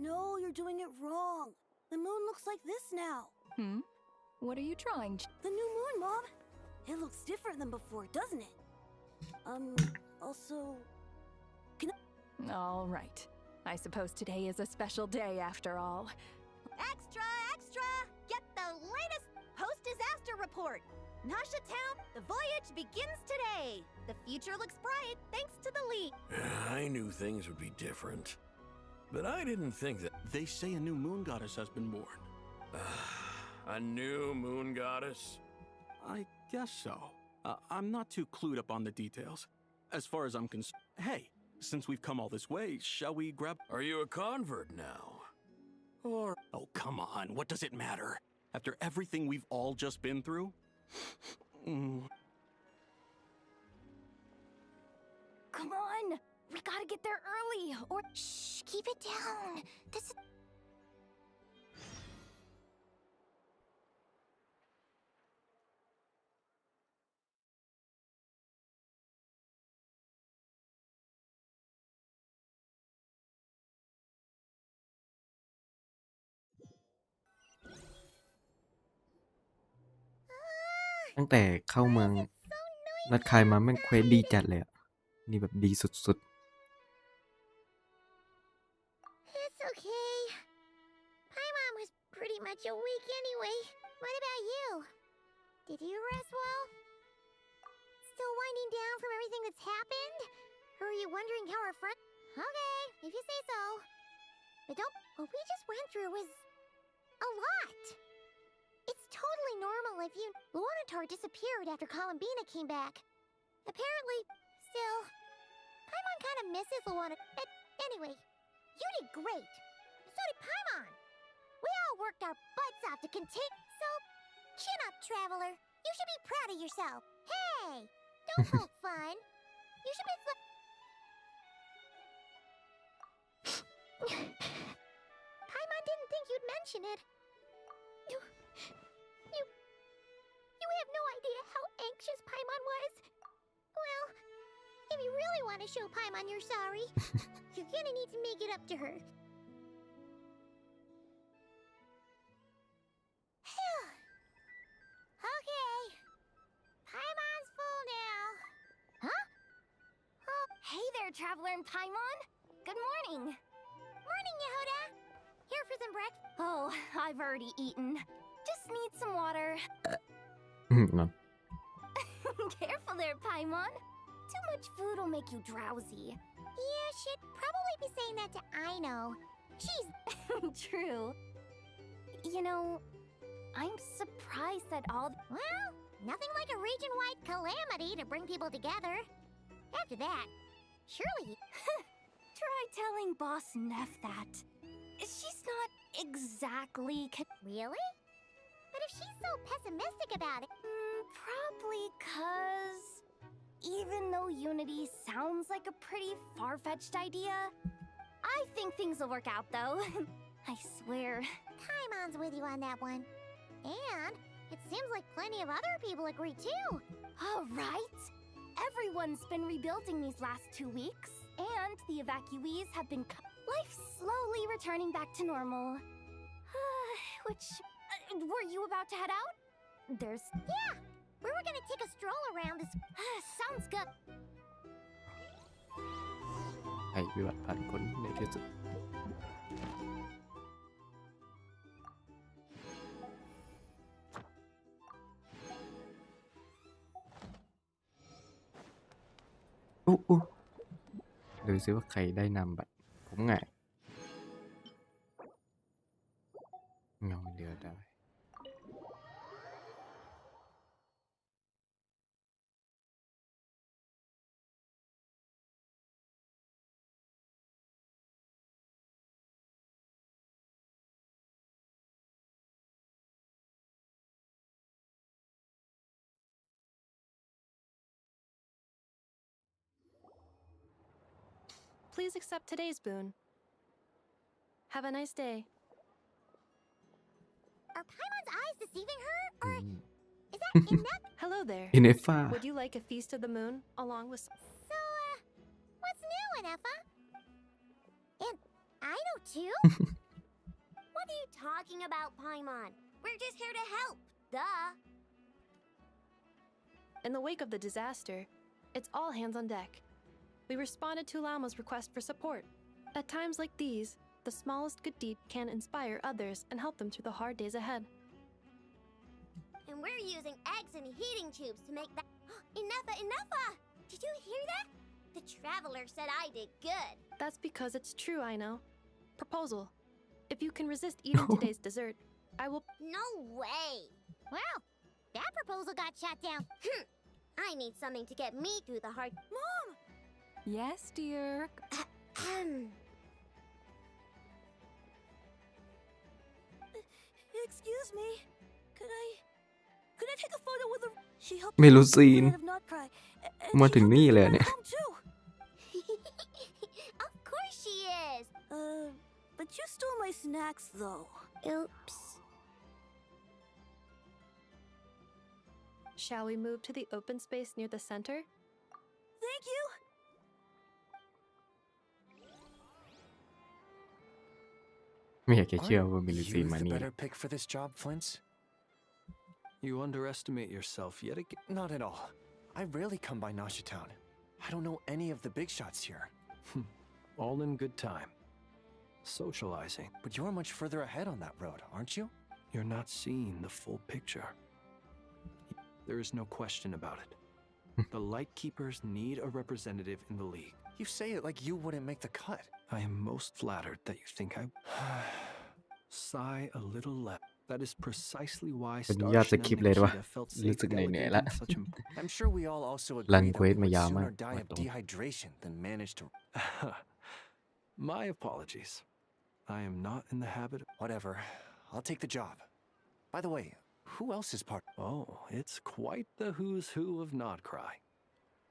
Speaker 13: No, you're doing it wrong. The moon looks like this now.
Speaker 4: What are you trying?
Speaker 13: The new moon, Mom. It looks different than before, doesn't it? Also...
Speaker 4: All right. I suppose today is a special day after all.
Speaker 6: Extra, extra! Get the latest post-disaster report! Nasha Town, the voyage begins today. The future looks bright thanks to the lead.
Speaker 10: I knew things would be different. But I didn't think that.
Speaker 8: They say a new moon goddess has been born.
Speaker 10: A new moon goddess?
Speaker 8: I guess so. I'm not too clued up on the details. As far as I'm concerned. Hey, since we've come all this way, shall we grab...
Speaker 10: Are you a convert now? Or...
Speaker 8: Oh, come on. What does it matter? After everything we've all just been through?
Speaker 13: Come on! We gotta get there early, or...
Speaker 7: Shh, keep it down. This is...
Speaker 1: ตั้งแต่เข้าเมืองนัดคายมาแม่งเควสดีจัดเลยอะนี่แบบดีสุด
Speaker 17: It's okay. Paimon was pretty much awake anyway. What about you? Did you rest well? Still winding down from everything that's happened? Or are you wondering how our friend... Okay, if you say so. But don't... What we just went through was... a lot. It's totally normal if you... Luanatar disappeared after Columbina came back. Apparently, still... Paimon kind of misses Luana... Anyway, you did great. So did Paimon. We all worked our butts off to continue... So, chin up, Traveler. You should be proud of yourself. Hey! Don't poke fun. You should be...
Speaker 6: Paimon didn't think you'd mention it. You have no idea how anxious Paimon was. Well, if you really want to show Paimon you're sorry, you're gonna need to make it up to her. Okay. Paimon's full now. Huh? Oh, hey there, Traveler and Paimon. Good morning. Morning, Yehuda. Here for some breakfast. Oh, I've already eaten. Just need some water.
Speaker 1: No.
Speaker 6: Careful there, Paimon. Too much food will make you drowsy. Yeah, she'd probably be saying that to Aino. She's... True. You know, I'm surprised that all... Well, nothing like a region-wide calamity to bring people together. After that, surely... Try telling Boss Neff that. She's not exactly... Really? But if she's so pessimistic about it... probably 'cause... Even though unity sounds like a pretty far-fetched idea, I think things will work out, though. I swear. Paimon's with you on that one. And it seems like plenty of other people agree, too. All right. Everyone's been rebuilding these last 2 weeks, and the evacuees have been... Life slowly returning back to normal. Which... were you about to head out? There's... Yeah! We were gonna take a stroll around this... Sounds good.
Speaker 1: ภัยพิบัติผ่านพ้นในที่สุดอู้ดูซิว่าใครได้นำบัตรผมไงเงาเดือดได้
Speaker 16: Please accept today's boon. Have a nice day.
Speaker 6: Are Paimon's eyes deceiving her? Or is that enough?
Speaker 16: Hello there.
Speaker 1: Inefa.
Speaker 16: Would you like a feast of the moon along with...
Speaker 6: So, what's new, Inefa? And I know too? What are you talking about, Paimon? We're just here to help. Duh.
Speaker 16: In the wake of the disaster, it's all hands on deck. We responded to Lama's request for support. At times like these, the smallest good deed can inspire others and help them through the hard days ahead.
Speaker 6: And we're using eggs and heating tubes to make that... Inefa! Did you hear that? The Traveler said I did good.
Speaker 16: That's because it's true, I know. Proposal. If you can resist eating today's dessert, I will...
Speaker 6: No way! Well, that proposal got shot down. I need something to get me through the hard...
Speaker 4: Mom! Yes, dear.
Speaker 13: Excuse me. Could I take a photo with her? She helped
Speaker 1: ไม่รู้ซีน
Speaker 13: not cry.
Speaker 1: มาถึงนี่เลยเนี่ย
Speaker 6: Of course she is.
Speaker 13: But you stole my snacks, though.
Speaker 6: Oops.
Speaker 16: Shall we move to the open space near the center?
Speaker 13: Thank you.
Speaker 1: ไม่อยากจะเชื่อว่ามีลูซีน
Speaker 8: You
Speaker 1: มา
Speaker 8: the
Speaker 1: นี่
Speaker 8: better pick for this job, Flint's?
Speaker 22: You underestimate yourself yet again.
Speaker 8: Not at all. I rarely come by Nasha Town. I don't know any of the big shots here.
Speaker 22: All in good time. Socializing.
Speaker 8: But you're much further ahead on that road, aren't you?
Speaker 22: You're not seeing the full picture. There is no question about it. The Lightkeepers need a representative in the league.
Speaker 8: You say it like you wouldn't make the cut.
Speaker 22: I am most flattered that you think I... Sigh a little less. That is precisely why
Speaker 1: เป็นยอดสคริปต์เลยด้วย
Speaker 22: Nikita felt
Speaker 1: รู้
Speaker 22: safe
Speaker 1: สึกเหนื่อยๆละ
Speaker 22: delegating such important...
Speaker 8: I'm sure we all also
Speaker 1: รัน
Speaker 8: agree
Speaker 1: เคว
Speaker 8: that
Speaker 1: ส
Speaker 8: we
Speaker 1: มา
Speaker 8: would
Speaker 1: ยาวมาก
Speaker 8: sooner die
Speaker 1: มา
Speaker 8: of
Speaker 1: ตรง
Speaker 8: dehydration than manage to...
Speaker 22: My apologies. I am not in the habit of...
Speaker 8: Whatever. I'll take the job. By the way, who else is part...
Speaker 22: Oh, it's quite the who's who of Nodcry.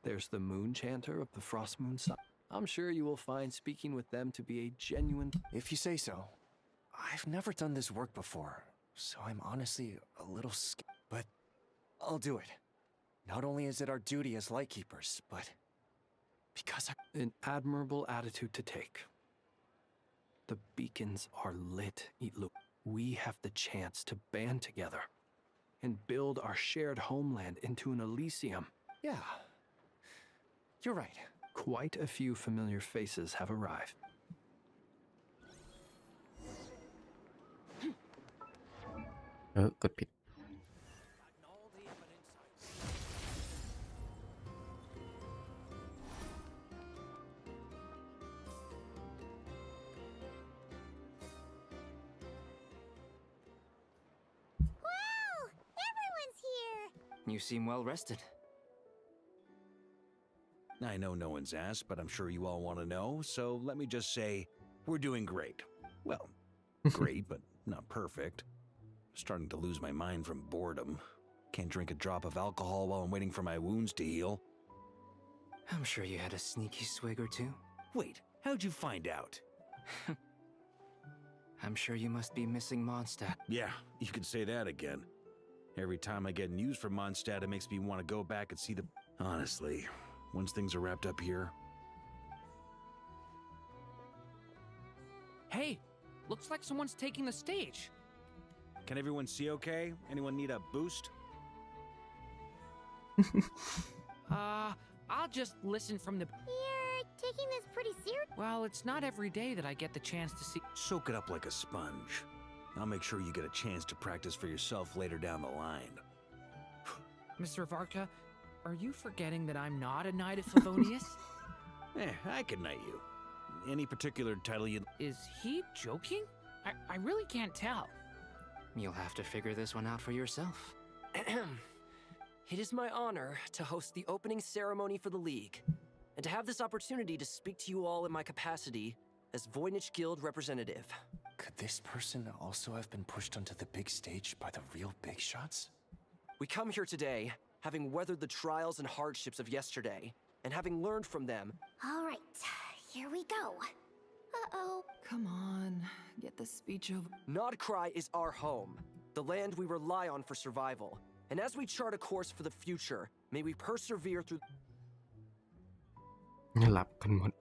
Speaker 22: There's the Moon Chanter of the Frost Moon Side.
Speaker 8: I'm sure you will find speaking with them to be a genuine...
Speaker 20: If you say so. I've never done this work before, so I'm honestly a little scared. But I'll do it. Not only is it our duty as Lightkeepers, but because
Speaker 8: An admirable attitude to take. The beacons are lit, Itlu. We have the chance to band together and build our shared homeland into an Elysium.
Speaker 20: Yeah. You're right.
Speaker 8: Quite a few familiar faces have arrived.
Speaker 1: Wow,
Speaker 6: everyone's here!
Speaker 18: You seem well rested.
Speaker 22: I know no one's asked, but I'm sure you all want to know, so let me just say, we're doing great. Well, great, but not perfect. Starting to lose my mind from boredom. Can't drink a drop of alcohol while I'm waiting for my wounds to heal.
Speaker 18: I'm sure you had a sneaky swig or two.
Speaker 22: Wait, how'd you find out?
Speaker 18: I'm sure you must be missing Mondstadt.
Speaker 22: Yeah, you could say that again. Every time I get news from Mondstadt, it makes me want to go back and see the... Honestly, once things are wrapped up here...
Speaker 15: Hey, looks like someone's taking the stage.
Speaker 22: Can everyone see okay? Anyone need a boost?
Speaker 15: I'll just listen from the...
Speaker 6: You're taking this pretty serious?
Speaker 15: Well, it's not every day that I get the chance to see...
Speaker 22: Soak it up like a sponge. I'll make sure you get a chance to practice for yourself later down the line.
Speaker 15: Mr. Varka, are you forgetting that I'm not a Knight of Favonius?
Speaker 22: I can knight you. Any particular title you...
Speaker 15: Is he joking? I really can't tell.
Speaker 18: You'll have to figure this one out for yourself.
Speaker 21: It is my honor to host the opening ceremony for the League, and to have this opportunity to speak to you all in my capacity as Voynich Guild representative.
Speaker 20: Could this person also have been pushed onto the big stage by the real big shots?
Speaker 21: We come here today, having weathered the trials and hardships of yesterday, and having learned from them.
Speaker 6: All right, here we go. Uh-oh.
Speaker 14: Come on, get the speech over.
Speaker 21: Nodcry is our home, the land we rely on for survival. And as we chart a course for the future, may we persevere through...
Speaker 1: หลับกันหมด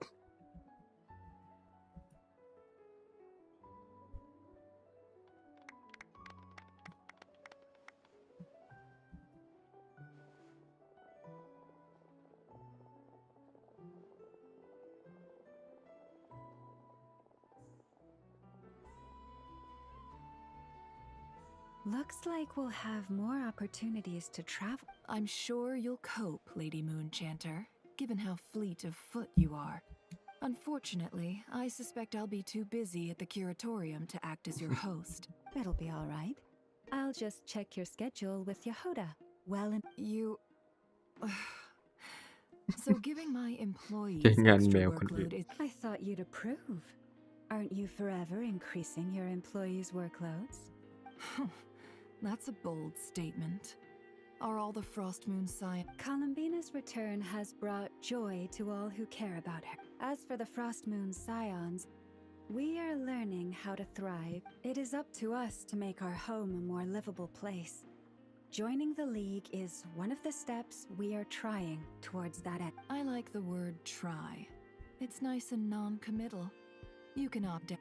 Speaker 2: Looks like we'll have more opportunities to travel.
Speaker 14: I'm sure you'll cope, Lady Moonchanter, given how fleet of foot you are. Unfortunately, I suspect I'll be too busy at the curatorium to act as your host.
Speaker 2: It'll be all right. I'll just check your schedule with Yehoda. Well, and
Speaker 14: you... So giving my employees
Speaker 1: ใช้งาน
Speaker 14: extra
Speaker 1: แมวคนอื่น
Speaker 14: workload is...
Speaker 2: I thought you'd approve. Aren't you forever increasing your employees' workloads?
Speaker 14: That's a bold statement. Are all the Frost Moon science...
Speaker 2: Columbina's return has brought joy to all who care about her. As for the Frost Moon Scions, we are learning how to thrive. It is up to us to make our home a more livable place. Joining the League is one of the steps we are trying towards that end.
Speaker 14: I like the word try. It's nice and non-committal. You can opt out.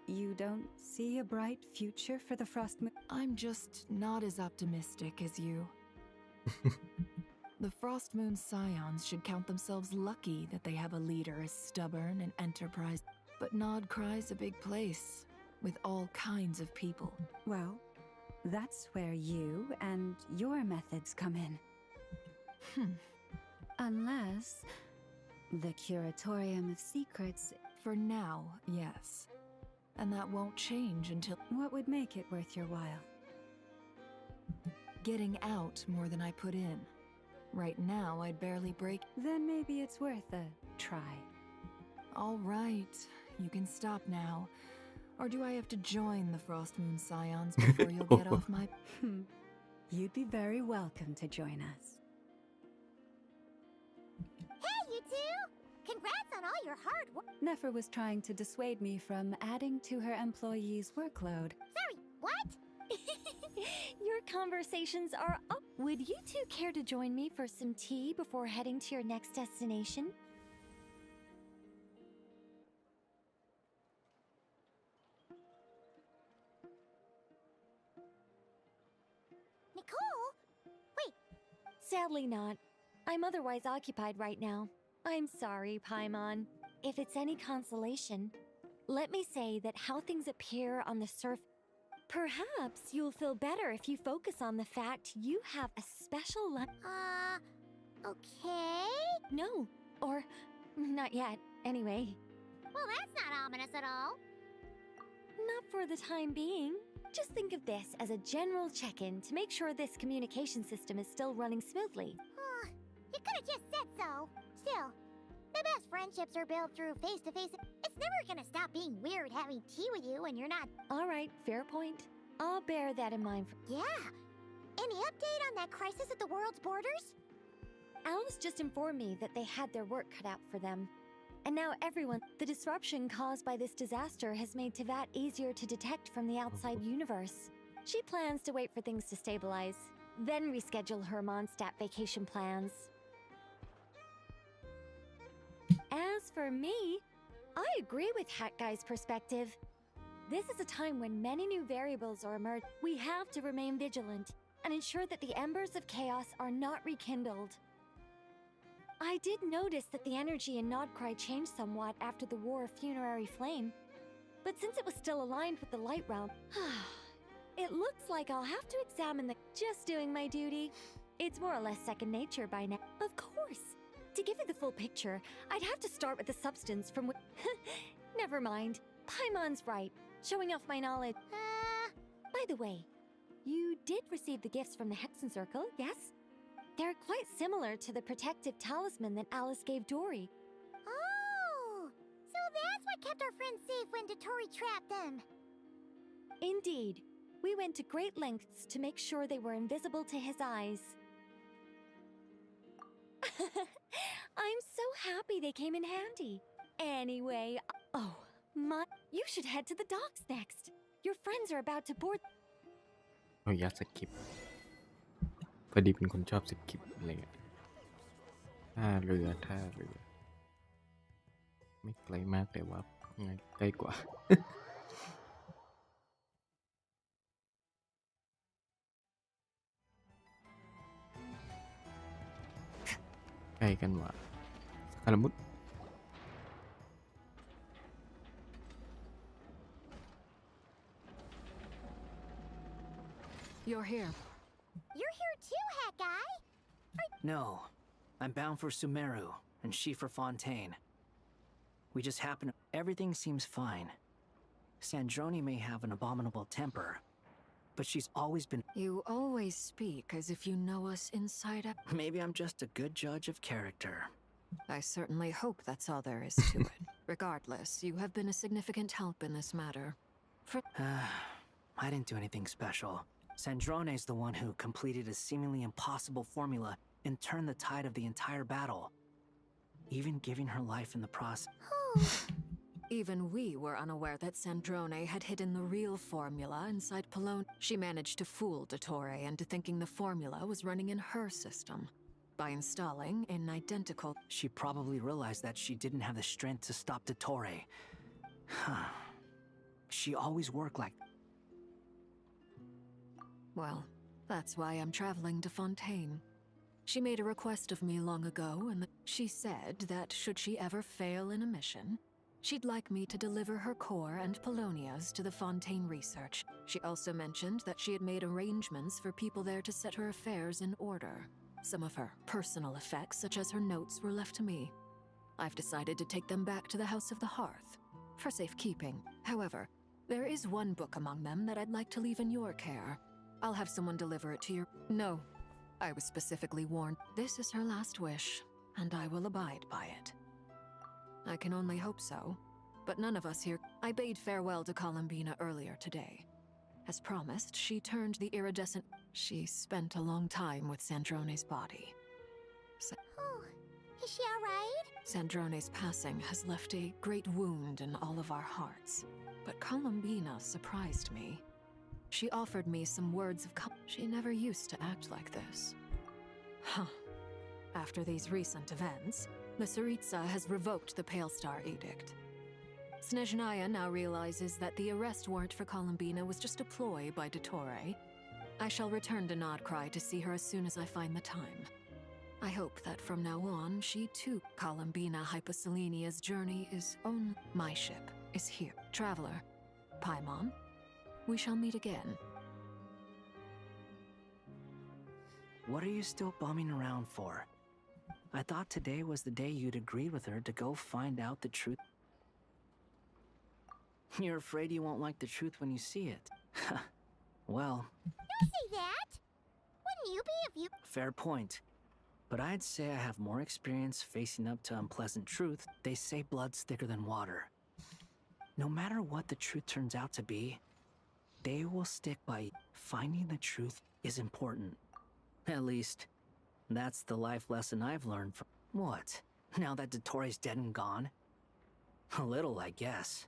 Speaker 2: You don't see a bright future for the Frost Moon?
Speaker 14: I'm just not as optimistic as you. The Frost Moon Scions should count themselves lucky that they have a leader as stubborn and enterprising. But Nodcry's a big place, with all kinds of people.
Speaker 2: Well, that's where you and your methods come in. Unless the Curatorium of Secrets...
Speaker 14: For now, yes. And that won't change until...
Speaker 2: What would make it worth your while?
Speaker 14: Getting out more than I put in. Right now, I'd barely break...
Speaker 2: Then maybe it's worth a try.
Speaker 14: All right, you can stop now. Or do I have to join the Frost Moon Scions before you'll get off my...
Speaker 2: You'd be very welcome to join us.
Speaker 6: Hey, you two! Congrats on all your hard work.
Speaker 2: Nefer was trying to dissuade me from adding to her employees' workload.
Speaker 6: Sorry, what?
Speaker 7: Your conversations are up. Would you two care to join me for some tea before heading to your next destination?
Speaker 6: Nicole? Wait.
Speaker 7: Sadly not. I'm otherwise occupied right now. I'm sorry, Paimon. If it's any consolation, let me say that how things appear on the surface. Perhaps you'll feel better if you focus on the fact you have a special
Speaker 6: Okay?
Speaker 7: No, or not yet, anyway.
Speaker 6: Well, that's not ominous at all.
Speaker 7: Not for the time being. Just think of this as a general check-in to make sure this communication system is still running smoothly.
Speaker 6: You could have just said so. Still, the best friendships are built through face-to-face. It's never gonna stop being weird having tea with you when you're not...
Speaker 7: All right, fair point. I'll bear that in mind.
Speaker 6: Yeah. Any update on that crisis at the world's borders?
Speaker 7: Alice just informed me that they had their work cut out for them. And now everyone... The disruption caused by this disaster has made Teyvat easier to detect from the outside universe. She plans to wait for things to stabilize, then reschedule her Mondstadt vacation plans. As for me, I agree with Hat Guy's perspective. This is a time when many new variables are emerging. We have to remain vigilant and ensure that the embers of chaos are not rekindled. I did notice that the energy in Nodcry changed somewhat after the War of Funerary Flame, but since it was still aligned with the Light Realm, it looks like I'll have to examine the... Just doing my duty. It's more or less second nature by now. Of course. To give you the full picture, I'd have to start with the substance from which... Never mind. Paimon's right. Showing off my knowledge. By the way, you did receive the gifts from the Hexen Circle, yes? They're quite similar to the protective talisman that Alice gave Dory.
Speaker 6: Oh! So that's what kept our friends safe when Dotori trapped them.
Speaker 7: Indeed. We went to great lengths to make sure they were invisible to his eyes. I'm so happy they came in handy. Anyway, you should head to the docks next. Your friends are about to board.
Speaker 1: โอ้ยสกิปพอดีเป็นคนชอบสกิปอะไรเงี้ยท่าเรือไม่ไกลมากแต่ว่าใกล้กว่า ใกล้กันว่าสคารมุด
Speaker 14: You're here.
Speaker 6: You're here too, Hat Guy?
Speaker 18: No. I'm bound for Sumeru, and she for Fontaine. We just happen... Everything seems fine. Sandrone may have an abominable temper, but she's always been...
Speaker 14: You always speak as if you know us inside out.
Speaker 18: Maybe I'm just a good judge of character.
Speaker 14: I certainly hope that's all there is to it. Regardless, you have been a significant help in this matter.
Speaker 18: I didn't do anything special. Sandrone's the one who completed a seemingly impossible formula and turned the tide of the entire battle, even giving her life in the process.
Speaker 14: Even we were unaware that Sandrone had hidden the real formula inside Polone. She managed to fool Dottore into thinking the formula was running in her system by installing an identical...
Speaker 18: She probably realized that she didn't have the strength to stop Dottore. She always worked like...
Speaker 14: Well, that's why I'm traveling to Fontaine. She made a request of me long ago, and she said that should she ever fail in a mission, she'd like me to deliver her core and Polonia's to the Fontaine research. She also mentioned that she had made arrangements for people there to set her affairs in order. Some of her personal effects, such as her notes, were left to me. I've decided to take them back to the House of the Hearth for safekeeping. However, there is one book among them that I'd like to leave in your care. I'll have someone deliver it to your... No. I was specifically warned. This is her last wish, and I will abide by it. I can only hope so, but none of us here... I bade farewell to Columbina earlier today. As promised, she turned the iridescent... She spent a long time with Sandrone's body.
Speaker 6: Oh, Is she alright?
Speaker 14: Sandrone's passing has left a great wound in all of our hearts. But Columbina surprised me. She offered me some words of She never used to act like this. Huh. After these recent events, the Tsaritsa has revoked the Pale Star Edict. Snezhnaya now realizes that the arrest warrant for Columbina was just a ploy by Dottore. I shall return to Nodcry to see her as soon as I find the time. I hope that from now on, she too, Columbina Hyposelenia's journey is on. My ship is here. Traveler, Paimon, we shall meet again.
Speaker 12: What are you still bumming around for? I thought today was the day you'd agreed with her to go find out the truth. You're afraid you won't like the truth when you see it. Well...
Speaker 6: Don't say that! Wouldn't you be if you...
Speaker 12: Fair point. But I'd say I have more experience facing up to unpleasant truth. They say blood's thicker than water. No matter what the truth turns out to be, they will stick by finding the truth is important. At least, that's the life lesson I've learned from... What? Now that Dottore's dead and gone? A little, I guess.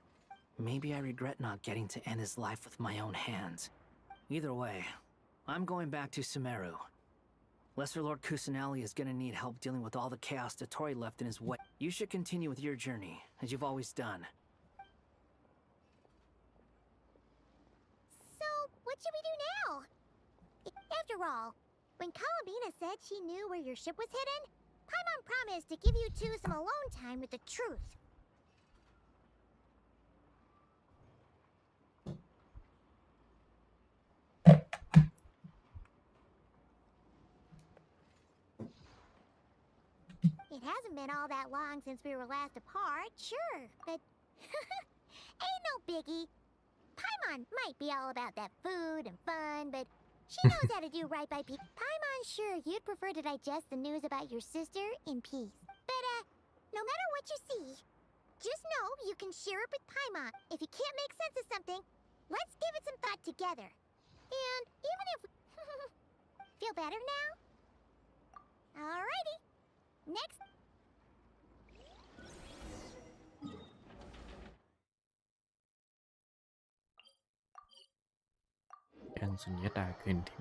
Speaker 12: Maybe I regret not getting to end his life with my own hands. Either way, I'm going back to Sumeru. Lesser Lord Kusanali is gonna need help dealing with all the chaos Dottore left in his way. You should continue with your journey, as you've always done.
Speaker 6: So, what should we do now? After all, when Columbina said she knew where your ship was hidden, Paimon promised to give you two some alone time with the truth. It hasn't been all that long since we were last apart, sure, but ain't no biggie. Paimon might be all about that food and fun, but she knows how to do right by people. Paimon's sure you'd prefer to digest the news about your sister in peace. But, no matter what you see, just know you can share it with Paimon. If you can't make sense of something, let's give it some thought together. And even if... Feel better now? Alrighty. Next.
Speaker 1: Đang suy nghĩ ta kênh thì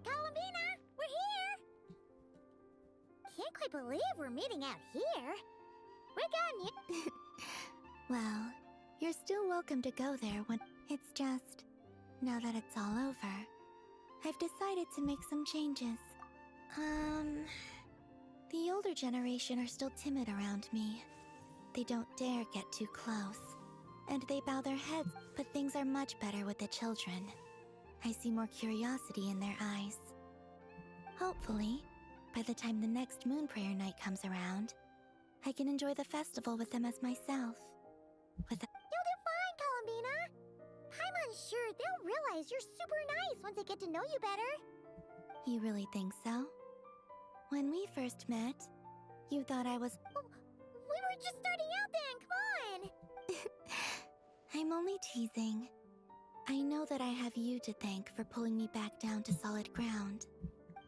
Speaker 6: Columbina, we're here! Can't quite believe we're meeting out here. We're gone.
Speaker 7: Well, you're still welcome to go there when... It's just... Now that it's all over, I've decided to make some changes. The older generation are still timid around me. They don't dare get too close. And they bow their heads, but things are much better with the children. I see more curiosity in their eyes. Hopefully, by the time the next Moon Prayer night comes around, I can enjoy the festival with them as myself. You'll
Speaker 6: do fine, Columbina! Paimon's sure they'll realize you're super nice once they get to know you better.
Speaker 7: You really think so? When we first met, you thought I was...
Speaker 6: We were just starting out then, come on!
Speaker 7: I'm only teasing. I know that I have you to thank for pulling me back down to solid ground.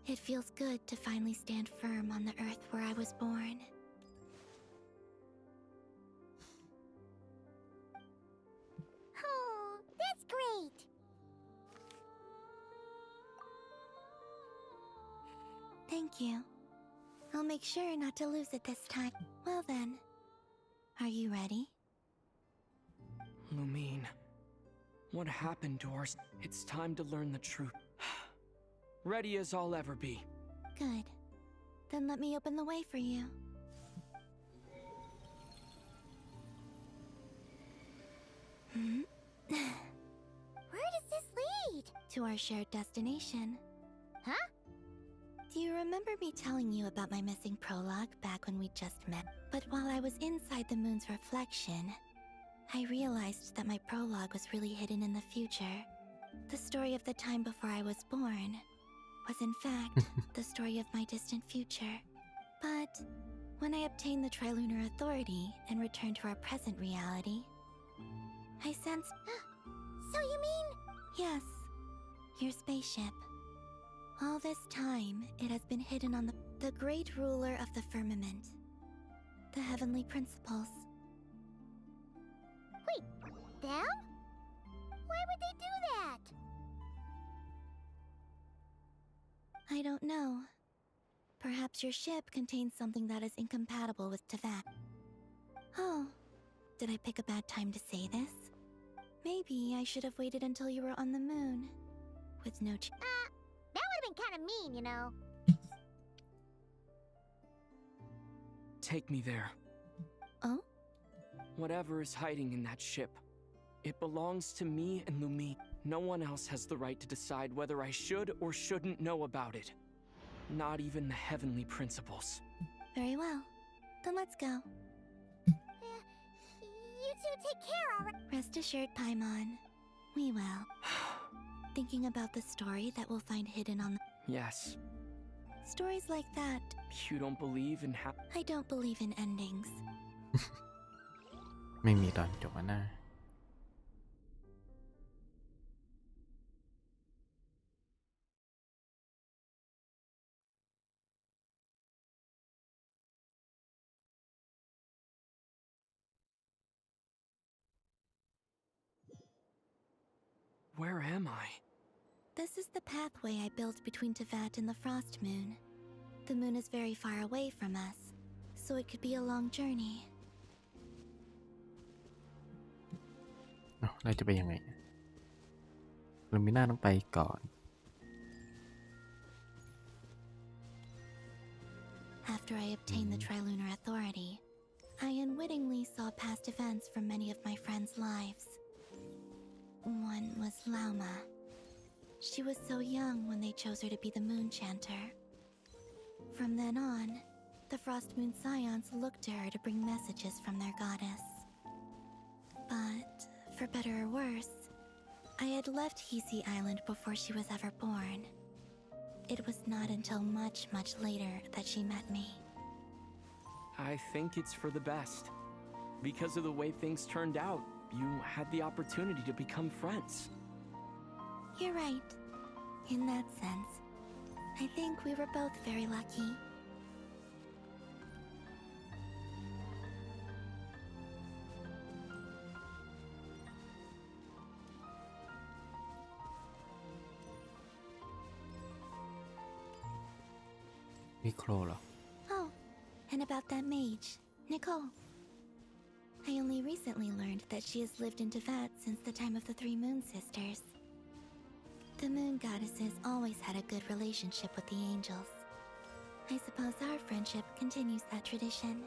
Speaker 7: It feels good to finally stand firm on the earth where I was born.
Speaker 6: Oh, that's great!
Speaker 7: Thank you. I'll make sure not to lose it this time. Well then, are you ready?
Speaker 9: Lumine, what happened to our... It's time to learn the truth. Ready as I'll ever be.
Speaker 7: Good. Then let me open the way for you.
Speaker 6: Where does this lead?
Speaker 7: To our shared destination.
Speaker 6: Huh?
Speaker 7: Do you remember me telling you about my missing prologue back when we just met? But while I was inside the moon's reflection, I realized that my prologue was really hidden in the future. The story of the time before I was born was in fact the story of my distant future. But When I obtained the Trilunar Authority and returned to our present reality, I sensed.
Speaker 17: So you mean?
Speaker 7: Yes, your spaceship. All this time, it has been hidden on the great ruler of the firmament, the heavenly principles.
Speaker 6: Wait, them? Why would they do that?
Speaker 7: I don't know. Perhaps your ship contains something that is incompatible with Teyvat. Oh, did I pick a bad time to say this? Maybe I should have waited until you were on the moon. With no
Speaker 6: That would have been kind of mean, you know.
Speaker 9: Take me there.
Speaker 7: Oh?
Speaker 9: Whatever is hiding in that ship, it belongs to me and Lumi. No one else has the right to decide whether I should or shouldn't know about it. Not even the heavenly principles.
Speaker 7: Very well. Then let's go.
Speaker 6: You two take care, alright?
Speaker 7: Rest assured, Paimon. We will. Thinking about the story that we'll find hidden on the...
Speaker 9: Yes.
Speaker 7: Stories like that.
Speaker 9: You don't believe in
Speaker 7: I don't believe in endings.
Speaker 1: ไม่มีตอนจบนะ
Speaker 9: Where am I?
Speaker 7: This is the pathway I built between Teyvat and the Frost Moon. The moon is very far away from us, so it could be a long journey.
Speaker 1: เราจะไปยังไงลูมิน่าต้องไปก่อน
Speaker 7: After I obtained the Trilunar Authority, I unwittingly saw past events from many of my friends' lives. One was Lauma. She was so young when they chose her to be the Moon Chanter. From then on, the Frost Moon Scions looked to her to bring messages from their goddess. But, for better or worse, I had left Hisi Island before she was ever born. It was not until much, much later that she met me.
Speaker 9: I think it's for the best. Because of the way things turned out, you had the opportunity to become friends.
Speaker 7: You're right. In that sense, I think we were both very lucky.
Speaker 1: Nicole.
Speaker 7: Oh, and about that mage, Nicole. I only recently learned that she has lived in Teyvat since the time of the Three Moon Sisters. The Moon Goddesses always had a good relationship with the angels. I suppose our friendship continues that tradition.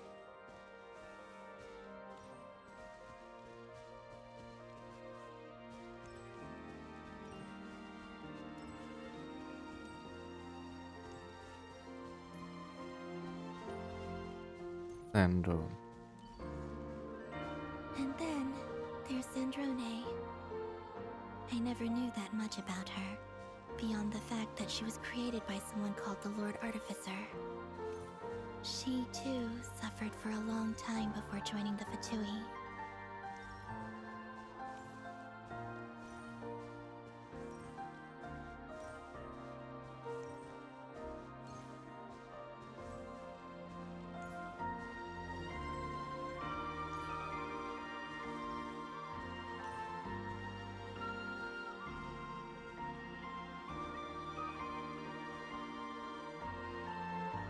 Speaker 1: Sandro.
Speaker 7: And then, there's Sandrone. I never knew that much about her, beyond the fact that she was created by someone called the Lord Artificer. She, too, suffered for a long time before joining the Fatui.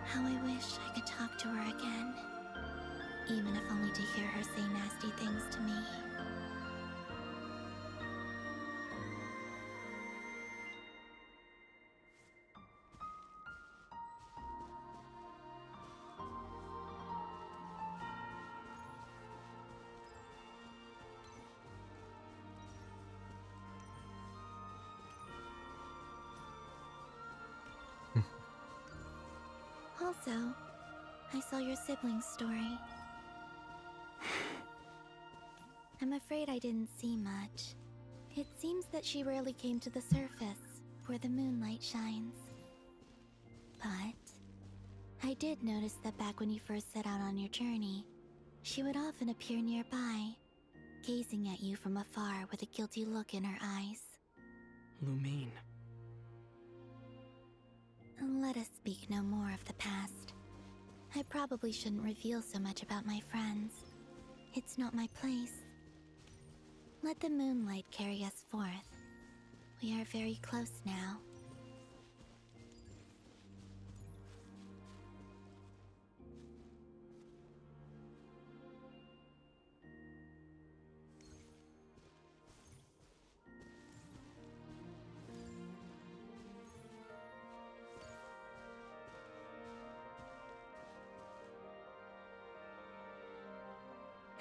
Speaker 7: How I wish I could talk to her again, even if only to hear her say nasty things to me. Also, I saw your sibling's story. I'm afraid I didn't see much. It seems that she rarely came to the surface, where the moonlight shines. But I did notice that back when you first set out on your journey, she would often appear nearby, gazing at you from afar with a guilty look in her eyes.
Speaker 9: Lumine.
Speaker 7: Let us speak no more of the past. I probably shouldn't reveal so much about my friends. It's not my place. Let the moonlight carry us forth. We are very close now.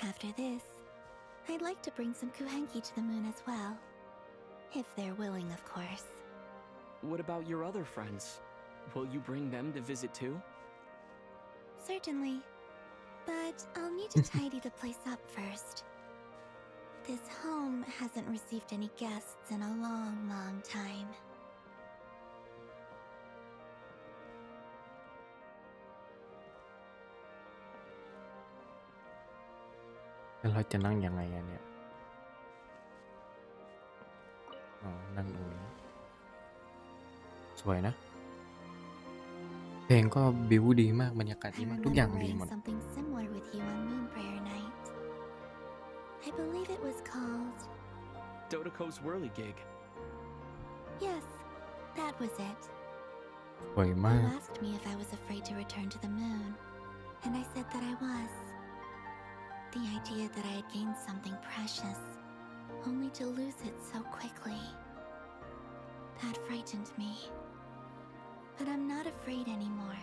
Speaker 7: After this, I'd like to bring some kuhenki to the moon as well. If they're willing, of course.
Speaker 9: What about your other friends? Will you bring them to visit too?
Speaker 7: Certainly. But I'll need to tidy the place up first. This home hasn't received any guests in a long, long time.
Speaker 1: แล้วเราจะนั่งยังไงอะเนี่ยนั่งตรงนี้สวยนะเพลงก็บิวดีมากบรรยากาศดีมากทุกอย่างดีหมด
Speaker 7: Something similar with you on Moon Prayer Night. I believe it was called...
Speaker 9: Dodoko's Whirligig.
Speaker 7: Yes, that was it.
Speaker 1: สวยมาก
Speaker 7: You asked me if I was afraid to return to the moon, and I said that I was. The idea that I had gained something precious, only to lose it so quickly. That frightened me. But I'm not afraid anymore.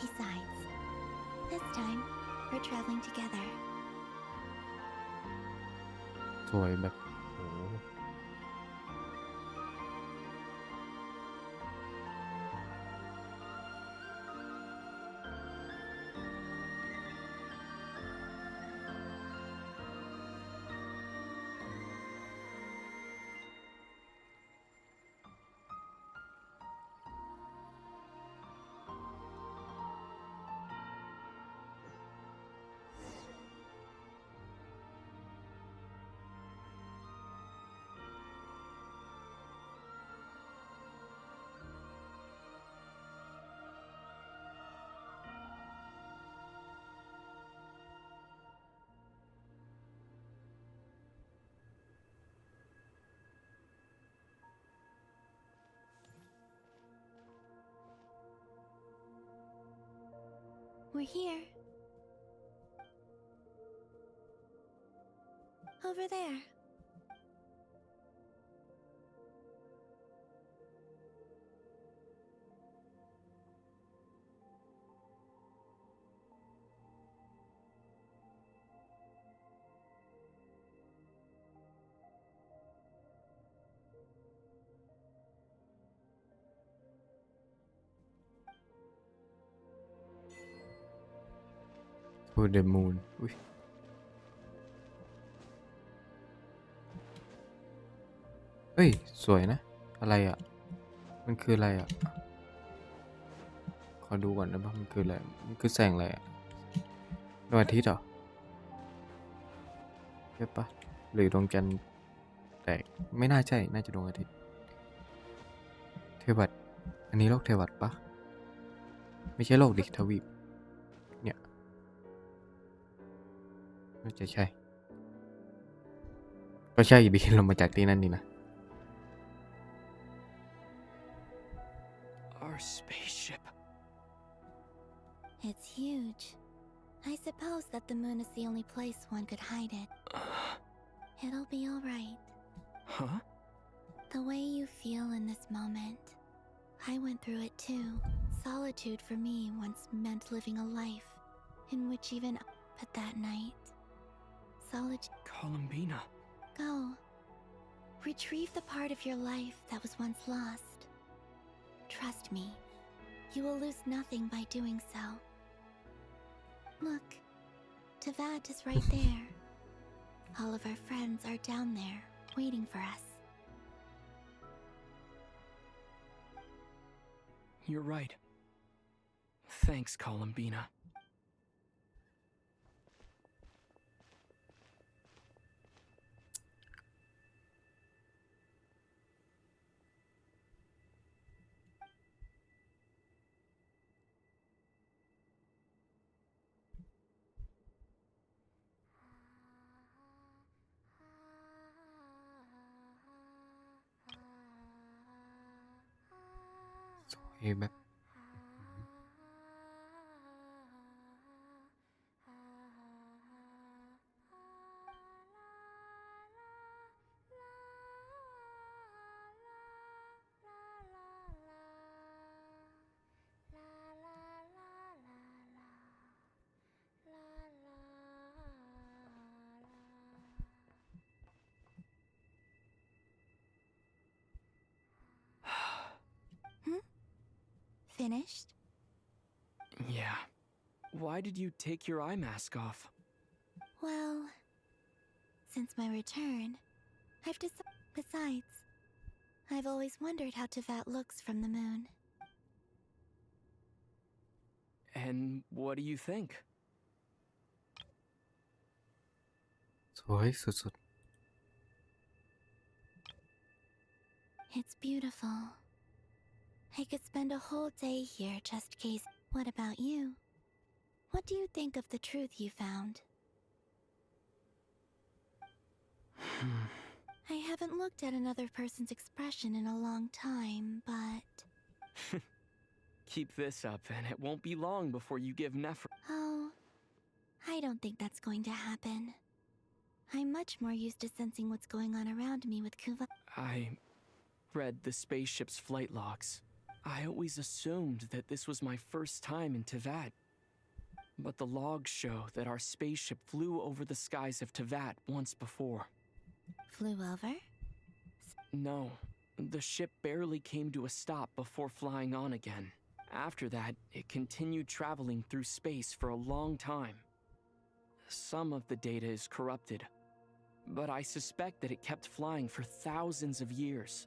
Speaker 7: Besides, this time, we're traveling together.
Speaker 1: สวยแบบโอ้
Speaker 7: We're here. Over there.
Speaker 1: To the moon อุ้ยเฮ้ยสวยนะอะไรอ่ะมันคืออะไรอ่ะขอดูก่อนนะว่ามันคืออะไรมันคือแสงอะไรอ่ะดวงอาทิตย์เหรอใช่ปะหรือดวงจันทร์แตกไม่น่าใช่น่าจะดวงอาทิตย์เทวัตอันนี้โลกเทวัตปะไม่ใช่โลกดิทวีปเนี่ยน่าจะใช่ก็ใช่ดิเรามาจากที่นั่นนี่นะ
Speaker 9: Our spaceship.
Speaker 7: It's huge. I suppose that the moon is the only place one could hide it. It'll be all right.
Speaker 9: Huh?
Speaker 7: The way you feel in this moment. I went through it too. Solitude for me once meant living a life in which even but that night. Solitude.
Speaker 9: Columbina.
Speaker 7: Go. Retrieve the part of your life that was once lost. Trust me, you will lose nothing by doing so. Look, Tavad is right there. All of our friends are down there, waiting for us.
Speaker 9: You're right. Thanks, Columbina.
Speaker 1: Hey, back.
Speaker 7: Finished?
Speaker 9: Yeah. Why did you take your eye mask off?
Speaker 7: Well, since my return, I've decided. Besides, I've always wondered how Teyvat looks from the moon.
Speaker 9: And what do you think?
Speaker 1: สวยสุด
Speaker 7: It's beautiful. I could spend a whole day here just case. What about you? What do you think of the truth you found? I haven't looked at another person's expression in a long time, but...
Speaker 9: Keep this up, and it won't be long before you give Nefer.
Speaker 7: Oh, I don't think that's going to happen. I'm much more used to sensing what's going on around me with Kuva.
Speaker 9: I read the spaceship's flight logs. I always assumed that this was my first time in Teyvat. But the logs show that our spaceship flew over the skies of Teyvat once before.
Speaker 7: Flew over?
Speaker 9: No, the ship barely came to a stop before flying on again. After that, it continued traveling through space for a long time. Some of the data is corrupted, but I suspect that it kept flying for thousands of years.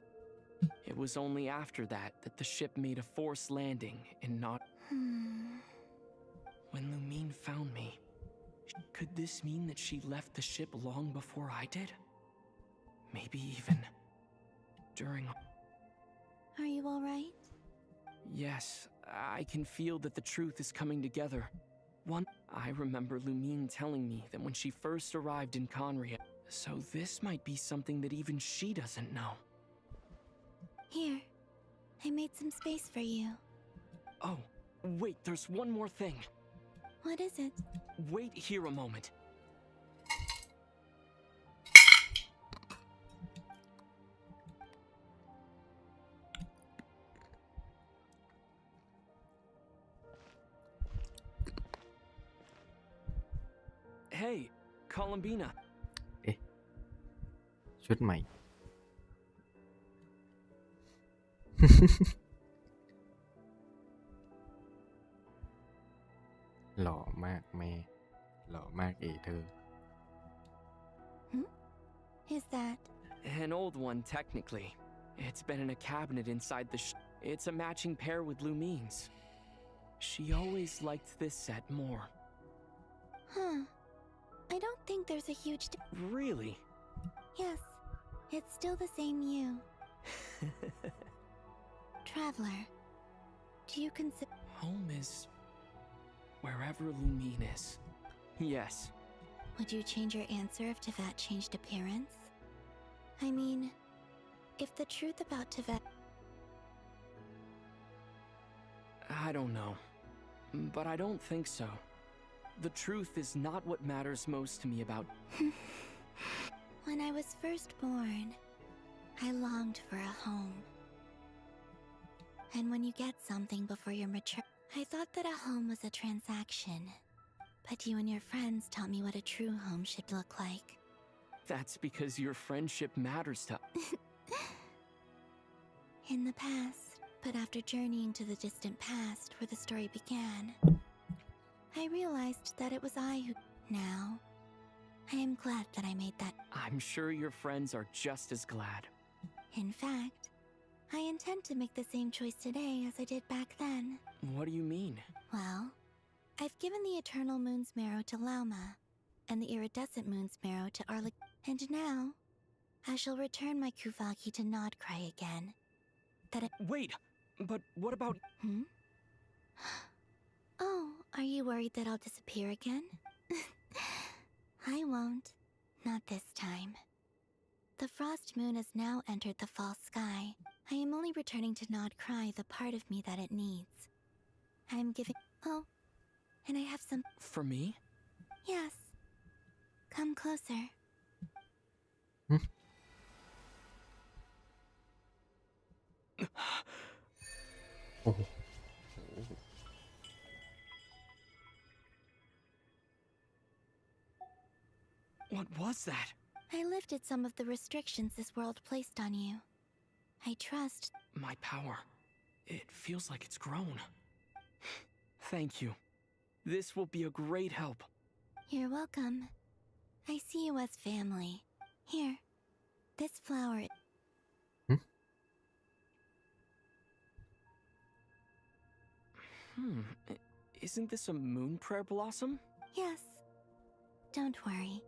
Speaker 9: It was only after that that the ship made a forced landing and not... When Lumine found me, could this mean that she left the ship long before I did? Maybe even during...
Speaker 7: Are you alright?
Speaker 9: Yes, I can feel that the truth is coming together. I remember Lumine telling me that when she first arrived in Conria, so this might be something that even she doesn't know.
Speaker 7: Here, I made some space for you.
Speaker 9: Oh, wait, there's one more thing.
Speaker 7: What is it?
Speaker 9: Wait here a moment. Hey, Columbina.
Speaker 1: ๆ เอ๊ะ ชุดใหม่ หล่อมากแม่ หล่อมากเธอ
Speaker 7: Is that?
Speaker 9: An old one, technically. It's been in a cabinet inside the It's a matching pair with Lumine's. She always liked this set more.
Speaker 7: Huh. I don't think there's a huge...
Speaker 9: Really?
Speaker 7: Yes. It's still the same you. Traveler, do you consider...
Speaker 9: Home is... wherever Lumine is. Yes.
Speaker 7: Would you change your answer if Teyvat changed appearance? I mean, if the truth about Teyvat...
Speaker 9: I don't know. But I don't think so. The truth is not what matters most to me about...
Speaker 7: When I was first born, I longed for a home. And when you get something before you're mature, I thought that a home was a transaction. But you and your friends taught me what a true home should look like.
Speaker 9: That's because your friendship matters to...
Speaker 7: In the past, but after journeying to the distant past where the story began, I realized that it was I who... Now, I am glad that I made that...
Speaker 9: I'm sure your friends are just as glad.
Speaker 7: In fact, I intend to make the same choice today as I did back then.
Speaker 9: What do you mean?
Speaker 7: Well, I've given the Eternal Moon's Marrow to Lauma, and the Iridescent Moon's Marrow to Arlik, and now I shall return my Kuvaki to Nodcry again.
Speaker 9: Wait, but what about...
Speaker 7: Oh, are you worried that I'll disappear again? I won't. Not this time. The Frost Moon has now entered the fall sky. I am only returning to Nodcry the part of me that it needs. I am giving... Oh, and I have some...
Speaker 9: For me?
Speaker 7: Yes. Come closer.
Speaker 1: Oh.
Speaker 9: What was that?
Speaker 7: I lifted some of the restrictions this world placed on you. I trust...
Speaker 9: My power. It feels like it's grown. Thank you. This will be a great help.
Speaker 7: You're welcome. I see you as family. Here. This flower...
Speaker 9: Isn't this a moon prayer blossom?
Speaker 7: Yes. Don't worry.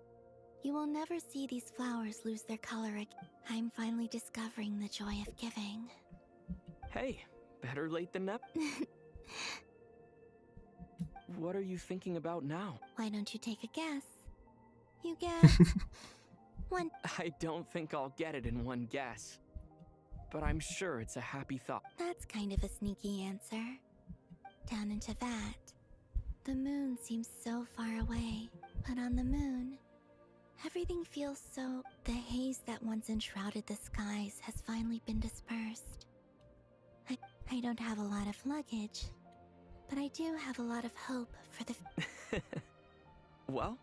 Speaker 7: You will never see these flowers lose their color again. I'm finally discovering the joy of giving.
Speaker 9: Hey, better late than never. What are you thinking about now?
Speaker 7: Why don't you take a guess? You get... one...
Speaker 9: I don't think I'll get it in one guess. But I'm sure it's a happy thought.
Speaker 7: That's kind of a sneaky answer. Down into that. The moon seems so far away, but on the moon, everything feels so... The haze that once enshrouded the skies has finally been dispersed. I don't have a lot of luggage, but I do have a lot of hope for the...
Speaker 9: Well,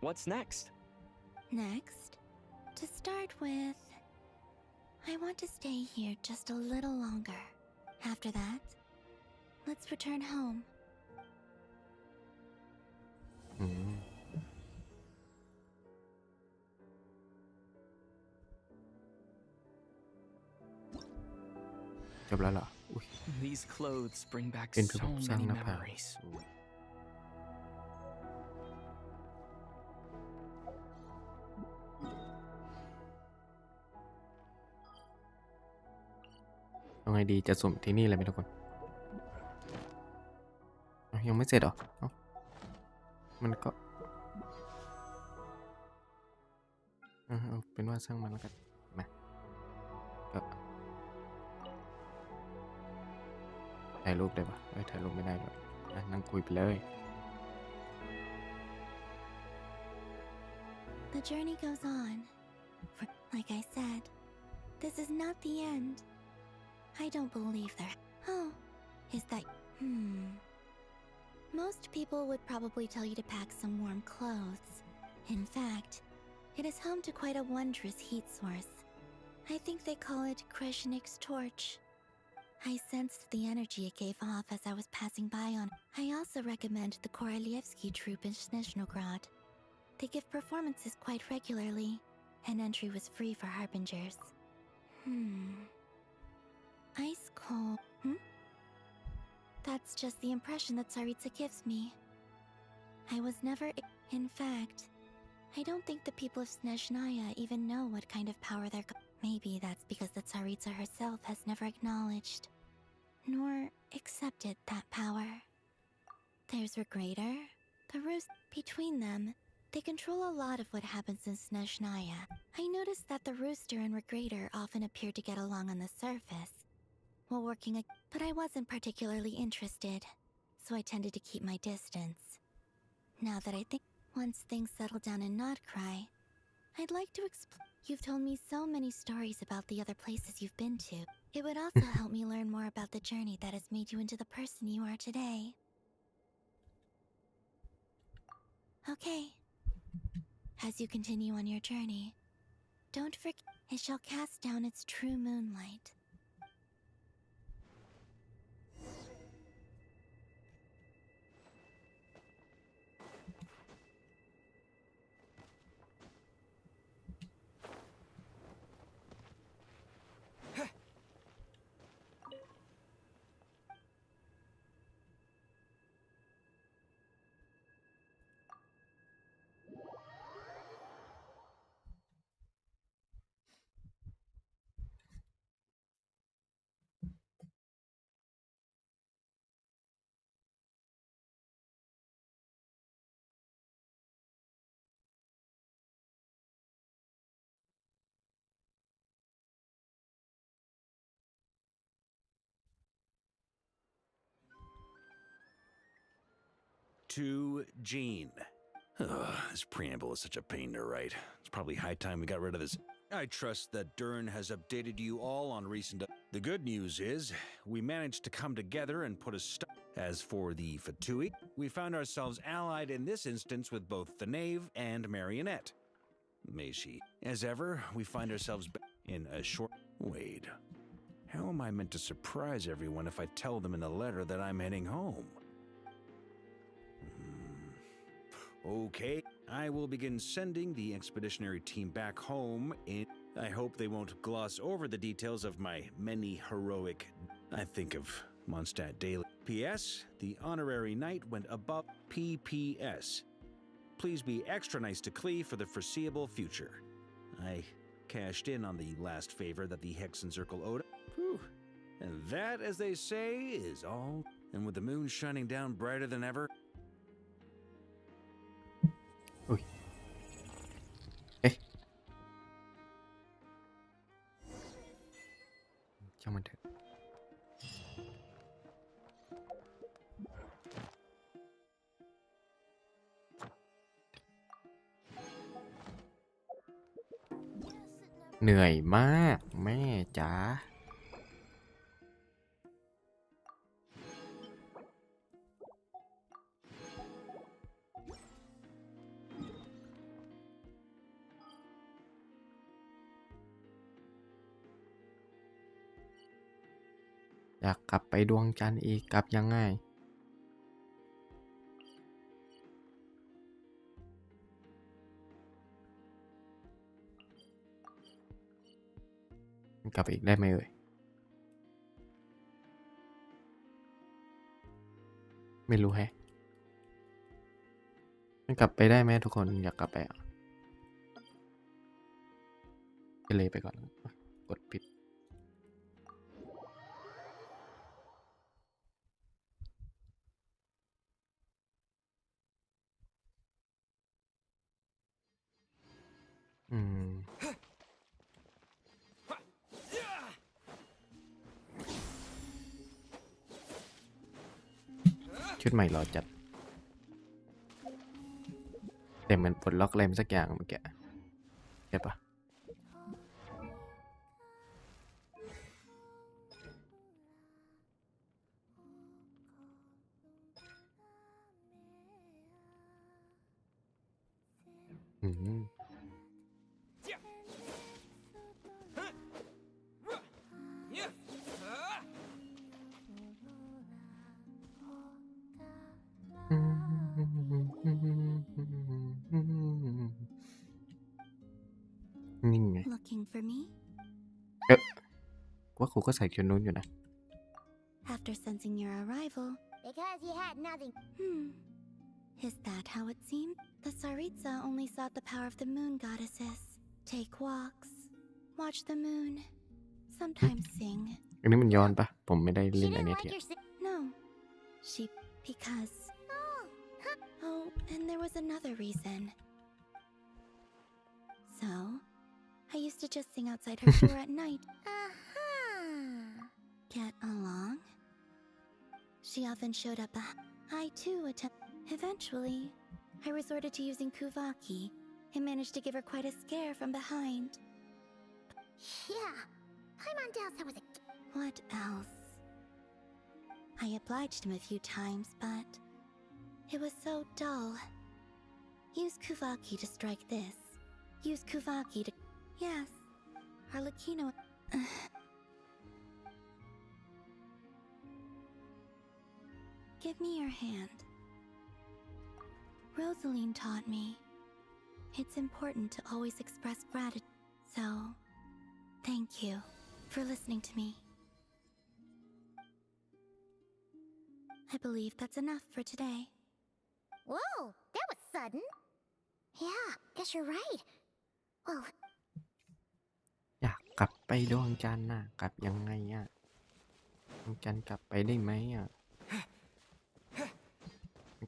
Speaker 9: what's next?
Speaker 7: Next, to start with, I want to stay here just a little longer. After that, let's return home.
Speaker 1: จบแล้วเหรอ
Speaker 9: These clothes bring back
Speaker 1: เป็น
Speaker 9: so
Speaker 1: สร้าง
Speaker 9: many
Speaker 1: หน้าผาก
Speaker 9: memories.
Speaker 1: เอาไงดีจะสุ่มที่นี่เลยไหมทุกคนยังไม่เสร็จหรอมันก็เอาเป็นว่าสร้างมันแล้วกันมาก็ถ่ายรูปได้ปะถ่ายรูปไม่ได้ด้วยนั่งคุยไปเลย
Speaker 7: The journey goes on. Like I said, this is not the end. I don't believe there. Oh, is that... Most people would probably tell you to pack some warm clothes. In fact, it is home to quite a wondrous heat source. I think they call it Kreshnik's torch. I sensed the energy it gave off as I was passing by on. I also recommend the Korolievsky troupe in Snezhnogrod. They give performances quite regularly, and entry was free for harbingers. Ice cold. That's just the impression that Tsaritsa gives me. I was never... In fact, I don't think the people of Snezhnaya even know what kind of power they're... Maybe that's because the Tsaritsa herself has never acknowledged, nor accepted that power. There's Regrator, the Roost. Between them, they control a lot of what happens in Snezhnaya. I noticed that the Rooster and Regrator often appear to get along on the surface, while working but I wasn't particularly interested, so I tended to keep my distance. Now that I think, once things settle down in Nodcry, I'd like to explore. You've told me so many stories about the other places you've been to. It would also help me learn more about the journey that has made you into the person you are today. Okay. As you continue on your journey, don't forget it shall cast down its true moonlight.
Speaker 22: to Jean. This preamble is such a pain to write. It's probably high time we got rid of this. I trust that Dern has updated you all on recent... The good news is, we managed to come together and put a stop. As for the Fatui, we found ourselves allied in this instance with both the Knave and Marionette. May she. As ever, we find ourselves in a short... Wait. How am I meant to surprise everyone if I tell them in the letter that I'm heading home? Okay, I will begin sending the expeditionary team back home in... I hope they won't gloss over the details of my many heroic... I think of Mondstadt Daily. P.S. The honorary knight went above P.P.S. Please be extra nice to Klee for the foreseeable future. I cashed in on the last favor that the Hexen Circle owed. Whew. And that, as they say, is all. And with the moon shining down brighter than ever...
Speaker 1: ช่างมันเถอะเหนื่อยมากแม่จ๋าอยากกลับไปดวงจันทร์อีกกลับยังไงกลับไปอีกได้ไหมเอ่ยไม่รู้แฮะมันกลับไปได้ไหมทุกคนอยากกลับไปก็เลยไปก่อนกดผิดชุดใหม่รอจัดแต่เหมือนปลดล็อกอะไรสักอย่างเมื่อกี้ใช่ปะนี่ไงว่าครูก็ใส่ชุดนู้นอยู่นะ
Speaker 7: After sensing your arrival,
Speaker 6: Because you had nothing.
Speaker 7: Is that how it seemed? The Tsaritsa only sought the power of the moon goddesses. Take walks, watch the moon, sometimes sing.
Speaker 1: อันนี้มันย้อนปะผมไม่ได้เล่นอันนี้ที
Speaker 7: No, she because. Oh, and there was another reason. So, I used to just sing outside her door at night. Get along? She often showed up. I too Eventually, I resorted to using Kuvaki and managed to give her quite a scare from behind.
Speaker 6: Yeah, Paimon was a...
Speaker 7: What else? I obliged him a few times, but it was so dull. Use Kuvaki to strike this. Use Kuvaki to... Yes, Harlequino... Give me your hand. Rosaline taught me it's important to always express gratitude. So, thank you for listening to me. I believe that's enough for today.
Speaker 6: Whoa, that was sudden. Yeah, guess you're right. Well...
Speaker 1: อยากกลับไปดวงจันทร์น่ะกลับยังไงดวงจันทร์กลับไปได้ไหม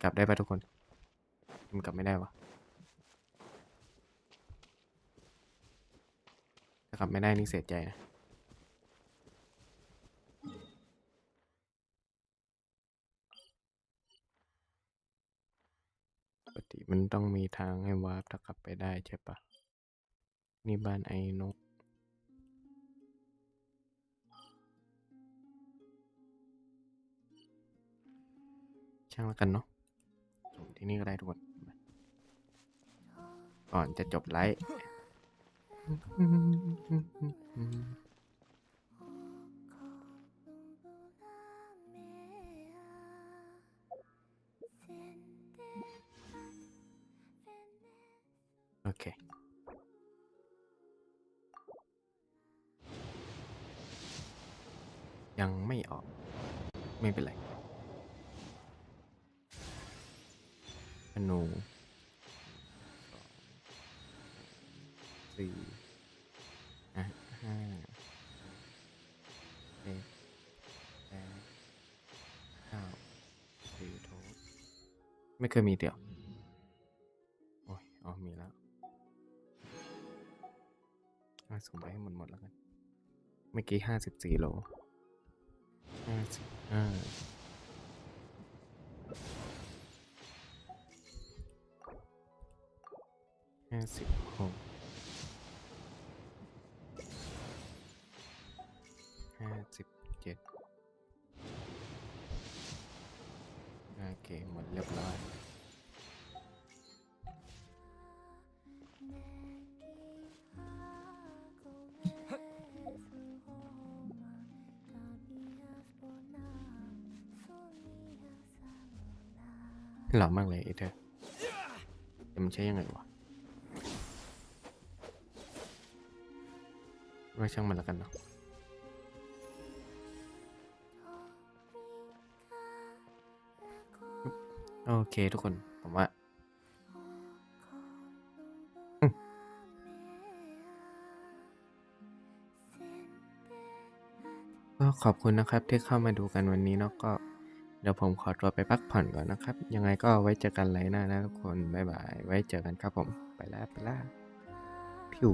Speaker 1: กลับได้ปะทุกคนมันกลับไม่ได้วะถ้ากลับไม่ได้นี่เสียใจนะ ติมันต้องมีทางให้วาร์ปถ้ากลับไปได้ใช่ปะนี่บ้านไอ้นกช่างแล้วกันเนาะที่นี่ก็ได้ทุกคนก่อนจะจบไลฟ์โอเคยังไม่ออกไม่เป็นไรธนู4 5 6 8 9 4โทษไม่เคยมีเดียวโอ้ยอ๋อมีแล้วส่งไปให้หมดแล้วกันเมื่อกี้54 โล 55 56 57โอเคหมดเรียบร้อยหล่อมากเลยไอ้เธอแต่มันใช้ยังไงวะว่าช่างมันแล้วกันเนาะโอเคทุกคนผมว่าก็ขอบคุณนะครับที่เข้ามาดูกันวันนี้เนาะก็เดี๋ยวผมขอตัวไปพักผ่อนก่อนนะครับยังไงก็ไว้เจอกันไลฟ์หน้านะทุกคนบ๊ายบายไว้เจอกันครับผมไปแล้วพิว